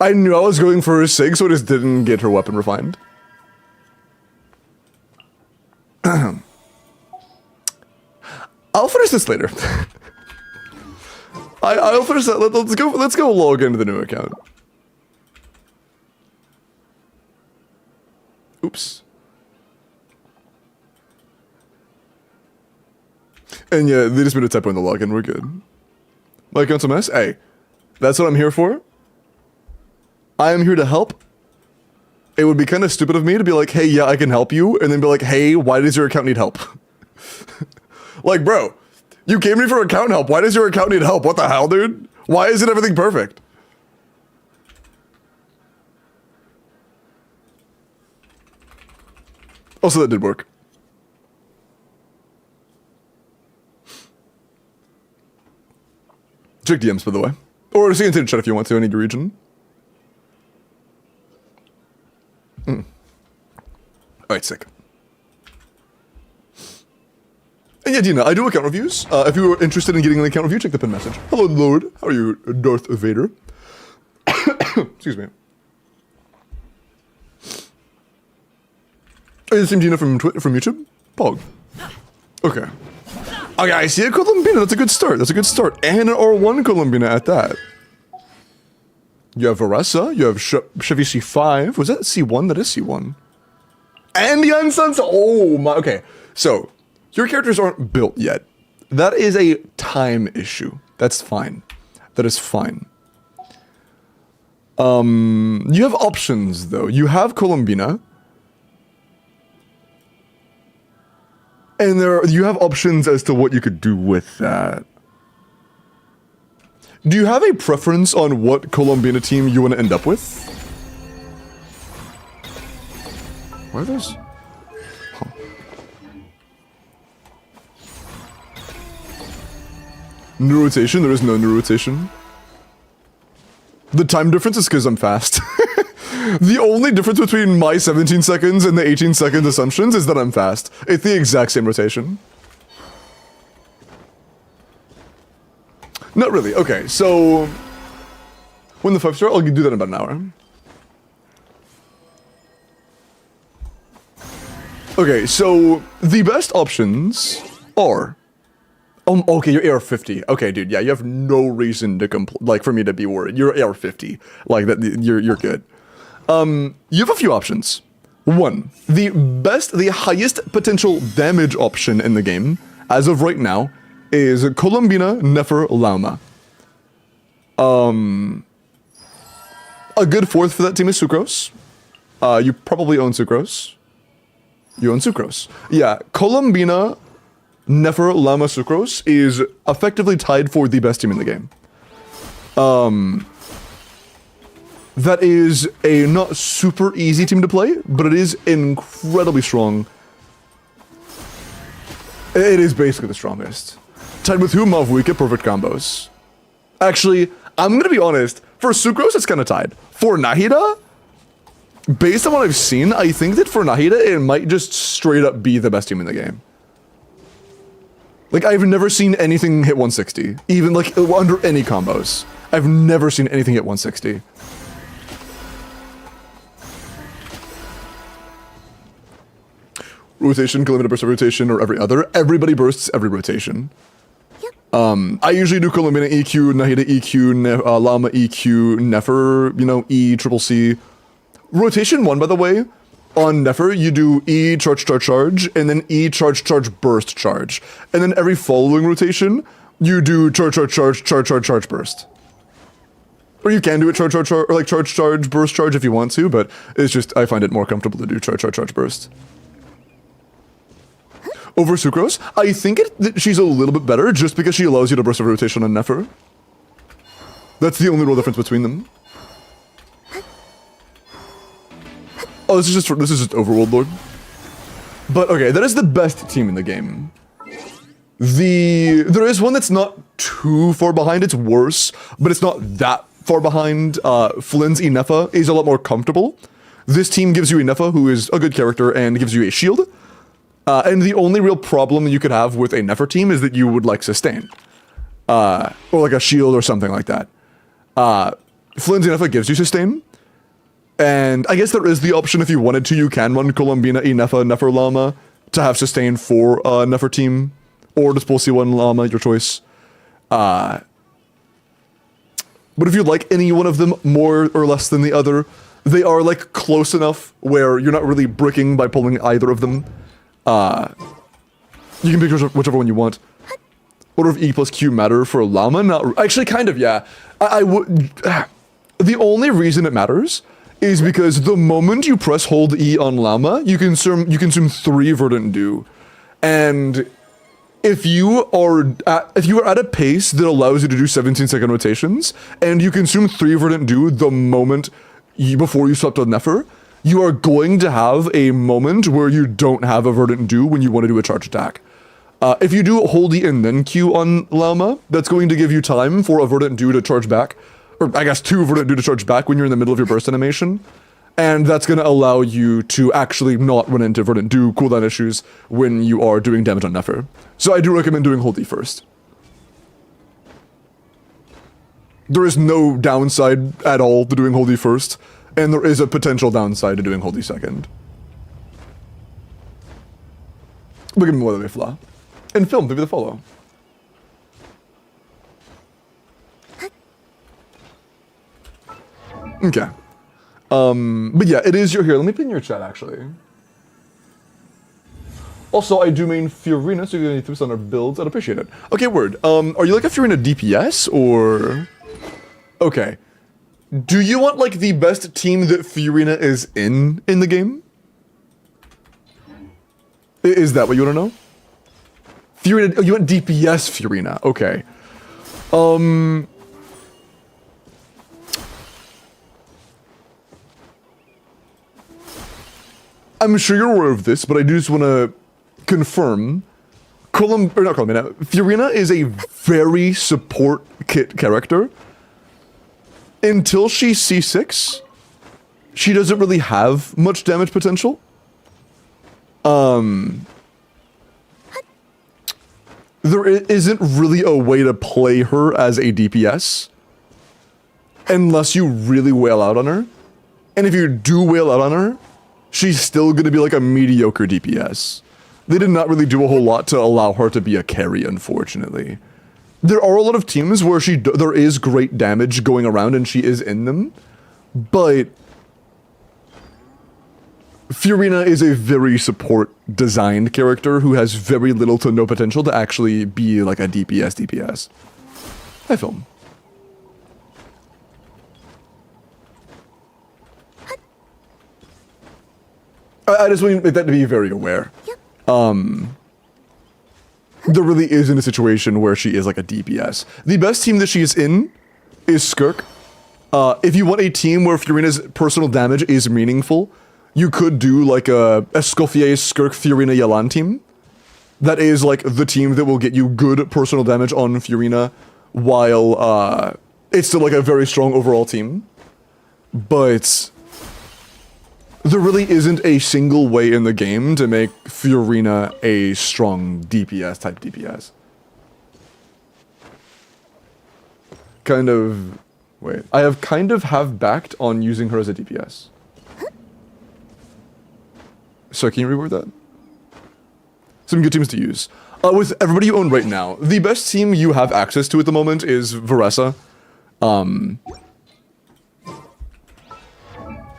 Speaker 1: I knew I was going for her sig, so I just didn't get her weapon refined. I'll finish this later. I'll finish that. Let's go log into the new account. Oops. And yeah, they just made a typo in the login. We're good. My account's a mess. Hey, that's what I'm here for. I am here to help. It would be kind of stupid of me to be like, hey, yeah, I can help you, and then be like, hey, why does your account need help? Like, bro, you came to me for account help. Why does your account need help? What the hell, dude? Why isn't everything perfect? Also, that did work. Check DMs, by the way. Or see into the chat if you want to, any region. Alright, sick. And yeah, Dina, I do account reviews. If you are interested in getting an account review, check the pin message. Hello, Lord. How are you, Darth Vader? Excuse me. Are you the same Dina from YouTube? Pog. Okay. Okay, I see a Columbina. That's a good start. That's a good start. And an R1 Columbina at that. You have Varessa. You have Chevy C5. Was that C1? That is C1. And the Unsuns. Oh my. Okay. So, your characters aren't built yet. That is a time issue. That's fine. That is fine. You have options though. You have Columbina. And you have options as to what you could do with that. Do you have a preference on what Columbina team you want to end up with? Where are those? Huh. New rotation? There is no new rotation. The time difference is because I'm fast. The only difference between my 17 seconds and the 18 second assumptions is that I'm fast. It's the exact same rotation. Not really. Okay, so when the 5-star, I'll do that in about an hour. Okay, so the best options are... okay, you're AR-50. Okay, dude, yeah, you have no reason to for me to be worried. You're AR-50. Like, that, you're good. You have a few options. One, the highest potential damage option in the game, as of right now, is Columbina, Nefer, Lauma. A good fourth for that team is Sucrose. You probably own Sucrose. You own Sucrose. Yeah, Columbina, Nefer, Lauma, Sucrose is effectively tied for the best team in the game. That is a not super easy team to play, but it is incredibly strong. It is basically the strongest. Tied with who? Mavwika, perfect combos. Actually, I'm gonna be honest, for Sucrose it's kinda tied. For Nahida, based on what I've seen, I think that for Nahida it might just straight up be the best team in the game. Like, I've never seen anything hit 160, even like under any combos. I've never seen anything hit 160. Rotation, Columbina burst every rotation, or every other. Everybody bursts every rotation. I usually do Columbina EQ, Nahida EQ, Llama EQ, Nefer, you know, E, triple C. Rotation 1, by the way, on Nefer, you do E, charge, charge, charge, and then E, charge, charge, burst, charge. And then every following rotation, you do charge, charge, charge, charge, charge, charge, burst. Or you can do it charge, charge, charge, or like charge, charge, burst, charge if you want to, but it's just, I find it more comfortable to do charge, charge, charge, burst. Over Sucrose, I think that she's a little bit better just because she allows you to burst over rotation on Nefer. That's the only real difference between them. Oh, this is just Overworld Lord. But okay, that is the best team in the game. There is one that's not too far behind, it's worse, but it's not that far behind. Flynn's Inefa is a lot more comfortable. This team gives you Inefa, who is a good character, and gives you a shield. And the only real problem you could have with a Nefer team is that you would like sustain. Or like a shield or something like that. Flynn's Inefa gives you sustain. And I guess there is the option if you wanted to, you can run Columbina, Inefa, Nefer Llama to have sustain for a Nefer team. Or just pull C1 Llama, your choice. But if you like any one of them more or less than the other, they are like close enough where you're not really bricking by pulling either of them. You can pick whichever one you want. Order of E plus Q matter for Llama? Not actually, kind of, yeah. I would. The only reason it matters is because the moment you press hold E on Llama, you consume 3 Verdant Dew, and if you are at a pace that allows you to do 17-second rotations, and you consume 3 Verdant Dew the moment before you swap to Nefer, you are going to have a moment where you don't have a Verdant Dew when you want to do a charge attack. If you do hold E and then Q on Llama, that's going to give you time for a Verdant Dew to charge back. Or I guess 2 Verdant Dew to charge back when you're in the middle of your burst animation. And that's going to allow you to actually not run into Verdant, do cooldown issues when you are doing damage on Nefer. So I do recommend doing Holy first. There is no downside at all to doing Holy first, and there is a potential downside to doing Holy second. Look at me more than flaw. And film, give me the follow. Okay. But yeah, it is your here. Let me put in your chat actually. Also, I do main Fiorina, so if you have any tips on our builds, I'd appreciate it. Okay, word. Are you like a Fiorina DPS or? Okay. Do you want like the best team that Fiorina is in the game? Is that what you want to know? Fiorina, oh, you want DPS Fiorina? Okay. I'm sure you're aware of this, but I do just want to confirm. Fiorina is a very support kit character. Until she's C6, she doesn't really have much damage potential. There isn't really a way to play her as a DPS unless you really wail out on her. And if you do wail out on her, she's still going to be like a mediocre DPS. They did not really do a whole lot to allow her to be a carry, unfortunately. There are a lot of teams where there is great damage going around and she is in them, but Fiorina is a very support-designed character who has very little to no potential to actually be like a DPS. Hi, film. I just want that to be very aware. There really isn't a situation where she is like a DPS. The best team that she is in is Skirk. If you want a team where Fiorina's personal damage is meaningful, you could do like a Escoffier, Skirk, Fiorina, Yalan team. That is like the team that will get you good personal damage on Fiorina while it's still like a very strong overall team. But there really isn't a single way in the game to make Fiorina a strong DPS type DPS. Wait, I have kind of backed on using her as a DPS. So can you reword that? Some good teams to use. With everybody you own right now, the best team you have access to at the moment is Varessa.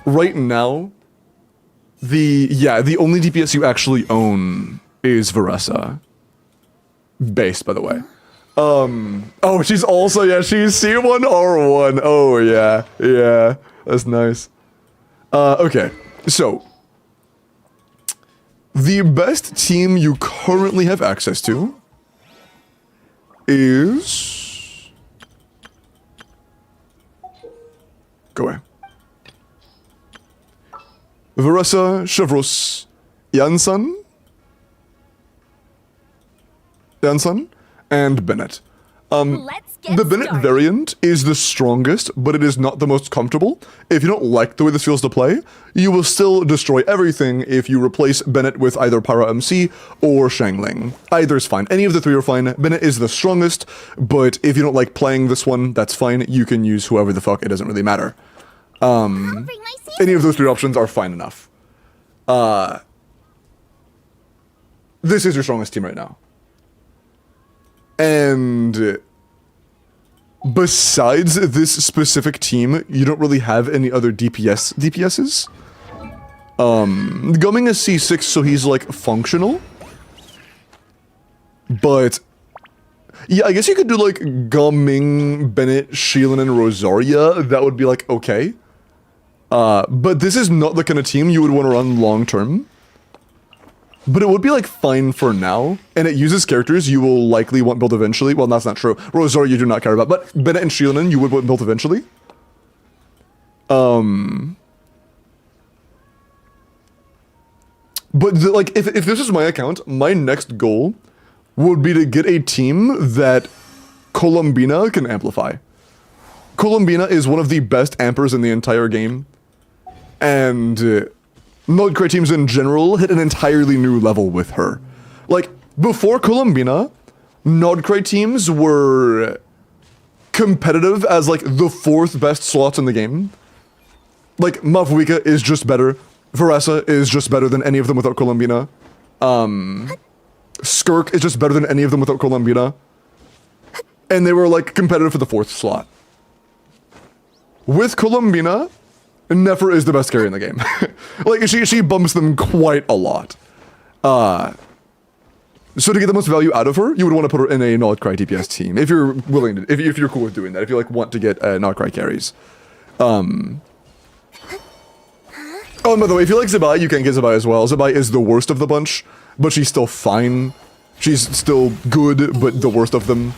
Speaker 1: Right now, the only DPS you actually own is Varessa. Base, by the way. Oh, she's also, she's C1R1. Oh, yeah, that's nice. Okay, so the best team you currently have access to is... Go away. Varessa, Chevros, Janssen, and Bennett. The Bennett variant is the strongest, but it is not the most comfortable. If you don't like the way this feels to play, you will still destroy everything if you replace Bennett with either Para MC or Shangling. Either is fine. Any of the three are fine. Bennett is the strongest, but if you don't like playing this one, that's fine. You can use whoever the fuck, it doesn't really matter. Any of those three options are fine enough. This is your strongest team right now. And besides this specific team, you don't really have any other DPSs. Gumming is C6, so he's like functional. But yeah, I guess you could do like Gumming, Bennett, Sheelan, and Rosaria. That would be like okay. But this is not the kind of team you would want to run long term. But it would be like fine for now, and it uses characters you will likely want built eventually. Well, that's not true. Rosaria you do not care about, but Bennett and Sheelan you would want built eventually. But like, if this is my account, my next goal would be to get a team that Columbina can amplify. Columbina is one of the best ampers in the entire game. and Nodcry teams in general hit an entirely new level with her. Like, before Columbina, Nodcry teams were competitive as like the 4th best slots in the game. Like, Mavuika is just better. Veressa is just better than any of them without Columbina. Skirk is just better than any of them without Columbina. And they were like competitive for the 4th slot. With Columbina, Nefer is the best carry in the game. Like, she bumps them quite a lot. So to get the most value out of her, you would want to put her in a Nodcry DPS team. If you're willing to, if you're cool with doing that. If you like want to get Nodcry carries. Oh, and by the way, if you like Zabai, you can get Zabai as well. Zabai is the worst of the bunch, but she's still fine. She's still good, but the worst of them.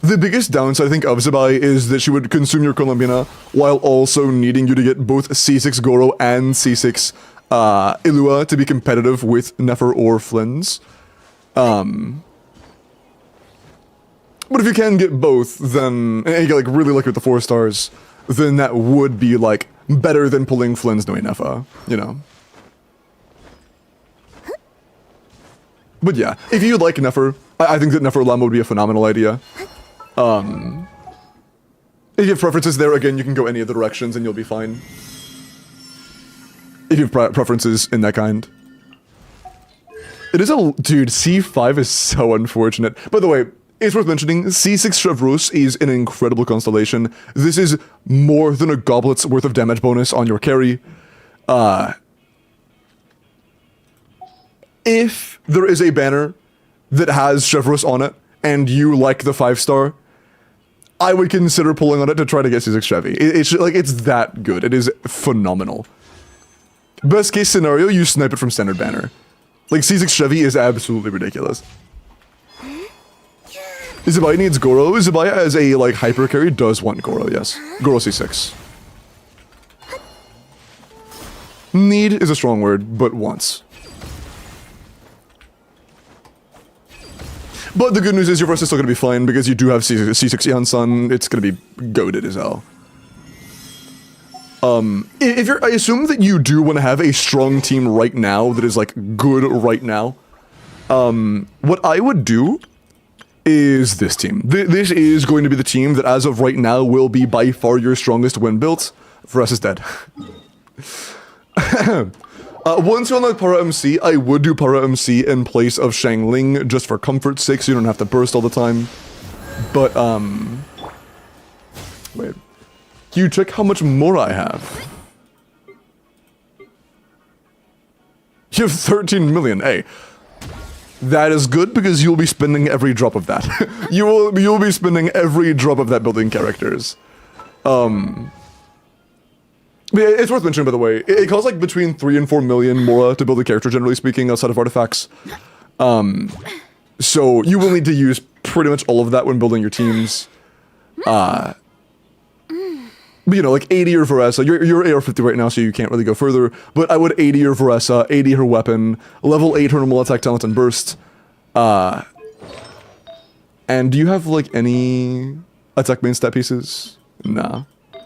Speaker 1: The biggest downside, I think, of Zabai is that she would consume your Columbina while also needing you to get both C6 Goro and C6 Illua to be competitive with Nefer or Flynn's. But if you can get both, then, and you get like really lucky with the 4 stars, then that would be like better than pulling Flynn's no Nefa, you know. But yeah, if you like Nefer, I think that Nefer Llama would be a phenomenal idea. If you have preferences there, again, you can go any of the directions and you'll be fine. If you have preferences in that kind. It is a... Dude, C5 is so unfortunate. By the way, it's worth mentioning, C6 Chevreuse is an incredible constellation. This is more than a goblet's worth of damage bonus on your carry. If there is a banner that has Chevreuse on it, and you like the 5-star, I would consider pulling on it to try to get C6 Chevy. It's like, it's that good. It is phenomenal. Best case scenario, you snipe it from standard banner. Like, C6 Chevy is absolutely ridiculous. Izabai needs Goro. Izabai as a, like, hyper carry does want Goro, yes. Goro C6. Need is a strong word, but wants. But the good news is your verse is still going to be fine because you do have C6 Eon Sun. It's going to be goated as hell. If you're, I assume that you do want to have a strong team right now that is like good right now. What I would do is this team. This is going to be the team that as of right now will be by far your strongest when built. Veress is dead. Once you're on like Para MC, I would do Para MC in place of Shangling just for comfort's sake so you don't have to burst all the time. But, wait. Can you check how much more I have? You have 13 million. Hey, that is good because you'll be spending every drop of that. You'll be spending every drop of that building characters. It's worth mentioning, by the way, it costs like between 3 and 4 million Mora to build a character, generally speaking, outside of artifacts. So you will need to use pretty much all of that when building your teams. But you know, like 80 your Veressa, you're AR50 right now, so you can't really go further, but I would 80 your Veressa, 80 her weapon, level 8 her normal attack, talent, and burst. And do you have like any attack main stat pieces? Nah.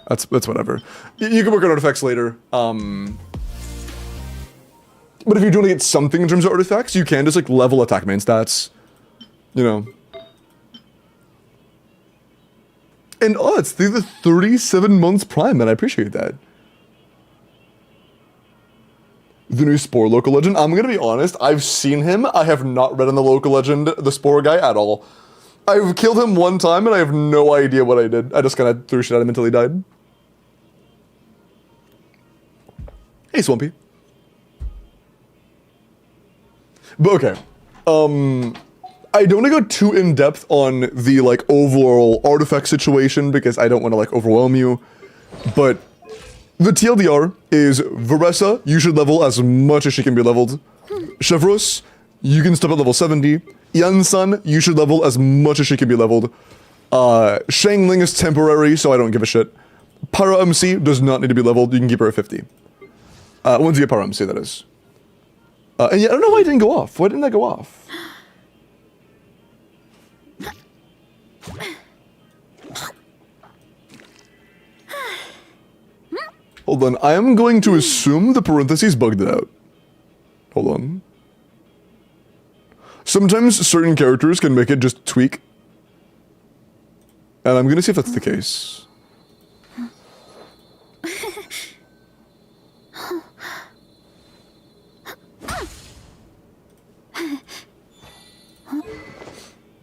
Speaker 1: That's whatever. You can work on artifacts later. But if you're doing to get something in terms of artifacts, you can just like level attack main stats. You know. And oh, it's through the 37 months prime, and I appreciate that. The new Spore local legend. I'm gonna be honest, I've seen him. I have not read on the local legend, the Spore guy, at all. I've killed him one time, and I have no idea what I did. I just kind of threw shit at him until he died. Hey, Swampy. But okay. I don't want to go too in-depth on the, like, overall artifact situation, because I don't want to, like, overwhelm you. But the TLDR is Veressa, you should level as much as she can be leveled. Chevreuse, you can stop at level 70. Yansan, you should level as much as she can be leveled. Shangling is temporary, so I don't give a shit. Para MC does not need to be leveled, you can keep her at 50. Once you get Para MC, that is. And yeah, I don't know why it didn't go off. Why didn't that go off? Hold on, I am going to assume the parentheses bugged it out. Hold on. Sometimes certain characters can make it just tweak. And I'm gonna see if that's the case.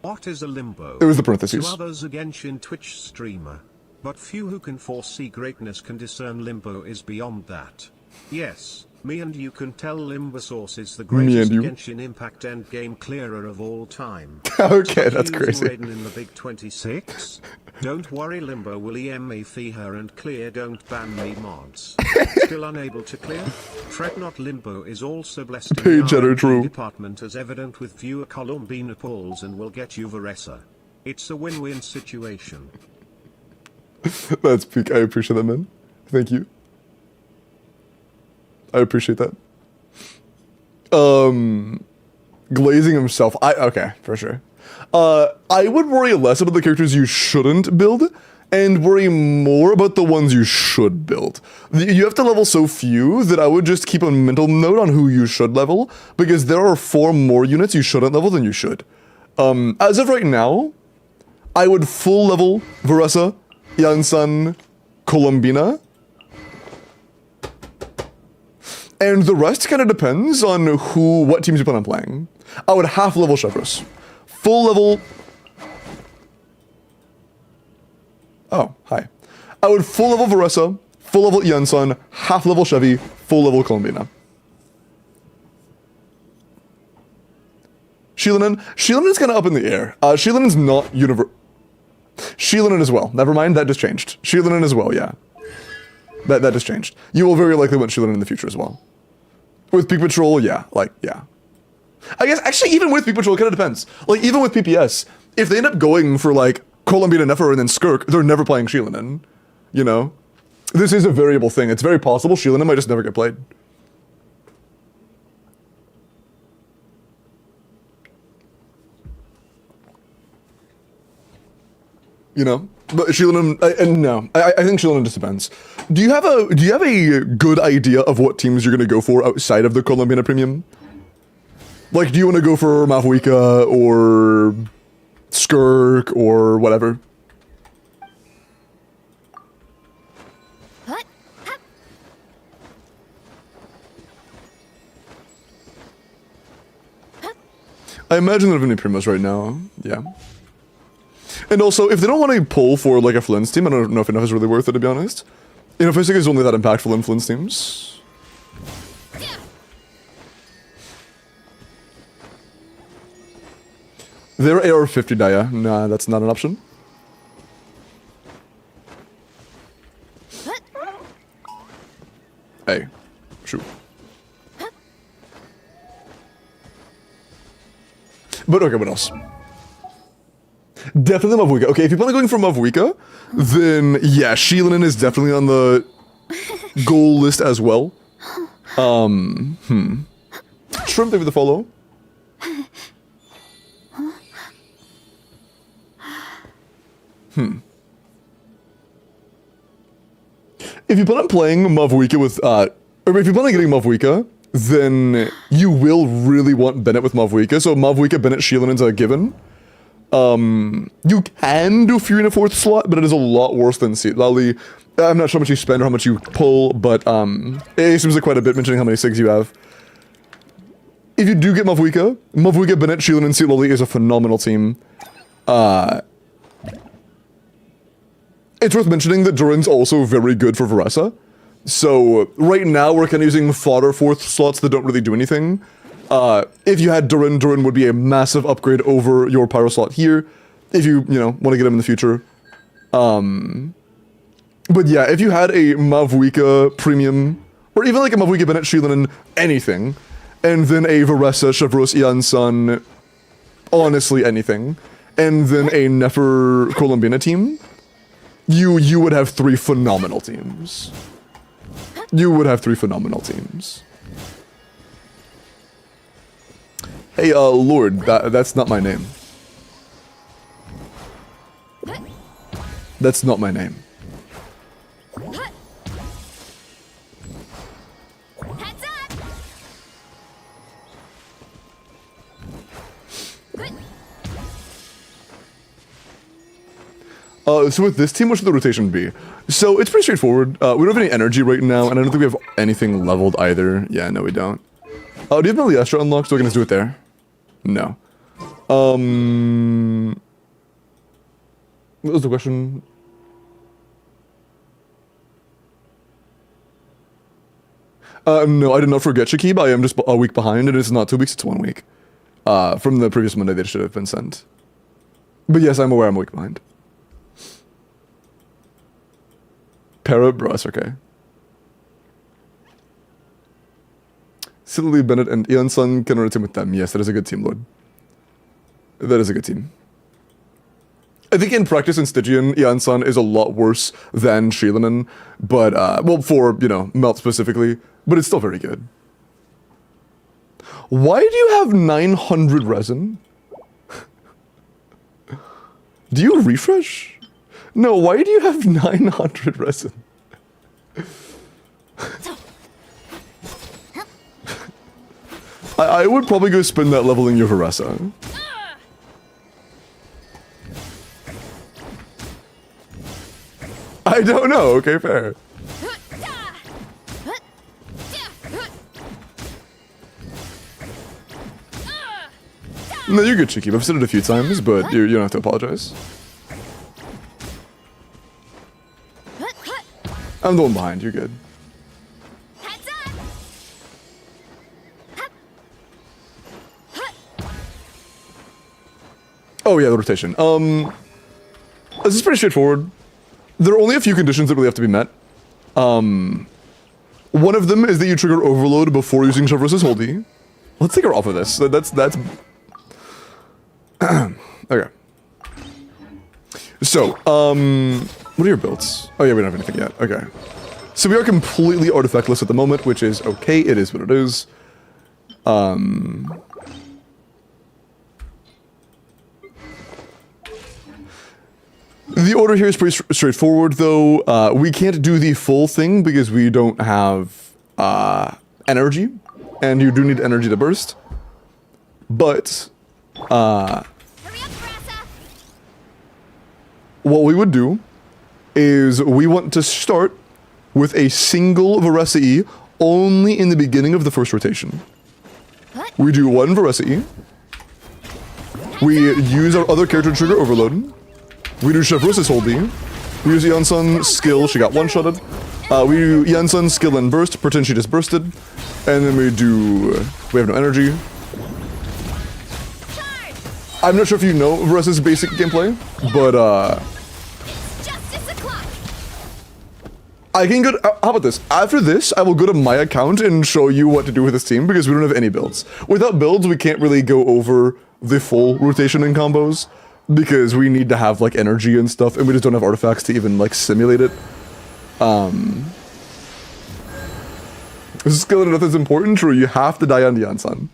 Speaker 6: What is a limbo?
Speaker 1: It was the parentheses.
Speaker 6: To others a Genshin Twitch streamer. But few who can foresee greatness can discern limbo is beyond that. Yes, me and you can tell Limbosaurus is the greatest Genshin Impact endgame clearer of all time.
Speaker 1: Okay, that's crazy.
Speaker 6: Raiden in the big 26? Don't worry, Limbo will EMA fee her and clear, don't ban me mods. Still unable to clear? Fret not, Limbo is also blessed in
Speaker 1: Page
Speaker 6: the
Speaker 1: editor,
Speaker 6: R&D
Speaker 1: true.
Speaker 6: department as evident with viewer Columbina polls and will get you Varesa. It's a win-win situation.
Speaker 1: That's peak. I appreciate that, man. Thank you. I appreciate that. Glazing himself. Okay, for sure. I would worry less about the characters you shouldn't build, and worry more about the ones you should build. You have to level so few that I would just keep a mental note on who you should level, because there are 4 more units you shouldn't level than you should. As of right now, I would full level Varesa, Yansan, Columbina, and the rest kind of depends on what teams you plan on playing. I would half level Chevros. Full level... Oh, hi. I would full level Varesa, full level Yansan, half level Chevy, full level Columbina. Sheelanin is kind of up in the air. Sheelanin's not Sheelanin as well. Never mind, that just changed. Sheelanin as well, yeah. That just changed. You will very likely want Sheelanin in the future as well. With Peak Patrol, yeah. Yeah. I guess, actually, even with Peak Patrol, it kind of depends. Like, even with PPS, if they end up going for, like, Columbina Nefer and then Skirk, they're never playing Sheelanin. You know? This is a variable thing. It's very possible Sheelanin might just never get played. You know, but Sheelanin, no, I think Sheelanin just depends. Do you have a good idea of what teams you're gonna go for outside of the Columbina Premium? Like, do you want to go for Mavuika or Skirk or whatever? I imagine there are many primos right now, yeah. And also, if they don't want to pull for, like, a Flynn's team, I don't know if enough is really worth it, to be honest. Inofisic is only that impactful in Flynn's teams. Their AR-50 Daya. Nah, that's not an option. Hey. Shoot. But okay, what else? Definitely Mavuika. Okay, if you plan on going for Mavuika, then yeah, Sheelanin is definitely on the goal list as well. Shrimp, thank you for the follow. If you plan on playing Mavuika with, or if you plan on getting Mavuika, then you will really want Bennett with Mavuika. So Mavuika, Bennett, Sheelanin's a given. You can do Fury in a 4th slot, but it is a lot worse than Lali. I'm not sure how much you spend or how much you pull, but it seems like quite a bit mentioning how many SIGs you have. If you do get Mavuika, Bennett, Sheelanin, Seat Lali is a phenomenal team. It's worth mentioning that Durin's also very good for Varesa. So right now we're kind of using fodder 4th slots that don't really do anything. If you had Durin would be a massive upgrade over your Pyro slot here, if you want to get him in the future. But yeah, if you had a Mavuika Premium, or even like a Mavuika Bennett, Sheelanin, anything, and then a Varesa, Chevros, Yansan, honestly anything, and then a Nefer Columbina team, you would have 3 phenomenal teams. You would have 3 phenomenal teams. Hey, Lord, that's not my name. That's not my name. So with this team, what should the rotation be? So it's pretty straightforward. We don't have any energy right now, and I don't think we have anything leveled either. Yeah, no, we don't. Do you have Meliestra unlocked so we can just do it there? No. What was the question? No, I did not forget Shakib. I am just a week behind, and it's not 2 weeks, it's 1 week. From the previous Monday, they should have been sent. But yes, I'm aware I'm a week behind. Para, bro, that's okay. Silly Bennett and Ian Sun can run a team with them. Yes, that is a good team, Lord. That is a good team. I think in practice in Stygian, Ian Sun is a lot worse than Sheelanen, but, well, for, you know, Melt specifically, but it's still very good. Why do you have 900 resin? Do you refresh? No, why do you have 900 resin? I would probably go spend that leveling your Varessa. I don't know, okay, fair. No, you're good, Shakib. I've said it a few times, but you don't have to apologize. I'm the one behind, you're good. Oh yeah, the rotation. This is pretty straightforward. There are only a few conditions that really have to be met. One of them is that you trigger Overload before using Traverse's Holdy. Let's take her off of this. That's okay. So, what are your builds? Oh yeah, we don't have anything yet. Okay. So we are completely artifactless at the moment, which is okay. It is what it is. The order here is pretty straightforward, though. We can't do the full thing because we don't have energy, and you do need energy to burst. But what we would do is we want to start with a single Varessa E only in the beginning of the first rotation. We do one Varessa E. We use our other character trigger Overload. We do Chevrous's Holdy. We use Yansun's skill, she got one-shotted. We do Yansun's skill and burst, pretend she just bursted. And then we have no energy. I'm not sure if you know Varessa's basic gameplay, but I can go to, how about this? After this, I will go to my account and show you what to do with this team because we don't have any builds. Without builds, we can't really go over the full rotation and combos because we need to have like energy and stuff, and we just don't have artifacts to even like simulate it. Skill and death is important, true. You have to die on the Yansun.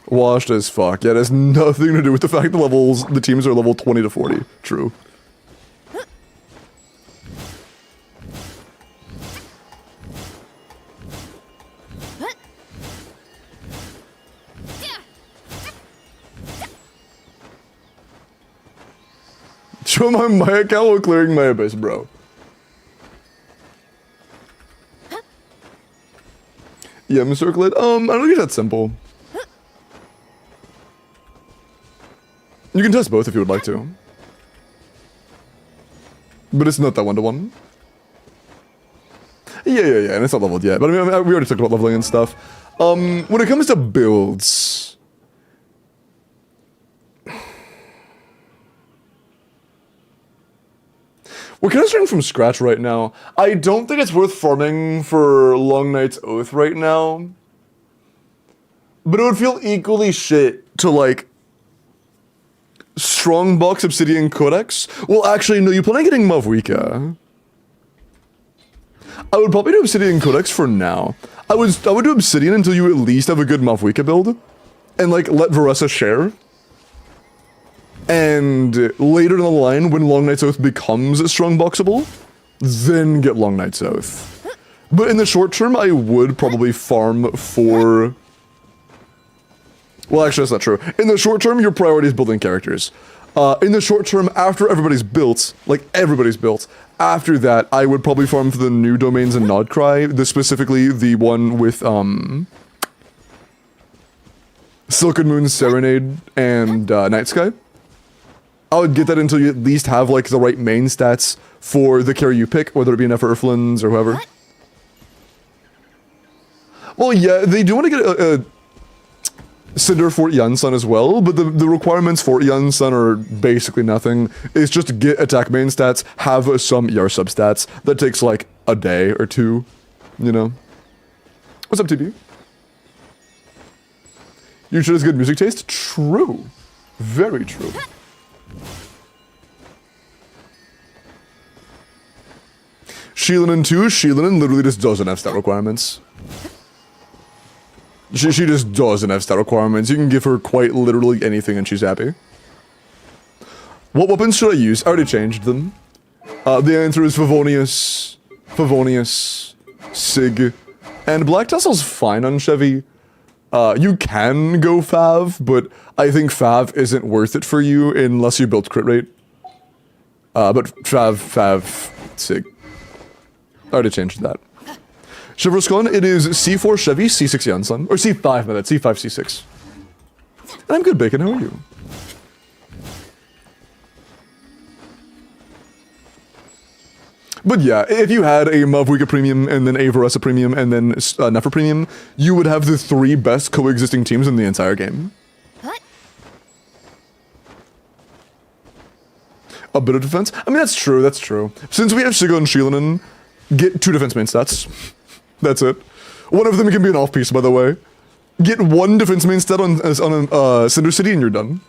Speaker 1: Washed as fuck. Yeah, it has nothing to do with the fact the teams are level 20 to 40. True. Show my account while clearing my abyss, bro. Yeah, I'm circle it. I don't think it's that simple. You can test both if you would like to. But it's not that one-to-one. Yeah, and it's not leveled yet. But I mean, we already talked about leveling and stuff. When it comes to builds... We're kind of starting from scratch right now. I don't think it's worth farming for Long Night's Oath right now. But it would feel equally shit to, like, Strongbox Obsidian Codex. Well, actually, no, you plan on getting Mavwika. I would probably do Obsidian Codex for now. I would do Obsidian until you at least have a good Mavwika build. And, like, let Varessa share. And later down the line, when Long Night's Oath becomes strongboxable, then get Long Night's Oath. But in the short term, I would probably farm for... Well, actually, that's not true. In the short term, your priority is building characters. In the short term, after everybody's built, like everybody's built, after that, I would probably farm for the new domains in Nodcry, specifically the one with, Silken Moon Serenade and, Night Sky. I would get that until you at least have, like, the right main stats for the carry you pick, whether it be Nefer or Flins or whoever. Well, yeah, they do want to get a Cinder for Yansun as well, but the requirements for Yansun are basically nothing. It's just get attack main stats, have some ER substats. That takes like a day or two, you know? What's up, TB? You should have good music taste? True. Very true. Sheelinin 2, Sheelinin literally just doesn't have stat requirements. She just doesn't have stat requirements. You can give her quite literally anything and she's happy. What weapons should I use? I already changed them. The answer is Favonius, Sig, and Black Tassel's fine on Chevy. You can go Fav, but I think Fav isn't worth it for you unless you build crit rate. But Fav, Sig. I already changed that. Chivroscon, it is C4 Chevy, C6 Yansun. Or C5, my bad, C5, C6. And I'm good, Bacon, how are you? But yeah, if you had a Mavwika Premium, and then a Varessa Premium, and then Nefer Premium, you would have the 3 best coexisting teams in the entire game. A bit of defense? I mean, that's true, that's true. Since we have Shigo and Sheelinin, get 2 defense main stats. That's it. One of them can be an off-piece, by the way. Get 1 defense main stat on Cinder City and you're done.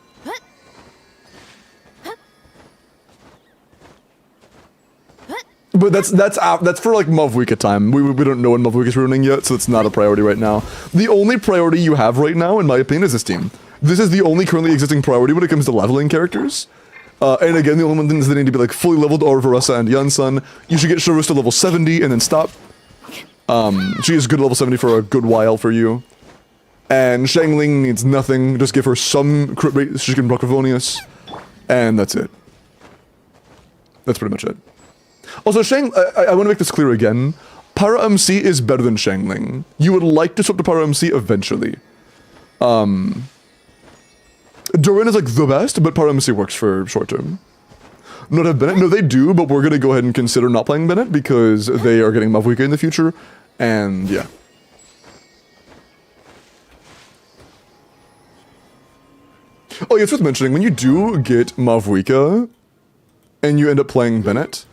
Speaker 1: But that's for like Mavwika time. We don't know when Mavwika's ruining yet, so it's not a priority right now. The only priority you have right now, in my opinion, is this team. This is the only currently existing priority when it comes to leveling characters. And again, the only ones that need to be like fully leveled are Varessa and Yansun. You should get Shurus to level 70 and then stop. She is good at level 70 for a good while for you. And Shangling needs nothing, just give her some crit rate so she can proc Favonius. And that's it. That's pretty much it. Also, I want to make this clear again. Pyra MC is better than Shangling. You would like to swap to Pyra MC eventually. Durin is like the best, but Pyra MC works for short term. Not have Bennett? No, they do, but we're gonna go ahead and consider not playing Bennett because they are getting Mavwika in the future, and yeah. Oh yeah, it's worth mentioning, when you do get Mavwika, and you end up playing Bennett,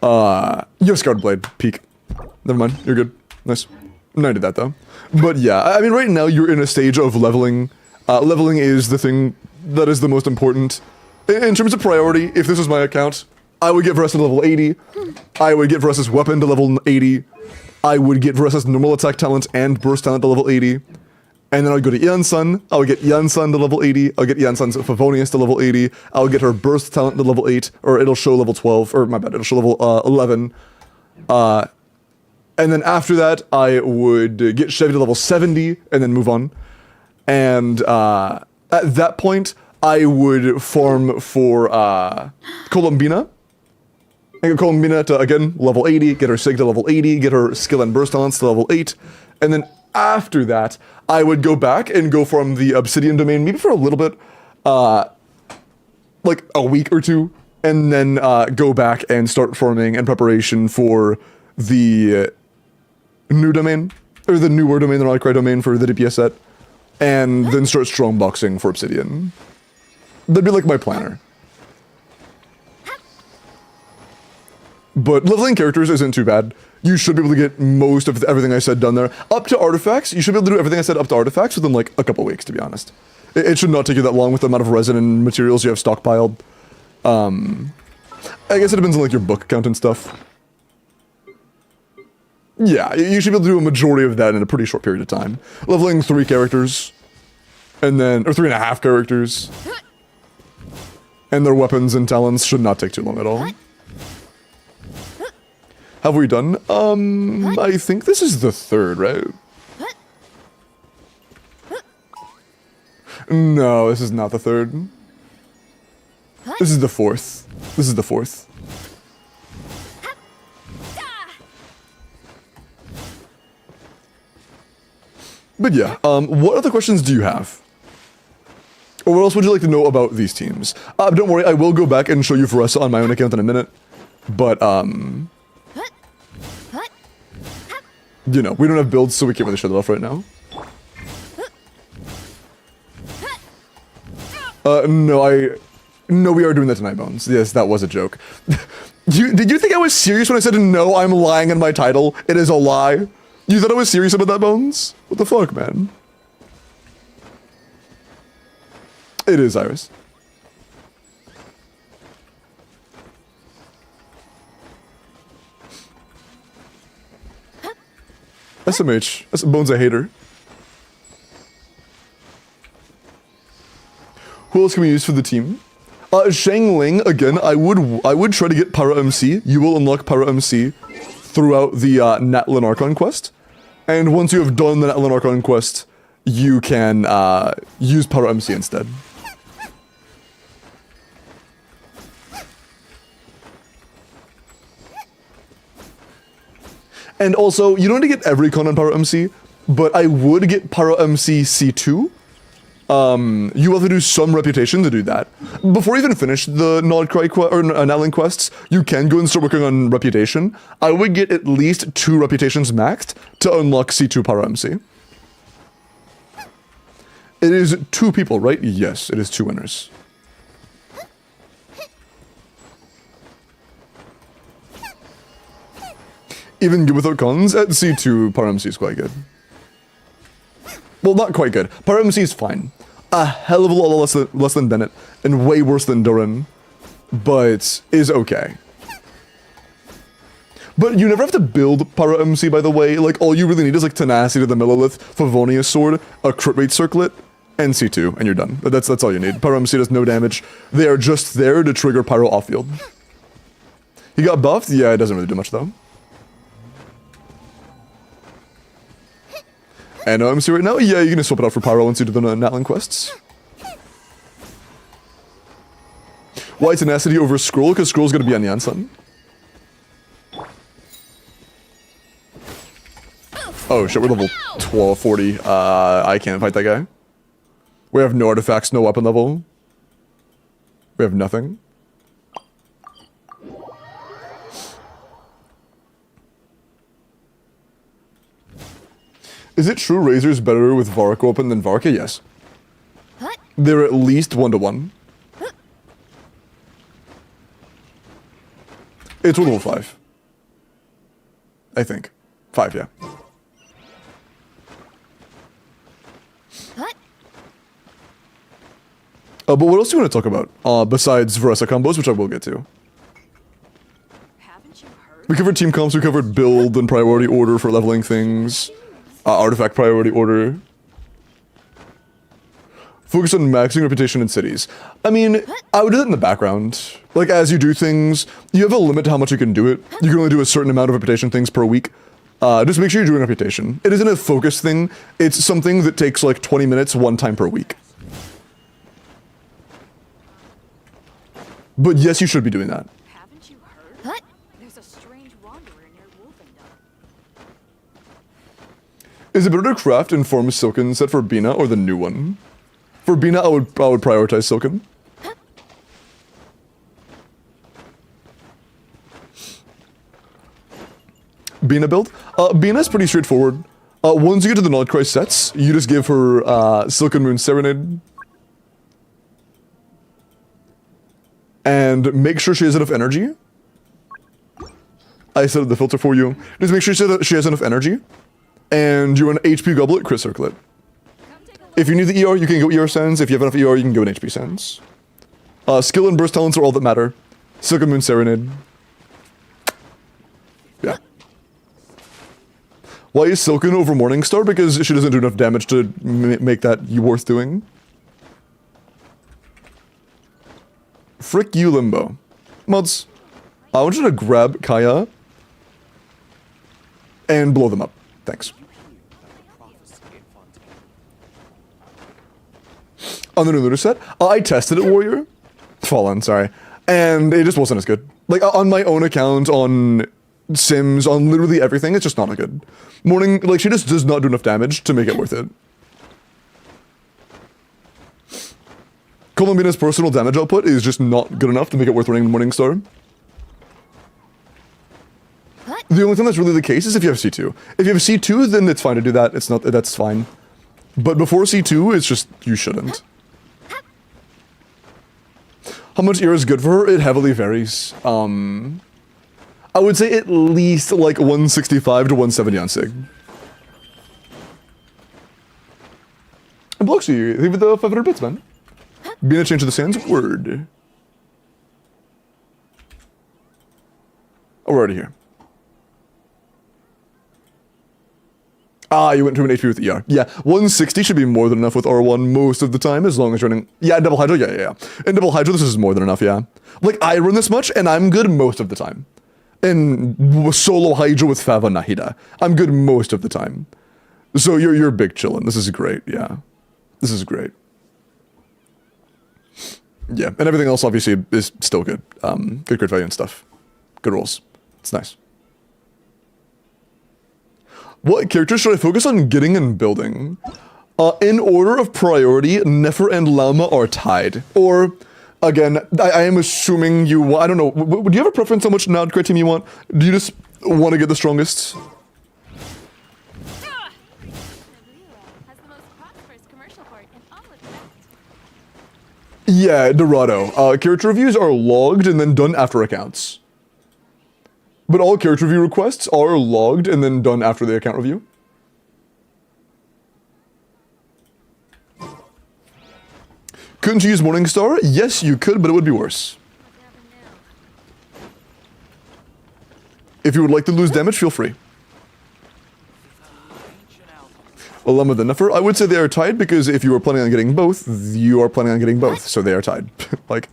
Speaker 1: you have Scarred Blade, peak. Never mind, you're good. Nice. No, I did that though. But yeah, I mean right now you're in a stage of leveling. Leveling is the thing that is the most important. In terms of priority, if this was my account, I would get Varessa to level 80. I would get Varessa's weapon to level 80. I would get Varessa's normal attack talent and burst talent to level 80. And then I would go to Yansun. I would get Yansun to level 80. I'll get Yansun's Favonius to level 80. I would get her burst talent to level 8, or it'll show level 12, or my bad, it'll show level 11. And then after that, I would get Chevy to level 70, and then move on. And at that point, I would farm for Columbina. I get Columbina to, again, level 80, get her Sig to level 80, get her skill and burst talents to level 8, and then after that, I would go back and go farm the Obsidian domain, maybe for a little bit, like a week or two, and then go back and start farming in preparation for the new domain, or the newer domain, the Relic domain for the DPS set, and then start strongboxing for Obsidian. That'd be like my planner. But leveling characters isn't too bad. You should be able to get most of everything I said done there. Up to artifacts, you should be able to do everything I said up to artifacts within like a couple weeks, to be honest. It should not take you that long with the amount of resin and materials you have stockpiled. I guess it depends on like your book count and stuff. Yeah, you should be able to do a majority of that in a pretty short period of time. Leveling 3 characters, and then, or 3.5 characters, and their weapons and talents should not take too long at all. Have we done? I think this is the 3rd, right? No, this is not the 3rd. This is the fourth. This is the fourth. But yeah, what other questions do you have? Or what else would you like to know about these teams? Don't worry, I will go back and show you Varessa on my own account in a minute. But, you know, we don't have builds, so we can't really show that off right now. No, we are doing that tonight, Bones. Yes, that was a joke. Did you think I was serious when I said, no, I'm lying in my title? It is a lie. You thought I was serious about that, Bones? What the fuck, man? It is, Iris. SMH. Bones a hater. Who else can we use for the team? Shang Ling, again, I would try to get Para MC. You will unlock Para MC throughout the Natlin Archon quest. And once you have done the Natlin Archon quest, you can use Para MC instead. And also, you don't need to get every con on Para MC, but I would get Para MC C2. You have to do some reputation to do that. Before you even finish the Natlin quests, you can go and start working on reputation. I would get at least 2 reputations maxed to unlock C2 Para MC. It is 2 people, right? Yes, it is 2 winners. Even good without cons, at C2, Para MC is quite good. Well, not quite good. Para MC is fine. A hell of a lot less than Bennett, and way worse than Durin, but is okay. But you never have to build Para MC, by the way. Like, all you really need is, like, Tenacity to the Millilith, Favonius Sword, a crit rate circlet, and C2, and you're done. That's all you need. Para MC does no damage. They are just there to trigger Pyro off-field. He got buffed? Yeah, it doesn't really do much, though. And MC right now? Yeah, you're gonna swap it out for Pyro once you do the Natlin quests. Why Tenacity over Scroll? Because Scroll's gonna be on Yansan. Oh shit, we're level 1240. I can't fight that guy. We have no artifacts, no weapon level. We have nothing. Is it true Razor's better with Varka open than Varka? Yes. They're at least 1-to-1. It's level 5. I think. 5, yeah. But what else do you want to talk about? Besides Varessa combos, which I will get to.
Speaker 2: Haven't you heard?
Speaker 1: We covered team comps, we covered build and priority order for leveling things. Artifact priority order. Focus on maxing reputation in cities. I mean, I would do that in the background. Like, as you do things, you have a limit to how much you can do it. You can only do a certain amount of reputation things per week. Just make sure you're doing reputation. It isn't a focus thing. It's something that takes like 20 minutes one time per week. But yes, you should be doing that.
Speaker 2: Haven't you heard? What? There's a strange wanderer near Wolfendal.
Speaker 1: Is it better to craft and form Silken set for Bina or the new one? For Bina, I would prioritize Silken. Bina build? Bina is pretty straightforward. Once you get to the Nodcry sets, you just give her Silken Moon Serenade. And make sure she has enough energy. I set up the filter for you. Just make sure she has enough energy. And you run HP Goblet, Crit Circlet. If you need the ER, you can go ER Sense. If you have enough ER, you can go in HP Sense. Skill and Burst Talents are all that matter. Silken Moon Serenade. Yeah. Why is Silken over Morningstar? Because she doesn't do enough damage to make that worth doing. Frick you, Limbo. Mods, I want you to grab Kaya and blow them up. Thanks. On the new looter set, I tested it, Warrior. Fallen, sorry. And it just wasn't as good. Like, on my own account, on Sims, on literally everything, it's just not a good. Morning, like, she just does not do enough damage to make it worth it. Columbina's personal damage output is just not good enough to make it worth running Morningstar. The only thing that's really the case is if you have C2. If you have C2, then it's fine to do that. It's not, that's fine. But before C2, it's just, you shouldn't. How much ER is good for her? It heavily varies. I would say at least like 165 to 170 on Sig. And blocks you, leave it the 500 bits, man. Being a change of the sands, word. Oh, we're already here. Ah, you went to an HP with ER. Yeah, 160 should be more than enough with R1 most of the time, as long as you're running... Yeah, double hydro, yeah. In double hydro, this is more than enough, yeah. Like, I run this much, and I'm good most of the time. In solo hydro with Fava Nahida, I'm good most of the time. So you're big chillin'. This is great, yeah. This is great. Yeah, and everything else, obviously, is still good. Good crit value and stuff. Good rolls. It's nice. What characters should I focus on getting and building? In order of priority, Nefer and Llama are tied. Or, again, I am assuming you... I don't know. Do you have a preference on which Nod crit team you want? Do you just want to get the strongest?
Speaker 3: Has the most prosperous commercial port in all of that.
Speaker 1: Yeah, Dorado. Character reviews are logged and then done after accounts. But all character review requests are logged and then done after the account review. Couldn't you use Morningstar? Yes, you could, but it would be worse. If you would like to lose damage, feel free. Llama the Nefer, I would say they are tied because if you are planning on getting both, you are planning on getting both, so they are tied. Like...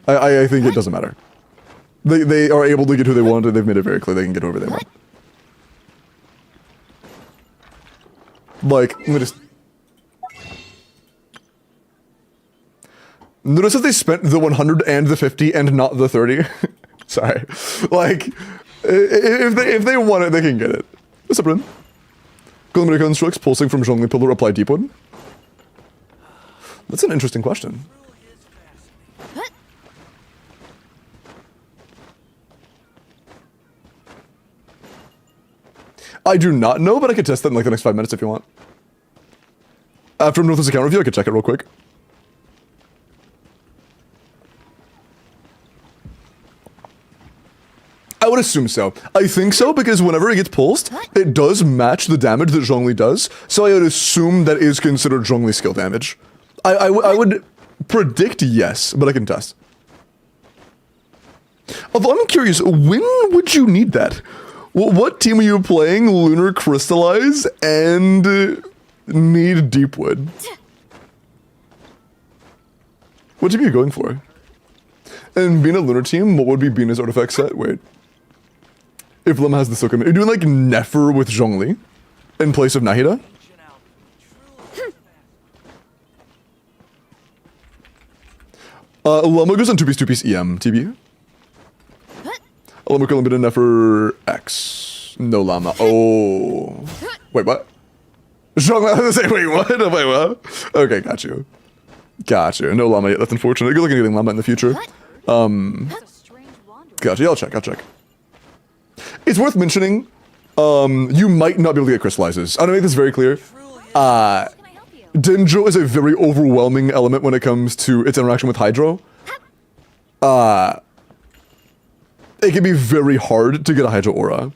Speaker 1: I think it doesn't matter. They are able to get who they want, and they've made it very clear they can get whoever they want. Like, let me just... Notice if they spent the 100 and the 50 and not the 30. Sorry. Like, if they want it, they can get it. What's up, Rin? Golden constructs pulsing from Zhongli Pillar apply deep one? That's an interesting question. I do not know, but I could test that in like the next 5 minutes if you want. After North's account review, I could check it real quick. I would assume so. I think so, because whenever it gets pulsed, it does match the damage that Zhongli does, so I would assume that is considered Zhongli skill damage. I would predict yes, but I can test. Although I'm curious, when would you need that? What team are you playing? Lunar Crystallize and need Deepwood. What team are you going for? And being a Lunar team, what would be Bina's artifact set? Wait. If Lim has the Silk, you're doing like Nefer with Zhongli in place of Nahida? Llama goes on 2-piece EM, TB. Llama Columbia Nefer X. No Llama. Oh. Wait, what? Zhongli, I was gonna say, wait, what? Wait, what? Okay, got you. Got you. No Llama yet, that's unfortunate. Good looking at getting Llama in the future. Gotcha, yeah, I'll check. It's worth mentioning, you might not be able to get crystallizes. I want to make this very clear. Dendro is a very overwhelming element when it comes to its interaction with Hydro. It can be very hard to get a Hydro Aura.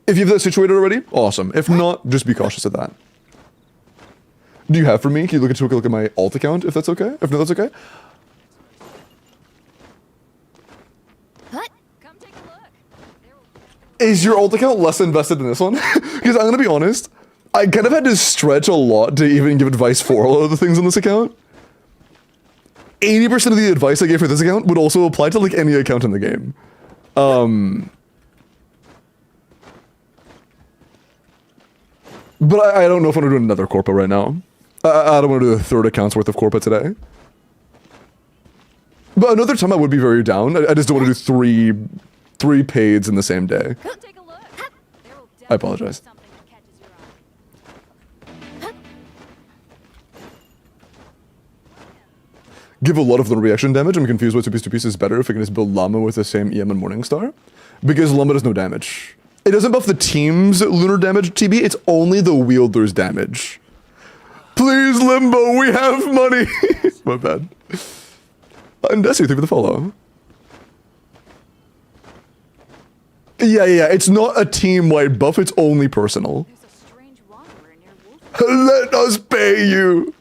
Speaker 1: If you have that situated already, awesome. If not, just be cautious of that. Do you have for me? Can you look at my alt account, if that's okay? If not, that's okay.
Speaker 3: Come take a look.
Speaker 1: Is your alt account less invested in this one? Because I'm gonna be honest, I kind of had to stretch a lot to even give advice for a lot of the things on this account. 80% of the advice I gave for this account would also apply to like any account in the game. But I don't know if I want to do another corpo right now. I don't want to do the third account's worth of Corpa today. But another time I would be very down. I just don't want to do three paids in the same day.
Speaker 2: Take a look. There will
Speaker 1: I apologize.
Speaker 2: definitely be something that catches your eye.
Speaker 1: Give a lot of the reaction damage. I'm confused why 2-piece is better if I can just build Llama with the same EM and Morningstar. Because Llama does no damage. It doesn't buff the team's lunar damage, TB, it's only the wielder's damage. Please, Limbo, we have money! My bad. And Desi, thank you for the follow. Yeah, it's not a team-wide buff, it's only personal.
Speaker 2: There's a strange wanderer near Wolf.
Speaker 1: Let us pay you!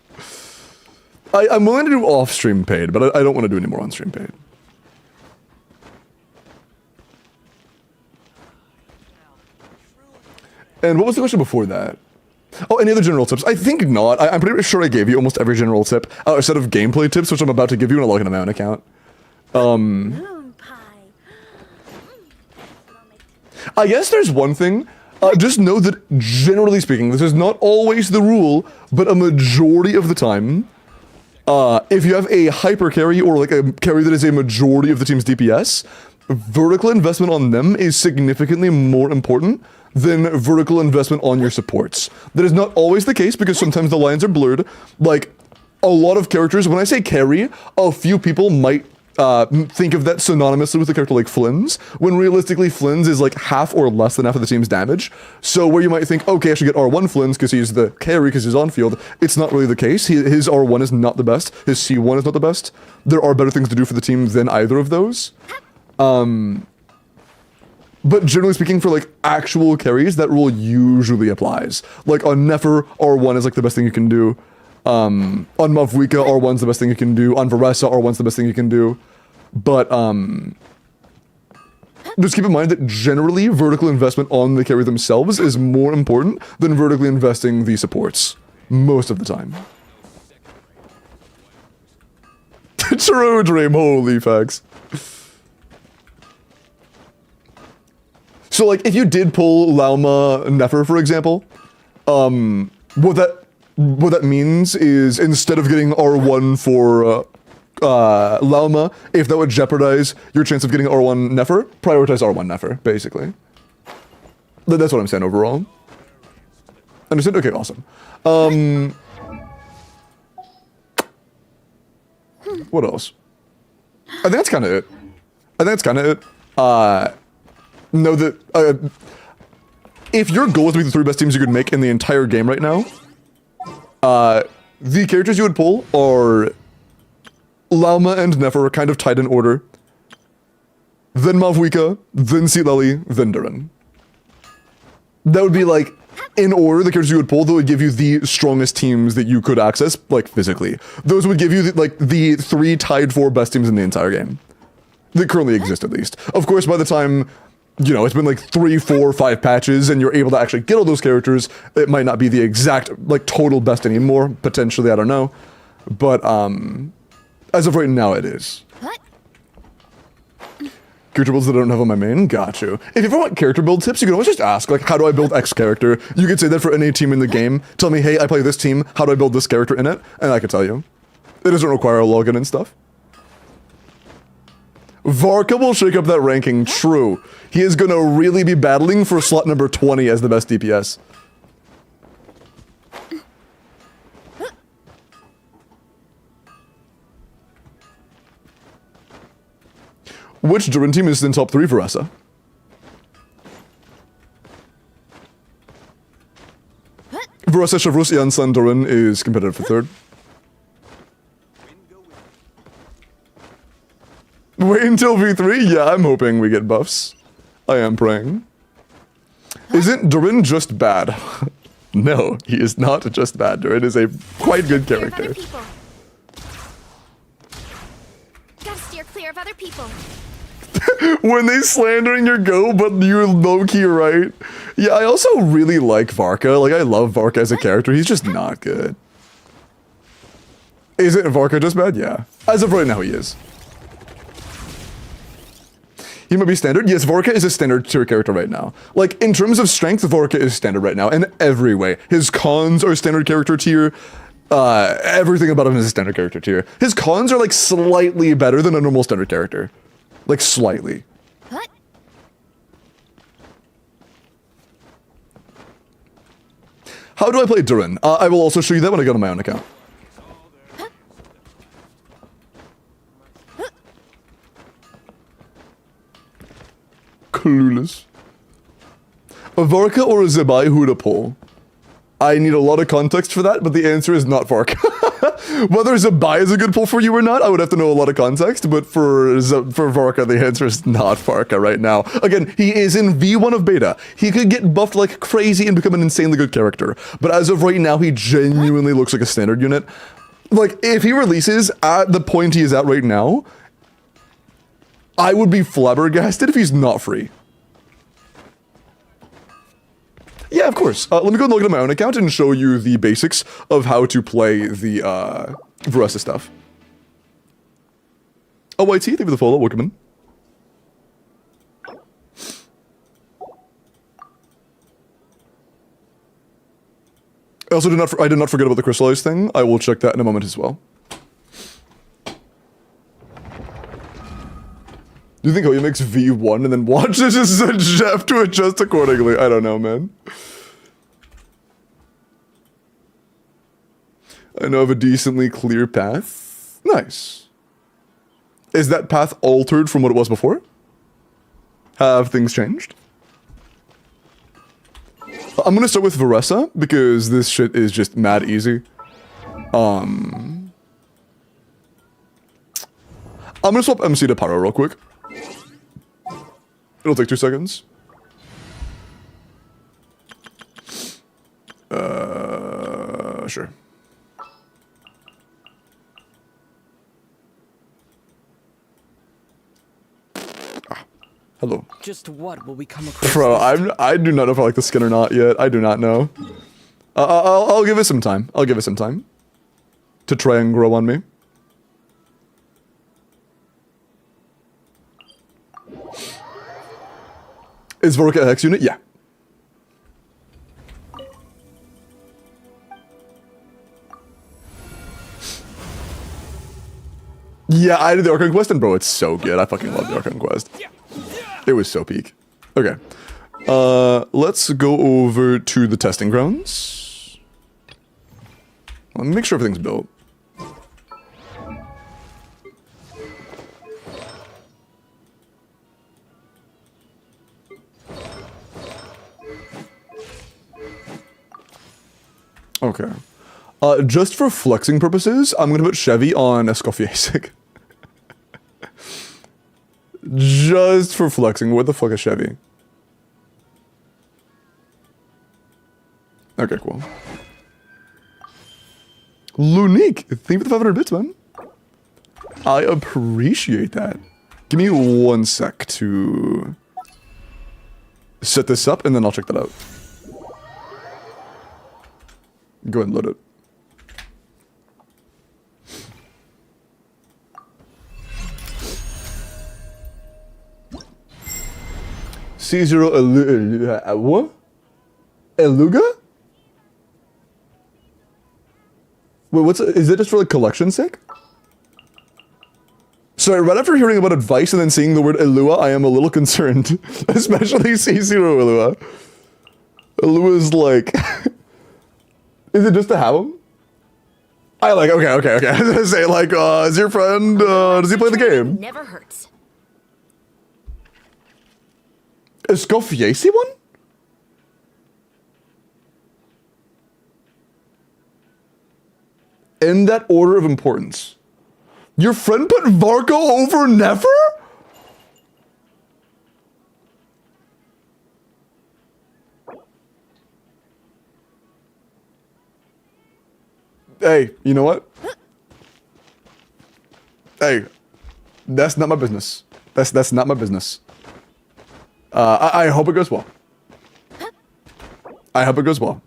Speaker 1: I'm willing to do off-stream paid, but I don't want to do any more on-stream paid. And what was the question before that? Oh, any other general tips? I think not. I'm pretty sure I gave you almost every general tip, a set of gameplay tips, which I'm about to give you when I log into my own account.
Speaker 3: Moon pie.
Speaker 1: I guess there's one thing. Just know that, generally speaking, this is not always the rule, but a majority of the time, if you have a hyper carry or like a carry that is a majority of the team's DPS, vertical investment on them is significantly more important than vertical investment on your supports. That is not always the case because sometimes the lines are blurred. Like, a lot of characters, when I say carry, a few people might think of that synonymously with a character like Flynn's, when realistically Flynn's is like half or less than half of the team's damage. So where you might think, okay, I should get R1 Flynn's because he's the carry because he's on field, it's not really the case. His R1 is not the best, his C1 is not the best. There are better things to do for the team than either of those. But generally speaking, for like actual carries, that rule usually applies. Like on Nefer, R1 is like the best thing you can do. On Mavwika, R1's the best thing you can do. On Varessa, R1's the best thing you can do. But just keep in mind that generally vertical investment on the carry themselves is more important than vertically investing the supports. Most of the time. True dream, holy facts. So like if you did pull Lauma Nefer, for example, what that means is instead of getting R1 for Lauma, if that would jeopardize your chance of getting R1 Nefer, prioritize R1 Nefer, basically. That's what I'm saying overall. Understood? Okay, awesome. What else? I think that's kind of it. Know that if your goal is to make the 3 best teams you could make in the entire game right now, the characters you would pull are Lauma and Nefer, kind of tied in order, then Mavwika, then Sealeli, then Durin. That would be like, in order, the characters you would pull that would give you the strongest teams that you could access, like physically. Those would give you the 3 tied for best teams in the entire game. That currently exist, at least. Of course, by the time, you know, it's been like 3, 4, 5 patches and you're able to actually get all those characters, it might not be the exact, like, total best anymore. Potentially, I don't know. But, as of right now, it is.
Speaker 3: What?
Speaker 1: Character builds that I don't have on my main? Got you. If you ever want character build tips, you can always just ask, like, how do I build X character? You could say that for any team in the game. Tell me, hey, I play this team, how do I build this character in it? And I can tell you. It doesn't require a login and stuff. Varka will shake up that ranking, true. He is gonna really be battling for slot number 20 as the best DPS. Which Durin team is in top 3 for Essa? Varessa, Shavrus, Iansan, Durin is competitive for 3rd. Wait until V3? Yeah, I'm hoping we get buffs. I am praying. Isn't Durin just bad? No, he is not just bad. Durin is a quite good
Speaker 3: Clear of other
Speaker 1: character.
Speaker 3: people. Gotta steer clear of other people.
Speaker 1: When they slandering your go, but you're low-key right. Yeah, I also really like Varka. Like, I love Varka as a character. He's just not good. Isn't Varka just bad? Yeah. As of right now, he is. He might be standard. Yes, Varka is a standard tier character right now. Like, in terms of strength, Varka is standard right now in every way. His cons are standard character tier. Everything about him is a standard character tier. His cons are like slightly better than a normal standard character. Like slightly.
Speaker 3: What?
Speaker 1: How do I play Durin? I will also show you that when I go to my own account. Clueless. A Varka or a Zebai, who to pull? I need a lot of context for that, but the answer is not Varka. Whether Zebai is a good pull for you or not, I would have to know a lot of context, but for Varka, the answer is not Varka right now. Again, he is in V1 of beta. He could get buffed like crazy and become an insanely good character, but as of right now, he genuinely looks like a standard unit. Like, if he releases at the point he is at right now, I would be flabbergasted if he's not free. Yeah, of course. Let me go and look at my own account and show you the basics of how to play the Veresta stuff. Oh, YT, thank you for the follow. Welcome in. I also did not forget about the crystallized thing. I will check that in a moment as well. Do you think Hoya makes V1 and then watches Jeff to adjust accordingly? I don't know, man. I know of a decently clear path. Nice. Is that path altered from what it was before? Have things changed? I'm gonna start with Veresa because this shit is just mad easy. I'm gonna swap MC to Pyro real quick. It'll take 2 seconds. Sure. Hello.
Speaker 5: Just what will we come across?
Speaker 1: Bro, I do not know if I like the skin or not yet. I do not know. I'll give it some time. I'll give it some time to try and grow on me. Is Vorka a Hex unit? Yeah. Yeah, I did the Archon Quest, and bro, it's so good. I fucking love the Archon Quest. It was so peak. Okay. Let's go over to the testing grounds. Let me make sure everything's built. Okay. Just for flexing purposes, I'm gonna put Chevy on Escoffier. Just for flexing. What the fuck is Chevy? Okay, cool. Lunique, thank you for the 500 bits, man. I appreciate that. Give me 1 sec to set this up, and then I'll check that out. Go ahead and load it. C0 what? Eluga? Wait, is it just for like collection's sake? Sorry, right after hearing about advice and then seeing the word Elua, I am a little concerned. Especially C0 Elua. Elua is like... Is it just to have him? Okay. I was gonna say, like, is your friend, does he play the game?
Speaker 3: Never hurts.
Speaker 1: Is Scofiesi one? In that order of importance. Your friend put Varko over Nefer? Hey, you know what? Hey, that's not my business. That's not my business. I hope it goes well. I hope it goes well.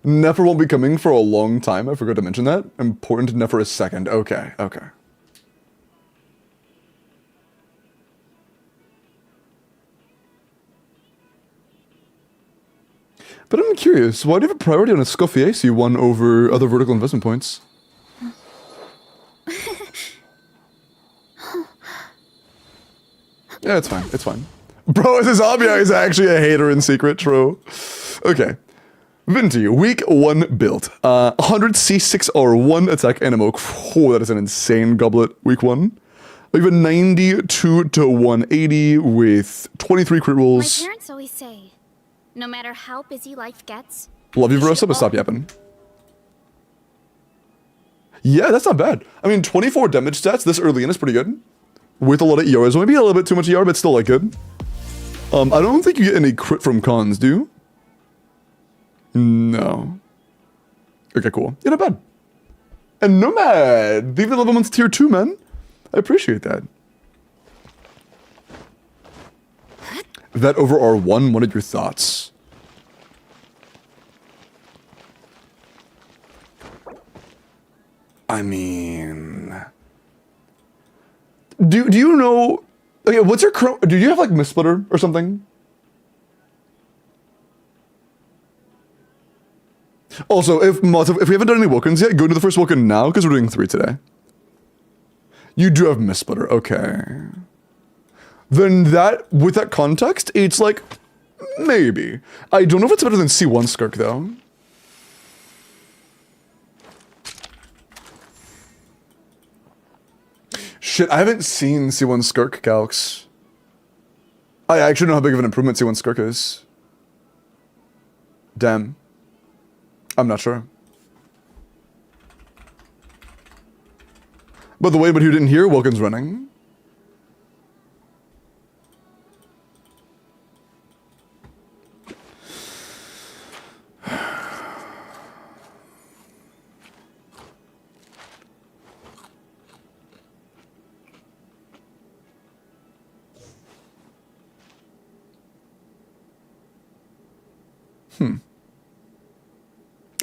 Speaker 1: Nefer won't be coming for a long time. I forgot to mention that. Important to Nefer is second. Okay, okay. But I'm curious, why do you have a priority on a Scuffy AC1 over other vertical investment points? Yeah, it's fine, it's fine. Bro, this Abia is actually a hater in secret, true. Okay. Vinti, week 1 build. 100 C6 or 1 attack animo. Oh, that is an insane goblet, week 1. We have a 92 to 180 with 23 crit
Speaker 3: My
Speaker 1: rolls.
Speaker 3: parents always say, no matter how busy life gets,
Speaker 1: Love you, Verosa, but stop yapping. Yeah, that's not bad. I mean, 24 damage stats this early in is pretty good. With a lot of ER, so maybe a little bit too much ER, but still like good. I don't think you get any crit from cons, do you? No. Okay, cool. Yeah, not bad. And Nomad! Leave the level one's tier 2, man. I appreciate that. That over R1, what are your thoughts? I mean... Do you know... Okay, what's your current... Do you have, like, Mistsplitter or something? Also, if we haven't done any Wilkins yet, go to the first Wilkin now, because we're doing 3 today. You do have Mistsplitter, okay. Then that, with that context, it's like, maybe. I don't know if it's better than C1 Skirk, though. Shit, I haven't seen C1 Skirk calcs. I actually don't know how big of an improvement C1 Skirk is. Damn. I'm not sure. By the way, but who didn't hear, Wilkin's running.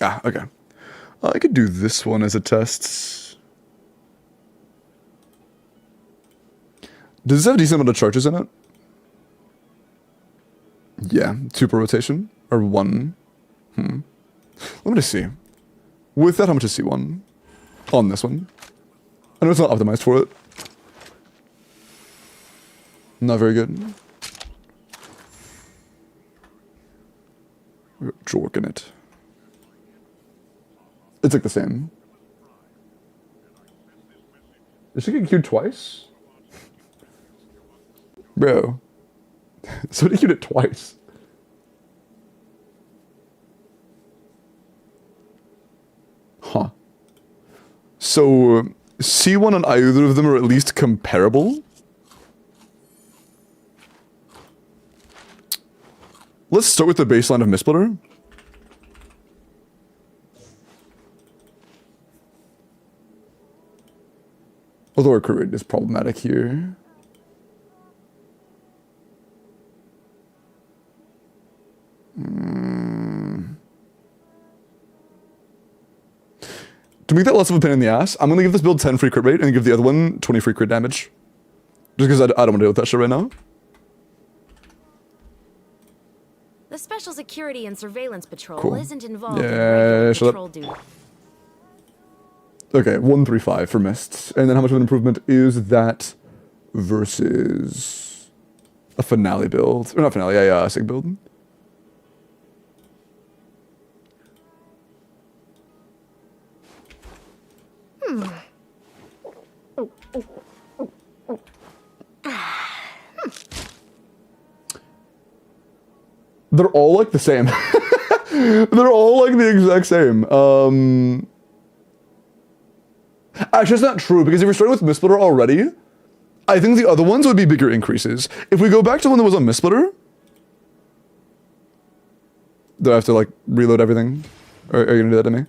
Speaker 1: Ah, okay. I could do this one as a test. Does this have a decent amount of charges in it? Yeah, 2 per rotation. Or 1. Let me just see. With that, how much is C1? On this one. I know it's not optimized for it. Not very good. We're jorking it. It's like the same. Did she get queued twice? Bro. Somebody queued it twice. Huh. So, C1 on either of them are at least comparable? Let's start with the baseline of Mistsplitter. Although our crit rate is problematic here. To make that less of a pain in the ass, I'm gonna give this build 10 free crit rate and give the other one 20 free crit damage. Just because I don't want to deal with that shit right now.
Speaker 2: The Special Security and Surveillance Patrol
Speaker 1: Cool.
Speaker 2: isn't involved
Speaker 1: Yeah,
Speaker 2: in regular
Speaker 1: shut up.
Speaker 2: patrol duty.
Speaker 1: Okay, 135 for Mists. And then how much of an improvement is that versus a Finale build? Or not Finale, yeah, a Sig build. They're all like the same. They're all like the exact same. Actually, that's not true, because if you're starting with Mistsplitter already, I think the other ones would be bigger increases. If we go back to the one that was on Mistsplitter, do I have to, like, reload everything? Or are you gonna do that to me?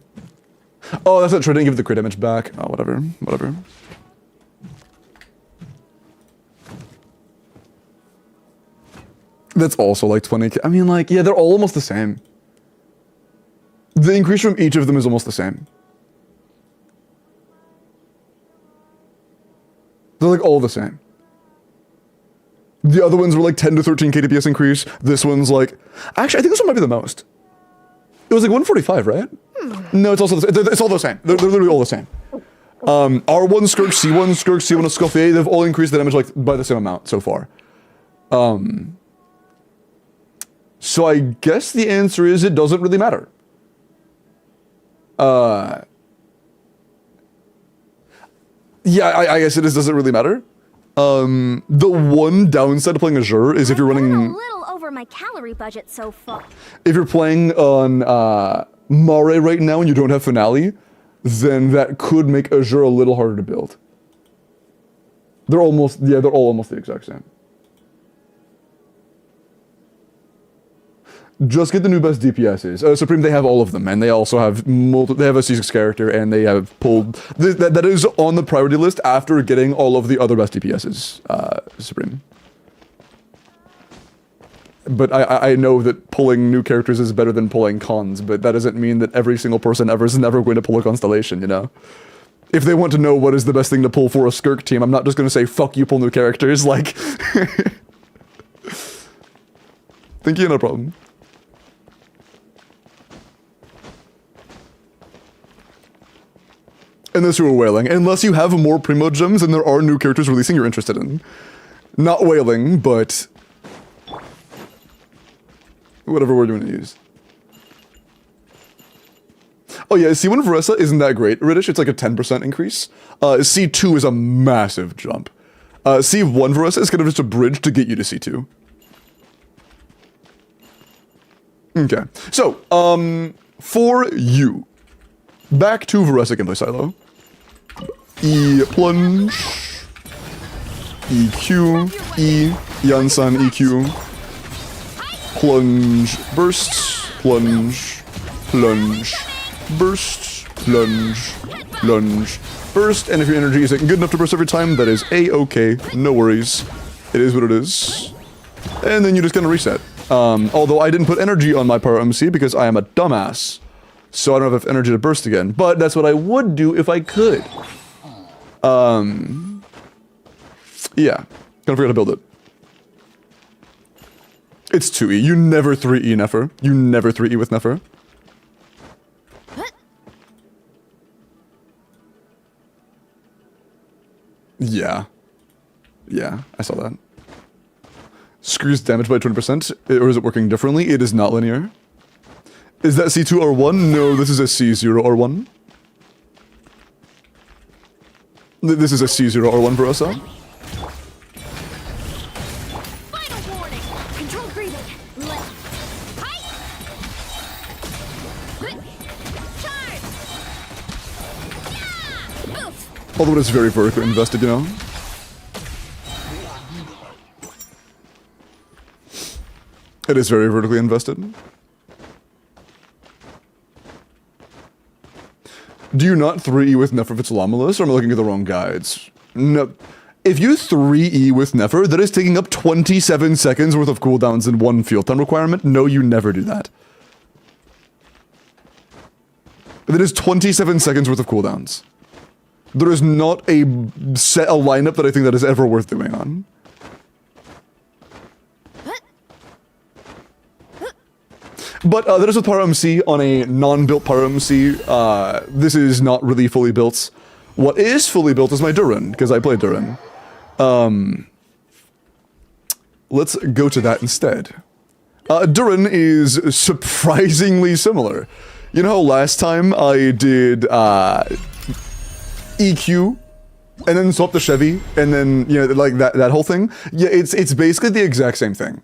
Speaker 1: Oh, that's not true, I didn't give the crit damage back. Oh, whatever, whatever. That's also like 20k. I mean, like, yeah, they're all almost the same. The increase from each of them is almost the same. They're like all the same. The other ones were like 10 to 13k DPS increase. This one's like... Actually, I think this one might be the most. It was like 145, right? No, it's also it's all the same. They're literally all the same. R1 Skirk, C1 Skirk, C1 Escoffier, they've all increased the damage like by the same amount so far. So I guess the answer is it doesn't really matter. Yeah, I guess it doesn't really matter. The one downside to playing Azure is if you're running
Speaker 3: a little over my calorie budget so far.
Speaker 1: If you're playing on Mare right now and you don't have Finale, then that could make Azure a little harder to build. They're all almost the exact same. Just get the new best DPSs. Supreme, they have all of them, and they also have they have a C6 character, and they have pulled that is on the priority list after getting all of the other best DPSs. Supreme. But I know that pulling new characters is better than pulling cons, but that doesn't mean that every single person ever is never going to pull a constellation, you know? If they want to know what is the best thing to pull for a Skirk team, I'm not just going to say, fuck you, pull new characters, like... Thank you, no problem. Unless you were whaling. Unless you have more Primo gems and there are new characters releasing you're interested in. Not whaling, but... whatever word you want to use. Oh yeah, C1 Varessa isn't that great, Riddish. It's like a 10% increase. C2 is a massive jump. C1 Varessa is kind of just a bridge to get you to C2. Okay, so, for you, back to Varessa gameplay silo. E plunge, EQ, E, Yansan EQ, plunge, bursts, plunge, plunge, burst, plunge, plunge, burst, and if your energy isn't good enough to burst every time, that is A-okay, no worries. It is what it is. And then you just kind of reset. Although I didn't put energy on my power MC because I am a dumbass. So I don't have enough energy to burst again. But that's what I would do if I could. Yeah. Kind of forgot to build it. It's 2E. You never 3E Nefer. You never 3E with Nefer. Yeah. Yeah, I saw that. Screws damage by 20%, or is it working differently? It is not linear. Is that C2 R1? No, this is a C0 R1. This is a C0 R1 for us, huh?
Speaker 3: Final warning. Control greeted. Left. Hi. Charge. Yeah. Oof.
Speaker 1: Although it is very vertically invested, you know? It is very vertically invested. Do you not 3E with Nefer if it's Llamalus, or am I looking at the wrong guides? No. If you 3E with Nefer, that is taking up 27 seconds worth of cooldowns in one field time requirement. No, you never do that. That is 27 seconds worth of cooldowns. There is not a lineup that I think that is ever worth doing on. But that is with Power MC on a non-built Power MC. This is not really fully built. What is fully built is my Durin, because I play Durin. Let's go to that instead. Durin is surprisingly similar. You know how last time I did EQ, and then swap the Chevy, and then, you know, like that whole thing? Yeah, it's basically the exact same thing.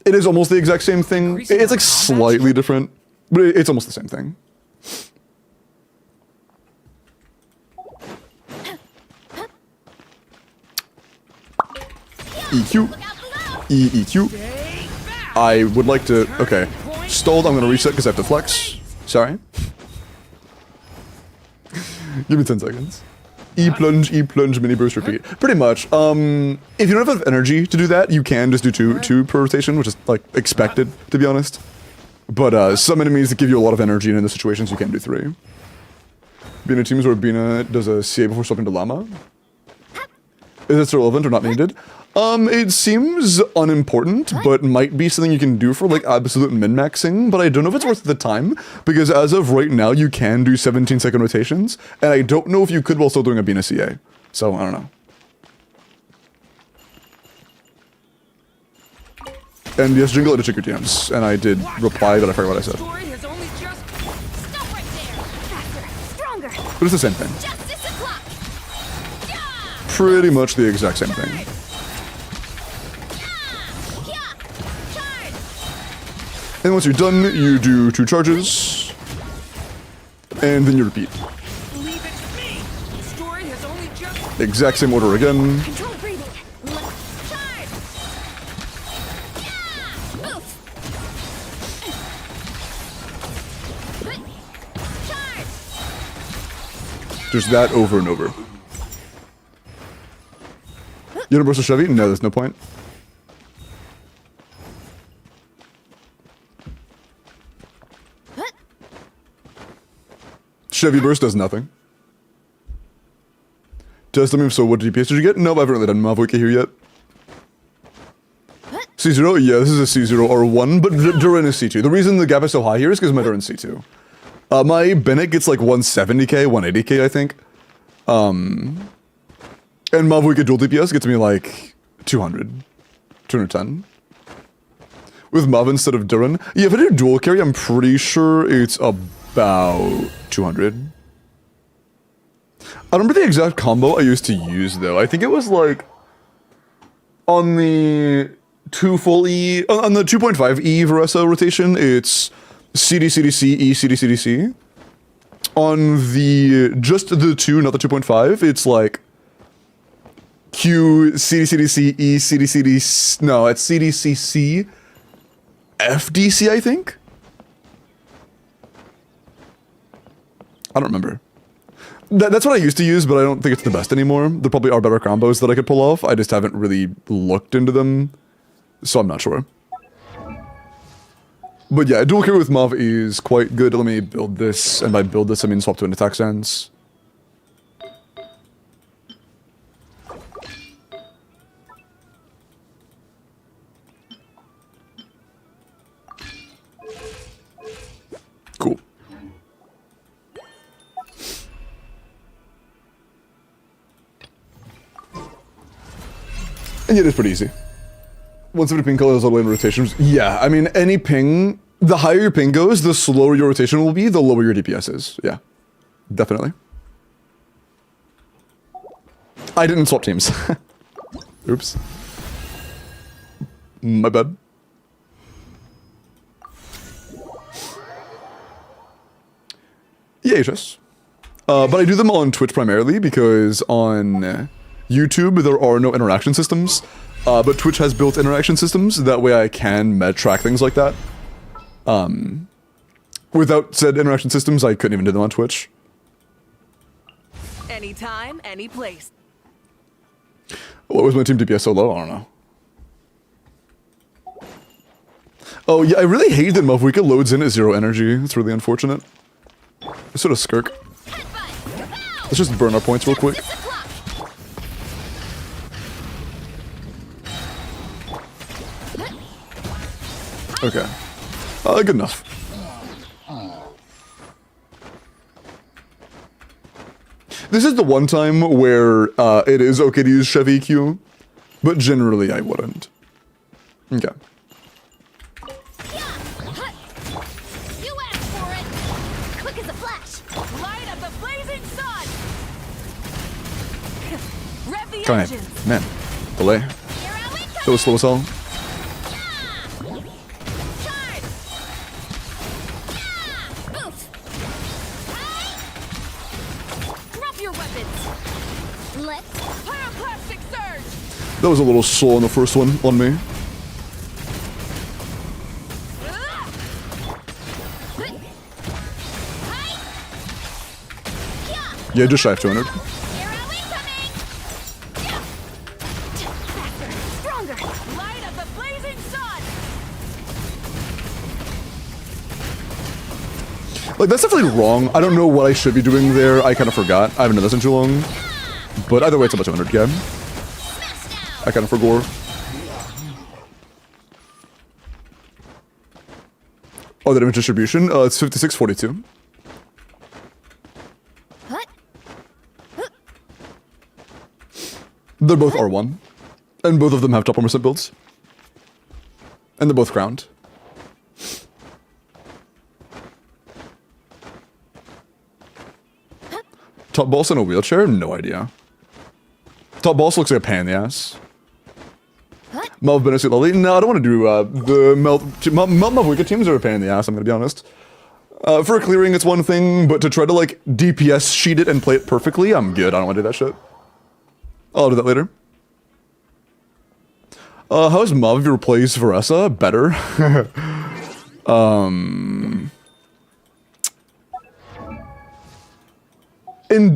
Speaker 1: It is almost the exact same thing. It's like slightly different, but it's almost the same thing. EQ. EQ. I would like to... Okay. Stalled, I'm gonna reset because I have to flex. Sorry. Give me 10 seconds. E-plunge, mini burst, repeat. Pretty much. If you don't have enough energy to do that, you can just do two per rotation, which is, like, expected, to be honest. But, some enemies that give you a lot of energy, and in those situations, you can do 3. Bina teams where Bina does a CA before swapping to Llama. Is it still relevant or not needed? It seems unimportant, but might be something you can do for like absolute min-maxing, but I don't know if it's worth the time, because as of right now, you can do 17-second rotations, and I don't know if you could while still doing a Bina CA. So, I don't know. And yes, Jingle, I did check your DMs, and I did reply, but I forgot what I said.
Speaker 4: Story has only just...
Speaker 3: Stop right there. Faster, stronger.
Speaker 1: But it's the same thing.
Speaker 3: Justice o'clock. Yeah.
Speaker 1: Pretty much the exact same thing.
Speaker 3: Yeah. Charge.
Speaker 1: And once you're done, you do 2 charges, and then you repeat.
Speaker 4: Leave it to me. Story has only just...
Speaker 1: Exact same order again.
Speaker 3: Control breathing. Charge. Yeah. Oof. Charge.
Speaker 1: Just that over and over. Universal Chevy? No, there's no point. Chevy Burst does nothing. Does the move, so what DPS did you get? No, I haven't really done Mavwiki here yet. C0? Yeah, this is a C0 R1, but Durin is C2. The reason the gap is so high here is because my Durin's C2. My Bennett gets like 170k, 180k, I think. And Mavwiki dual DPS gets me like 200, 210. With Mav instead of Durin. Yeah, if I do dual carry, I'm pretty sure it's about 200. I don't remember the exact combo I used to use though. I think it was like on the 2 full E, on the 2.5 E Varesa rotation, it's CD, CDC, E, CD, CDC. On the, just the 2, not the 2.5, it's like Q, CD, CDC, E, CD, CDC, no, it's CDCC, FDC, I think? I don't remember. That's what I used to use, but I don't think it's the best anymore. There probably are better combos that I could pull off. I just haven't really looked into them, so I'm not sure. But yeah, dual carry with Mav is quite good. Let me build this, and by build this, I mean swap to an attack stance. Cool. And yeah, it is pretty easy. Once every ping color is all the way in rotations. Yeah, I mean, any ping, the higher your ping goes, the slower your rotation will be, the lower your DPS is. Yeah, definitely. I didn't swap teams. Oops. My bad. Yeah, HS. But I do them on Twitch primarily because on YouTube there are no interaction systems. But Twitch has built interaction systems, that way I can med track things like that. Without said interaction systems, I couldn't even do them on Twitch.
Speaker 2: Anytime, any place.
Speaker 1: What was my team DPS so low? I don't know. Oh yeah, I really hate that Mavwika loads in at 0 energy. It's really unfortunate. It's sort of skirk. Let's just burn our points real quick. Okay. Good enough. This is the one time where it is okay to use Chevy Q, but generally I wouldn't. Okay.
Speaker 3: You asked for it. Quick as a flash.
Speaker 2: Light up the blazing sun. Rev the
Speaker 1: Come on,
Speaker 2: engines.
Speaker 1: man. Delay.
Speaker 3: Here I went.
Speaker 1: That was slow as hell.
Speaker 3: Charge. Yeah. Oof. Hey. Drop your weapons. Let's.
Speaker 2: Pyroclastic surge.
Speaker 1: That was a little slow on the first one on me. Yeah, just shy of 200.
Speaker 3: Here are we coming. Faster, stronger.
Speaker 2: Light up the blazing sun.
Speaker 1: Like, that's definitely wrong. I don't know what I should be doing there. I kind of forgot. I haven't done this in too long. But either way, it's about 200k. I kind of forgot. Oh, the damage distribution? It's 56-42.
Speaker 3: What?
Speaker 1: They're both R1. And both of them have top 1% builds. And they're both crowned. Top boss in a wheelchair? No idea. Top boss looks like a pain in the ass. Mel Benesi Lolly? No, I don't want to do the Mel Mavwika teams are a pain in the ass, I'm gonna be honest. For clearing, it's one thing, but to try to like DPS sheet it and play it perfectly, I'm good. I don't want to do that shit. I'll do that later. How's Mav replace Varessa? Better.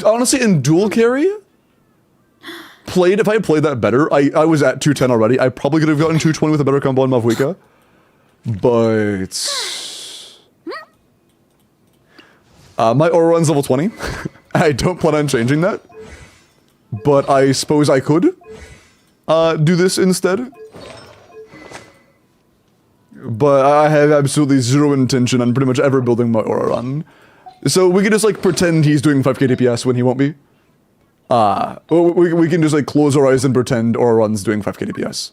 Speaker 1: Honestly, in dual carry, if I had played that better, I was at 210 already. I probably could have gotten 220 with a better combo on Mavwika. But my aura run's level 20. I don't plan on changing that. But I suppose I could do this instead. But I have absolutely zero intention on pretty much ever building my aura run. So we can just like pretend he's doing 5k DPS when he won't be. We can just like close our eyes and pretend aura run's doing 5k DPS.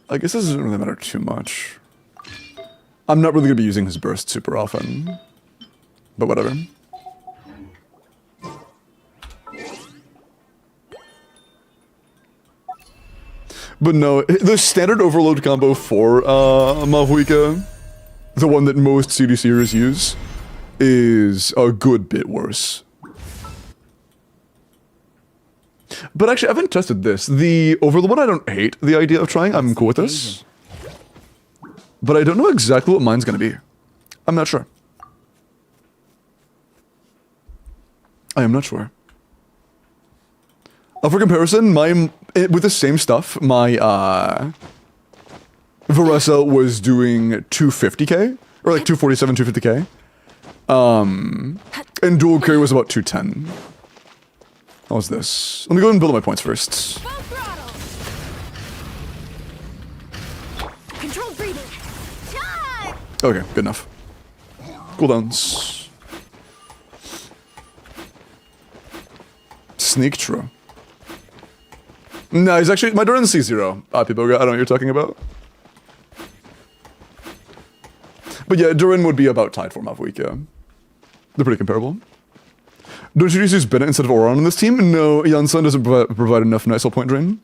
Speaker 1: I guess this doesn't really matter too much. I'm not really gonna be using his burst super often. But whatever. But no, the standard overload combo for Mavwika, the one that most CDCers use, is a good bit worse. But actually, I haven't tested this. The overload one I don't hate the idea of trying. I'm cool with this. But I don't know exactly what mine's gonna be. I'm not sure. I am not sure. For comparison, with the same stuff, my Varessa was doing 250k, or like 247, 250k. And dual carry was about 210. How was this? Let me go ahead and build up my points first.
Speaker 3: Full throttle. Controlled breathing. Charge!
Speaker 1: Okay, good enough. Cooldowns. Sneak true. No, he's actually my Duran's C0. Piboga, I don't know what you're talking about. But yeah, Duran would be about tied for Mavwika. They're pretty comparable. Don't you just use Bennett instead of Oran on this team? No, Janssen doesn't provide enough nice point drain.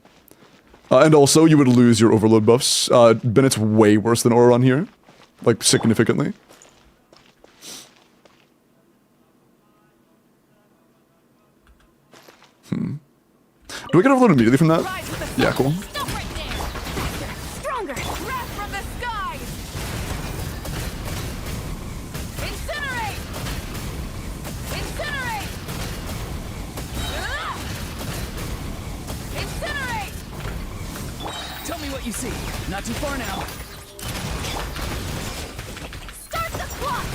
Speaker 1: And also, you would lose your overload buffs. Bennett's way worse than Oran here. Like, significantly. Do I get overload immediately from that? Yeah, cool.
Speaker 3: Stop right there. Faster, stronger.
Speaker 4: Wrath from the skies! Incinerate! Incinerate! Ah! Incinerate!
Speaker 5: Tell me what you see. Not too far now.
Speaker 3: Start the clock.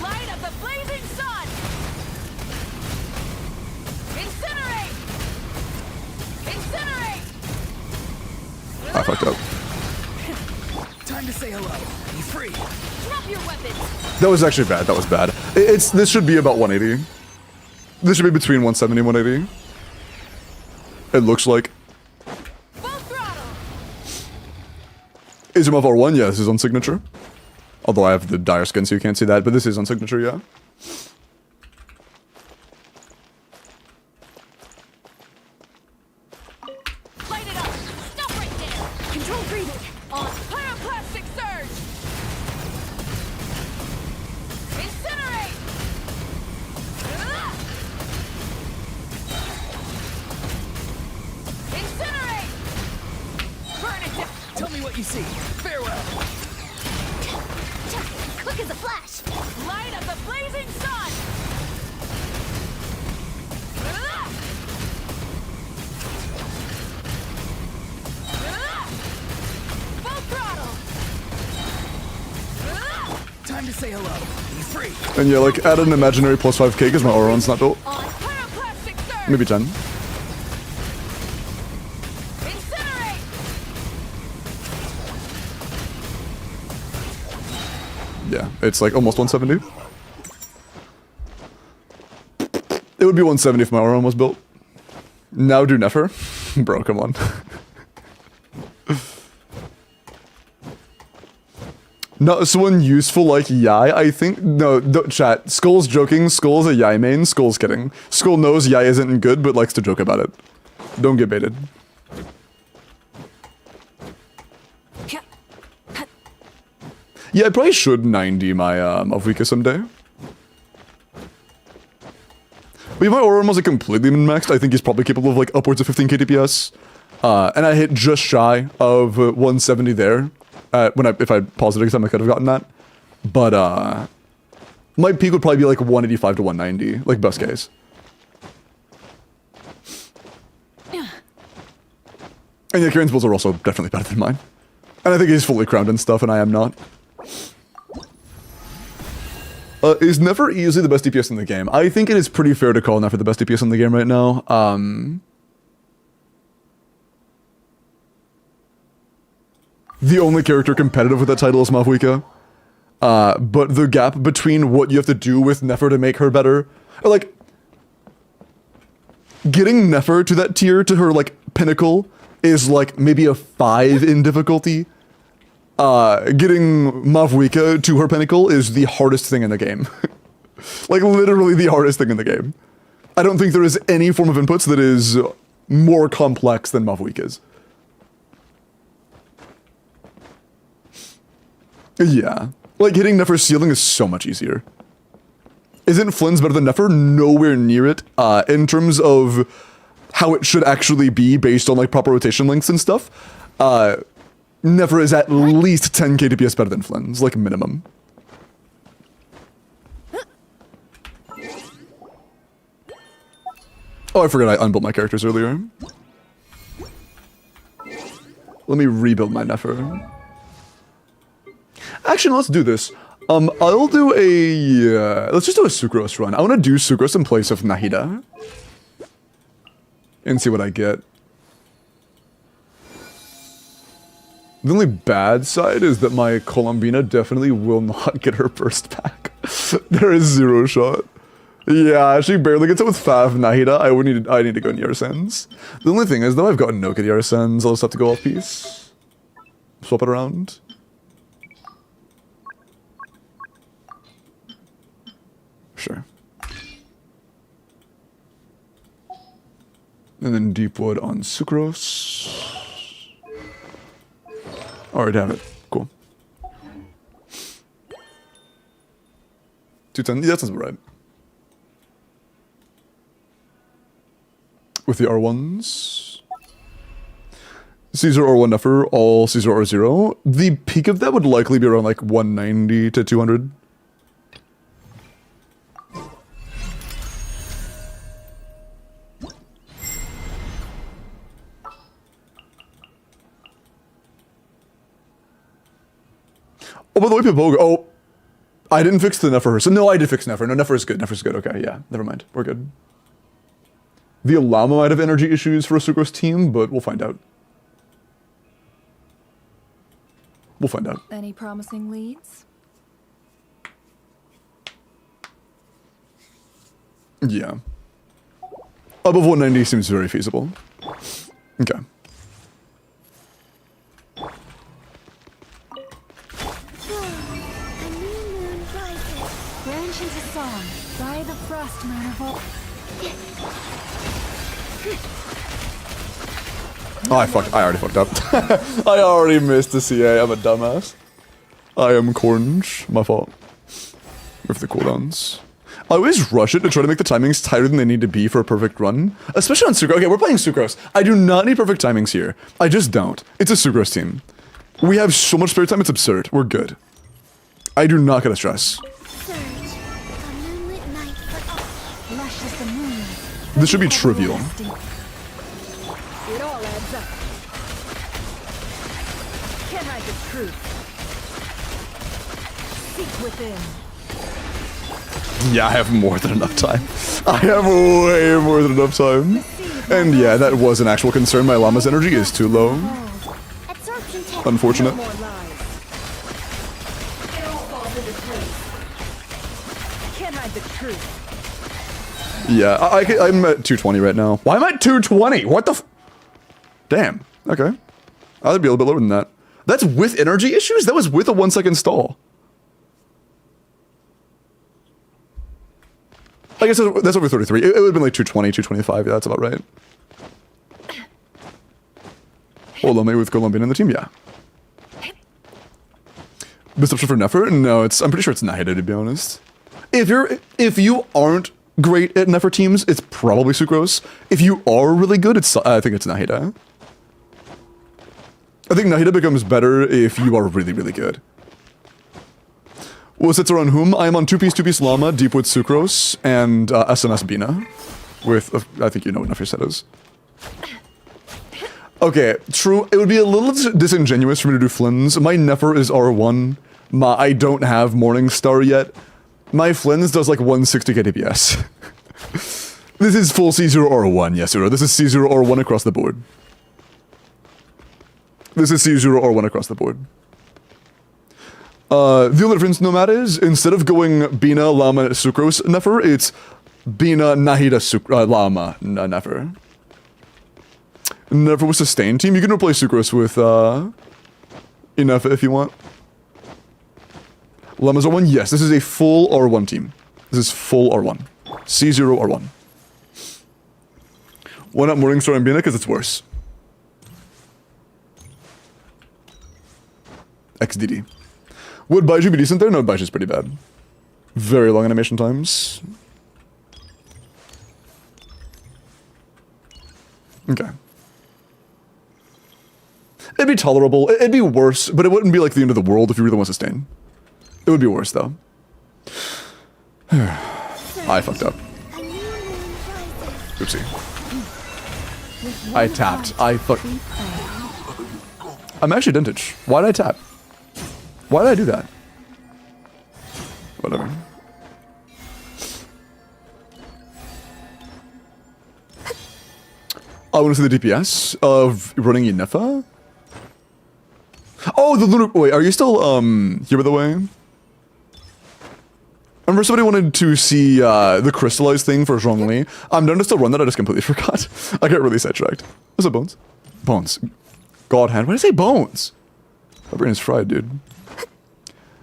Speaker 4: Light of the blazing sun! Incinerate! Incinerate!
Speaker 1: I fucked up.
Speaker 5: Time to say hello. Be free.
Speaker 3: Drop your weapons.
Speaker 1: That was actually bad. That was bad. This should be about 180. This should be between 170 and 180. It looks like.
Speaker 3: Full throttle.
Speaker 1: Is your Mav 1? Yeah, this is on signature. Although I have the dire skin, so you can't see that, but this is on signature, yeah.
Speaker 3: Light it up. Stop right there. Control breathing.
Speaker 4: On pyroclastic surge! Incinerate! Ah! Incinerate! Burn it down!
Speaker 5: Tell me what you see. Farewell.
Speaker 3: Quick as a flash.
Speaker 4: Light of the blazing sun! Ah! Ah! Full throttle! Ah!
Speaker 5: Time to say hello. Be
Speaker 4: free.
Speaker 1: And yeah, like, add an imaginary plus 5k because my Auron's not built.
Speaker 4: On pyroclastic surge.
Speaker 1: Maybe 10.
Speaker 4: Incinerate.
Speaker 1: Yeah, it's like almost 170. It would be 170 if my Auron was built. Now do Nefer? Bro, come on. Not someone useful like Yai, I think. No, chat. Skull's joking. Skull's a Yai main. Skull's kidding. Skull knows Yai isn't good, but likes to joke about it. Don't get baited. Yeah, I probably should 90 my Avika someday. But if my Auron wasn't completely min-maxed, I think he's probably capable of like upwards of 15k DPS. And I hit just shy of 170 there. If I paused it again, I could have gotten that. But my peak would probably be like 185 to 190, like best case. And yeah, Kieran's builds are also definitely better than mine. And I think he's fully crowned and stuff, and I am not. Is Nefer easily the best DPS in the game? I think it is pretty fair to call Nefer the best DPS in the game right now. The only character competitive with that title is Mavwika. But the gap between what you have to do with Nefer to make her better, or like, getting Nefer to that tier, to her like pinnacle, is like maybe a 5 in difficulty. Getting Mavwika to her pinnacle is the hardest thing in the game. Like literally the hardest thing in the game. I don't think there is any form of inputs that is more complex than Mavwika's. Yeah. Like, hitting Nefer's ceiling is so much easier. Isn't Flynn's better than Nefer? Nowhere near it. In terms of how it should actually be based on, like, proper rotation lengths and stuff, Nefer is at least 10k DPS better than Flynn's, like, minimum. Oh, I forgot I unbuilt my characters earlier. Let me rebuild my Nefer. Actually, let's do this. I'll do a... let's just do a Sucrose run. I want to do Sucrose in place of Nahida. And see what I get. The only bad side is that my Colombina definitely will not get her burst back. There is 0 shot. Yeah, she barely gets it with Fav Nahida. I need to go Nier Sense. The only thing is, though, I've got no Nier Sense. I'll just have to go off piece. Swap it around. Sure. And then Deepwood on Sucrose. Alright, have it. Cool. 210. Yeah, that sounds about right. With the R1s. Caesar R1 Nefer, all Caesar R0. The peak of that would likely be around like 190 to 200. Oh, by the way, Pipoga. Oh, I didn't fix the Nefer. So no, I did fix Nefer. No, Nefer is good. Nefer's good. Okay, yeah. Never mind. We're good. The Alama might have energy issues for a Sucrose team, but we'll find out. We'll find out.
Speaker 2: Any promising leads?
Speaker 1: Yeah. Above 190 seems very feasible. Okay.
Speaker 3: A new moon rises.
Speaker 2: Branch into song by the frost moon of all.
Speaker 1: Oh, I already fucked up. I already missed the CA. I'm a dumbass. I am Cornge. My fault. With the cooldowns. I always rush it to try to make the timings tighter than they need to be for a perfect run. Especially on Sucrose. Okay, we're playing Sucrose. I do not need perfect timings here. I just don't. It's a Sucrose team. We have so much spare time, it's absurd. We're good. I do not gotta stress.
Speaker 3: Surge. A moonlit night for all.
Speaker 2: Lush as the moon.
Speaker 1: This should be trivial.
Speaker 2: It all adds up. Can't hide the truth. Seek within.
Speaker 1: Yeah, I have more than enough time. I have way more than enough time. And yeah, that was an actual concern. My llama's energy is too low.
Speaker 3: Absorption tech.
Speaker 1: Unfortunate.
Speaker 2: More lies. It all falls into place. Can't hide the truth.
Speaker 1: Yeah, I'm at 220 right now. Why am I at 220? What the f- Damn. Okay. I'd be a little bit lower than that. That's with energy issues? That was with a 1 second stall. I guess that's over 33. It would have been like 220, 225. Yeah, that's about right. Hold on, maybe with Colombian in the team, yeah. Best option for Nefer? No, I'm pretty sure it's Nahida, to be honest. If you aren't great at Nefer teams, it's probably Sucrose. If you are really good, I think it's Nahida. I think Nahida becomes better if you are really, really good. Well, sits around whom? I'm on two-piece Llama, Deepwood Sucrose, and SMS Bina. With, I think you know what Nefer set is. Okay, true. It would be a little disingenuous for me to do Flynn's. My Nefer is R1. I don't have Morningstar yet. My Flynn's does like 160k DPS. This is full C0 R1, yes, sir. This is C0 R1 across the board. This is C0 R1 across the board. The only difference, Nomad, is instead of going Bina, Llama, Sucrose, Nefer, it's Bina, Nahida, Llama, Nefer. Nefer with sustain team. You can replace Sucrose with Enough if you want. Llama's R1? Yes, this is a full R1 team. This is full R1. C0 R1. Why not Morningstar and Bina? Because it's worse. XDD. Would Baiju be decent there? No, Baiju's pretty bad. Very long animation times. Okay. It'd be tolerable. It'd be worse, but it wouldn't be like the end of the world if you really want to sustain. It would be worse, though. I fucked up. Oopsie. I tapped. I'm actually Dentage. Why did I tap? Why did I do that? Whatever. I want to see the DPS of running Inefa. Oh, the lunar. Wait, are you still here by the way? I remember somebody wanted to see the crystallized thing for Zhongli. I'm done to still run that. I just completely forgot. I got really sidetracked. What's up, Bones? Bones. God hand. Why did I say Bones? My brain is fried, dude.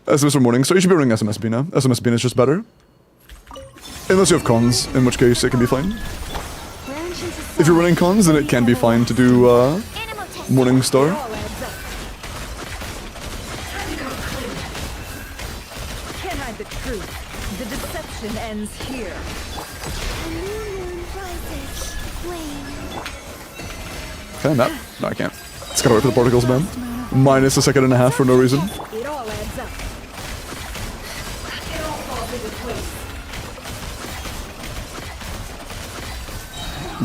Speaker 1: SMS for morning, so you should be running SMS Bina. SMS Bina is just better. Unless you have cons, in which case it can be fine. If you're running cons, then it can be fine to do Morningstar.
Speaker 2: Can't hide the truth. The deception ends here.
Speaker 3: A new moon rises. Flame.
Speaker 1: Can I map? No, I can't. It's gotta wait for the particles, man. Minus a second and a half for no reason.
Speaker 2: It all adds up. It all falls into place.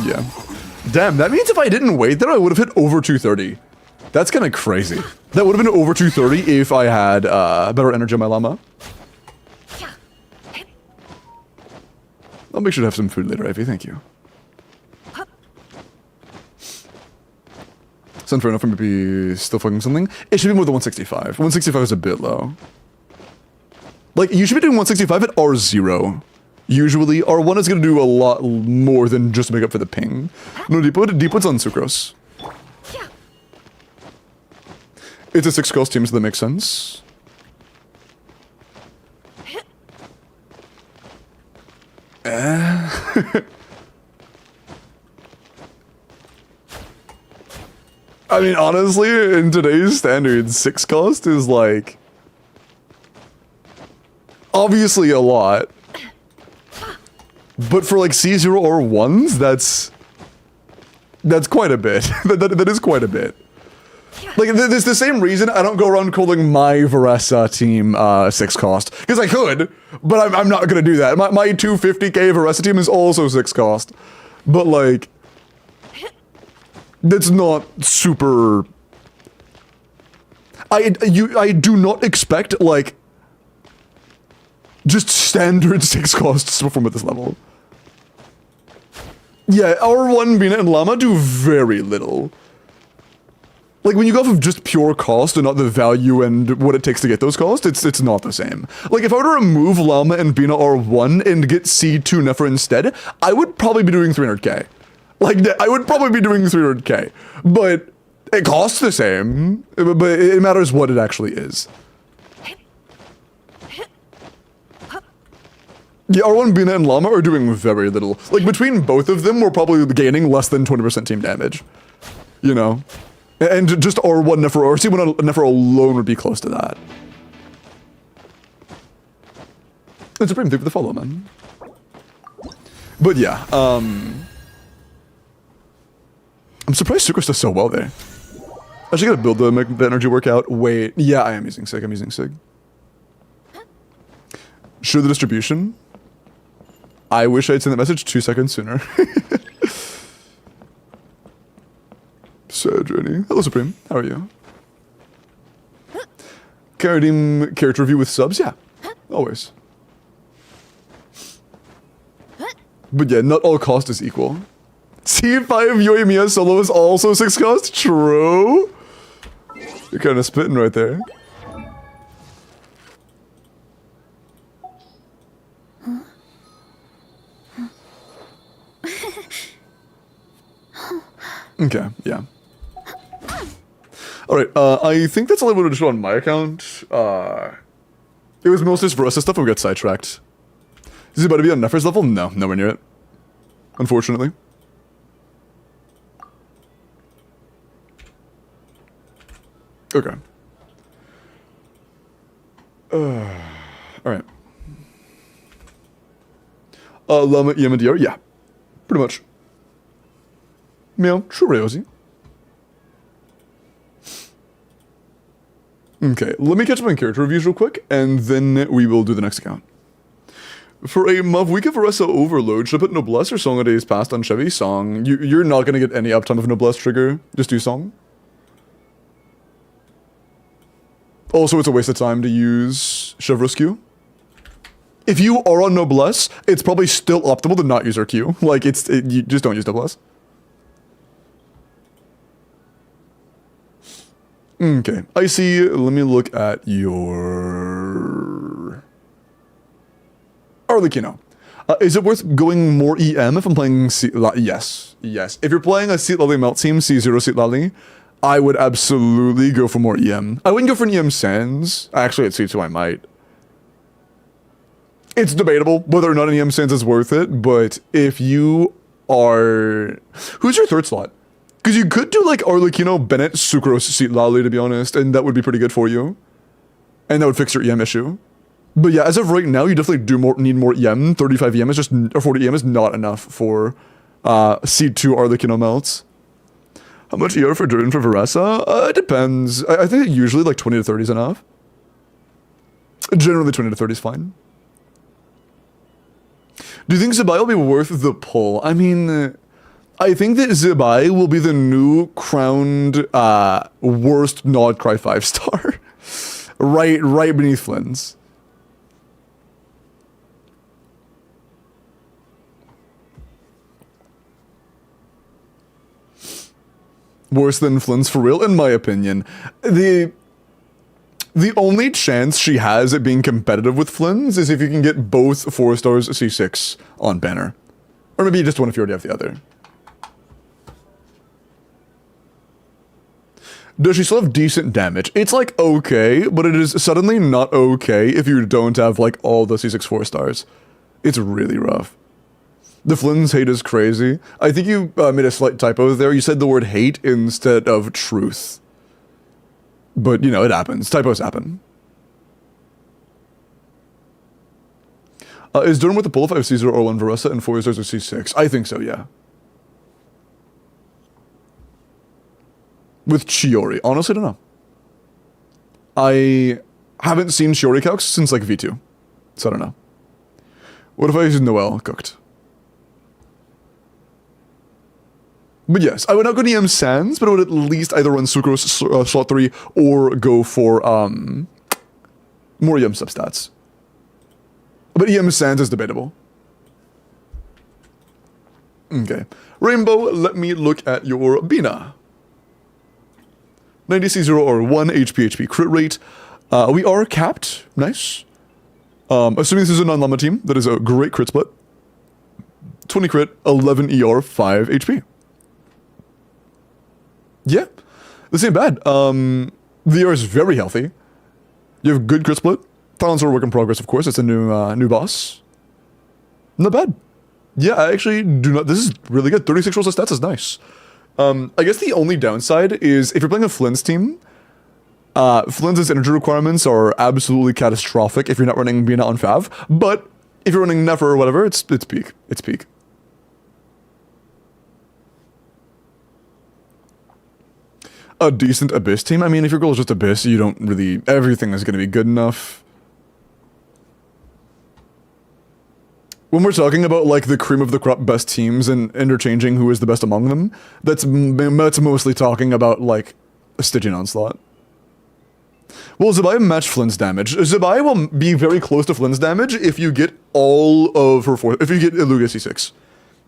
Speaker 1: Yeah. Damn, that means if I didn't wait there, I would have hit over 230. That's kind of crazy. That would have been over 230 if I had better energy on my llama. I'll make sure to have some food later, Ivy. Thank you. Sound fair enough for me to be still fucking something? It should be more than 165. 165 is a bit low. Like, you should be doing 165 at R0. Usually, R1 is going to do a lot more than just make up for the ping. No, Deepwood's on Sucrose. It's a 6 cost team, so that makes sense. I mean, honestly, in today's standards, 6 cost is like... obviously a lot. But for like C0 or 1s, that's quite a bit. that is quite a bit. Like, there's the same reason I don't go around calling my Varesa team 6 cost. Because I could, but I'm not gonna do that. My 250k Varesa team is also 6 cost. But like... that's not super... I do not expect, like... Just standard 6 costs to perform at this level. Yeah, R1, Bina, and Llama do very little. Like, when you go off of just pure cost and not the value and what it takes to get those costs, it's not the same. Like, if I were to remove Llama and Bina R1 and get C2 Nefer instead, I would probably be doing 300k. Like, I would probably be doing 300k. But it costs the same, but it matters what it actually is. Yeah, R1, Bina, and Llama are doing very little. Like, between both of them, we're probably gaining less than 20% team damage. You know? And just R1 Nefer, or C1 Nefer alone would be close to that. And Supreme, thank you for the follow, man. But yeah, I'm surprised Sucrose does so well there. I actually gotta build the energy workout. Wait, yeah, I am using Sig, I'm using Sig. Show the distribution. I wish I'd sent that message 2 seconds sooner. Sad journey. Hello, Supreme. How are you? Can I redeem character review with subs? Yeah. Always. But yeah, not all cost is equal. C5 Yoimiya solo is also 6 cost? True. You're kind of spitting right there. Okay, yeah. Alright, I think that's all I wanted to show on my account. It was mostly just Versa stuff, and we got sidetracked. Is it about to be on Nefer's level? No, nowhere near it. Unfortunately. Okay. Alright. Llama, EMDR? Yeah. Pretty much. Meow, Shureozi. Okay, let me catch up on character reviews real quick, and then we will do the next account. For a Mavwika Varesa overload, should I put Noblesse or Song of Days Past on Chevy? Song. You're not gonna get any uptime of Noblesse trigger. Just do Song. Also, it's a waste of time to use Chevreuse Q. If you are on Noblesse, it's probably still optimal to not use her Q. Like, you just don't use Noblesse. Okay, I see. Let me look at your Arlecchino. Is it worth going more EM if I'm playing yes. Yes. If you're playing a Seat Lally Melt Team, C0 Seat Lally, I would absolutely go for more EM. I wouldn't go for an EM Sans. Actually, at C2 I might. It's debatable whether or not an EM Sans is worth it, but if you are... Who's your third slot? Because you could do like Arlecchino, Bennett, Sucrose, Seat Lally, to be honest, and that would be pretty good for you. And that would fix your EM issue. But yeah, as of right now, you definitely need more EM. 35 EM is just, or 40 EM is not enough for C2 Arlecchino melts. How much ER for Durin for Varesa? It depends. I think usually like 20 to 30 is enough. Generally 20 to 30 is fine. Do you think Zebai will be worth the pull? I mean... I think that Zebai will be the new crowned worst Nod Cry 5-star. right beneath Flynn's. Worse than Flynn's for real, in my opinion. The only chance she has at being competitive with Flynn's is if you can get both 4 stars C6 on banner. Or maybe just one if you already have the other. Does she still have decent damage? It's like okay, but it is suddenly not okay if you don't have like all the C6 4 stars. It's really rough. The Flynn's hate is crazy. I think you made a slight typo there. You said the word hate instead of truth. But, you know, it happens. Typos happen. Is Durham with the pull if I have C0 or 1 Varesa and 4 stars or C6? I think so, yeah. With Chiori. Honestly, I don't know. I haven't seen Chiori calcs since like V2. So I don't know. What if I use Noelle cooked? But yes, I would not go to EM Sans, but I would at least either run Sucrose slot 3 or go for more EM substats. But EM Sands is debatable. Okay. Rainbow, let me look at your Bina. 90 C0 or 1 HP crit rate. We are capped. Nice. Assuming this is a non-llama team, that is a great crit split. 20 crit, 11 ER, 5 HP. Yeah, this ain't bad. The ER is very healthy. You have good crit split. Talents are a work in progress, of course. It's a new boss. Not bad. Yeah, I actually do not. This is really good. 36 rolls of stats is nice. I guess the only downside is if you're playing a Flynn's team, Flynn's energy requirements are absolutely catastrophic if you're not running Bina on Fav. But if you're running Nefer or whatever, it's peak. It's peak. A decent Abyss team. I mean, if your goal is just Abyss, you don't really... Everything is going to be good enough. When we're talking about, like, the cream of the crop best teams and interchanging who is the best among them, that's mostly talking about, like, a Stygian Onslaught. Well, Zabai match Flynn's damage. Zabai will be very close to Flynn's damage if you get all of her if you get Illuga C6.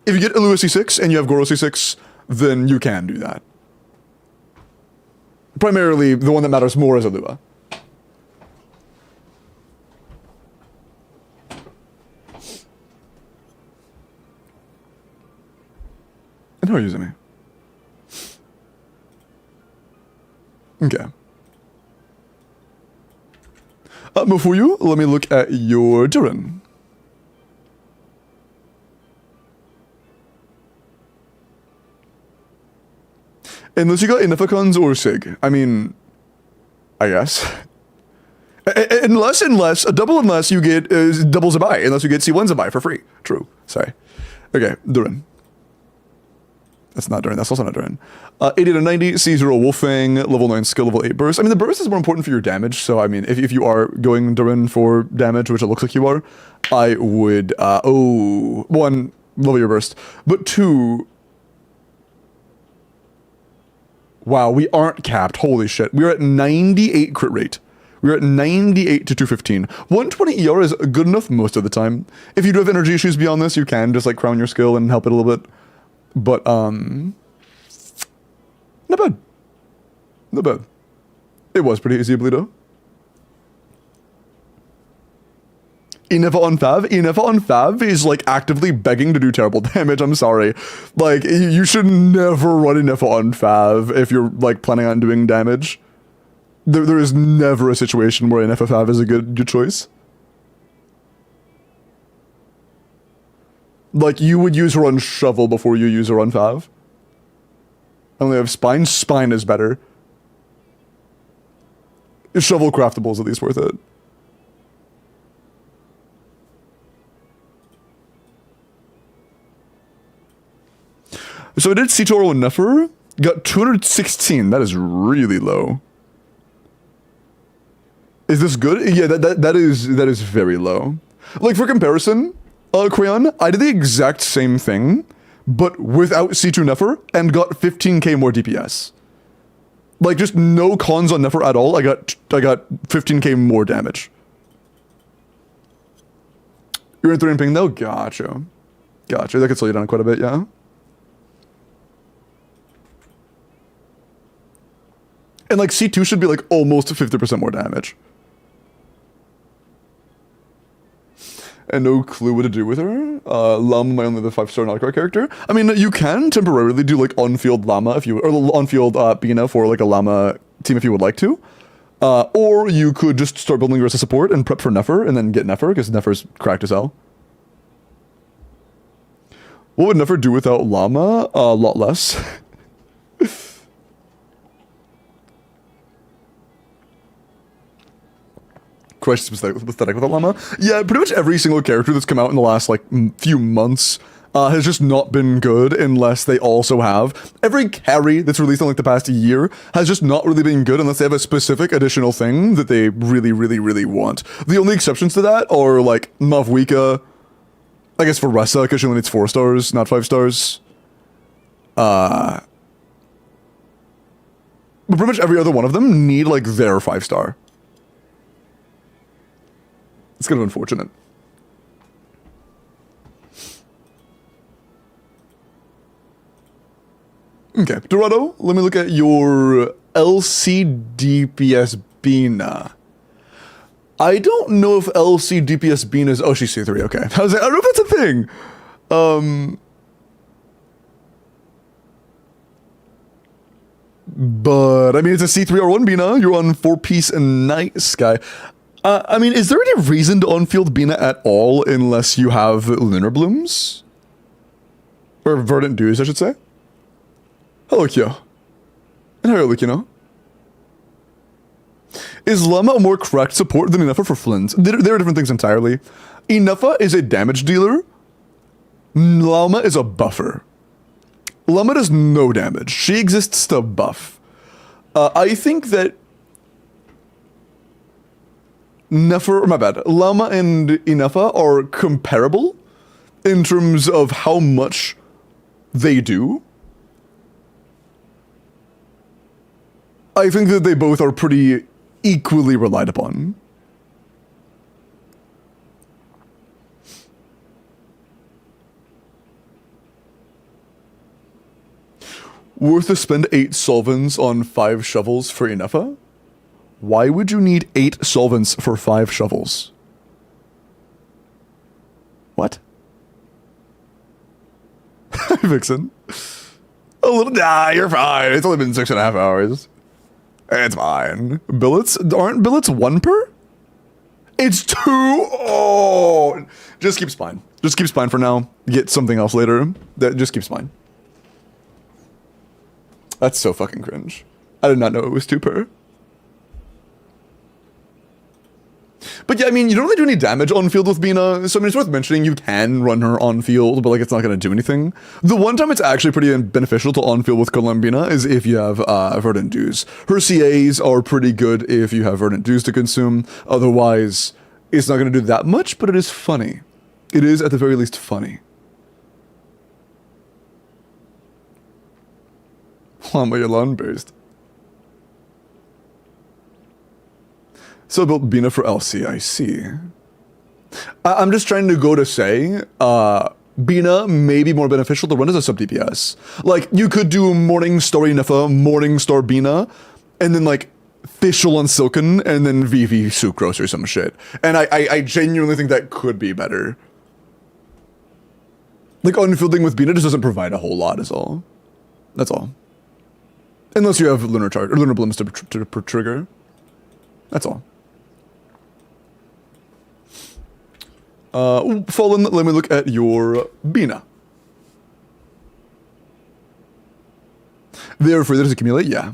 Speaker 1: If you get Illuga C6 and you have Goro C6, then you can do that. Primarily, the one that matters more is Illuga. And how are you using me? Okay. Before you, let me look at your Durin. Unless you got Inifacons or Sig. I mean, I guess. Unless you get double Zabai. Unless you get C1 Zabai for free. True. Sorry. Okay, Durin. That's not Durin. That's also not Durin. 80 to 90, C0 Wolfang, level 9 skill, level 8 burst. I mean, the burst is more important for your damage. So, I mean, if you are going Durin for damage, which it looks like you are, I would, one, level your burst. But two, wow, we aren't capped. Holy shit. We're at 98 crit rate. We're at 98 to 215. 120 ER is good enough most of the time. If you do have energy issues beyond this, you can just, like, crown your skill and help it a little bit. But, not bad. Not bad. It was pretty easy, Bleedo. Inefa on Fav? Inefa on Fav is, like, actively begging to do terrible damage. I'm sorry. Like, you should never run Inefa on Fav if you're, like, planning on doing damage. There is never a situation where Inefa Fav is a good choice. Like, you would use her on Shovel before you use her on Fav. I only have Spine. Spine is better. Shovel craftable is at least worth it. So I did Citoro and Nefer. Got 216. That is really low. Is this good? Yeah, that is very low. Like, for comparison, Crayon, I did the exact same thing, but without C2 Nefer, and got 15k more DPS. Like, just no cons on Nefer at all. I got 15k more damage. You're in 3 and ping though? Gotcha. Gotcha. That could slow you down quite a bit, yeah? And, like, C2 should be, like, almost 50% more damage. And no clue what to do with her. Llama, my only other 5-star Nautica character. I mean, you can temporarily do, like, on-field Llama if you... Or on-field Bina for, like, a Llama team if you would like to. Or you could just start building the rest of support and prep for Nefer and then get Nefer, because Nefer's cracked as hell. What would Nefer do without Llama? A lot less. Questions pathetic with a llama. Yeah, pretty much every single character that's come out in the last, like, few months has just not been good unless they also have. Every carry that's released in, like, the past year has just not really been good unless they have a specific additional thing that they really, really, really want. The only exceptions to that are, like, Mavwika, I guess for Ressa, because she only needs 4 stars, not 5 stars. But pretty much every other one of them need, like, their 5-star. It's kind of unfortunate. Okay, Dorado, let me look at your LCDPS Bina. I don't know if LCDPS Bina is... Oh, she's C3, okay. I was like, I don't know if that's a thing. But, I mean, it's a C3R1 Bina. You're on 4-piece and Night Sky. I mean, is there any reason to on-field Bina at all unless you have Lunar Blooms? Or Verdant Dews, I should say. Hello, Kyo. And how are you, Kyo? Is Llama a more correct support than Inuffa for Flins? They're different things entirely. Inuffa is a damage dealer. Llama is a buffer. Llama does no damage. She exists to buff. I think that Llama and Inuffa are comparable in terms of how much they do. I think that they both are pretty equally relied upon. Worth to spend 8 solvents on 5 shovels for Inuffa? Why would you need 8 solvents for 5 shovels? What? Vixen. A little... Nah, you're fine. It's only been 6.5 hours. It's fine. Billets? Aren't billets 1 per? It's 2! Oh! Just keep spine. Just keep spine for now. Get something else later. Just keep spine. That's so fucking cringe. I did not know it was 2 per. But yeah, I mean, you don't really do any damage on field with Bina, so I mean, it's worth mentioning you can run her on field, but like, it's not going to do anything. The one time it's actually pretty beneficial to on field with Columbina is if you have Verdant Dews. Her CAs are pretty good if you have Verdant Dews to consume. Otherwise, it's not going to do that much, but it is funny. It is, at the very least, funny. Llama Yalan burst. So I built Bina for LC, I see. I'm just trying to go to say, Bina may be more beneficial to run as a sub DPS. Like, you could do Morningstar Inuffa, Morningstar Bina, and then like Fischl on Silken, and then VV Sucrose or some shit. And I genuinely think that could be better. Like, on-fielding with Bina just doesn't provide a whole lot is all. That's all. Unless you have Lunar Charge, or Lunar Blooms to trigger. That's all. Fallen, let me look at your Bina. They're further to accumulate, yeah.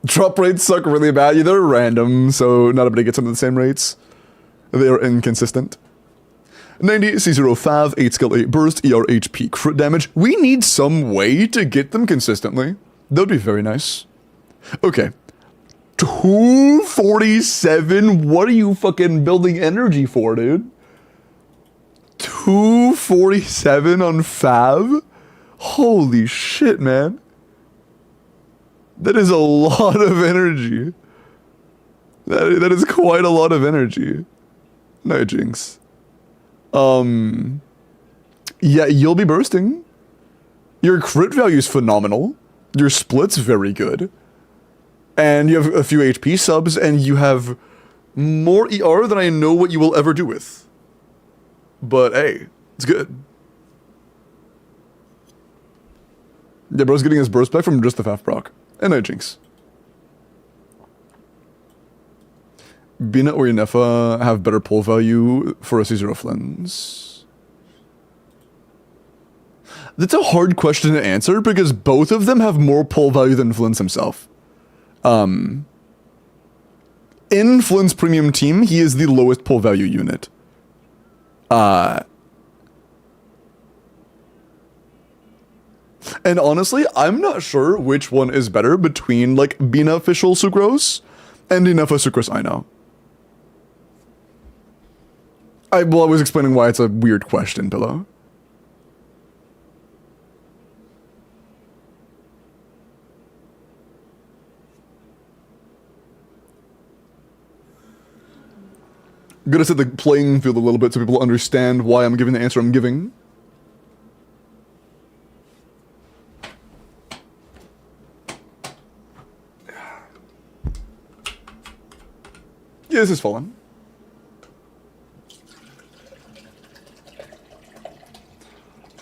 Speaker 1: Drop rates suck really bad. Yeah, they're random, so not able to get some of the same rates. They are inconsistent. 90, C05, 8 skill, 8 burst, ER, HP, crit damage. We need some way to get them consistently. That would be very nice. Okay. 247? What are you fucking building energy for, dude? 247 on Fav? Holy shit, man. That is a lot of energy. That is quite a lot of energy. No jinx. Yeah, you'll be bursting. Your crit value is phenomenal. Your split's very good. And you have a few HP subs, and you have more ER than I know what you will ever do with. But hey, it's good. Yeah, bro's getting his burst back from just the Faf proc. And no jinx. Bina or Inuffa have better pull value for a C0 Flens? That's a hard question to answer because both of them have more pull value than Flens himself. In Flynn's premium team, he is the lowest pull value unit. And honestly, I'm not sure which one is better between, like, Bina Fischl Sucrose and Inuffa Sucrose I know. I was explaining why it's a weird question, Pillow. I'm gonna set the playing field a little bit so people understand why I'm giving the answer I'm giving. Yeah, this is fallen.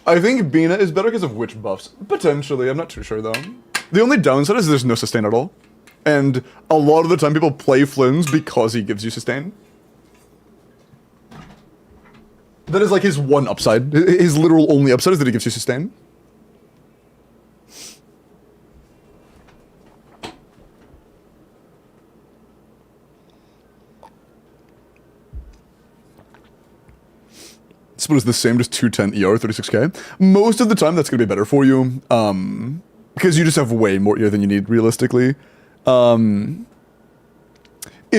Speaker 1: I think Bina is better because of witch buffs. Potentially, I'm not too sure though. The only downside is there's no sustain at all. And a lot of the time people play Flynn's because he gives you sustain. That is like his one upside. His literal only upside is that he gives you sustain. Split is the same, just 210 ER, 36k. Most of the time, that's going to be better for you, because you just have way more ER than you need, realistically. If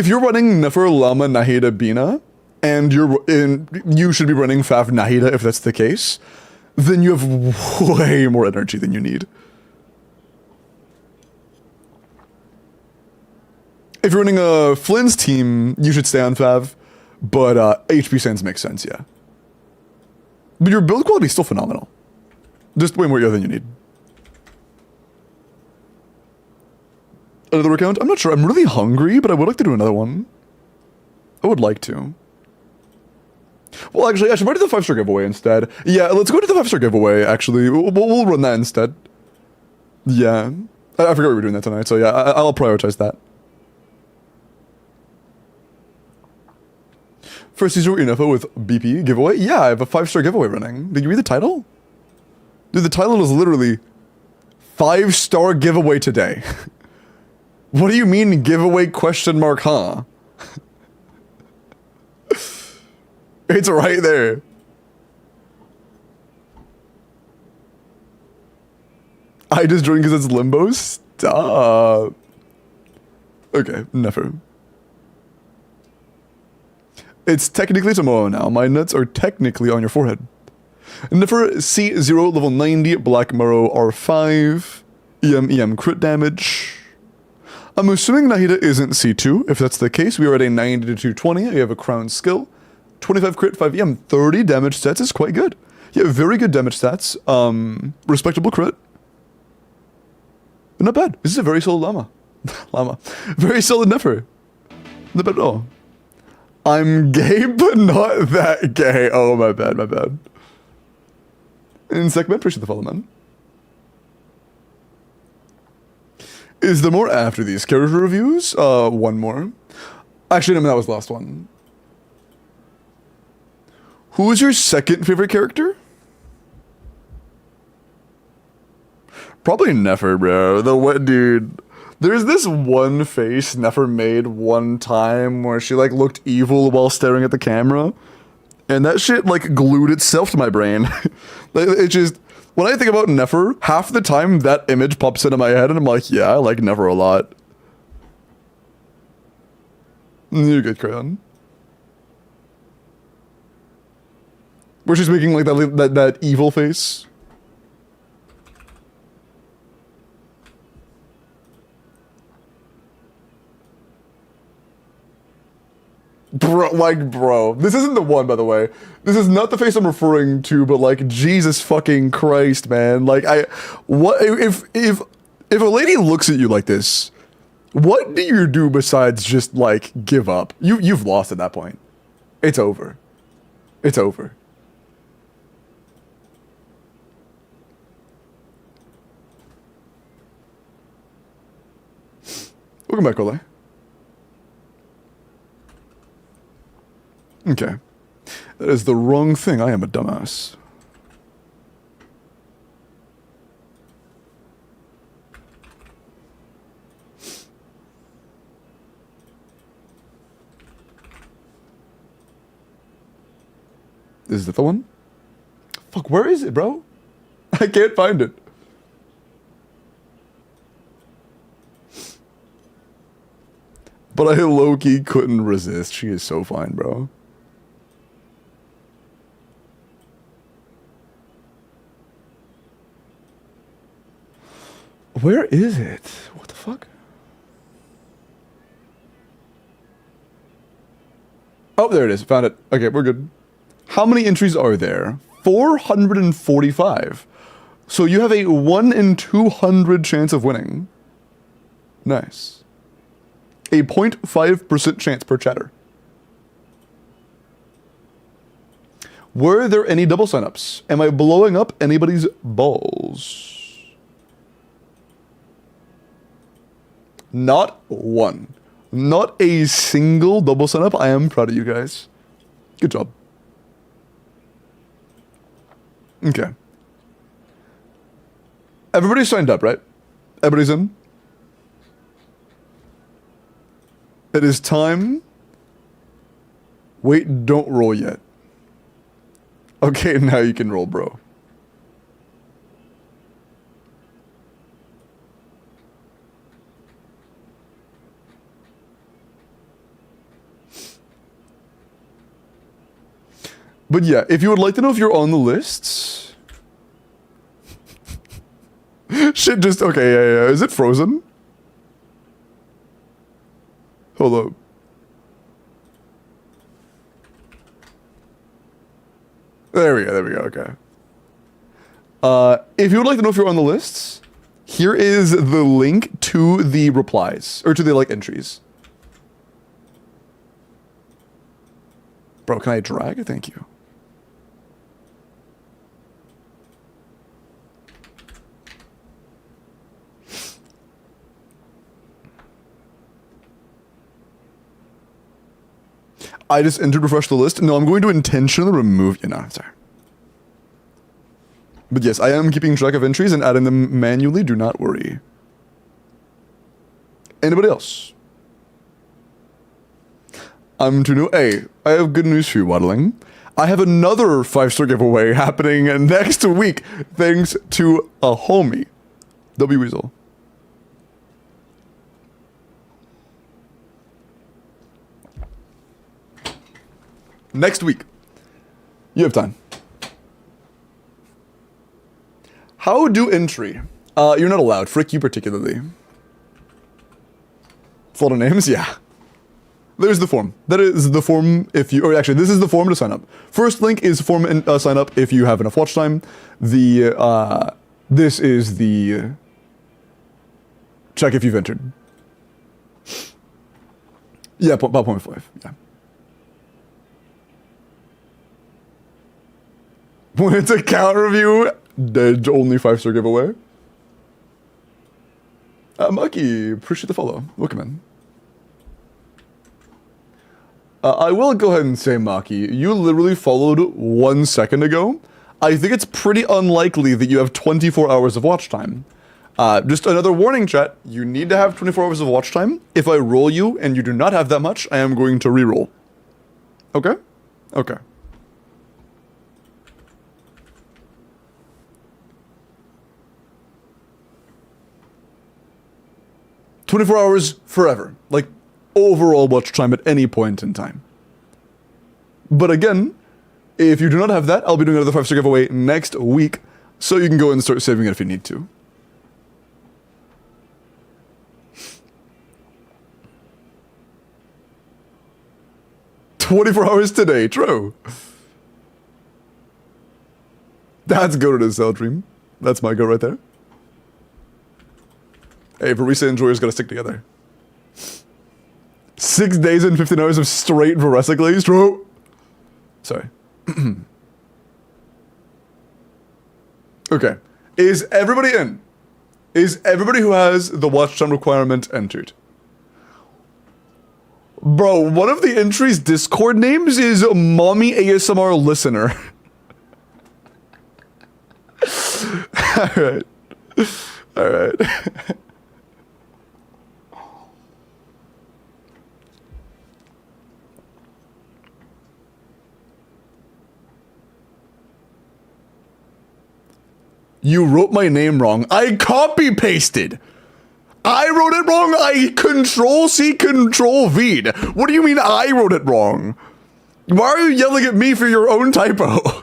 Speaker 1: you're running Nefer, Lama, Nahida, Bina, and you should be running Faf, Nahida, if that's the case, then you have way more energy than you need. If you're running a Flynn's team, you should stay on Fav, but HP Sands makes sense, yeah. But your build quality is still phenomenal. Just way more ER than you need. Another account? I'm not sure. I'm really hungry, but I would like to do another one. I would like to. Well, actually, I should probably do the 5-star giveaway instead. Yeah, let's go to the 5-star giveaway, actually. We'll run that instead. Yeah. I forgot we were doing that tonight, so yeah, I'll prioritize that. First user info with BP giveaway? Yeah, I have a 5-star giveaway running. Did you read the title? Dude, the title is literally 5-star giveaway today. What do you mean giveaway question mark, huh? It's right there. I just joined because it's limbo? Stop. Okay, never. It's technically tomorrow now. My nuts are technically on your forehead. Nefer C0 level 90, Black Marrow R5, EM crit damage. I'm assuming Nahida isn't C2. If that's the case, we are at a 90 to 220. You have a crown skill. 25 crit, 5 EM, 30 damage stats is quite good. Yeah, very good damage stats. Respectable crit. Not bad. This is a very solid llama. Very solid Nefer. Not bad at all. I'm gay, but not that gay. Oh, my bad, my bad. Insect man, appreciate the follow, man. Is there more after these character reviews? One more. Actually, no, that was the last one. Who is your second favorite character? Probably Nefer, bro. The what, dude? There's this one face Nefer made one time where she like looked evil while staring at the camera, and that shit like glued itself to my brain. It just, when I think about Nefer, half the time that image pops into my head and I'm like, yeah, I like Nefer a lot. You're good, Crayon. Where she's making like that evil face. Bro, this isn't the one, by the way. This is not the face I'm referring to, but like, Jesus fucking Christ, man. Like, if a lady looks at you like this, what do you do besides just like give up? You've lost at that point. It's over. It's over. Welcome back, Ole. Okay. That is the wrong thing. I am a dumbass. Is that the one? Fuck, where is it, bro? I can't find it. But I low-key couldn't resist. She is so fine, bro. Where is it? What the fuck? Oh, there it is. Found it. Okay, we're good. How many entries are there? 445. So you have a 1 in 200 chance of winning. Nice. A 0.5% chance per chatter. Were there any double signups? Am I blowing up anybody's balls? Not one. Not a single double signup. I am proud of you guys. Good job. Okay. Everybody signed up, right? Everybody's in? It is time. Wait, don't roll yet. Okay, now you can roll, bro. But yeah, if you would like to know if you're on the lists. Shit just, okay, yeah. Is it frozen? Hold up. There we go, okay. If you would like to know if you're on the lists, here is the link to the replies, or to the, like, entries. Bro, can I drag? Thank you. I just entered refresh the list. No, I'm going to intentionally remove you. No, sorry. But yes, I am keeping track of entries and adding them manually. Do not worry. Anybody else? I'm too new. Hey, I have good news for you, Waddling. I have another 5-star giveaway happening next week, thanks to a homie, W Weasel. Next week. You have time. How do entry? You're not allowed. Frick you particularly. Folder names? Yeah. There's the form. That is the form if you... Or actually, this is the form to sign up. First link is form and sign up if you have enough watch time. The... This is the... Check if you've entered. Yeah, about 0.5. Yeah. When it's a count review, dead only 5-star giveaway. Mucky, appreciate the follow. Welcome in. I will go ahead and say, Maki, you literally followed 1 second ago. I think it's pretty unlikely that you have 24 hours of watch time. Just another warning, chat. You need to have 24 hours of watch time. If I roll you and you do not have that much, I am going to re-roll. Okay? Okay. "24 hours forever." Like, overall watch time at any point in time. But again, if you do not have that, I'll be doing another 5-star giveaway next week, so you can go and start saving it if you need to. "24 hours today," true. That's goated as Cell Dream. That's my go right there. Hey, Barista enjoyers gotta stick together. 6 days and 15 hours of straight Veresa true. Sorry. Okay. Is everybody in? Is everybody who has the watch time requirement entered? Bro, one of the entry's Discord names is Mommy ASMR Listener. Alright. Alright. You wrote my name wrong. I copy pasted. I wrote it wrong. I Control-C, Control-V'd. What do you mean I wrote it wrong? Why are you yelling at me for your own typo?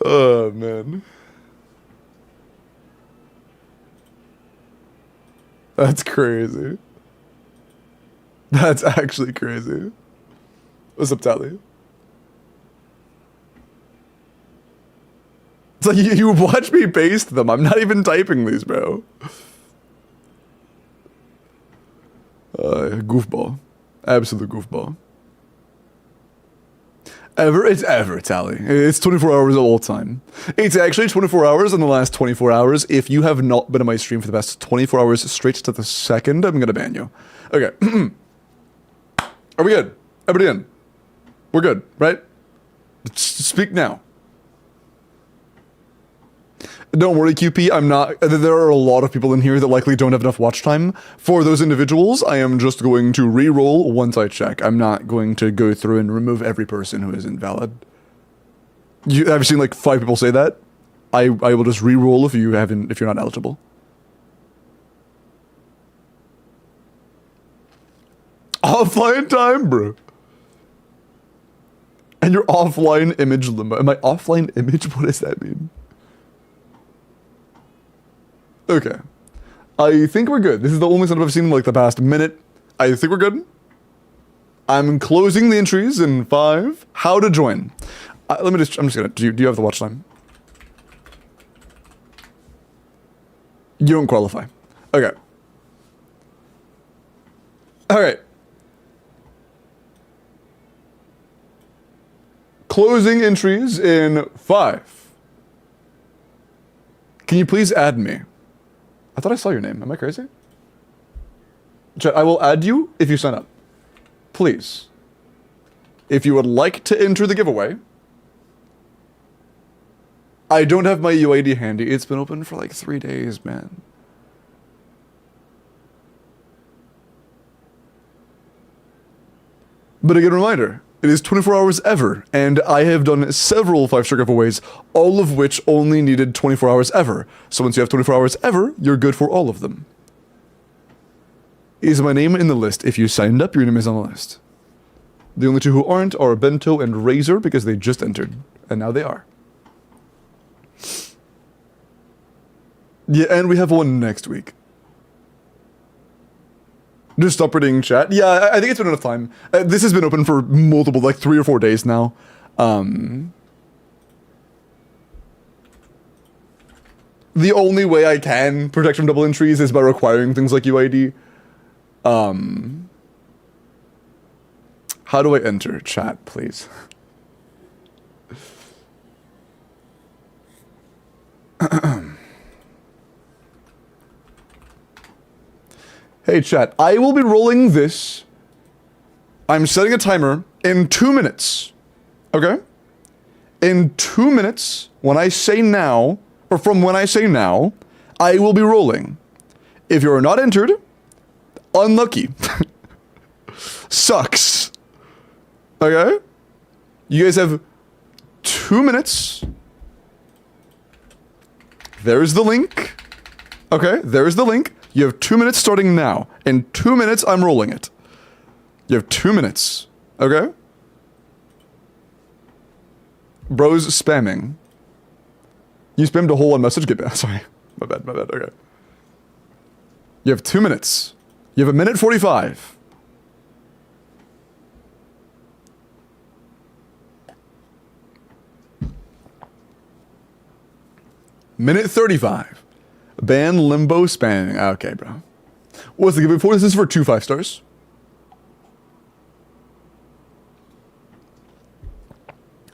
Speaker 1: Oh, man. That's crazy. That's actually crazy. What's up, Tally? It's like you watch me paste them. I'm not even typing these, bro. Goofball. Absolute goofball. It's ever, Tally. It's 24 hours all time. It's actually 24 hours in the last 24 hours. If you have not been on my stream for the past 24 hours straight to the second, I'm gonna ban you. Okay. Are we good? Everybody in? We're good, right? Speak now. Don't worry, QP, I'm not. There are a lot of people in here that likely don't have enough watch time. For those individuals, I am just going to re-roll once I check. I'm not going to go through and remove every person who is invalid. I've seen like 5 people say that. I will just re-roll if you're not eligible. Offline time, bro. And your offline image limbo. Am I offline image? What does that mean? Okay. I think we're good. This is the only setup I've seen in like the past minute. I think we're good. I'm closing the entries in 5. How to join. I'm just gonna, do you have the watch time? You don't qualify. Okay. Alright. Closing entries in 5. Can you please add me? I thought I saw your name. Am I crazy? Chat, I will add you if you sign up. Please. If you would like to enter the giveaway. I don't have my UID handy. It's been open for like 3 days, man. But again, reminder. It is 24 hours ever, and I have done several 5-star giveaways, all of which only needed 24 hours ever. So once you have 24 hours ever, you're good for all of them. Is my name in the list? If you signed up, your name is on the list. The only 2 who aren't are Bento and Razor because they just entered, and now they are. Yeah, and we have one next week. Just stop reading chat. Yeah, I think it's been enough time. This has been open for multiple, like 3 or 4 days now. The only way I can protect from double entries is by requiring things like UID. How do I enter chat, please? Hey chat, I will be rolling this. I'm setting a timer in 2 minutes. Okay? In 2 minutes, when I say now, or from when I say now, I will be rolling. If you're not entered, unlucky. Sucks. Okay? You guys have 2 minutes. There's the link. Okay, there's the link. You have 2 minutes starting now. In 2 minutes, I'm rolling it. You have 2 minutes. Okay? Bro's spamming. You spammed a whole one message? Get back. Sorry. My bad, okay. You have 2 minutes. You have 1:45. Minute 35. Ban limbo spamming. Okay, bro. What's the giveaway for? This is for 2 5-stars.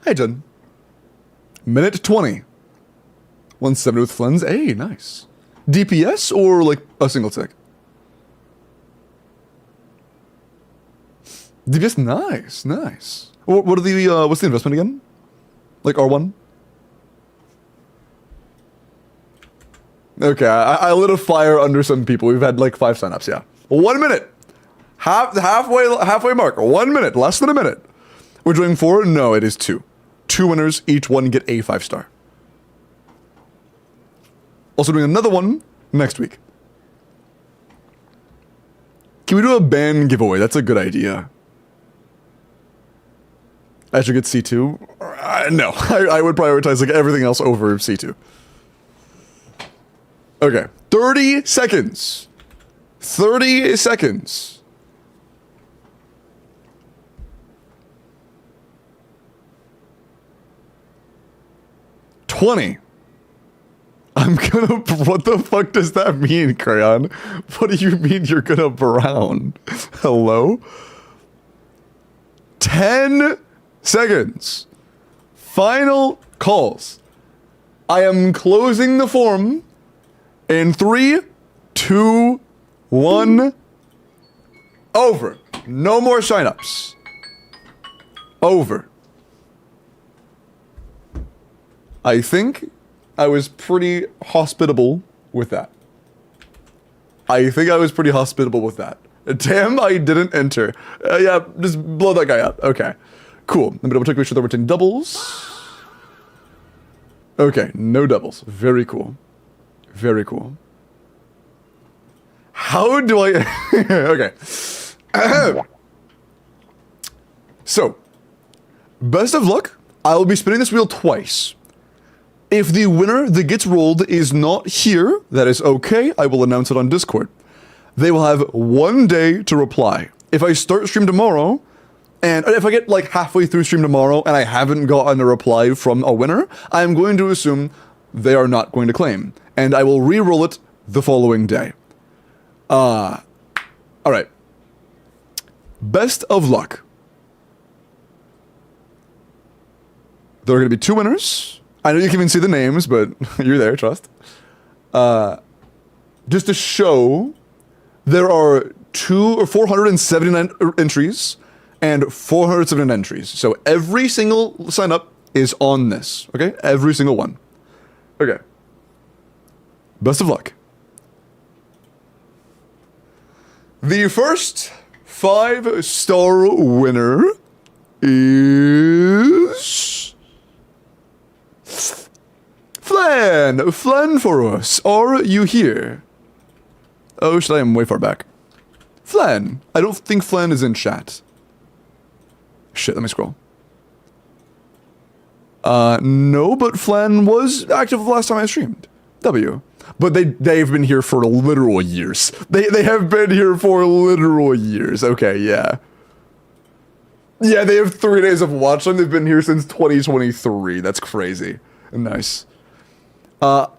Speaker 1: Hey, Jen. Minute 20. 170 with Flens. Hey, nice. DPS or like a single tick? DPS, nice, nice. What are the what's the investment again? Like R1? Okay, I lit a fire under some people. We've had like 5 signups, yeah. 1 minute. Halfway mark. 1 minute. Less than a minute. We're doing 4? No, it is 2. 2 winners, each one get a 5-star. Also doing another one next week. Can we do a ban giveaway? That's a good idea. I should get C2? No, I would prioritize like everything else over C2. Okay, 30 seconds. 30 seconds. $20. I'm gonna. What the fuck does that mean, Crayon? What do you mean you're gonna brown? Hello? 10 seconds. Final calls. I am closing the form in 3, 2, 1. Over. No more signups. Over. I think I was pretty hospitable with that. Damn, I didn't enter. Yeah, just blow that guy up. Okay, cool. Let me double check, make sure there were 10 doubles. Okay, no doubles. Very cool. Very cool. How do I... Okay. So, best of luck. I will be spinning this wheel twice. If the winner that gets rolled is not here, that is okay. I will announce it on Discord. They will have 1 day to reply. If I start stream tomorrow, and if I get like halfway through stream tomorrow and I haven't gotten a reply from a winner, I'm going to assume they are not going to claim. And I will re-roll it the following day. Alright. Best of luck. There are going to be 2 winners. I know you can even see the names, but you're there, trust. Just to show, there are 479 entries and 479 entries. So every single sign up is on this, okay? Every single one. Okay. Best of luck. The first 5-star winner is... Flan! Flan for us. Are you here? Oh, shit, I am way far back. Flan. I don't think Flan is in chat. Shit, let me scroll. No, but Flan was active the last time I streamed. W. But they've been here for literal years. They have been here for literal years. Okay, yeah. Yeah, they have 3 days of watch time. They've been here since 2023. That's crazy. Nice.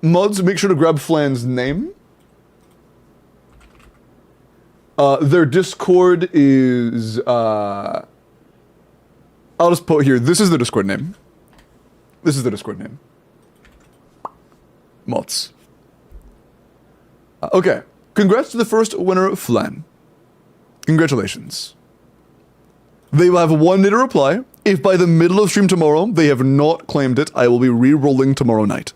Speaker 1: Mods, make sure to grab Flan's name. Their Discord is, I'll just put here, this is the Discord name. This is the Discord name. Mods. Okay. Congrats to the first winner, Flan. Congratulations. They will have 1 day to reply. If by the middle of stream tomorrow they have not claimed it, I will be re-rolling tomorrow night.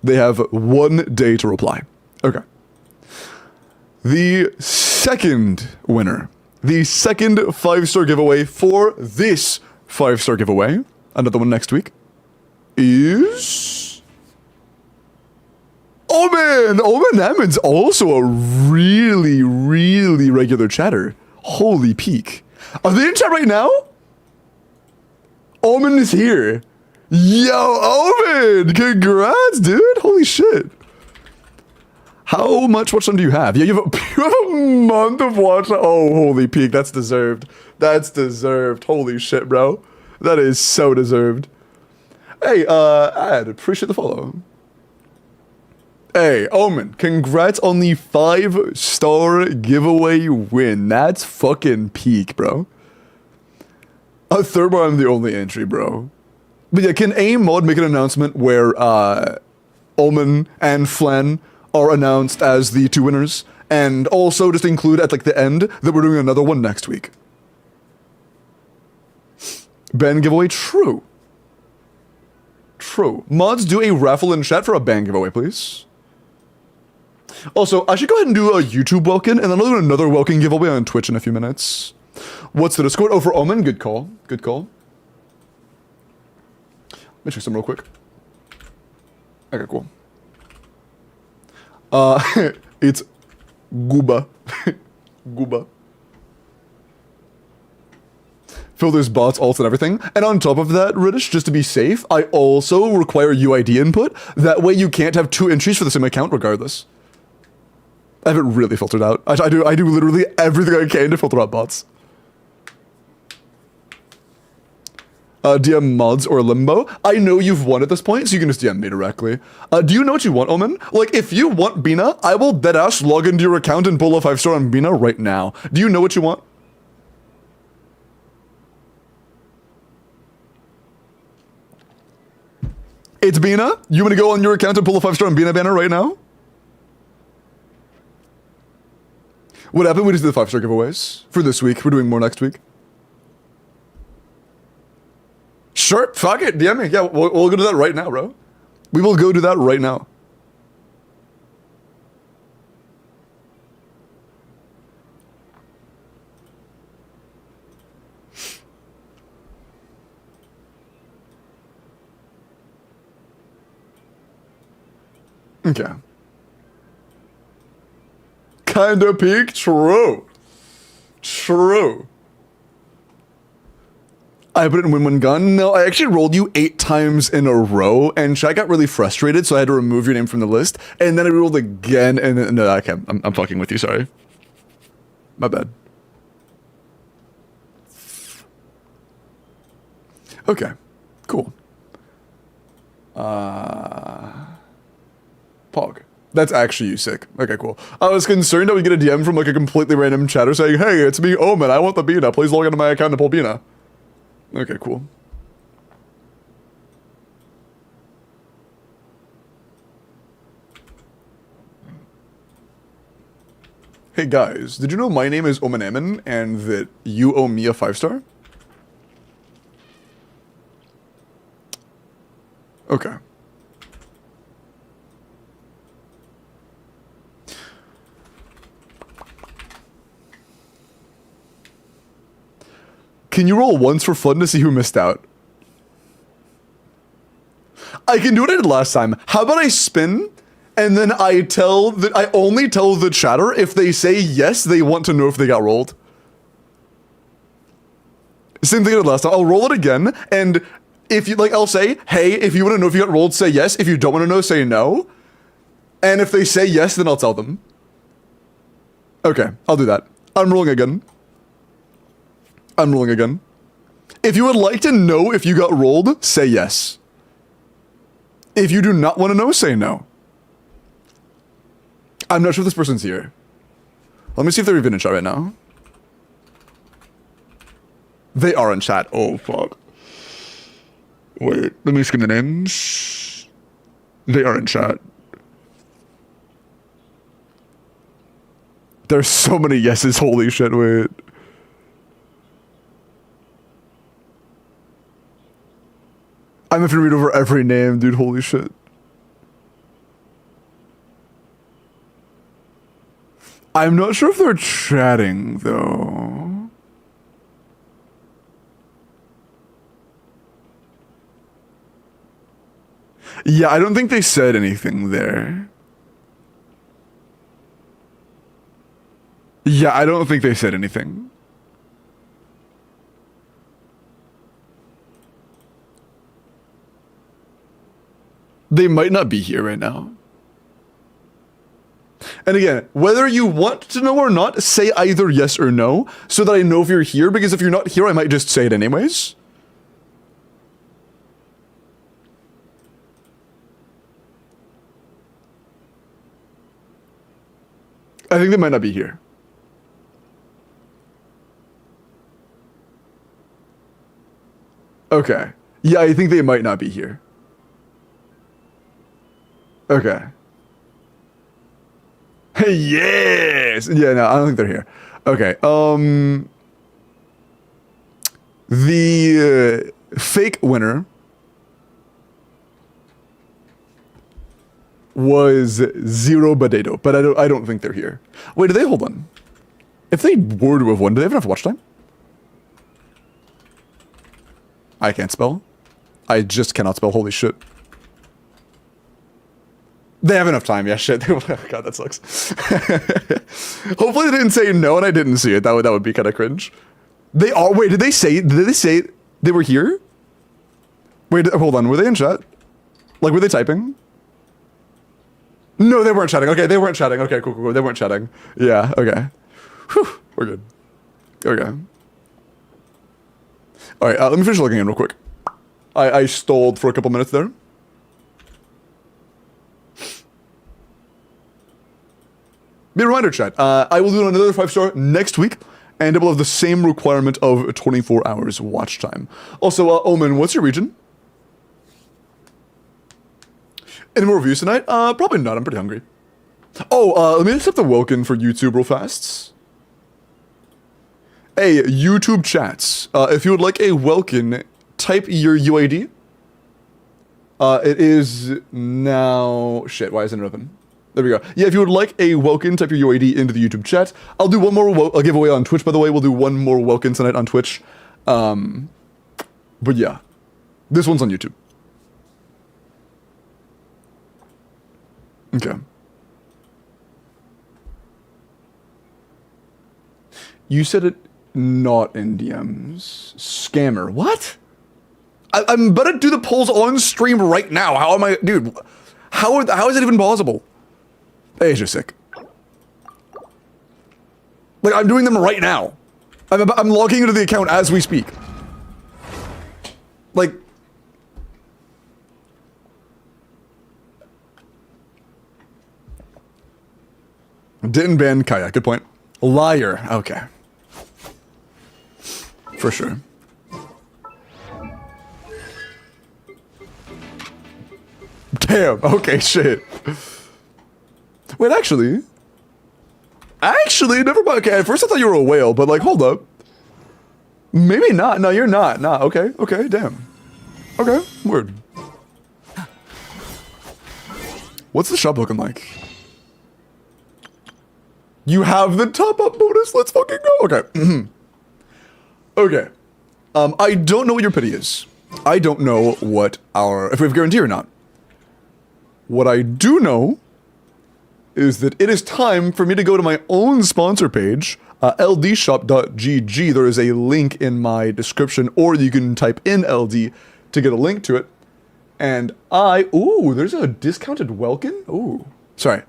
Speaker 1: They have 1 day to reply. Okay. The second winner, the second 5-star giveaway for this 5-star giveaway, another one next week, is... Omen! Omen Ammon's also a really, really regular chatter. Holy peak. Are they in chat right now? Omen is here. Yo, Omen! Congrats, dude! Holy shit. How much watch time do you have? Yeah, you have a month of watch time. Oh, holy peak. That's deserved. That's deserved. Holy shit, bro. That is so deserved. Hey, I'd appreciate the follow. Hey, Omen, congrats on the 5-star giveaway win. That's fucking peak, bro. A third bar, I'm the only entry, bro. But yeah, can a mod make an announcement where Omen and Flan are announced as the 2 winners, and also just include at like the end that we're doing another one next week? Band giveaway, true. True. Mods, do a raffle in chat for a band giveaway, please. Also, I should go ahead and do a YouTube Welkin, and then I'll do another Welkin giveaway on Twitch in a few minutes. What's the Discord? Oh, for Omen? Good call. Good call. Let me check some real quick. Okay, cool. It's Gooba. Gooba. Filters, bots, alts, and everything. And on top of that, Riddish, just to be safe, I also require UID input. That way you can't have 2 entries for the same account regardless. I have it really filtered out. I do literally everything I can to filter out bots. DM mods or Limbo. I know you've won at this point, so you can just DM me directly. Do you know what you want, Omen? Like, if you want Bina, I will deadass log into your account and pull a 5-star on Bina right now. Do you know what you want? It's Bina? You want to go on your account and pull a 5-star on Bina banner right now? What happened? We just did the 5-star giveaways for this week. We're doing more next week. Sure, fuck it, DM me. Yeah, we'll go do that right now, bro. We will go do that right now. Okay. Kinda peak? True. True. I put it in win-win gun. No, I actually rolled you 8 times in a row, and chat got really frustrated, so I had to remove your name from the list. And then I rolled again, and then, no, okay, I'm fucking with you. Sorry, my bad. Okay, cool. Pog. That's actually you, sick. Okay, cool. I was concerned I would get a DM from like a completely random chatter saying, "Hey, it's me, Omen. I want the Bina. Please log into my account to pull Bina." Okay, cool. Hey guys, did you know my name is Omenamen and that you owe me a 5-star? Okay. Can you roll once for fun to see who missed out? I can do what I did last time. How about I spin, and then I only tell the chatter if they say yes, they want to know if they got rolled. Same thing I did last time. I'll roll it again, and if you like, I'll say, hey, if you want to know if you got rolled, say yes. If you don't want to know, say no. And if they say yes, then I'll tell them. Okay, I'll do that. I'm rolling again. I'm rolling again. If you would like to know if you got rolled, say yes. If you do not want to know, say no. I'm not sure if this person's here. Let me see if they're even in chat right now. They are in chat. Oh, fuck. Wait, let me skim the names. They are in chat. There's so many yeses. Holy shit, wait. I'm gonna have to read over every name, dude. Holy shit. I'm not sure if they're chatting, though. Yeah, I don't think they said anything there. Yeah, I don't think they said anything. They might not be here right now. And again, whether you want to know or not, say either yes or no, so that I know if you're here, because if you're not here, I might just say it anyways. I think they might not be here. Okay. Yeah, I think they might not be here. Okay. Hey, yes! Yeah, no, I don't think they're here. Okay, the fake winner was Zero Potato, but I don't think they're here. Wait, do they hold on? If they were to have won, do they have enough watch time? I can't spell. I just cannot spell. Holy shit. They have enough time. Yeah, shit. God, that sucks. Hopefully they didn't say no and I didn't see it. That would be kind of cringe. They are. Wait, did they say they were here? Wait, hold on. Were they in chat? Like, were they typing? No, they weren't chatting. Okay, they weren't chatting. Okay, cool. They weren't chatting. Yeah, okay. Whew, we're good. Okay. All right, let me finish looking in real quick. I stalled for a couple minutes there. Be a reminder, chat. I will do another 5-star next week, and it will have the same requirement of 24 hours watch time. Also, Omen, what's your region? Any more reviews tonight? Probably not. I'm pretty hungry. Oh, let me accept the Welkin for YouTube real fast. Hey, YouTube chats. If you would like a Welkin, type your UID. It is now... Shit, why isn't it open? There we go. Yeah, if you would like a Welkin, type your UID into the YouTube chat. I'll do one more giveaway on Twitch, by the way. We'll do one more Welkin tonight on Twitch. But yeah, this one's on YouTube. Okay. You said it not in DMs. Scammer. What? I'm about to do the polls on stream right now. How am I... Dude, how is it even possible? Hey, it's just sick. Like, I'm doing them right now. I'm logging into the account as we speak. Like... Didn't ban Kaya. Good point. Liar. Okay. For sure. Damn. Okay, shit. Wait, actually, never mind. Okay, at first I thought you were a whale, but like, hold up. Maybe not. No, you're not. Nah, okay, damn. Okay, word. What's the shop looking like? You have the top-up bonus. Let's fucking go. Okay. Okay. I don't know what your pity is. I don't know what if we have guarantee or not. What I do know is that it is time for me to go to my own sponsor page, ldshop.gg. There is a link in my description, or you can type in LD to get a link to it. And ooh, there's a discounted Welkin? Ooh, sorry.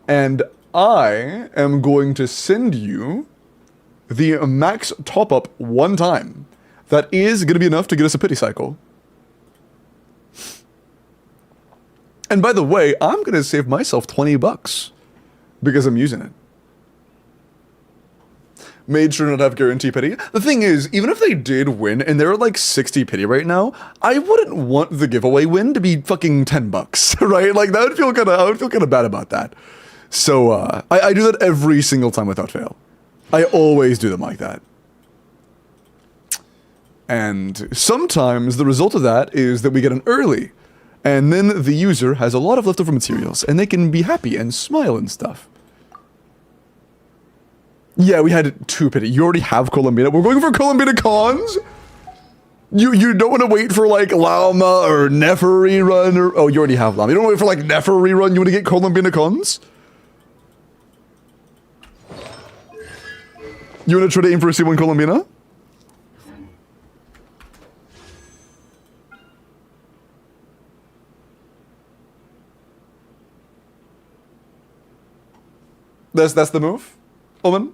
Speaker 1: And I am going to send you the max top-up one time. That is going to be enough to get us a pity cycle. And by the way, I'm going to save myself 20 bucks because I'm using it. Made sure not to have guarantee pity. The thing is, even if they did win and they're like 60 pity right now, I wouldn't want the giveaway win to be fucking 10 bucks, right? Like I would feel kind of bad about that. So I do that every single time without fail. I always do them like that. And sometimes the result of that is that we get an early. And then the user has a lot of leftover materials, and they can be happy and smile and stuff. Yeah, we had 2 pity. You already have Columbina. We're going for Columbina cons? You don't want to wait for, like, Llama or Nefer rerun or... Oh, you already have Llama. You don't want to wait for, like, Nefer rerun? You want to get Columbina cons? You want to try to aim for a C1 Columbina? That's the move, Omen?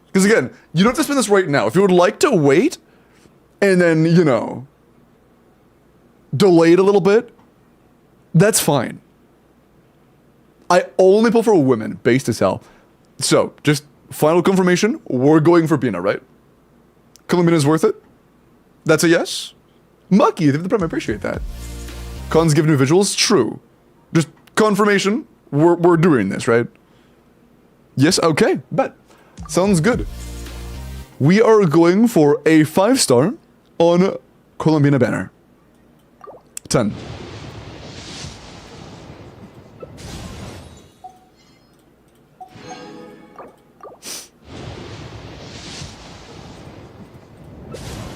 Speaker 1: Because again, you don't have to spin this right now. If you would like to wait, and then, you know, delay it a little bit, that's fine. I only pull for women, based as hell. So, just final confirmation, we're going for Bina, right? Columbina's worth it? That's a yes? Mucky, the prime, I appreciate that. Cons give new visuals? True. Just confirmation. We're doing this, right? Yes, okay, bet. Sounds good. We are going for a 5-star on Columbina banner. 10.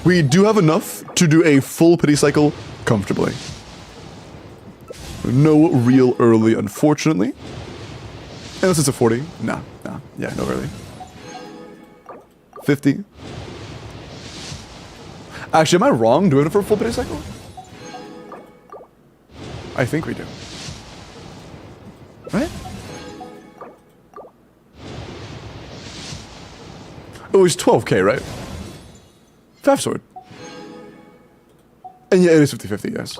Speaker 1: We do have enough to do a full pity cycle comfortably. No real early, unfortunately. Unless it's a 40. Nah. Yeah, no early. 50. Actually, am I wrong? Do we have it for a full pity cycle? I think we do. Right? It was 12k, right? 5 sword. And yeah, it is 50-50, yes.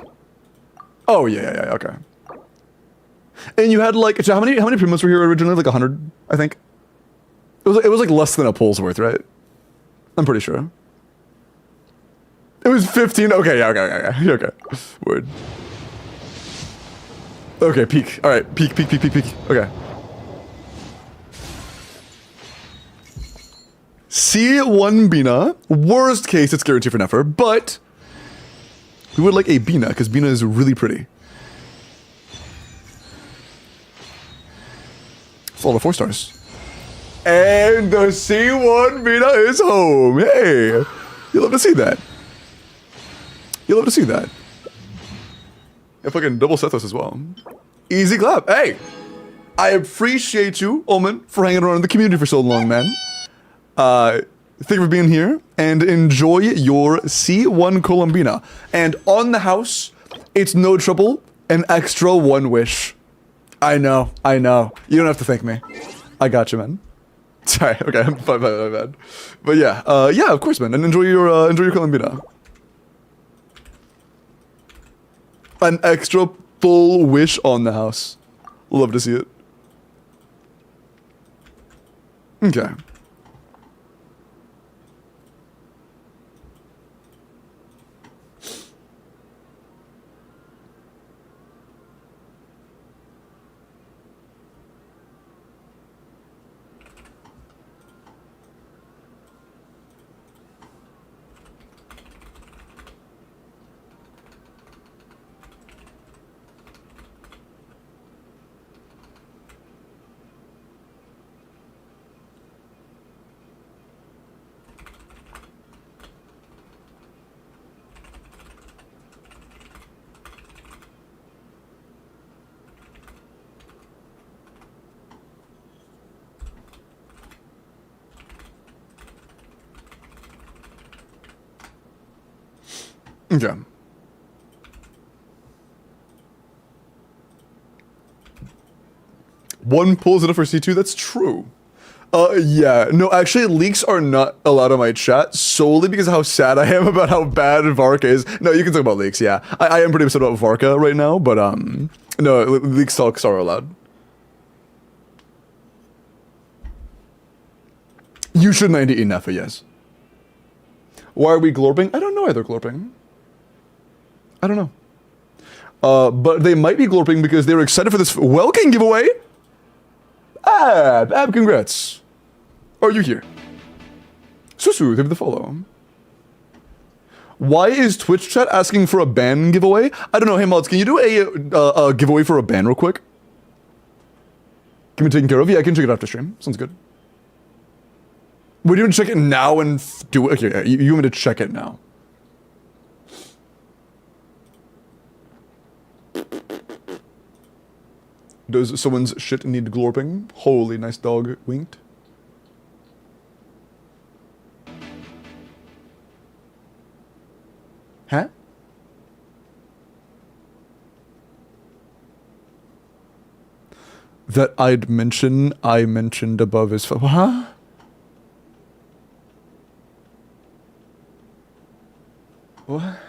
Speaker 1: Oh, yeah, okay. And you had like, so how many primotes were here originally? Like 100, I think? It was like less than a pull's worth, right? I'm pretty sure. It was 15, okay, yeah, okay. Word. Okay, peak. Alright, peak. Okay. C1 Bina. Worst case, it's guaranteed for never, but we would like a Bina, because Bina is really pretty. It's all the 4 stars. And the C1 Bina is home. Hey, you love to see that. And fucking double Sethos as well. Easy clap. Hey, I appreciate you, Omen, for hanging around in the community for so long, man. Thank you for being here, and enjoy your C1 Columbina. And on the house, it's no trouble, an extra 1 wish. I know. You don't have to thank me. I got you, man. Sorry, okay, my bad. But yeah, of course, man, and enjoy your Columbina. An extra full wish on the house. Love to see it. Okay. Okay. One pulls it up for C2, that's true. Yeah, no, actually, leaks are not allowed on my chat solely because of how sad I am about how bad Varka is. No, you can talk about leaks, yeah. I am pretty upset about Varka right now, but, no, leaks talks are allowed. You should 90 enough, yes. Why are we glorping? I don't know why they're glorping. I don't know. But they might be glorping because they were excited for this Welkin giveaway. Ab, congrats. Are you here? Susu, give the follow. Why is Twitch chat asking for a ban giveaway? I don't know. Hey, mods, can you do a giveaway for a ban real quick? Can we taken care of? Yeah, I can check it after stream. Sounds good. Would you check it now and do it? Okay, you want me to check it now? Does someone's shit need glorping? Holy nice dog winked. Huh? That I mentioned above is huh? What?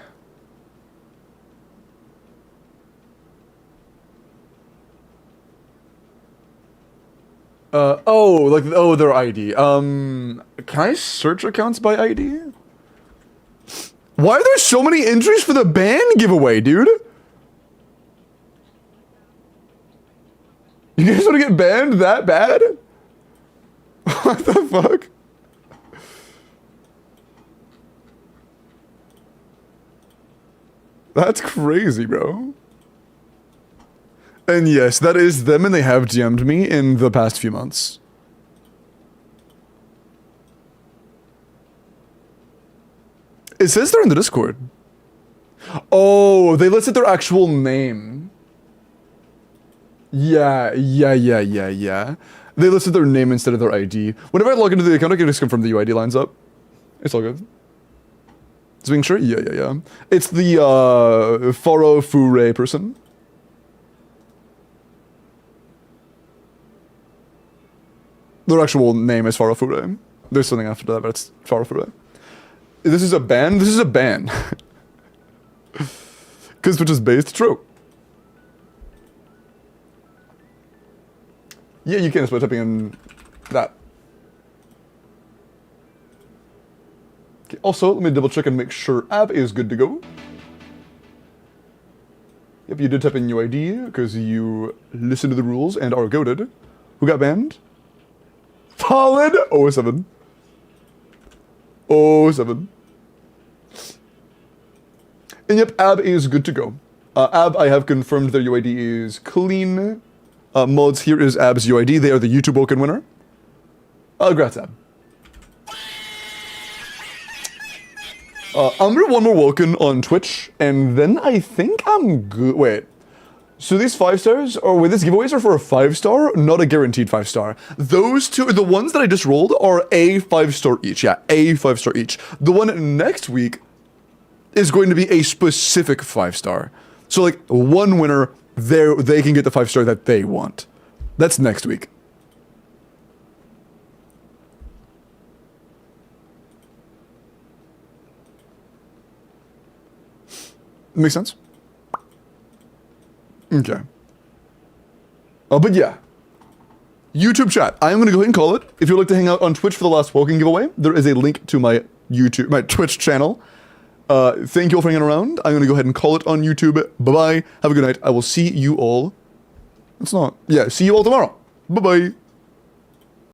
Speaker 1: Their ID. Can I search accounts by ID? Why are there so many entries for the ban giveaway, dude? You guys want to get banned that bad? What the fuck? That's crazy, bro. And yes, that is them, and they have DM'd me in the past few months. It says they're in the Discord. Oh, they listed their actual name. Yeah. They listed their name instead of their ID. Whenever I log into the account, I can just confirm the UID lines up. It's all good. Just being sure? Yeah. It's the, Faro Fure person. Their actual name is Faro Fure. There's something after that, but it's Faro Fure. This is a ban? This is a ban. Because Twitch is based, true. Yeah, you can just by typing in that. Okay, also, let me double check and make sure app is good to go. Yep, you did type in UID because you listened to the rules and are goated. Who got banned? Fallen 07. 07. And yep, Ab is good to go. Ab, I have confirmed their UID is clean. Mods, here is Ab's UID. They are the YouTube Woken winner. Congrats, Ab. I'm gonna one more Woken on Twitch, and then I think I'm good. Wait. So these 5 stars, or wait, these giveaways are for a 5-star, not a guaranteed 5-star. Those two, the ones that I just rolled, are a 5-star each. Yeah, a 5-star each. The one next week is going to be a specific 5-star. So like one winner, they can get the 5-star that they want. That's next week. Makes sense? Okay. But yeah. YouTube chat. I am going to go ahead and call it. If you'd like to hang out on Twitch for the last Woken giveaway, there is a link to my Twitch channel. Thank you all for hanging around. I'm going to go ahead and call it on YouTube. Bye-bye. Have a good night. I will see you all. It's not. Yeah, see you all tomorrow. Bye-bye.